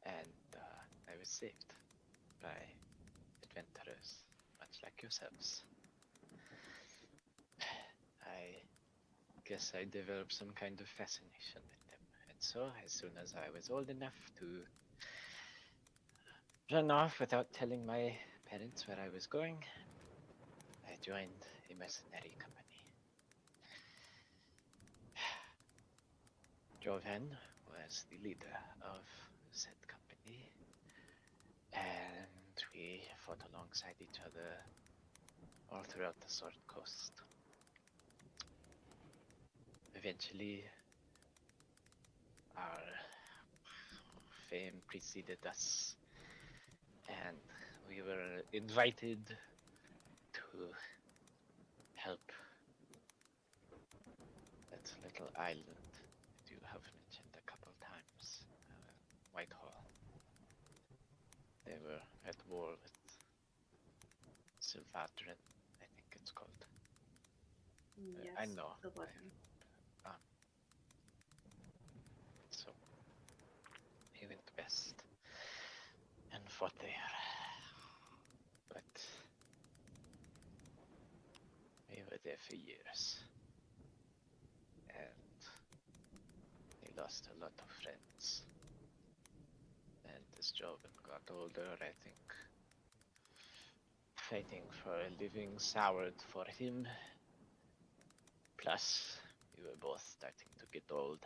And I was saved by adventurers, much like yourselves. I guess I developed some kind of fascination with them. And so, as soon as I was old enough to run off without telling my parents where I was going, I joined a mercenary company. Joven was the leader of said company, and we fought alongside each other all throughout the Sword Coast. Eventually, our fame preceded us, and we were invited to help that little island that you have mentioned a couple times, Whitehall. They were at war with Sylvatran, I think it's called. Yes, I know. So he went west and fought there, but we were there for years, and lost a lot of friends. And as Joven got older, I think fighting for a living soured for him. Plus, we were both starting to get old.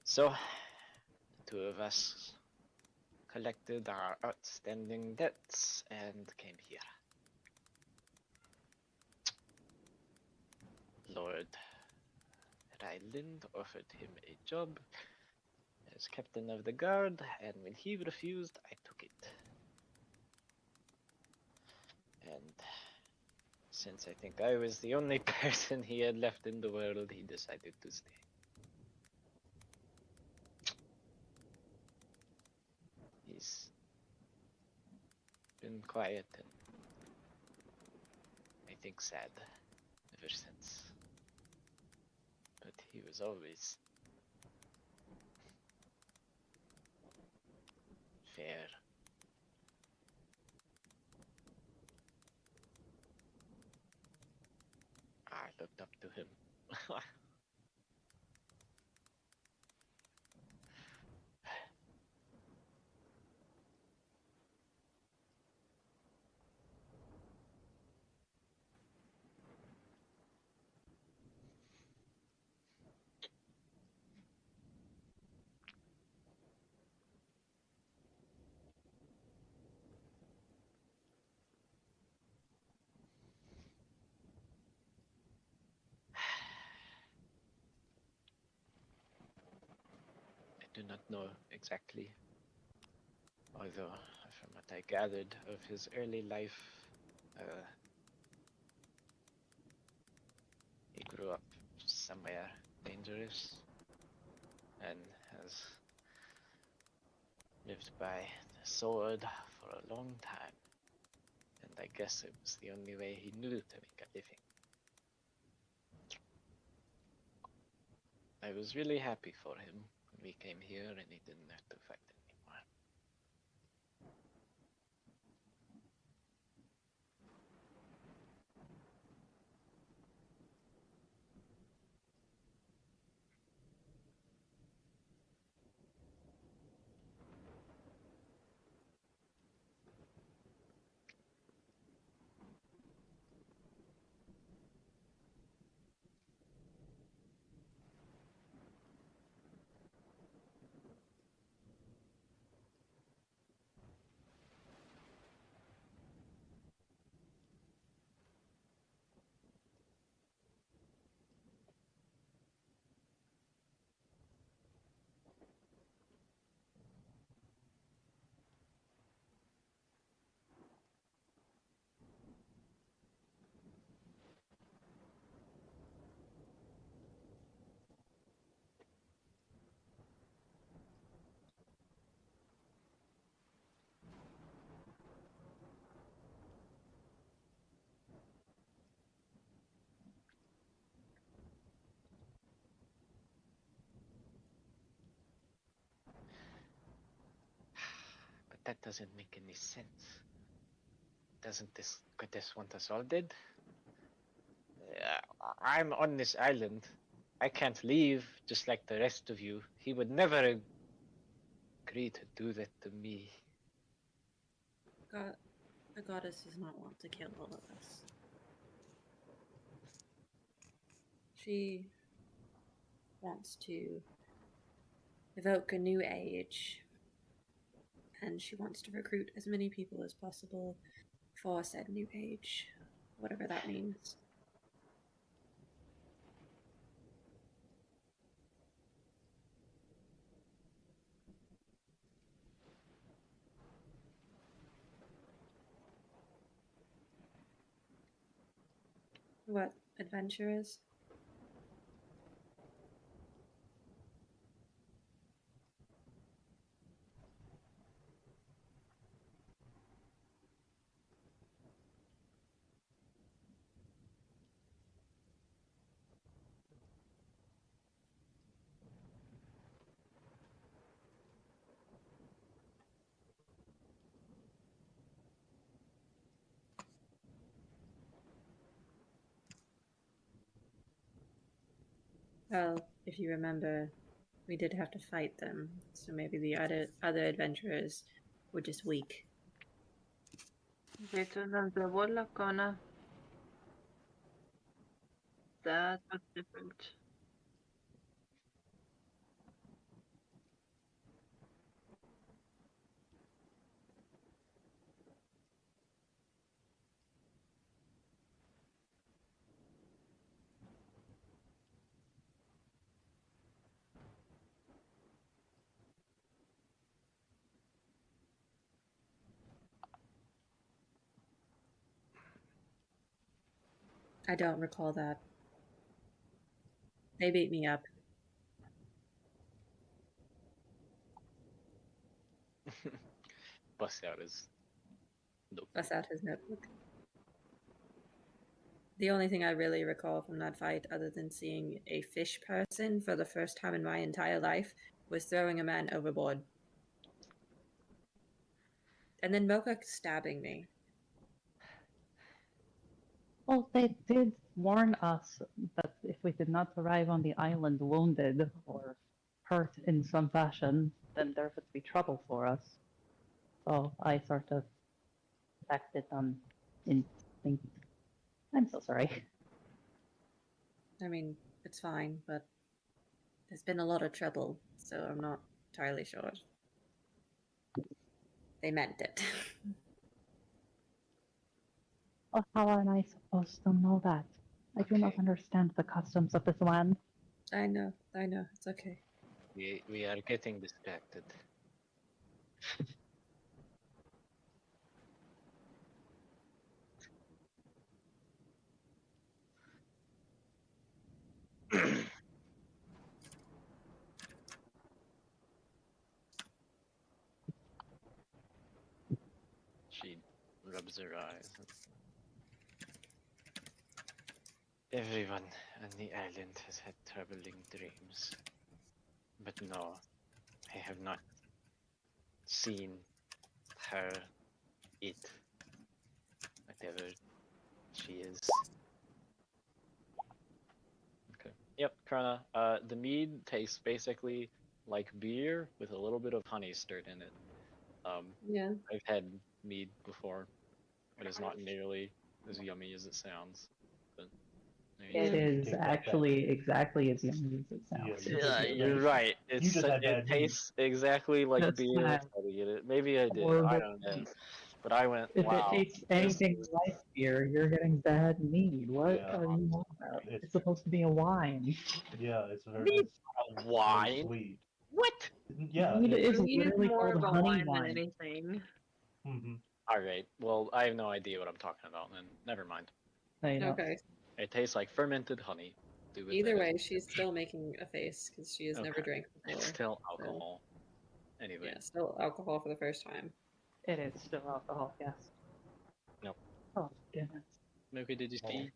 So, the two of us collected our outstanding debts and came here. Lord Ryland offered him a job as captain of the guard, and when he refused, I took it. And since I think I was the only person he had left in the world, he decided to stay. He's been quiet and I think sad ever since. But he was always fair. I looked up to him. I do not know exactly, although from what I gathered of his early life, he grew up somewhere dangerous and has lived by the sword for a long time. And I guess it was the only way he knew to make a living. I was really happy for him when we came here and he didn't have to fight anymore. But that doesn't make any sense. Doesn't this goddess want us all dead? I'm on this island. I can't leave just like the rest of you. He would never agree to do that to me. God, the goddess does not want to kill all of us. She wants to evoke a new age, and she wants to recruit as many people as possible for said new age, whatever that means. What adventure is? Well, if you remember, we did have to fight them, so maybe the other adventurers were just weak. Better than the bola Connor. That was different. I don't recall that. They beat me up. Bust out his notebook. Bust out his notebook. The only thing I really recall from that fight, other than seeing a fish person for the first time in my entire life, was throwing a man overboard. And then Mocha stabbing me. Well, they did warn us that if we did not arrive on the island wounded or hurt in some fashion, then there would be trouble for us. So I sort of acted on instinct. I'm so sorry. I mean, it's fine, but there's been a lot of trouble, so I'm not entirely sure. They meant it. Oh, how am I supposed to know that? I do not understand the customs of this land. I know, it's okay. We are getting distracted. She rubs her eyes. Everyone on the island has had troubling dreams. But no, I have not seen her eat whatever she is. Okay. Yep, Karna. The mead tastes basically like beer with a little bit of honey stirred in it. Yeah. I've had mead before. It is not nearly as yummy as it sounds. But It is actually exactly as yummy as it sounds. Yeah, you're right. You just had bad It tastes exactly like That's beer. not I get it. Maybe I did. I horrible. don't know. But I went, If wow. it tastes anything like beer, you're getting bad mead. What Yeah. are you on about? It's supposed to be a wine. Yeah, it's very, Mead? it's Wine? very sweet. What? Yeah. Mead is Mead is literally more called of a honey wine than anything. Mm-hmm. All right. Well, I have no idea what I'm talking about. Then never mind. I know. Okay. It tastes like fermented honey. Do with Either that. way, she's still making a face because she has never Okay. drank before. It's still so- alcohol. Anyway. Yeah, still alcohol for the first time. It is still alcohol, yes. Nope. Oh, goodness. Mocha, did you see?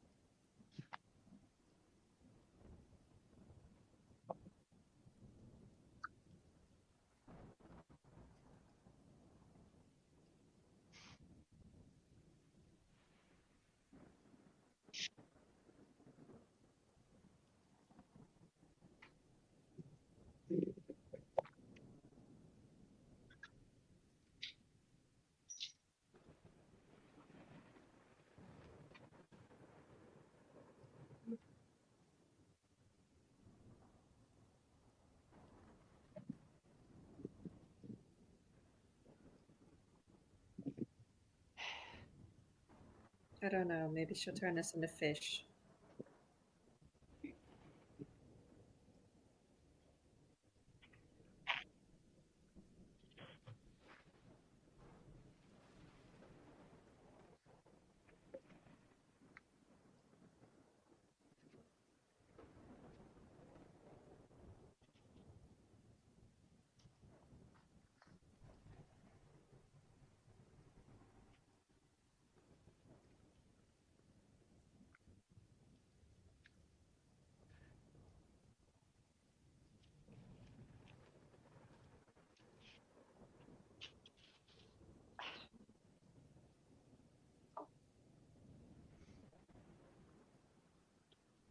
I don't know. Maybe she'll turn us into fish.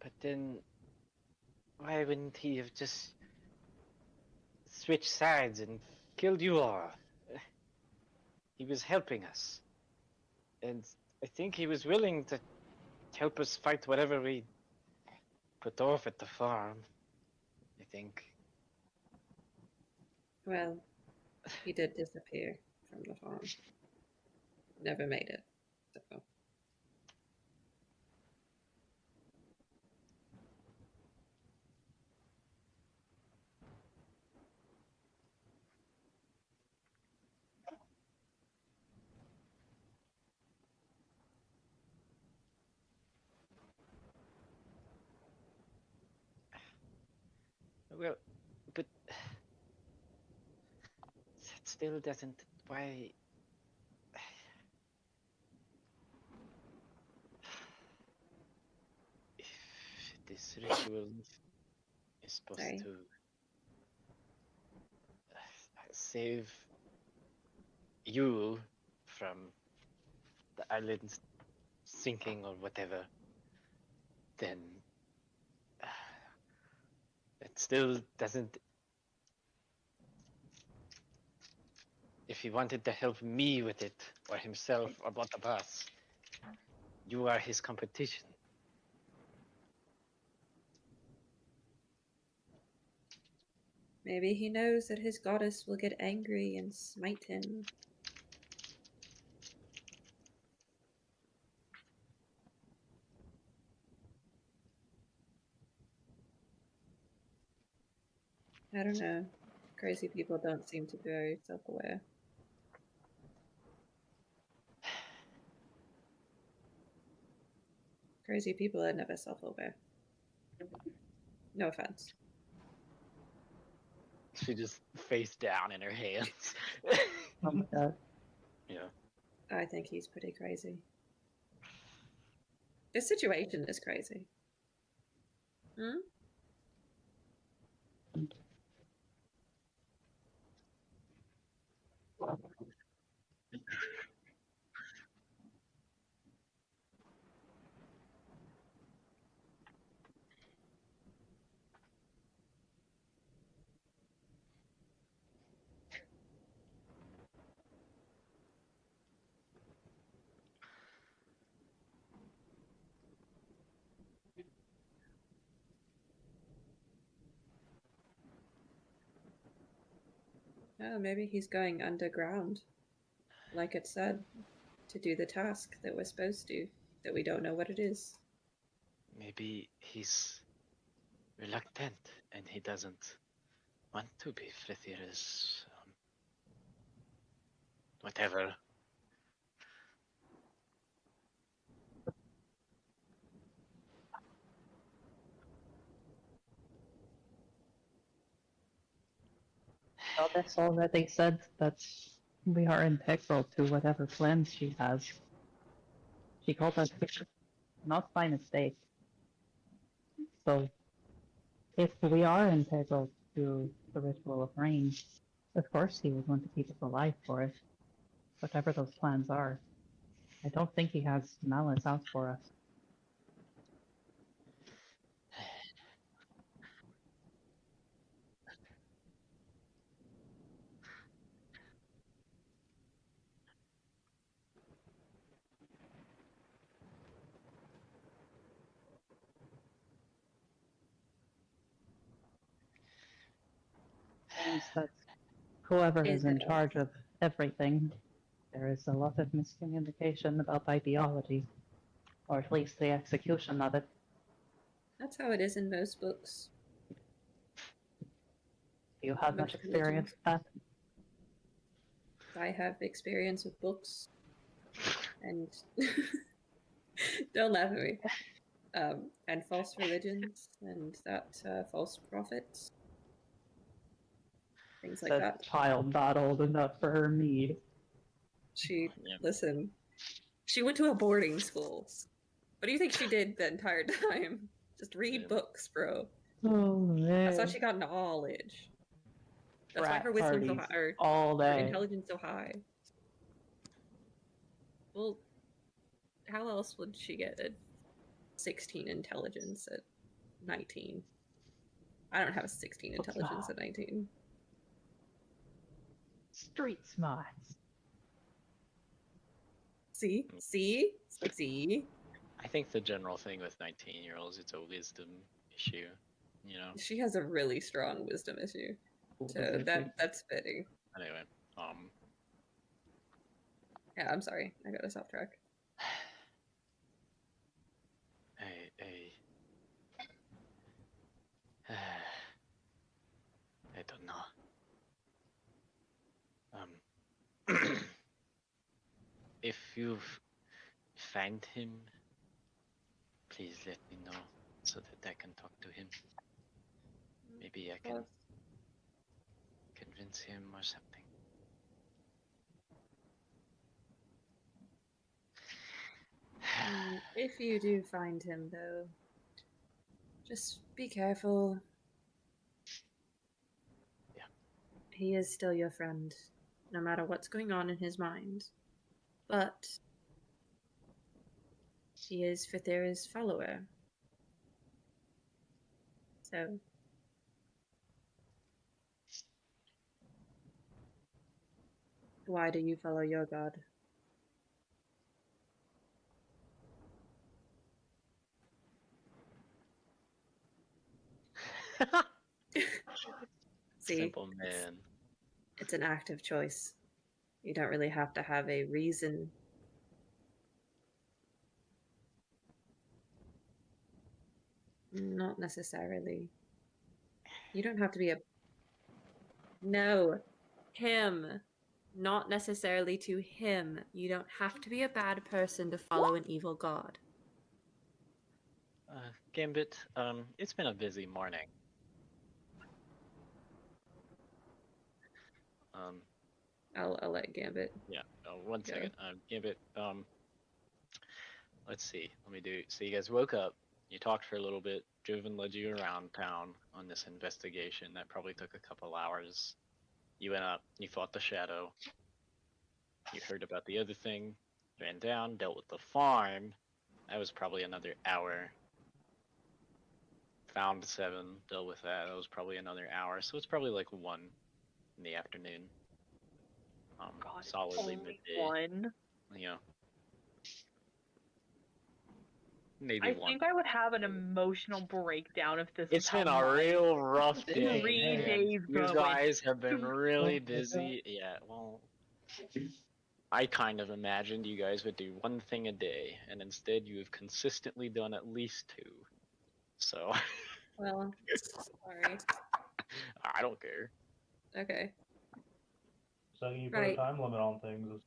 But then, why wouldn't he have just switched sides and killed you all. He was helping us. And I think he was willing to help us fight whatever we put off at the farm. I think. Well, he did disappear from the farm. Never made it. So. Well, but that still doesn't. Why? If this ritual is supposed to save you from the island sinking or whatever, then it still doesn't. If he wanted to help me with it, or himself, or both of us, you are his competition. Maybe he knows that his goddess will get angry and smite him. I don't know. Crazy people don't seem to be very self-aware. Crazy people are never self-aware. No offense. She just face down in her hands. Oh my god. Yeah. I think he's pretty crazy. This situation is crazy. Hmm? Oh, maybe he's going underground, like it said, to do the task that we're supposed to, that we don't know what it is. Maybe he's reluctant and he doesn't want to be Frithira's whatever. Goddess already said that we are integral to whatever plans she has. She called us not by mistake. So, if we are integral to the ritual of rain, of course he would want to keep us alive for it, whatever those plans are. I don't think he has malice out for us. Means that whoever is in charge of everything, there is a lot of miscommunication about ideology, or at least the execution of it. That's how it is in most books. Do you have much Most experience religions. with that? I have experience with books, and don't laugh at me. And false religions, and that false prophets, things like that. Child not old enough for her mead. Listen, she went to a boarding school. What do you think she did the entire time? Just read books, bro. Oh man. That's how she got knowledge. That's why her wisdom so high, or all her day. intelligence so high. Well, how else would she get a 16 intelligence at 19? I don't have a 16 intelligence at 19. Street smarts. See? I think the general thing with 19-year-olds, it's a wisdom issue. You know. She has a really strong wisdom issue, so that's fitting. Anyway, Yeah, I'm sorry, I got us off track. I don't know. If you find him, please let me know so that I can talk to him. Maybe I can convince him or something. If you do find him, though, just be careful. Yeah. He is still your friend, no matter what's going on in his mind. But he is Fithira's follower. So why do you follow your god? See? Simple man. It's an active choice. You don't really have to have a reason. Not necessarily. You don't have to be a... No. Him. Not necessarily to him. You don't have to be a bad person to follow an evil god. Gambit, it's been a busy morning. I'll let Gambit. Yeah. One second. Gambit. Let's see. Let me do. So you guys woke up. You talked for a little bit. Joven led you around town on this investigation that probably took a couple hours. You went up. You fought the shadow. You heard about the other thing. Ran down. Dealt with the farm. That was probably another hour. Found 7. Dealt with that. That was probably another hour. So it's probably like 1 in the afternoon. God, Solidly only midday. 1. Yeah. Maybe I 1. think I would have an emotional breakdown if this. It's was been how a my real rough day. 3 man. days You go. guys have been really busy. Yeah, well, I kind of imagined you guys would do 1 thing a day, and instead you have consistently done at least 2. So. Well, sorry. I don't care. Okay. So you put a time limit on things.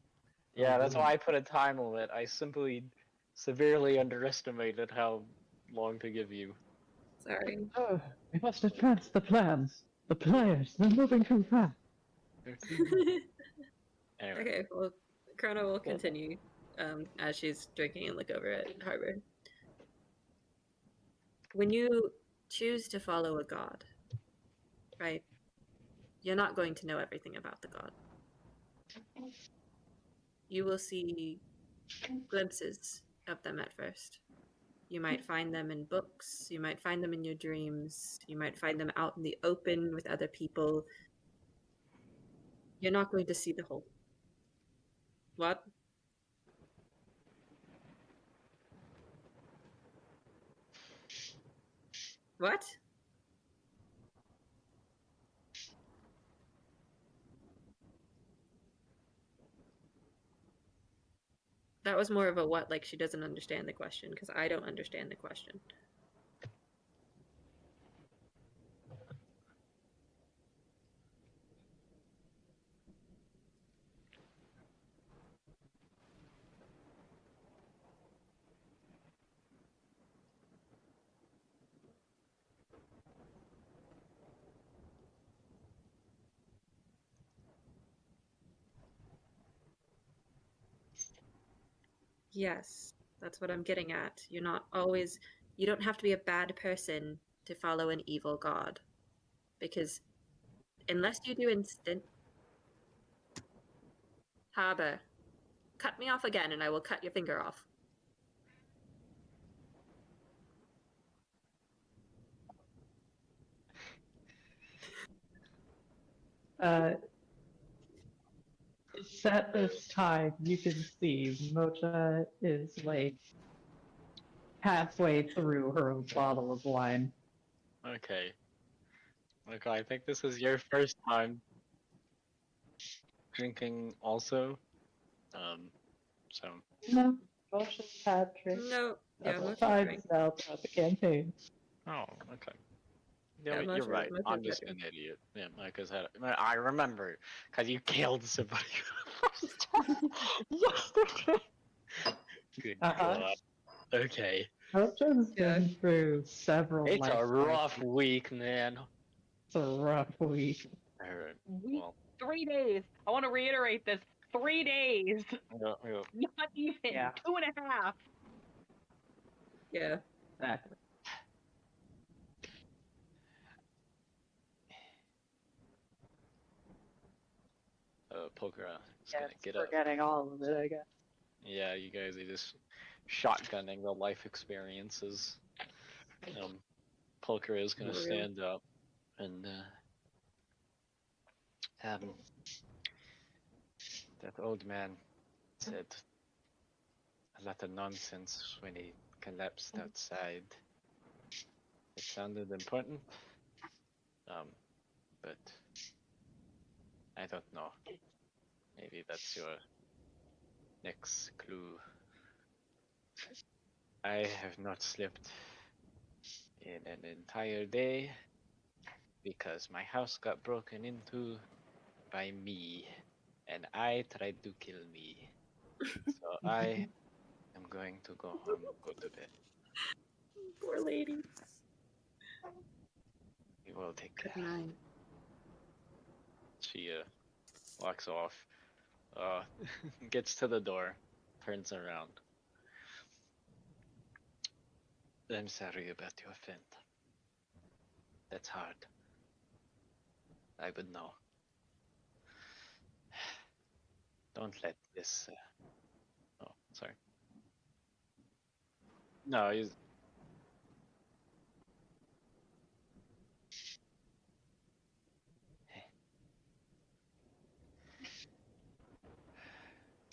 Yeah, that's why I put a time limit. I simply severely underestimated how long to give you. Sorry. Oh, we must advance the plans. The players, they're moving too fast. Anyway. Okay, well, Chrono will continue as she's drinking and look over at Harbor. When you choose to follow a god, right, you're not going to know everything about the god. You will see glimpses of them at first. You might find them in books, you might find them in your dreams, you might find them out in the open with other people. You're not going to see the whole. What? What? That was more of a what, like she doesn't understand the question, because I don't understand the question. Yes, that's what I'm getting at. You're not always... You don't have to be a bad person to follow an evil god. Because unless you do instant... Harbor, cut me off again and I will cut your finger off. least at this time, you can see Mocha is like halfway through her bottle of wine. Okay. Okay, I think this is your first time drinking also. So No, Mocha's had drinks No, yeah, several Mocha's times drink. now throughout the campaign. oh, okay. Yeah, Yeah, you're right. Mocha's I'm just better. an idiot. Yeah, because I remember because you killed somebody. Good God. Okay. Mocha's been through several It's life a rough crises. week, man. It's a rough week. Alright. Week, Well, 3 days. I want to reiterate this. 3 days. yeah. Not even. Yeah. 2.5. Yeah. Exactly. Pokera is Yeah, gonna it's get up. forgetting all of it, I guess. Yeah, you guys are just shotgunning the life experiences. Pokera is gonna For real. stand up and that old man said a lot of nonsense when he collapsed outside. It sounded important, but I don't know. Maybe that's your next clue. I have not slept in an entire day because my house got broken into by me and I tried to kill me. So I am going to go home and go to bed. Poor lady. You will take care. Good night. She walks off, gets to the door, turns around. I'm sorry about your friend. That's hard. I would know. Don't let this. Oh, sorry. No, he's.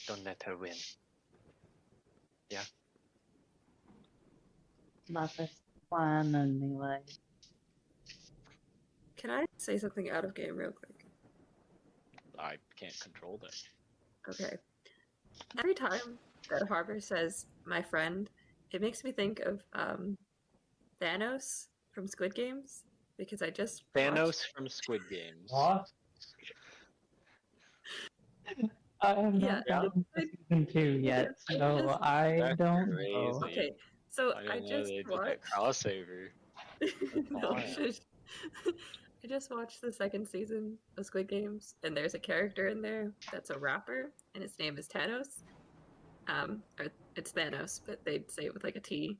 Don't let her win. Yeah. Not this plan anyway. Can I say something out of game real quick? I can't control that. Okay. Every time that Harbor says "my friend," it makes me think of Thanos from Squid Games because I just Thanos watched... from Squid Games. What? I have Yeah, not gotten to season 2 yet, so I That's don't crazy. know. Okay, so I I didn't know just they did watched... that crossover. No, fire. shush. I just watched the second season of Squid Games, and there's a character in there that's a rapper, and his name is Thanos. Or it's Thanos, but they say it with like a T,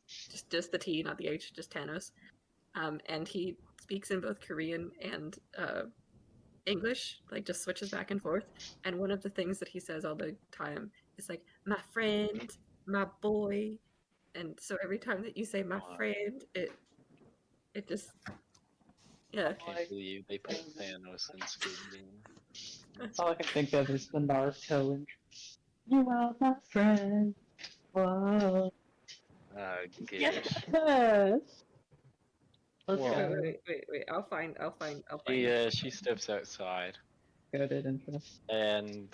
just the T, not the H, just Thanos. And he speaks in both Korean and English, like just switches back and forth. And one of the things that he says all the time is like, "My friend, my boy," and so every time that you say "my friend," it just, yeah. I can't believe they put Thanos in Squid Game. All I can think of is the Naruto intro. You are my friend. Whoa. Gosh. Yes. Let's Well, go. Wait. I'll find Yeah, she steps outside. Goaded interest. And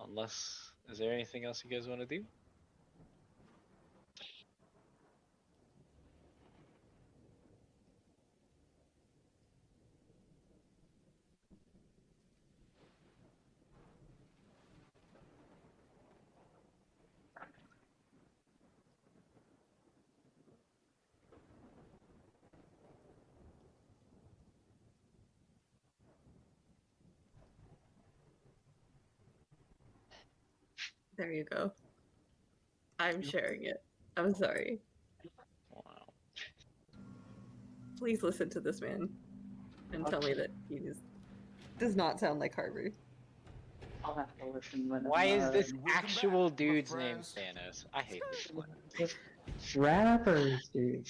unless is there anything else you guys want to do? There you go. I'm sharing it. I'm sorry. Wow. Please listen to this man and tell me that he does not sound like Harvey. I'll have to listen when Why is this actual dude's name Thanos? I hate this one. Rappers, dude.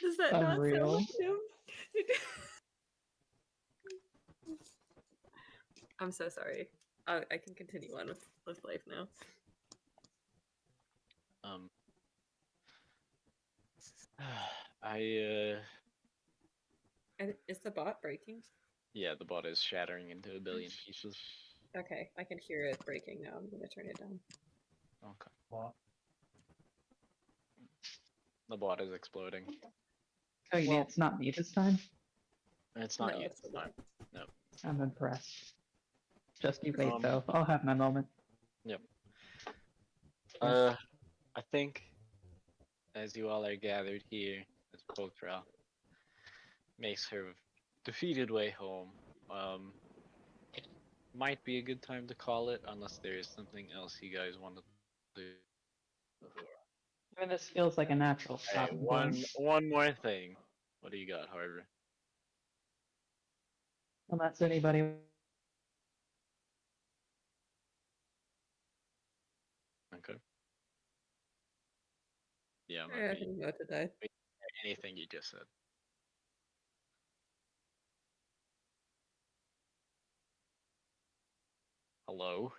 Does that not sound Unreal. like him? I'm so sorry. I can continue on with life now. And is the bot breaking? Yeah, the bot is shattering into a billion pieces. Okay, I can hear it breaking now. I'm gonna turn it down. Okay. What? The bot is exploding. Oh, you mean it's not me this time? It's not No, you it's this the time. bot. No. I'm impressed. Just you wait, though. I'll have my moment. Yep. I think as you all are gathered here, as Pokra makes her defeated way home, might be a good time to call it, unless there is something else you guys want to do. I mean, this feels like a natural Hey, stopping point. one more thing. What do you got, Harvey? Unless anybody. Okay. Yeah, I'm I okay. can go today. Anything you just said. Hello?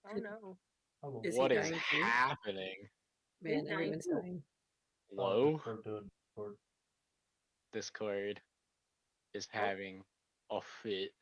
Oh no. Hello. Is What he is dying too? happening? Man, He's dying everyone's too. dying. Hello? We're doing Discord. Discord is Oh. having a fit.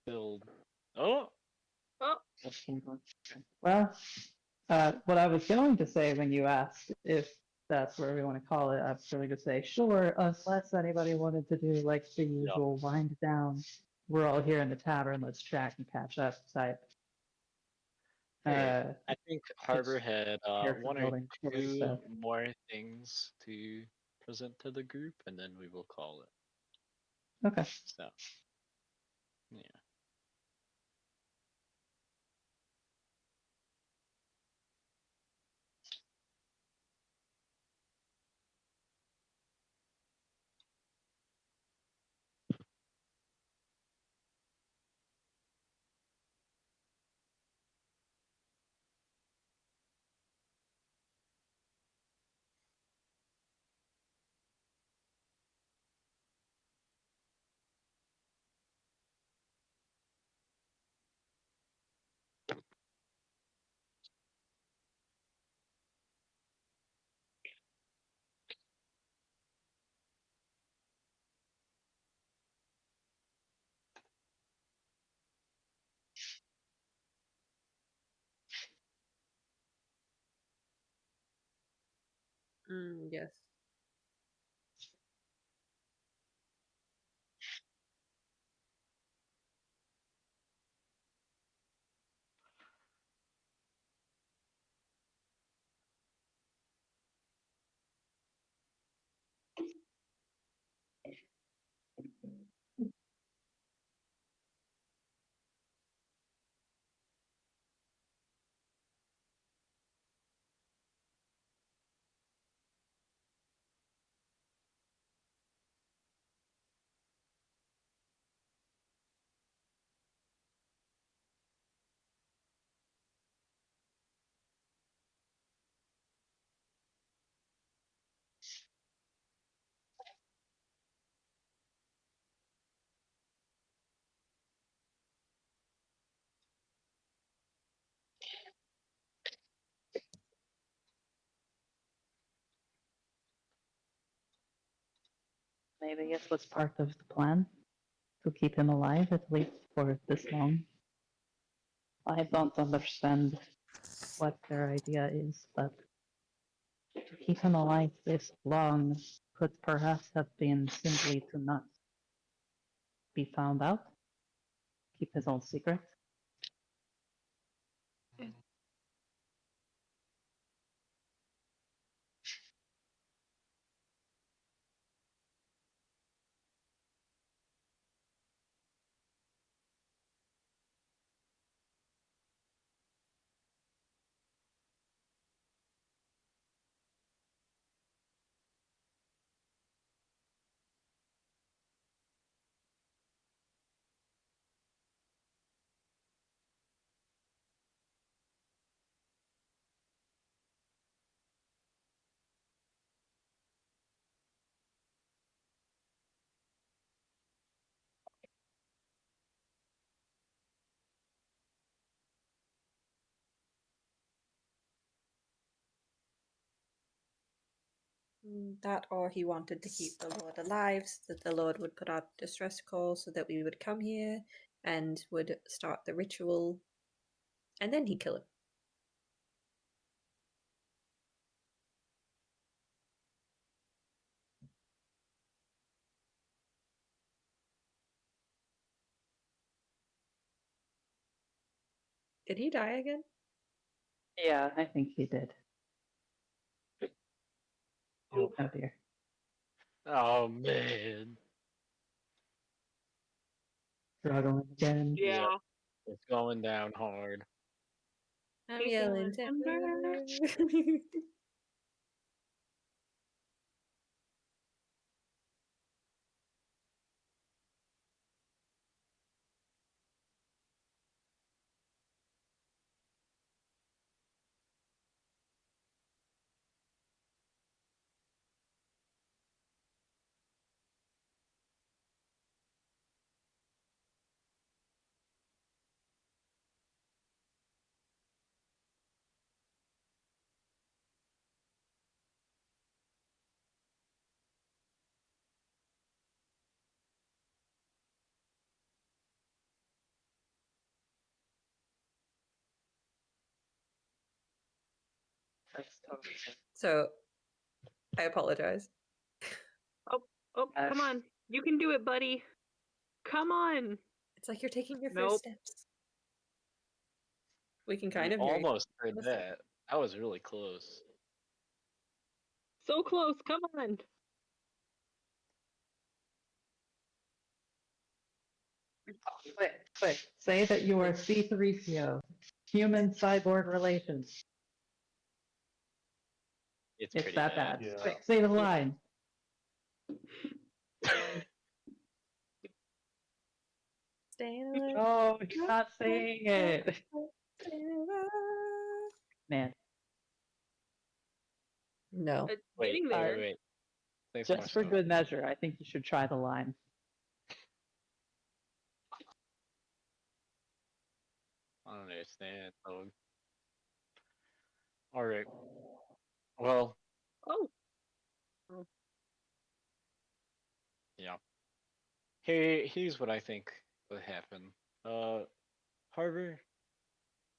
Filled. Oh! Oh, Well, what I was going to say when you asked if that's where we want to call it, I was going to say sure, unless anybody wanted to do like the usual wind down. We're all here in the tavern. Let's chat and catch up type. Hey, I think Harbor it's had character one or building sort of two stuff. more things to present to the group, and then we will call it. Okay. So, yeah. Yes. Maybe it was part of the plan to keep him alive at least for this long. I don't understand what their idea is, but To keep him alive this long could perhaps have been simply to not be found out, keep his own secret. That, or he wanted to keep the Lord alive, so that the Lord would put out distress call so that we would come here and would start the ritual, and then he'd kill him. Did he die again? Yeah, I think he did. Oh. Oh dear. Oh man. Struggling again. Yeah. It's going down hard. I'm He's yelling yelling, timber. So, I apologize. Oh, come on. You can do it, buddy. Come on. It's like you're taking your Nope. first steps. We can kind We of hear you. almost heard that. That was really close. So close. Come on. Quick. Say that you are C3PO. Human cyborg relations. It's It's pretty that bad. Yeah. Quick, say the line. Staying alive. Oh, he's not saying it. Staying alive. Man. No. It's Wait, getting wait, there. wait. Say some more Just for stuff. good measure, I think you should try the line. I don't understand. Alright. Well, Oh. yeah. Here's what I think would happen. Harvard,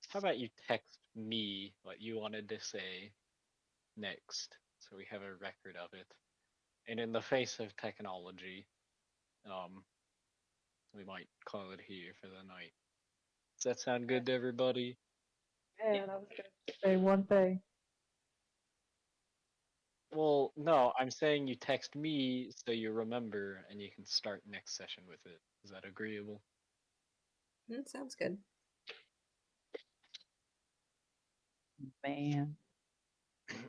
how about you text me what you wanted to say next, so we have a record of it. And in the face of technology, we might call it here for the night. Does that sound good to everybody? Man, I was gonna say one thing. Well, no, I'm saying you text me so you remember and you can start next session with it. Is that agreeable? Sounds good. Man,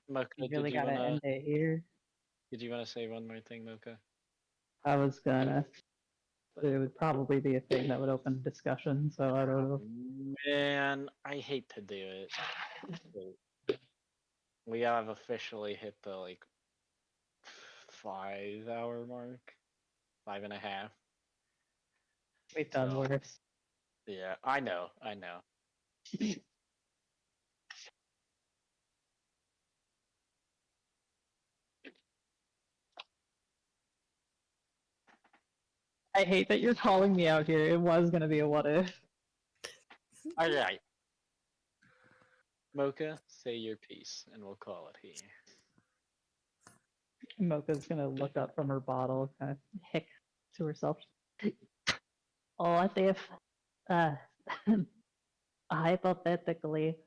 Mocha, you really gotta end it here. did you wanna say one more thing, Mocha? I was gonna, but it would probably be a thing that would open discussion, so I don't know. Man, I hate to do it. We have officially hit the 5-hour mark, 5.5. We've done So, worse. yeah, I know. I hate that you're calling me out here. It was gonna be a what if. Alright. Mocha, say your piece, and we'll call it here. Mocha's gonna look up from her bottle, kind of hick to herself. What if, uh, hypothetically,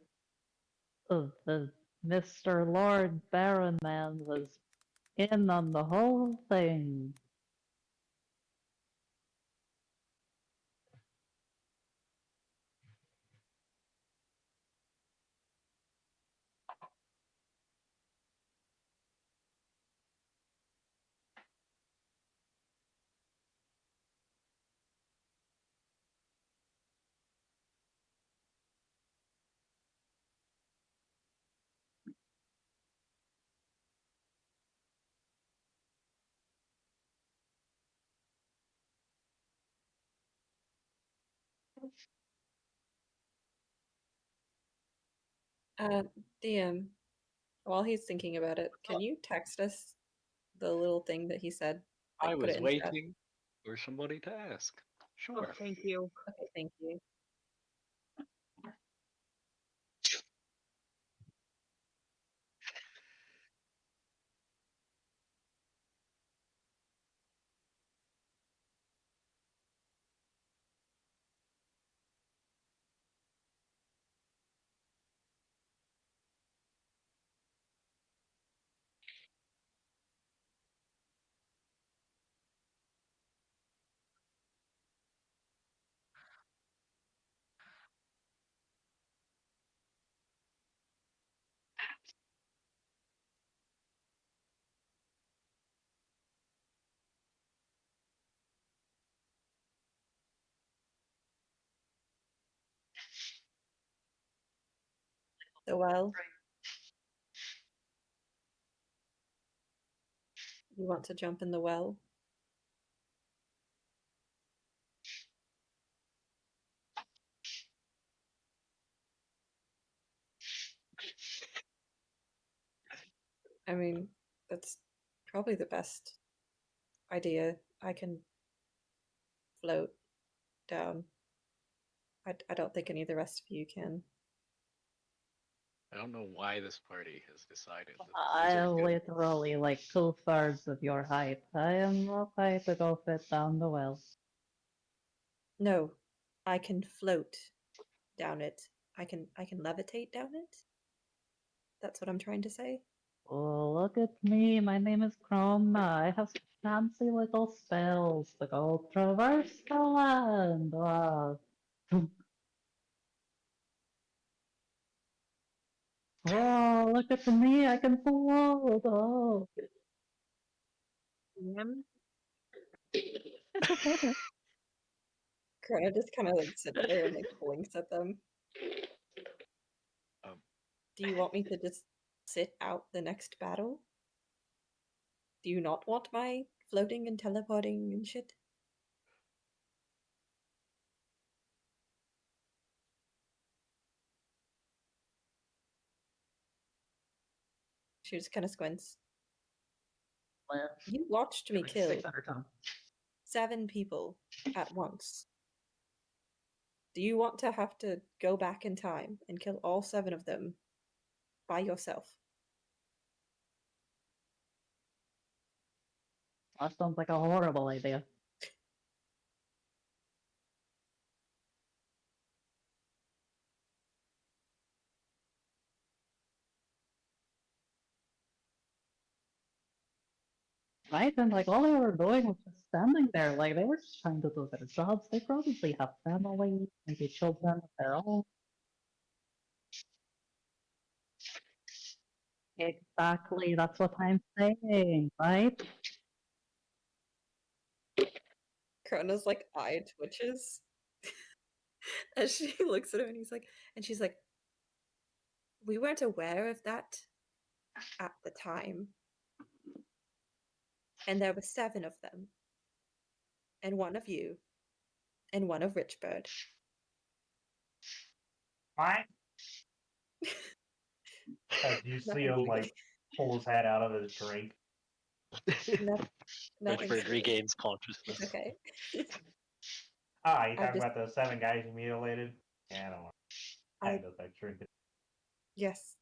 the Mr. Lord Baron man was in on the whole thing? DM, while he's thinking about it, can you text us the little thing that he said? I Like, put was it in chat. waiting for somebody to ask. Sure. Oh, thank you. Okay, thank you. The well. You want to jump in the well? I mean, that's probably the best idea. I can float down. I don't think any of the rest of you can. I don't know why this party has decided that I wizard am can. literally like 2/3 of your height. I am okay to go fit down the well. No, I can float down it. I can levitate down it. That's what I'm trying to say. Oh, look at me. My name is Chroma. I have some fancy little spells to go traverse the land. Wow. Oh, look at me. I can float. Oh. Him? Corona just kind of like sits there and like blinks at them. Um, Do you want me to just sit out the next battle? Do you not want my floating and teleporting and shit? She just kind of squints. Well, You watched me like kill 600 times. 7 people at once. Do you want to have to go back in time and kill all 7 of them by yourself? That sounds like a horrible idea. Right? And like all they were doing was just standing there. Like they were just trying to do their jobs. They probably have family, maybe children of their own. Exactly, that's what I'm saying, right? Krona's like eye twitches as she looks at him and she's like, we weren't aware of that at the time. And there were 7 of them. And 1 of you. And 1 of Richbird. What? You see him like pull his head out of his drink. Nothing Richbird serious. regains consciousness. It's okay. Ah, you I talking just- about the 7 guys you mutilated? Yeah, I don't know. I I- had those extra. Yes,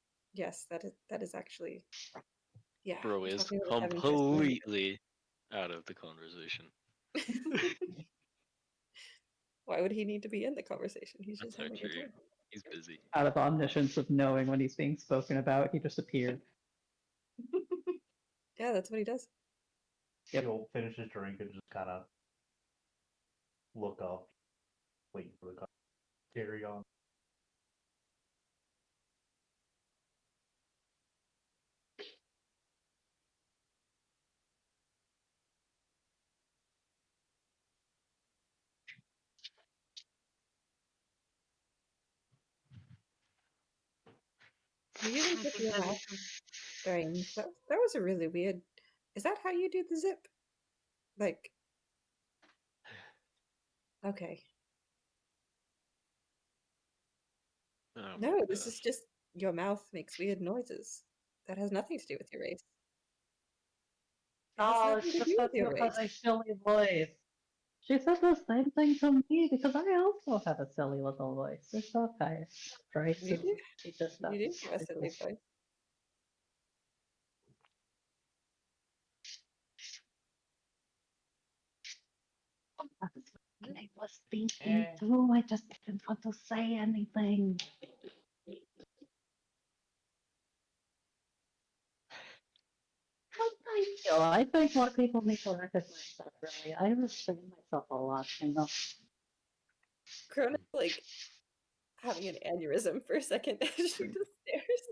that is actually Yeah. Bro I'm is talking about having just completely out of the conversation. Why would he need to be in the conversation? He's That's just so having a true. time. He's busy. Out of omniscience of knowing when he's being spoken about, he just appeared. Yeah, that's what he does. Yep. He'll finish his drink and just kind of look up, wait for the carry on. You even put your mouth during that was a really weird. Is that how you do the zip? Like, okay. Oh No, my this gosh. is just your mouth makes weird noises. That has nothing to do with your race. It has Oh, nothing it's to just do with that your you have race. a silly voice. She said the same thing to me because I also have a silly little voice. It's okay. Right? You do. She just does. You do have a It's silly just- voice. I was thinking too. I just didn't want to say anything. I think more people need to recognize that, really. I restrain myself a lot, you know. Crona's like having an aneurysm for a second as she just stares.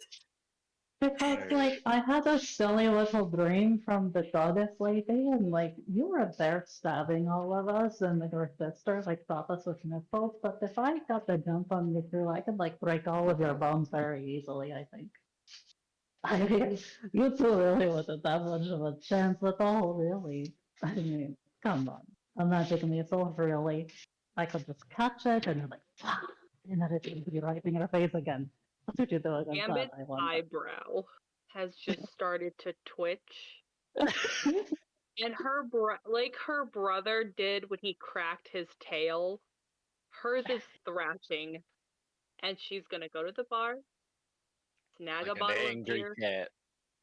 Because, like, I had a silly little dream from the goddess lady, and, like, you were there stabbing all of us, and your sister, like, thought us with missiles, but if I got the jump on you through, I could, like, break all of your bones very easily, I think. I mean, you two really wasn't that much of a chance at all, really. I mean, come on. Imagine me, it's all really. I could just catch it and you're like, and then it would be right in your face again. That's what you do against that, Gambit's I wonder. eyebrow has just started to twitch. And her brother did when he cracked his tail, hers is thrashing. And she's gonna go to the bar, snag Like a an bottle of angry beer, cat.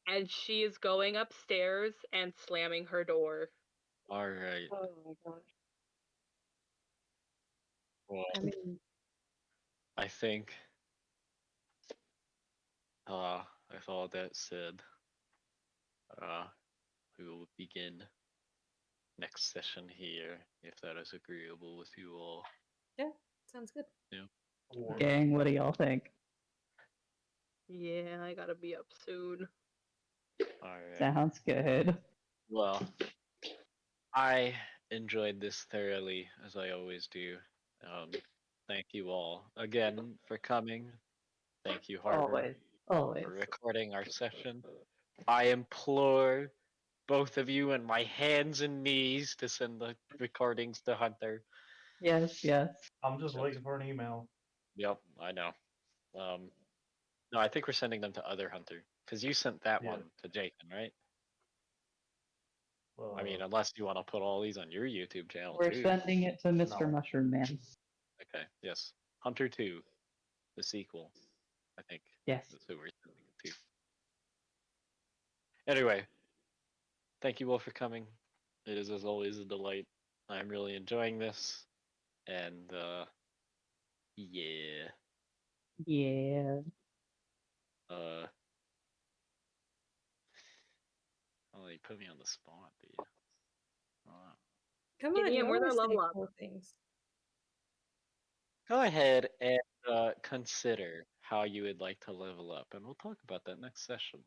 and she is going upstairs and slamming her door. Alright. Oh my gosh. Well, I mean, I think with all that said, we will begin next session here, if that is agreeable with you all. yeah, sounds good. Yeah. Gang, what do y'all think? Yeah, I gotta be up soon. Alright. Sounds good. Well, I enjoyed this thoroughly, as I always do. Thank you all again for coming. Thank you, Harbor, Always. for recording our session. I implore both of you and my hands and knees to send the recordings to Hunter. Yes, yes. I'm just waiting for an email. Yep, I know. No, I think we're sending them to other Hunter, because you sent that Yeah. one to Jason, right? I mean, Uh, unless you want to put all these on your YouTube channel We're too. sending it to Mr. No. Mushroom Man. Okay, yes. Hunter 2, the sequel, I think. Yes. That's who we're sending it to. Anyway, thank you all for coming. It is, as always, a delight. I'm really enjoying this. And, yeah. Yeah. Oh, you put me on the spot, dude. Come on, Gideon, you where's our always say level up? cool things. Go ahead and consider how you would like to level up, and we'll talk about that next session.